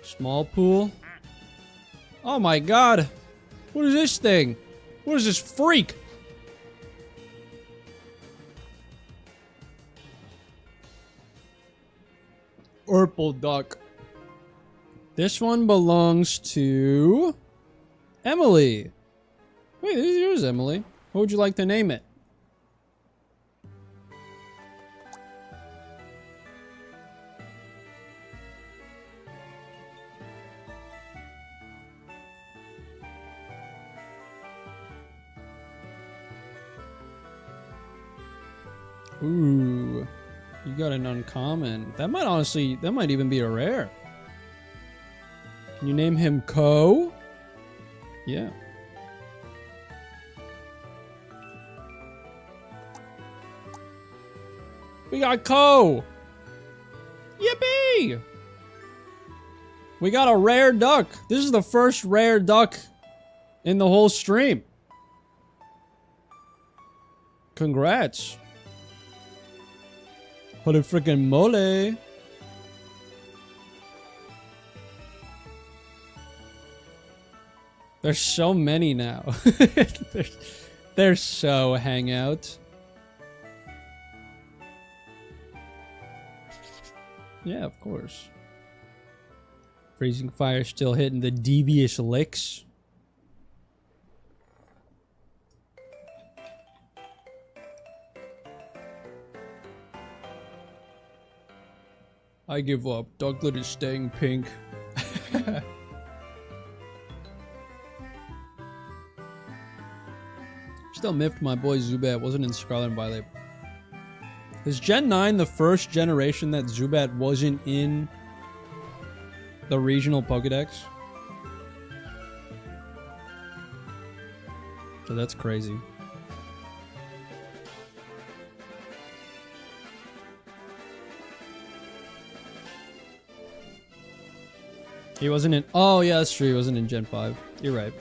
Small pool. Oh my god. What is this thing? What is this freak? Purple duck. This one belongs to Emily. Wait, this is yours, Emily. What would you like to name it? Ooh, you got an uncommon. That might even be a rare. Can you name him Ko? Yeah. We got Ko! Yippee! We got a rare duck. This is the first rare duck in the whole stream. Congrats. Holy freaking mole. There's so many now. They're so hangout. Yeah, of course. Freezing Fire still hitting the devious licks. I give up. Ducklet is staying pink. Still miffed my boy Zubat wasn't in Scarlet and Violet. Is Gen 9 the first generation that Zubat wasn't in the regional Pokedex? So that's crazy. He wasn't in... Oh, yeah, that's true. He wasn't in Gen 5. You're right.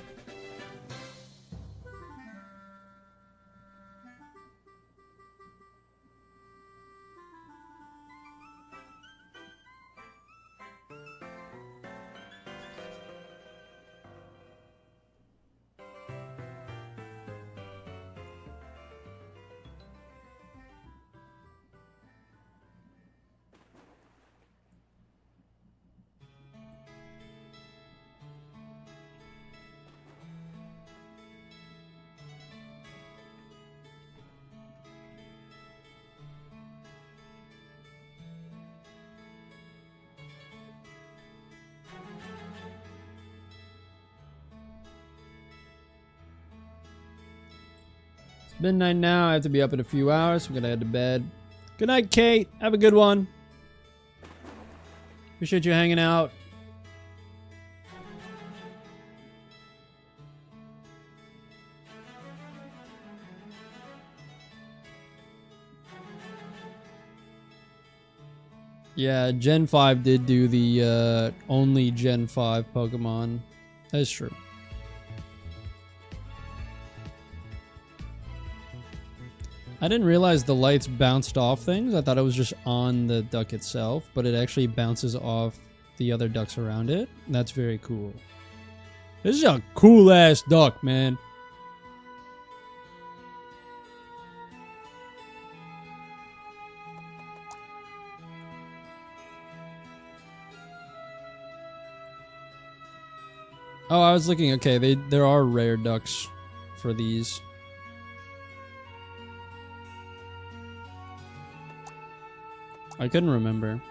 Midnight now. I have to be up in a few hours. I'm gonna head to bed. Good night, Kate. Have a good one. Appreciate you hanging out. Yeah, Gen 5 did do the only Gen 5 Pokemon. That is true. I didn't realize the lights bounced off things. I thought it was just on the duck itself, but it actually bounces off the other ducks around it. That's very cool. This is a cool ass duck, man. Oh, I was looking. Okay, there are rare ducks for these. I couldn't remember.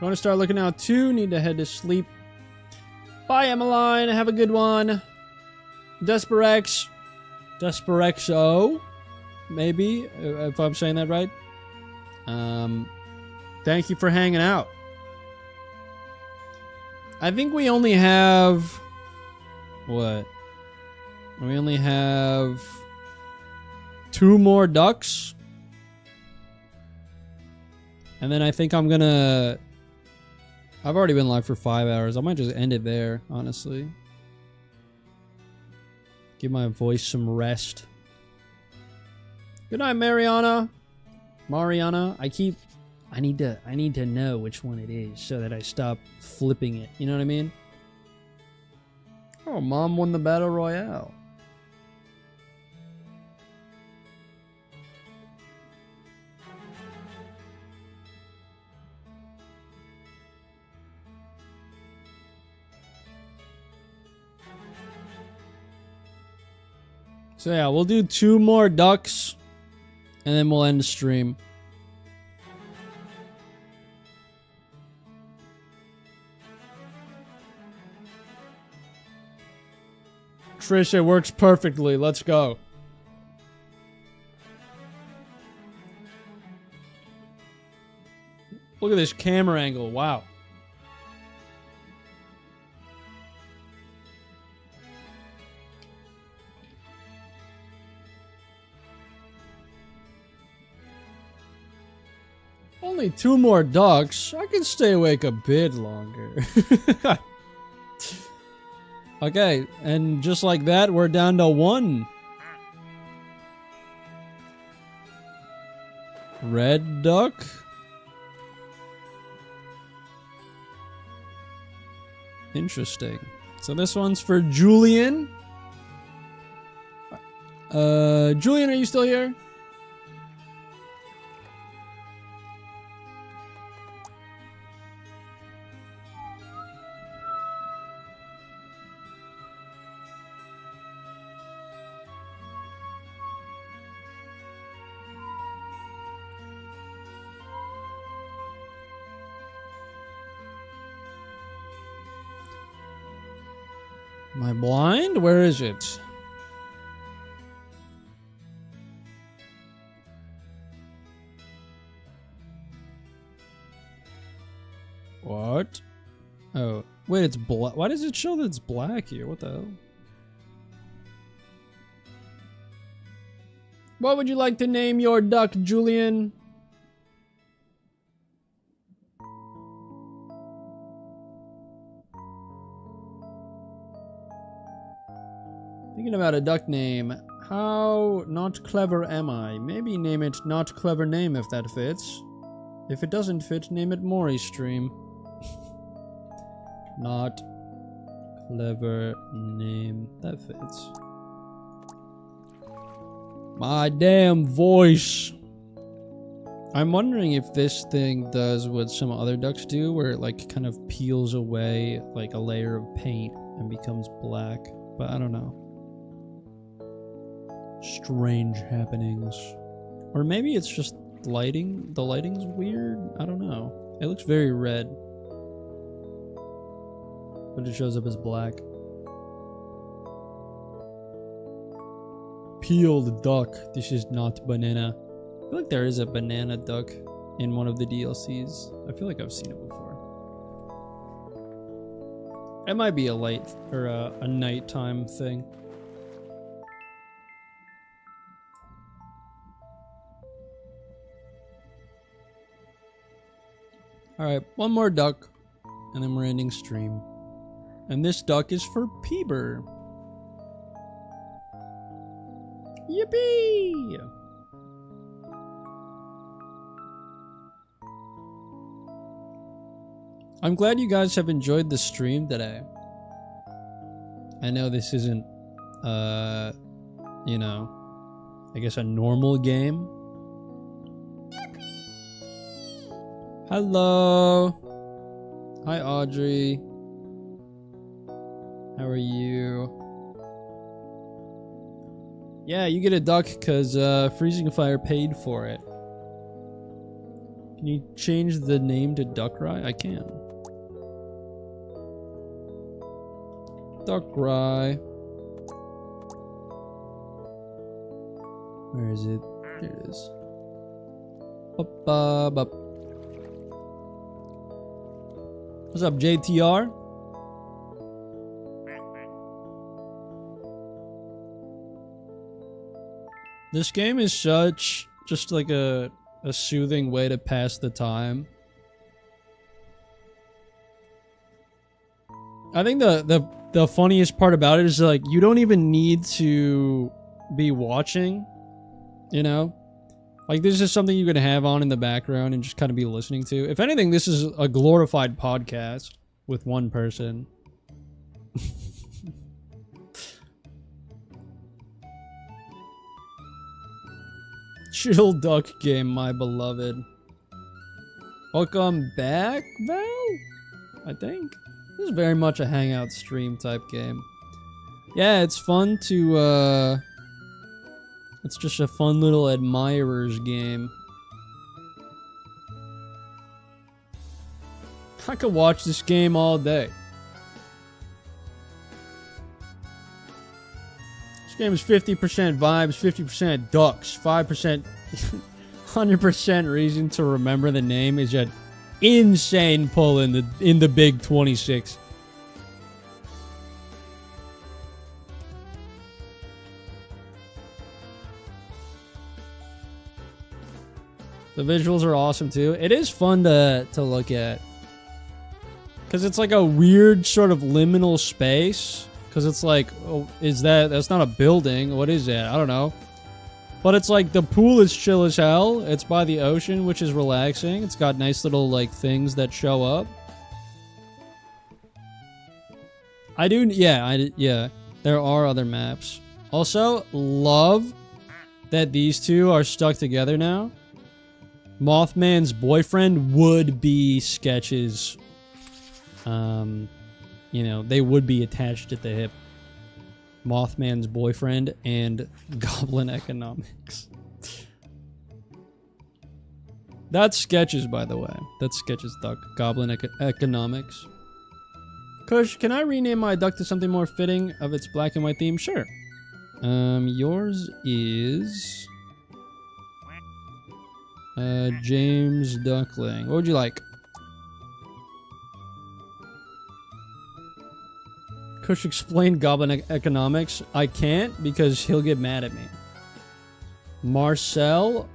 Going to start looking out too. Need to head to sleep. Bye, Emmeline. Have a good one. Desperex. Desperexo. Maybe, if I'm saying that right. Thank you for hanging out. I think we only have... What? We only have... 2 more ducks. And And then I think I'm gonna... I've already been live for 5 hours. I might just end it there, honestly. Give my voice some rest. Good night, Mariana. Mariana, I need to know which one it is so that I stop flipping it. You know what I mean? Oh, Mom won the Battle Royale. So yeah, we'll do 2 more ducks, and then we'll end the stream. Trish, it works perfectly. Let's go. Look at this camera angle. Wow. Only 2 more ducks. I can stay awake a bit longer. Okay, and just like that, we're down to 1. Red duck. Interesting. So this one's for Julian. Julian, are you still here? Am I blind? Where is it? What? Oh, wait, it's black. Why does it show that it's black here? What the hell? What would you like to name your duck, Julian? Thinking about a duck name. How not clever am I? Maybe name it Not Clever Name if that fits. If it doesn't fit, name it Mori Stream. Not clever name. That fits. My damn voice. I'm wondering if this thing does what some other ducks do, where it like kind of peels away like a layer of paint and becomes black. But I don't know. Strange happenings. Or maybe it's just lighting. The lighting's weird. I don't know. It looks very red. But it shows up as black. Peeled duck. This is not banana. I feel like there is a banana duck in one of the DLCs. I feel like I've seen it before. It might be a light or a nighttime thing. Alright, 1 more duck, and then we're ending stream. And this duck is for Peeber. Yippee! I'm glad you guys have enjoyed the stream today. I know this isn't, you know, I guess a normal game. Hello. Hi, Audrey. How are you? Yeah, you get a duck because Freezing Fire paid for it. Can you change the name to Duckrai? I can. Duckrai. Where is it? There it is. Up, up, up. What's up, JTR? This game is such just like a a soothing way to pass the time. I think the funniest part about it is like you don't even need to be watching, you know? Like this is something you can have on in the background and just kind of be listening to. If anything, this is a glorified podcast with one person. Chill duck game, my beloved. Welcome back, Val? I think. This is very much a hangout stream type game. Yeah, it's fun to, it's just a fun little admirers game. I could watch this game all day. This game is 50% vibes, 50% ducks, 5%, 100% reason to remember the name is an insane pull in the big 26. The visuals are awesome too. It is fun to look at. Because it's like a weird sort of liminal space. Because it's like, oh, that's not a building. What is that? I don't know. But it's like the pool is chill as hell. It's by the ocean, which is relaxing. It's got nice little like things that show up. Yeah. There are other maps. Also, love that these two are stuck together now. Mothman's boyfriend would be Sketch's, you know, they would be attached at the hip. Mothman's boyfriend and Goblin Economics. That's Sketch's, by the way. That's Sketch's duck. Goblin Economics. Kush, can I rename my duck to something more fitting of its black and white theme? Sure. Yours is... James Duckling. What would you like? Kush explained Goblin Economics. I can't because he'll get mad at me. Marcel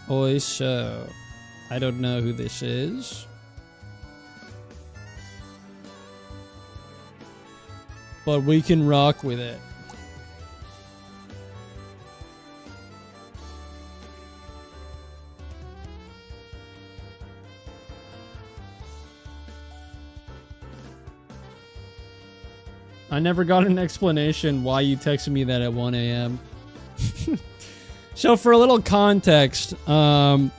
Oiso. I don't know who this is. But we can rock with it. I never got an explanation why you texted me that at 1 a.m. So for a little context, I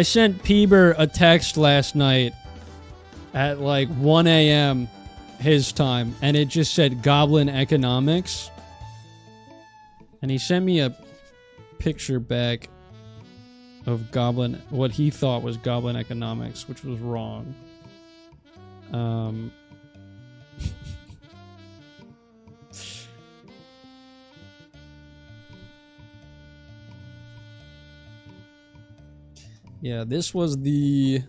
sent Peeber a text last night at like 1 a.m. his time, and it just said Goblin Economics. And he sent me a picture back of what he thought was Goblin Economics, which was wrong. Yeah, this was the...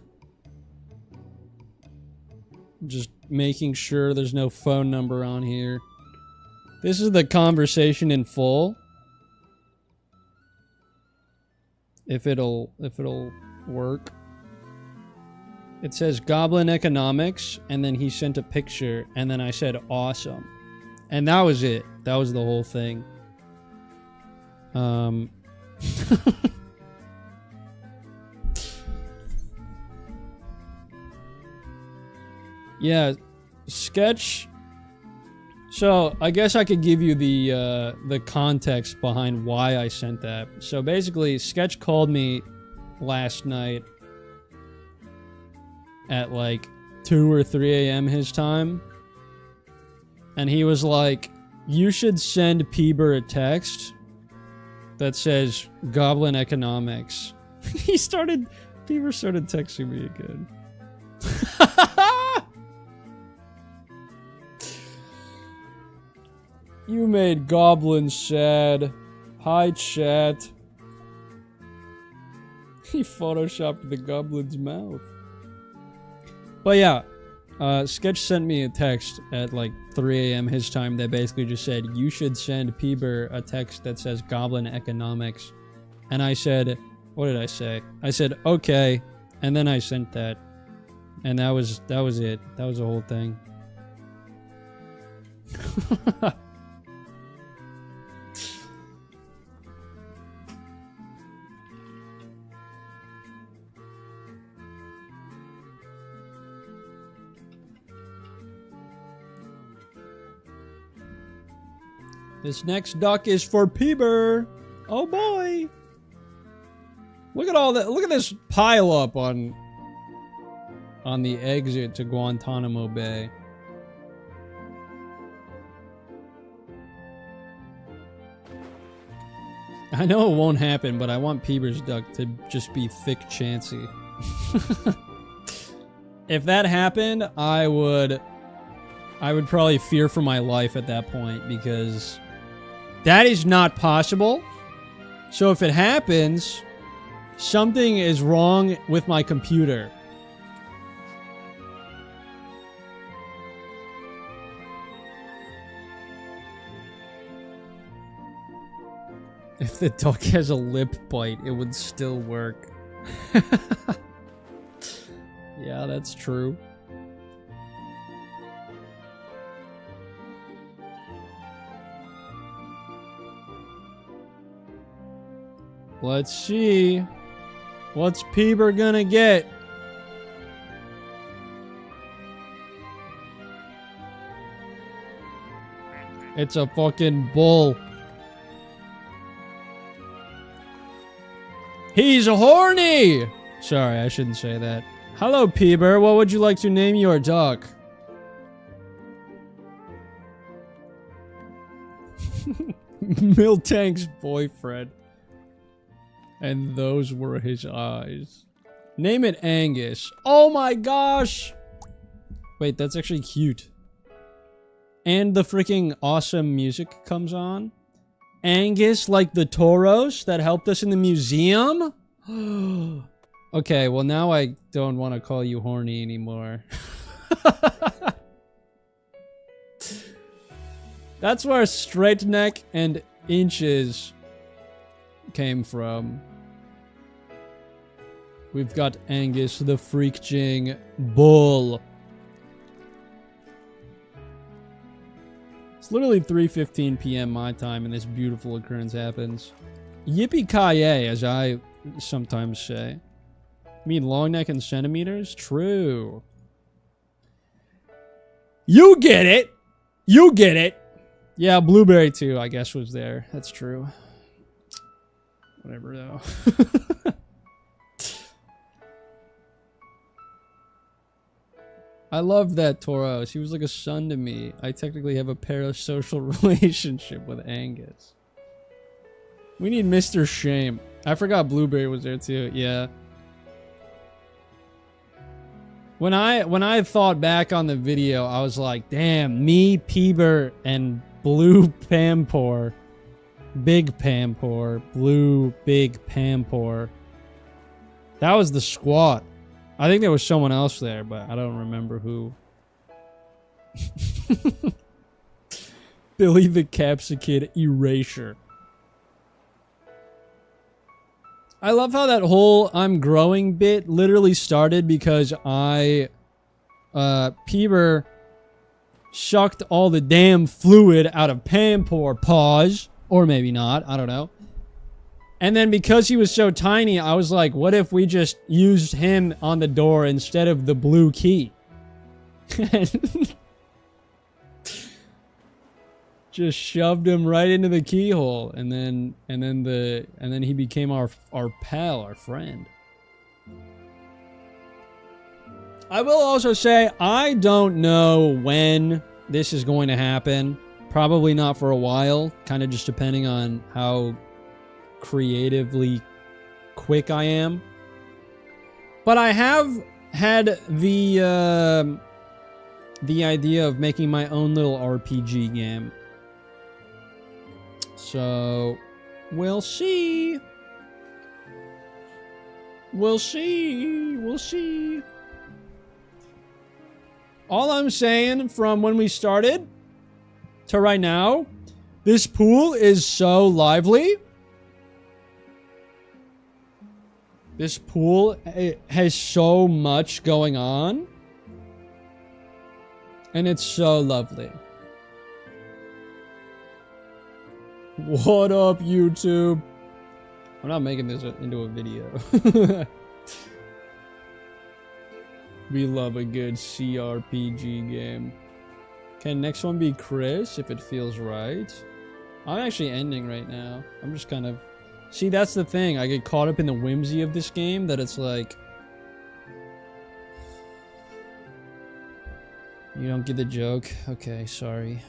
Just making sure there's no phone number on here. This is the conversation in full. If it'll work. It says Goblin Economics, and then he sent a picture, and then I said awesome. And that was it. That was the whole thing. Yeah, Sketch. So I guess I could give you the context behind why I sent that. So basically, Sketch called me last night at like 2 or 3 a.m. his time, and he was like, "You should send Peeber a text that says Goblin Economics." Peeber started texting me again. You made goblins sad. Hi, chat. He photoshopped the goblin's mouth. But yeah, Sketch sent me a text at like 3 a.m. his time that basically just said, you should send Peeber a text that says Goblin Economics. And I said, What did I say? I said, okay, and then I sent that. And that was it. That was the whole thing. This next duck is for Peeber. Oh boy. Look at all that. Look at this pile up on the exit to Guantanamo Bay. I know it won't happen, but I want Peeber's duck to just be thick Chansey. If that happened, I would probably fear for my life at that point, because that is not possible. So if it happens, something is wrong with my computer. If the duck has a lip bite, it would still work. Yeah, that's true. Let's see. What's Peeber gonna get? It's a fucking bull. He's horny! Sorry, I shouldn't say that. Hello, Peeber. What would you like to name your duck? Miltank's boyfriend. And those were his eyes. Name it Angus. Oh my gosh! Wait, that's actually cute. And the freaking awesome music comes on. Angus, like the toros that helped us in the museum? Okay, well now I don't want to call you horny anymore. That's where straight neck and inches came from. We've got Angus the Freak Jing Bull. It's literally 3:15 p.m. my time and this beautiful occurrence happens. Yippee-ki-yay, as I sometimes say. You mean long neck in centimeters? True. You get it! You get it! Yeah, Blueberry too, I guess, was there. That's true. Whatever, though. I love that Tauros. He was like a son to me. I technically have a parasocial relationship with Angus. We need Mr. Shame. I forgot Blueberry was there too. Yeah. When I thought back on the video, I was like, damn, me, Peeber, and Blue Pampor. Big Pampor. Blue Big Pampor. That was the squad. I think there was someone else there, but I don't remember who. Billy the Capsicid Erasure. I love how that whole I'm growing bit literally started because Peeber sucked all the damn fluid out of Pampor paws. Or maybe not, I don't know. And then because he was so tiny, I was like, what if we just used him on the door instead of the blue key? Just shoved him right into the keyhole, and then he became our pal, our friend. I will also say I don't know when this is going to happen. Probably not for a while, kind of just depending on how creatively quick I am. But I have had the idea of making my own little RPG game. So, we'll see. We'll see. We'll see. All I'm saying from when we started to right now, this pool is so lively. This pool has so much going on. And it's so lovely. What up, YouTube? I'm not making this into a video. We love a good CRPG game. Can next one be Chris if it feels right? I'm actually ending right now. I'm just kind of... See, that's the thing. I get caught up in the whimsy of this game that it's like... You don't get the joke? Okay, sorry.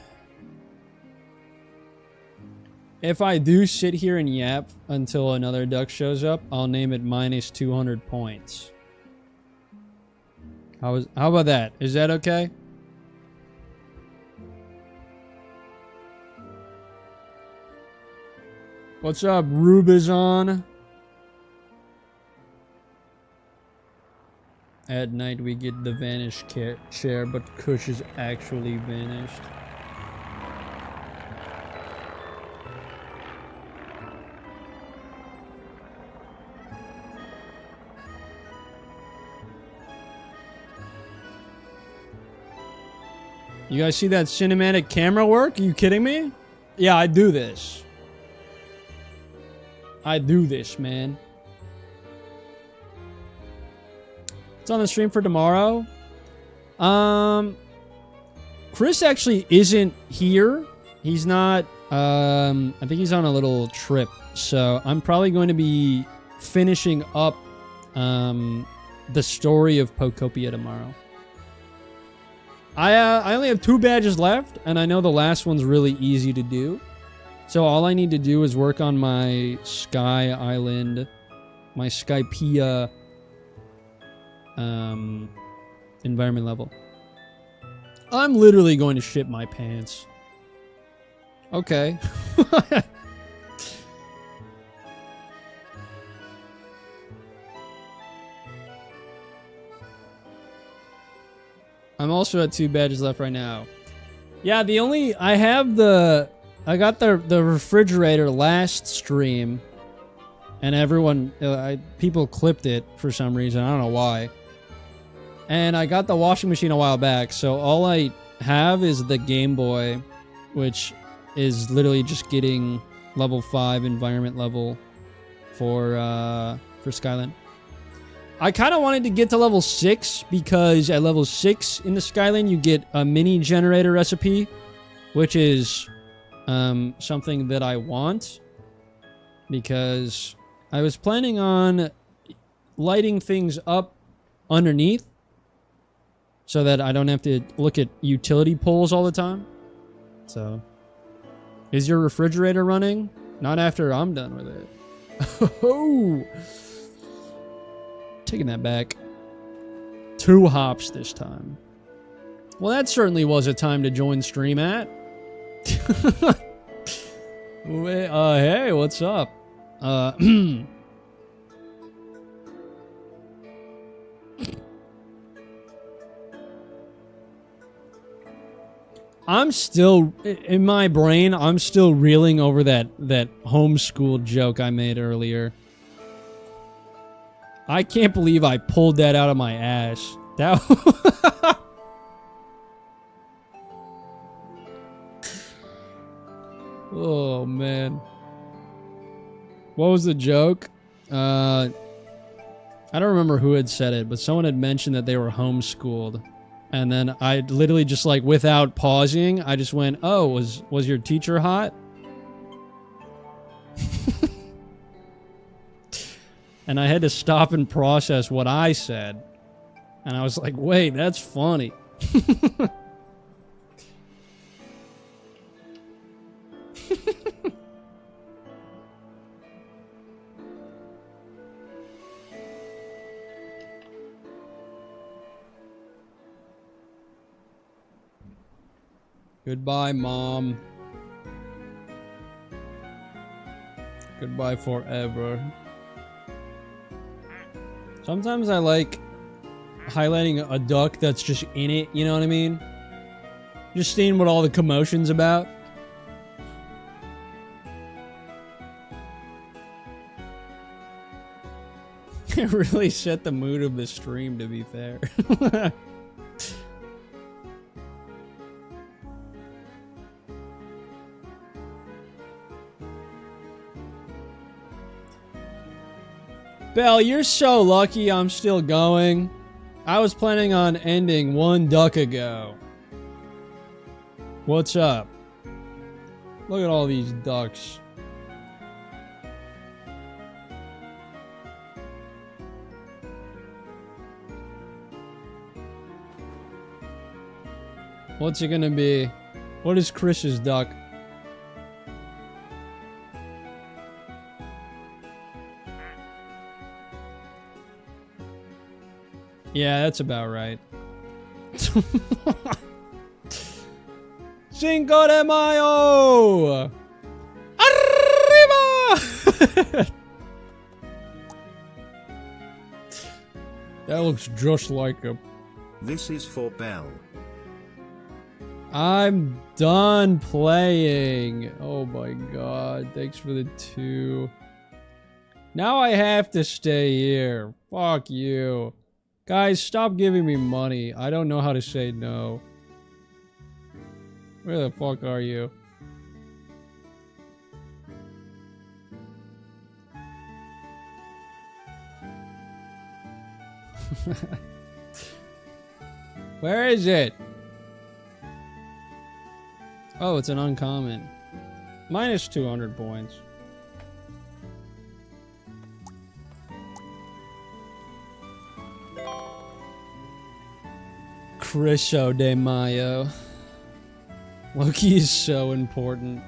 If I do sit here and yap until another duck shows up, I'll name it minus 200 points. How about that? Is that okay? What's up, Rubizon? At night we get the vanished chair, but Kush is actually vanished. You guys see that cinematic camera work? Are you kidding me? Yeah, I do this. I do this, man. It's on the stream for tomorrow. Chris actually isn't here. He's not, I think he's on a little trip. So I'm probably going to be finishing up, the story of Pokopia tomorrow. I only have 2 badges left, and I know the last one's really easy to do. So all I need to do is work on my Sky Island, my Skypea environment level. I'm literally going to shit my pants. Okay. I'm also at 2 badges left right now. Yeah, I got the refrigerator last stream, and everyone, people clipped it for some reason. I don't know why. And I got the washing machine a while back, so all I have is the Game Boy, which is literally just getting level 5 environment level for Skyland. I kind of wanted to get to level 6 because at level 6 in the Skyland you get a mini generator recipe, which is something that I want because I was planning on lighting things up underneath so that I don't have to look at utility poles all the time. So, is your refrigerator running? Not after I'm done with it. Oh! Taking that back. 2 hops this time. Well, that certainly was a time to join stream at. Hey, what's up? I'm still, in my brain, I'm still reeling over that homeschool joke I made earlier. I can't believe I pulled that out of my ass. That Oh, man. What was the joke? I don't remember who had said it, but someone had mentioned that they were homeschooled. And then I literally just, like, without pausing, I just went, oh, was your teacher hot? And I had to stop and process what I said. And I was like, wait, that's funny. Goodbye, Mom. Goodbye forever. Sometimes I like highlighting a duck that's just in it, you know what I mean? Just seeing what all the commotion's about. It really set the mood of the stream, to be fair. Belle, you're so lucky I'm still going. I was planning on ending 1 duck ago. What's up? Look at all these ducks. What's it gonna be? What is Chris's duck? Yeah, that's about right. Cinco de Mayo! Arriba! That looks just like him. This is for Belle. I'm done playing. Oh my god. Thanks for the 2. Now I have to stay here. Fuck you. Guys, stop giving me money. I don't know how to say no. Where the fuck are you? Where is it? Oh, it's an uncommon. Minus 200 points. Criso de Mayo. Loki is so important.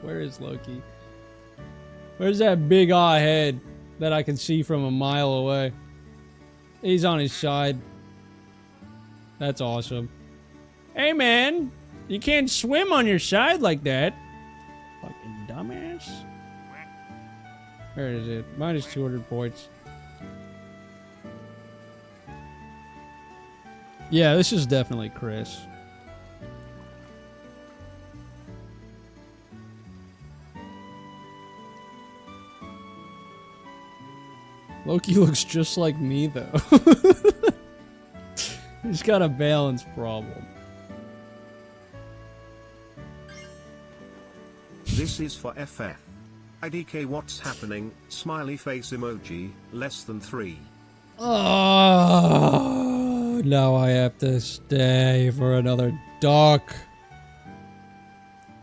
Where is Loki? Where's that big aw head that I can see from a mile away? He's on his side. That's awesome. Hey man, you can't swim on your side like that. Fucking dumbass. Where is it? Minus 200 points. Yeah, this is definitely Chris. Loki looks just like me, though. He's got a balance problem. This is for FF. IDK what's happening, smiley face emoji, less than 3. Oh, now I have to stay for another duck.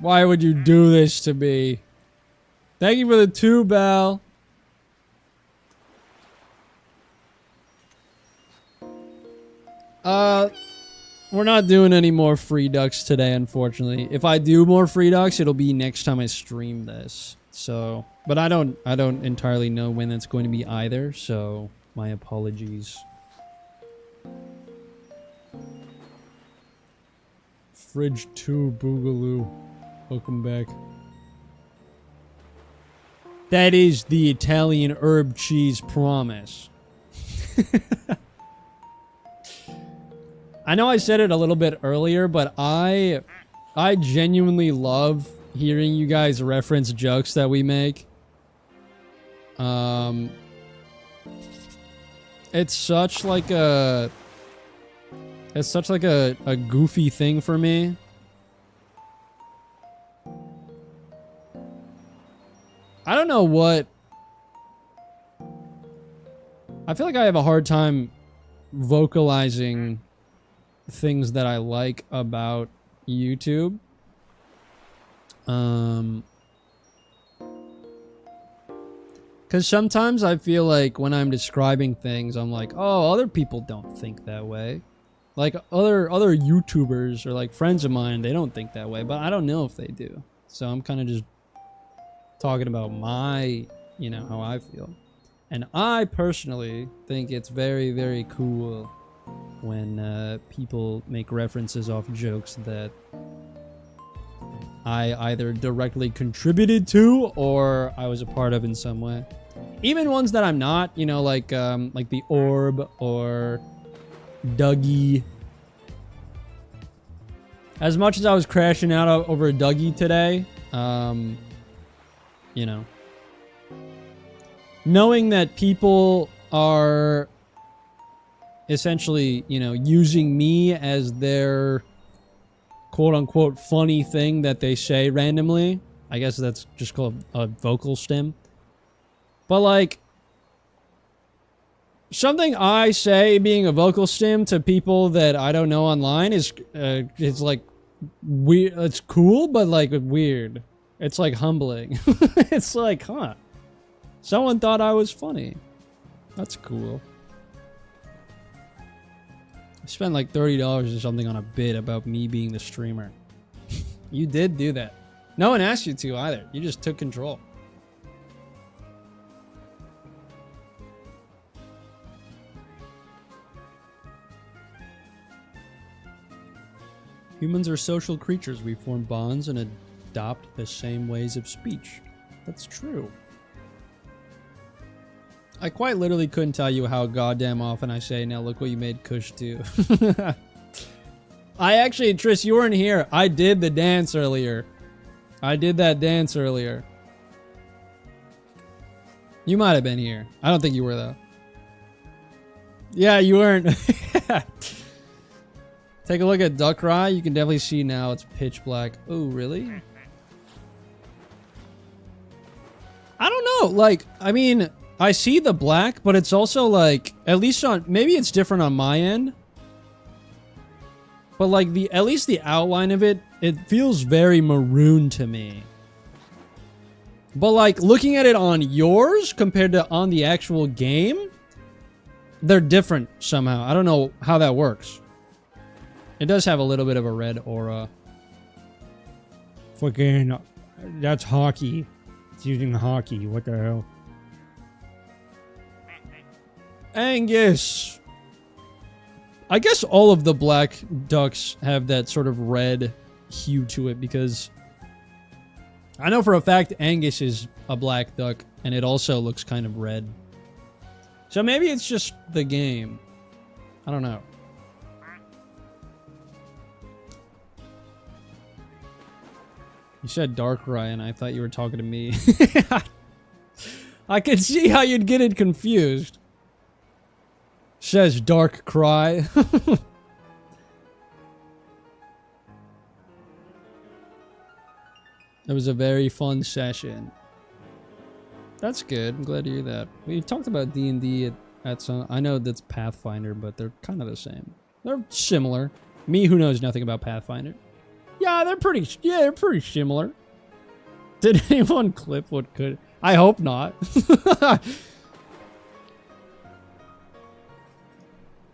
Why would you do this to me? Thank you for the 2, Belle. We're not doing any more free ducks today, unfortunately. If I do more free ducks, it'll be next time I stream this. So, but I don't entirely know when that's going to be either, so my apologies. Fridge 2 Boogaloo. Welcome back. That is the Italian herb cheese promise. I know I said it a little bit earlier, but I genuinely love hearing you guys reference jokes that we make. It's such like a goofy thing for me. I don't know what. I feel like I have a hard time vocalizing things that I like about YouTube. Because sometimes I feel like when I'm describing things, I'm like, oh, other people don't think that way. Like other YouTubers or like friends of mine, they don't think that way, but I don't know if they do. So I'm kind of just talking about my, how I feel. And I personally think it's very, very cool when people make references off jokes that I either directly contributed to or I was a part of in some way. Even ones that I'm not, like the Orb or Dougie. As much as I was crashing out over Dougie today, knowing that people are essentially, you know, using me as their quote-unquote funny thing that they say randomly. I guess that's just called a vocal stim. But, like, something I say being a vocal stim to people that I don't know online is, it's like, weird. It's cool, but, like, weird. It's, like, humbling. It's like, huh. Someone thought I was funny. That's cool. I spent like $30 or something on a bit about me being the streamer. You did do that. No one asked you to either. You just took control. Humans are social creatures. We form bonds and adopt the same ways of speech. That's true. I quite literally couldn't tell you how goddamn often I say, now look what you made Kush do. I actually, Trish, you weren't here. I did the dance earlier. I did that dance earlier. You might have been here. I don't think you were, though. Yeah, you weren't. Take a look at Duckrai. You can definitely see now it's pitch black. Oh, really? I don't know. Like, I mean, I see the black, but it's also like, at least on, maybe it's different on my end. But like at least the outline of it, it feels very maroon to me. But like looking at it on yours compared to on the actual game, they're different somehow. I don't know how that works. It does have a little bit of a red aura. Fucking, that's hockey. It's using hockey. What the hell? Angus! I guess all of the black ducks have that sort of red hue to it because I know for a fact Angus is a black duck and it also looks kind of red. So maybe it's just the game. I don't know. You said Darkrai and I thought you were talking to me. I could see how you'd get it confused. Says Dark Cry. It was a very fun session. That's good. I'm glad to hear that. We talked about D&D at some... I know that's Pathfinder, but they're kind of the same. They're similar. Me, who knows nothing about Pathfinder. Yeah, they're pretty similar. Did anyone clip what could... I hope not.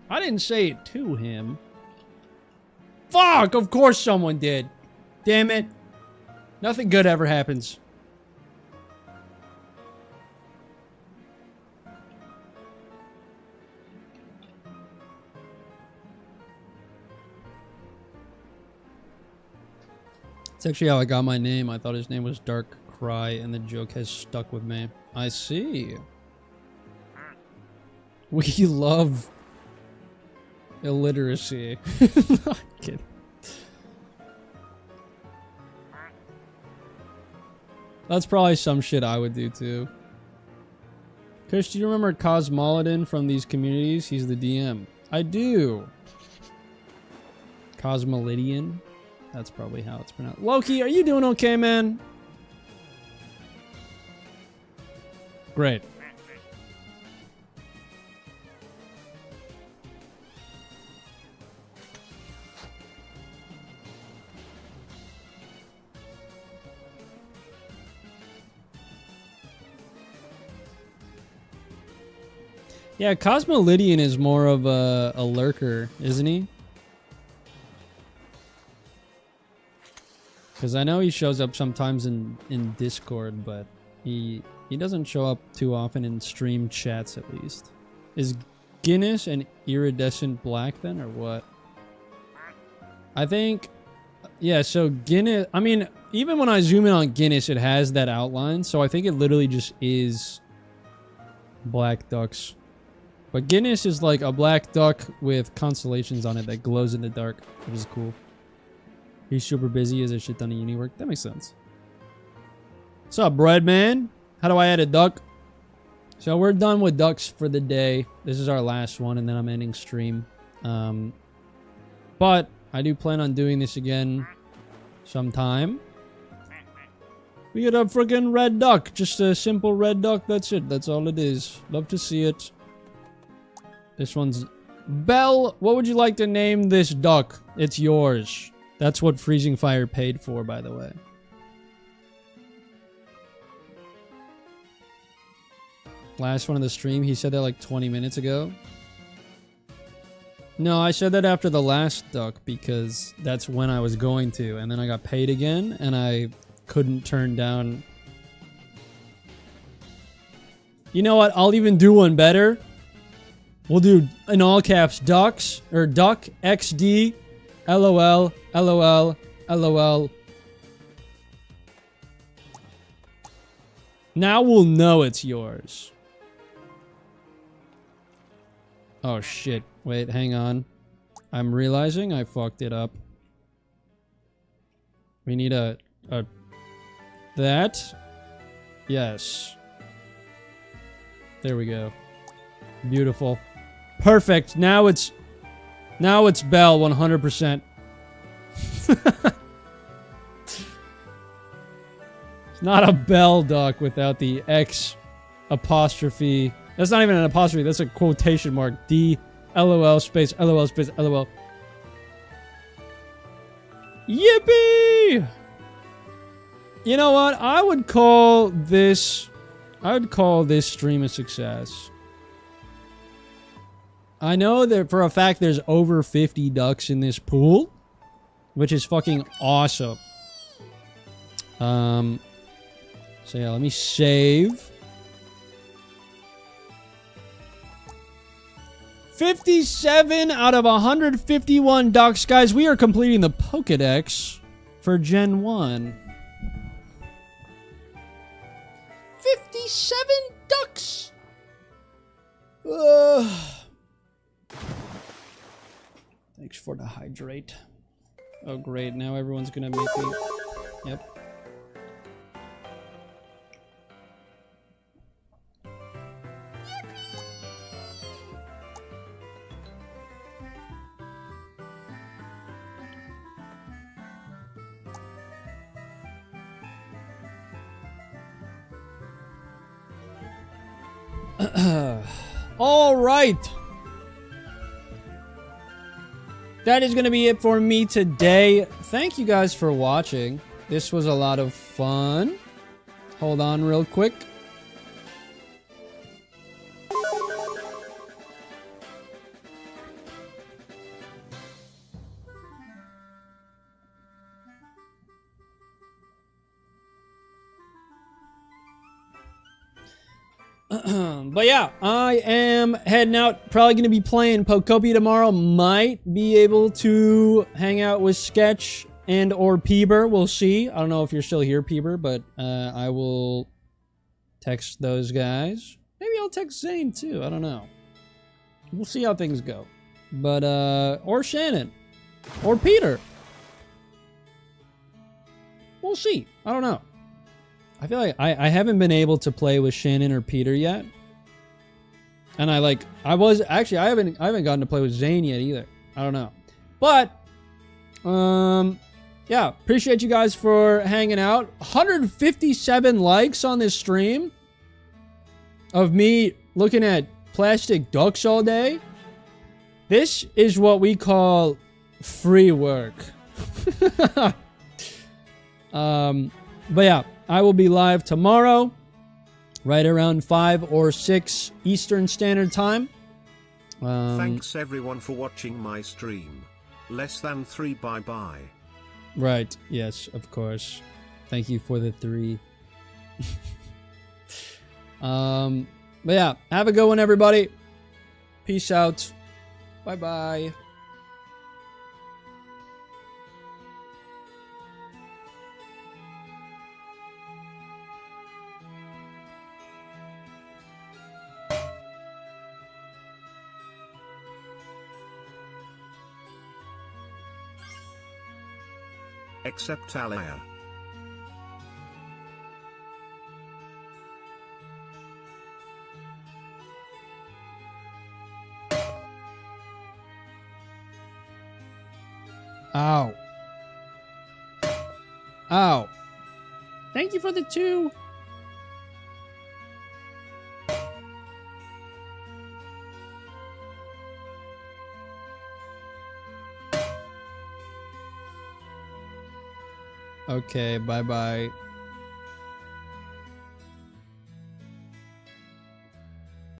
I didn't say it to him. Fuck! Of course someone did. Damn it. Nothing good ever happens. It's actually how I got my name. I thought his name was Dark Cry, and the joke has stuck with me. I see. We love illiteracy. Not kidding. That's probably some shit I would do too. Kush, do you remember Cosmolodon from these communities? He's the DM. I do. Cosmolidian. That's probably how it's pronounced. Loki, are you doing okay, man? Great. Yeah, Cosmolidian is more of a lurker, isn't he? Because I know he shows up sometimes in Discord, but he doesn't show up too often in stream chats at least. Is Guinness an iridescent black then, or what? I think, yeah, so Guinness, I mean, even when I zoom in on Guinness, it has that outline, so I think it literally just is black ducks. But Guinness is like a black duck with constellations on it that glows in the dark, which is cool. He's super busy, has a shit ton of uni work. That makes sense. What's up, bread man? How do I add a duck? So we're done with ducks for the day. This is our last one, and then I'm ending stream. But I do plan on doing this again sometime. We get a freaking red duck. Just a simple red duck. That's it. That's all it is. Love to see it. This one's... Belle, what would you like to name this duck? It's yours. That's what Freezing Fire paid for, by the way. Last one of the stream, he said that like 20 minutes ago. No, I said that after the last duck because that's when I was going to. And then I got paid again and I couldn't turn down. You know what? I'll even do one better. We'll do in all caps ducks or duck XD LOL LOL LOL. Now we'll know it's yours. Oh shit. Wait, hang on. I'm realizing I fucked it up. We need a that. Yes. There we go. Beautiful. Perfect. Now it's Belle 100%. It's not a Belle duck without the X apostrophe. That's not even an apostrophe. That's a quotation mark. D LOL space LOL space LOL. Yippee! You know what? I would call this stream a success. I know that for a fact there's over 50 ducks in this pool, which is fucking awesome. So yeah, let me save. 57 out of 151 ducks. Guys, we are completing the Pokedex for Gen 1. 57 ducks! Thanks for the hydrate. Oh great, now everyone's gonna make me... Yep. All right. That is going to be it for me today. Thank you guys for watching. This was a lot of fun. Hold on real quick. But yeah, I am heading out. Probably going to be playing Pokopia tomorrow. Might be able to hang out with Sketch and or Peeber. We'll see. I don't know if you're still here, Peeber, but I will text those guys. Maybe I'll text Zane too. I don't know. We'll see how things go. But, or Shannon. Or Peter. We'll see. I don't know. I feel like I haven't been able to play with Shannon or Peter yet. And I haven't gotten to play with Zane yet either. I don't know. But yeah, appreciate you guys for hanging out. 157 likes on this stream of me looking at plastic ducks all day. This is what we call free work. But yeah, I will be live tomorrow, right around 5 or 6 Eastern Standard Time. Thanks everyone for watching my stream. Less than 3, bye-bye. Right, yes, of course. Thank you for the 3. But yeah, have a good one, everybody. Peace out. Bye-bye. Except Alea. Ow. Ow. Thank you for the 2. Okay, bye-bye.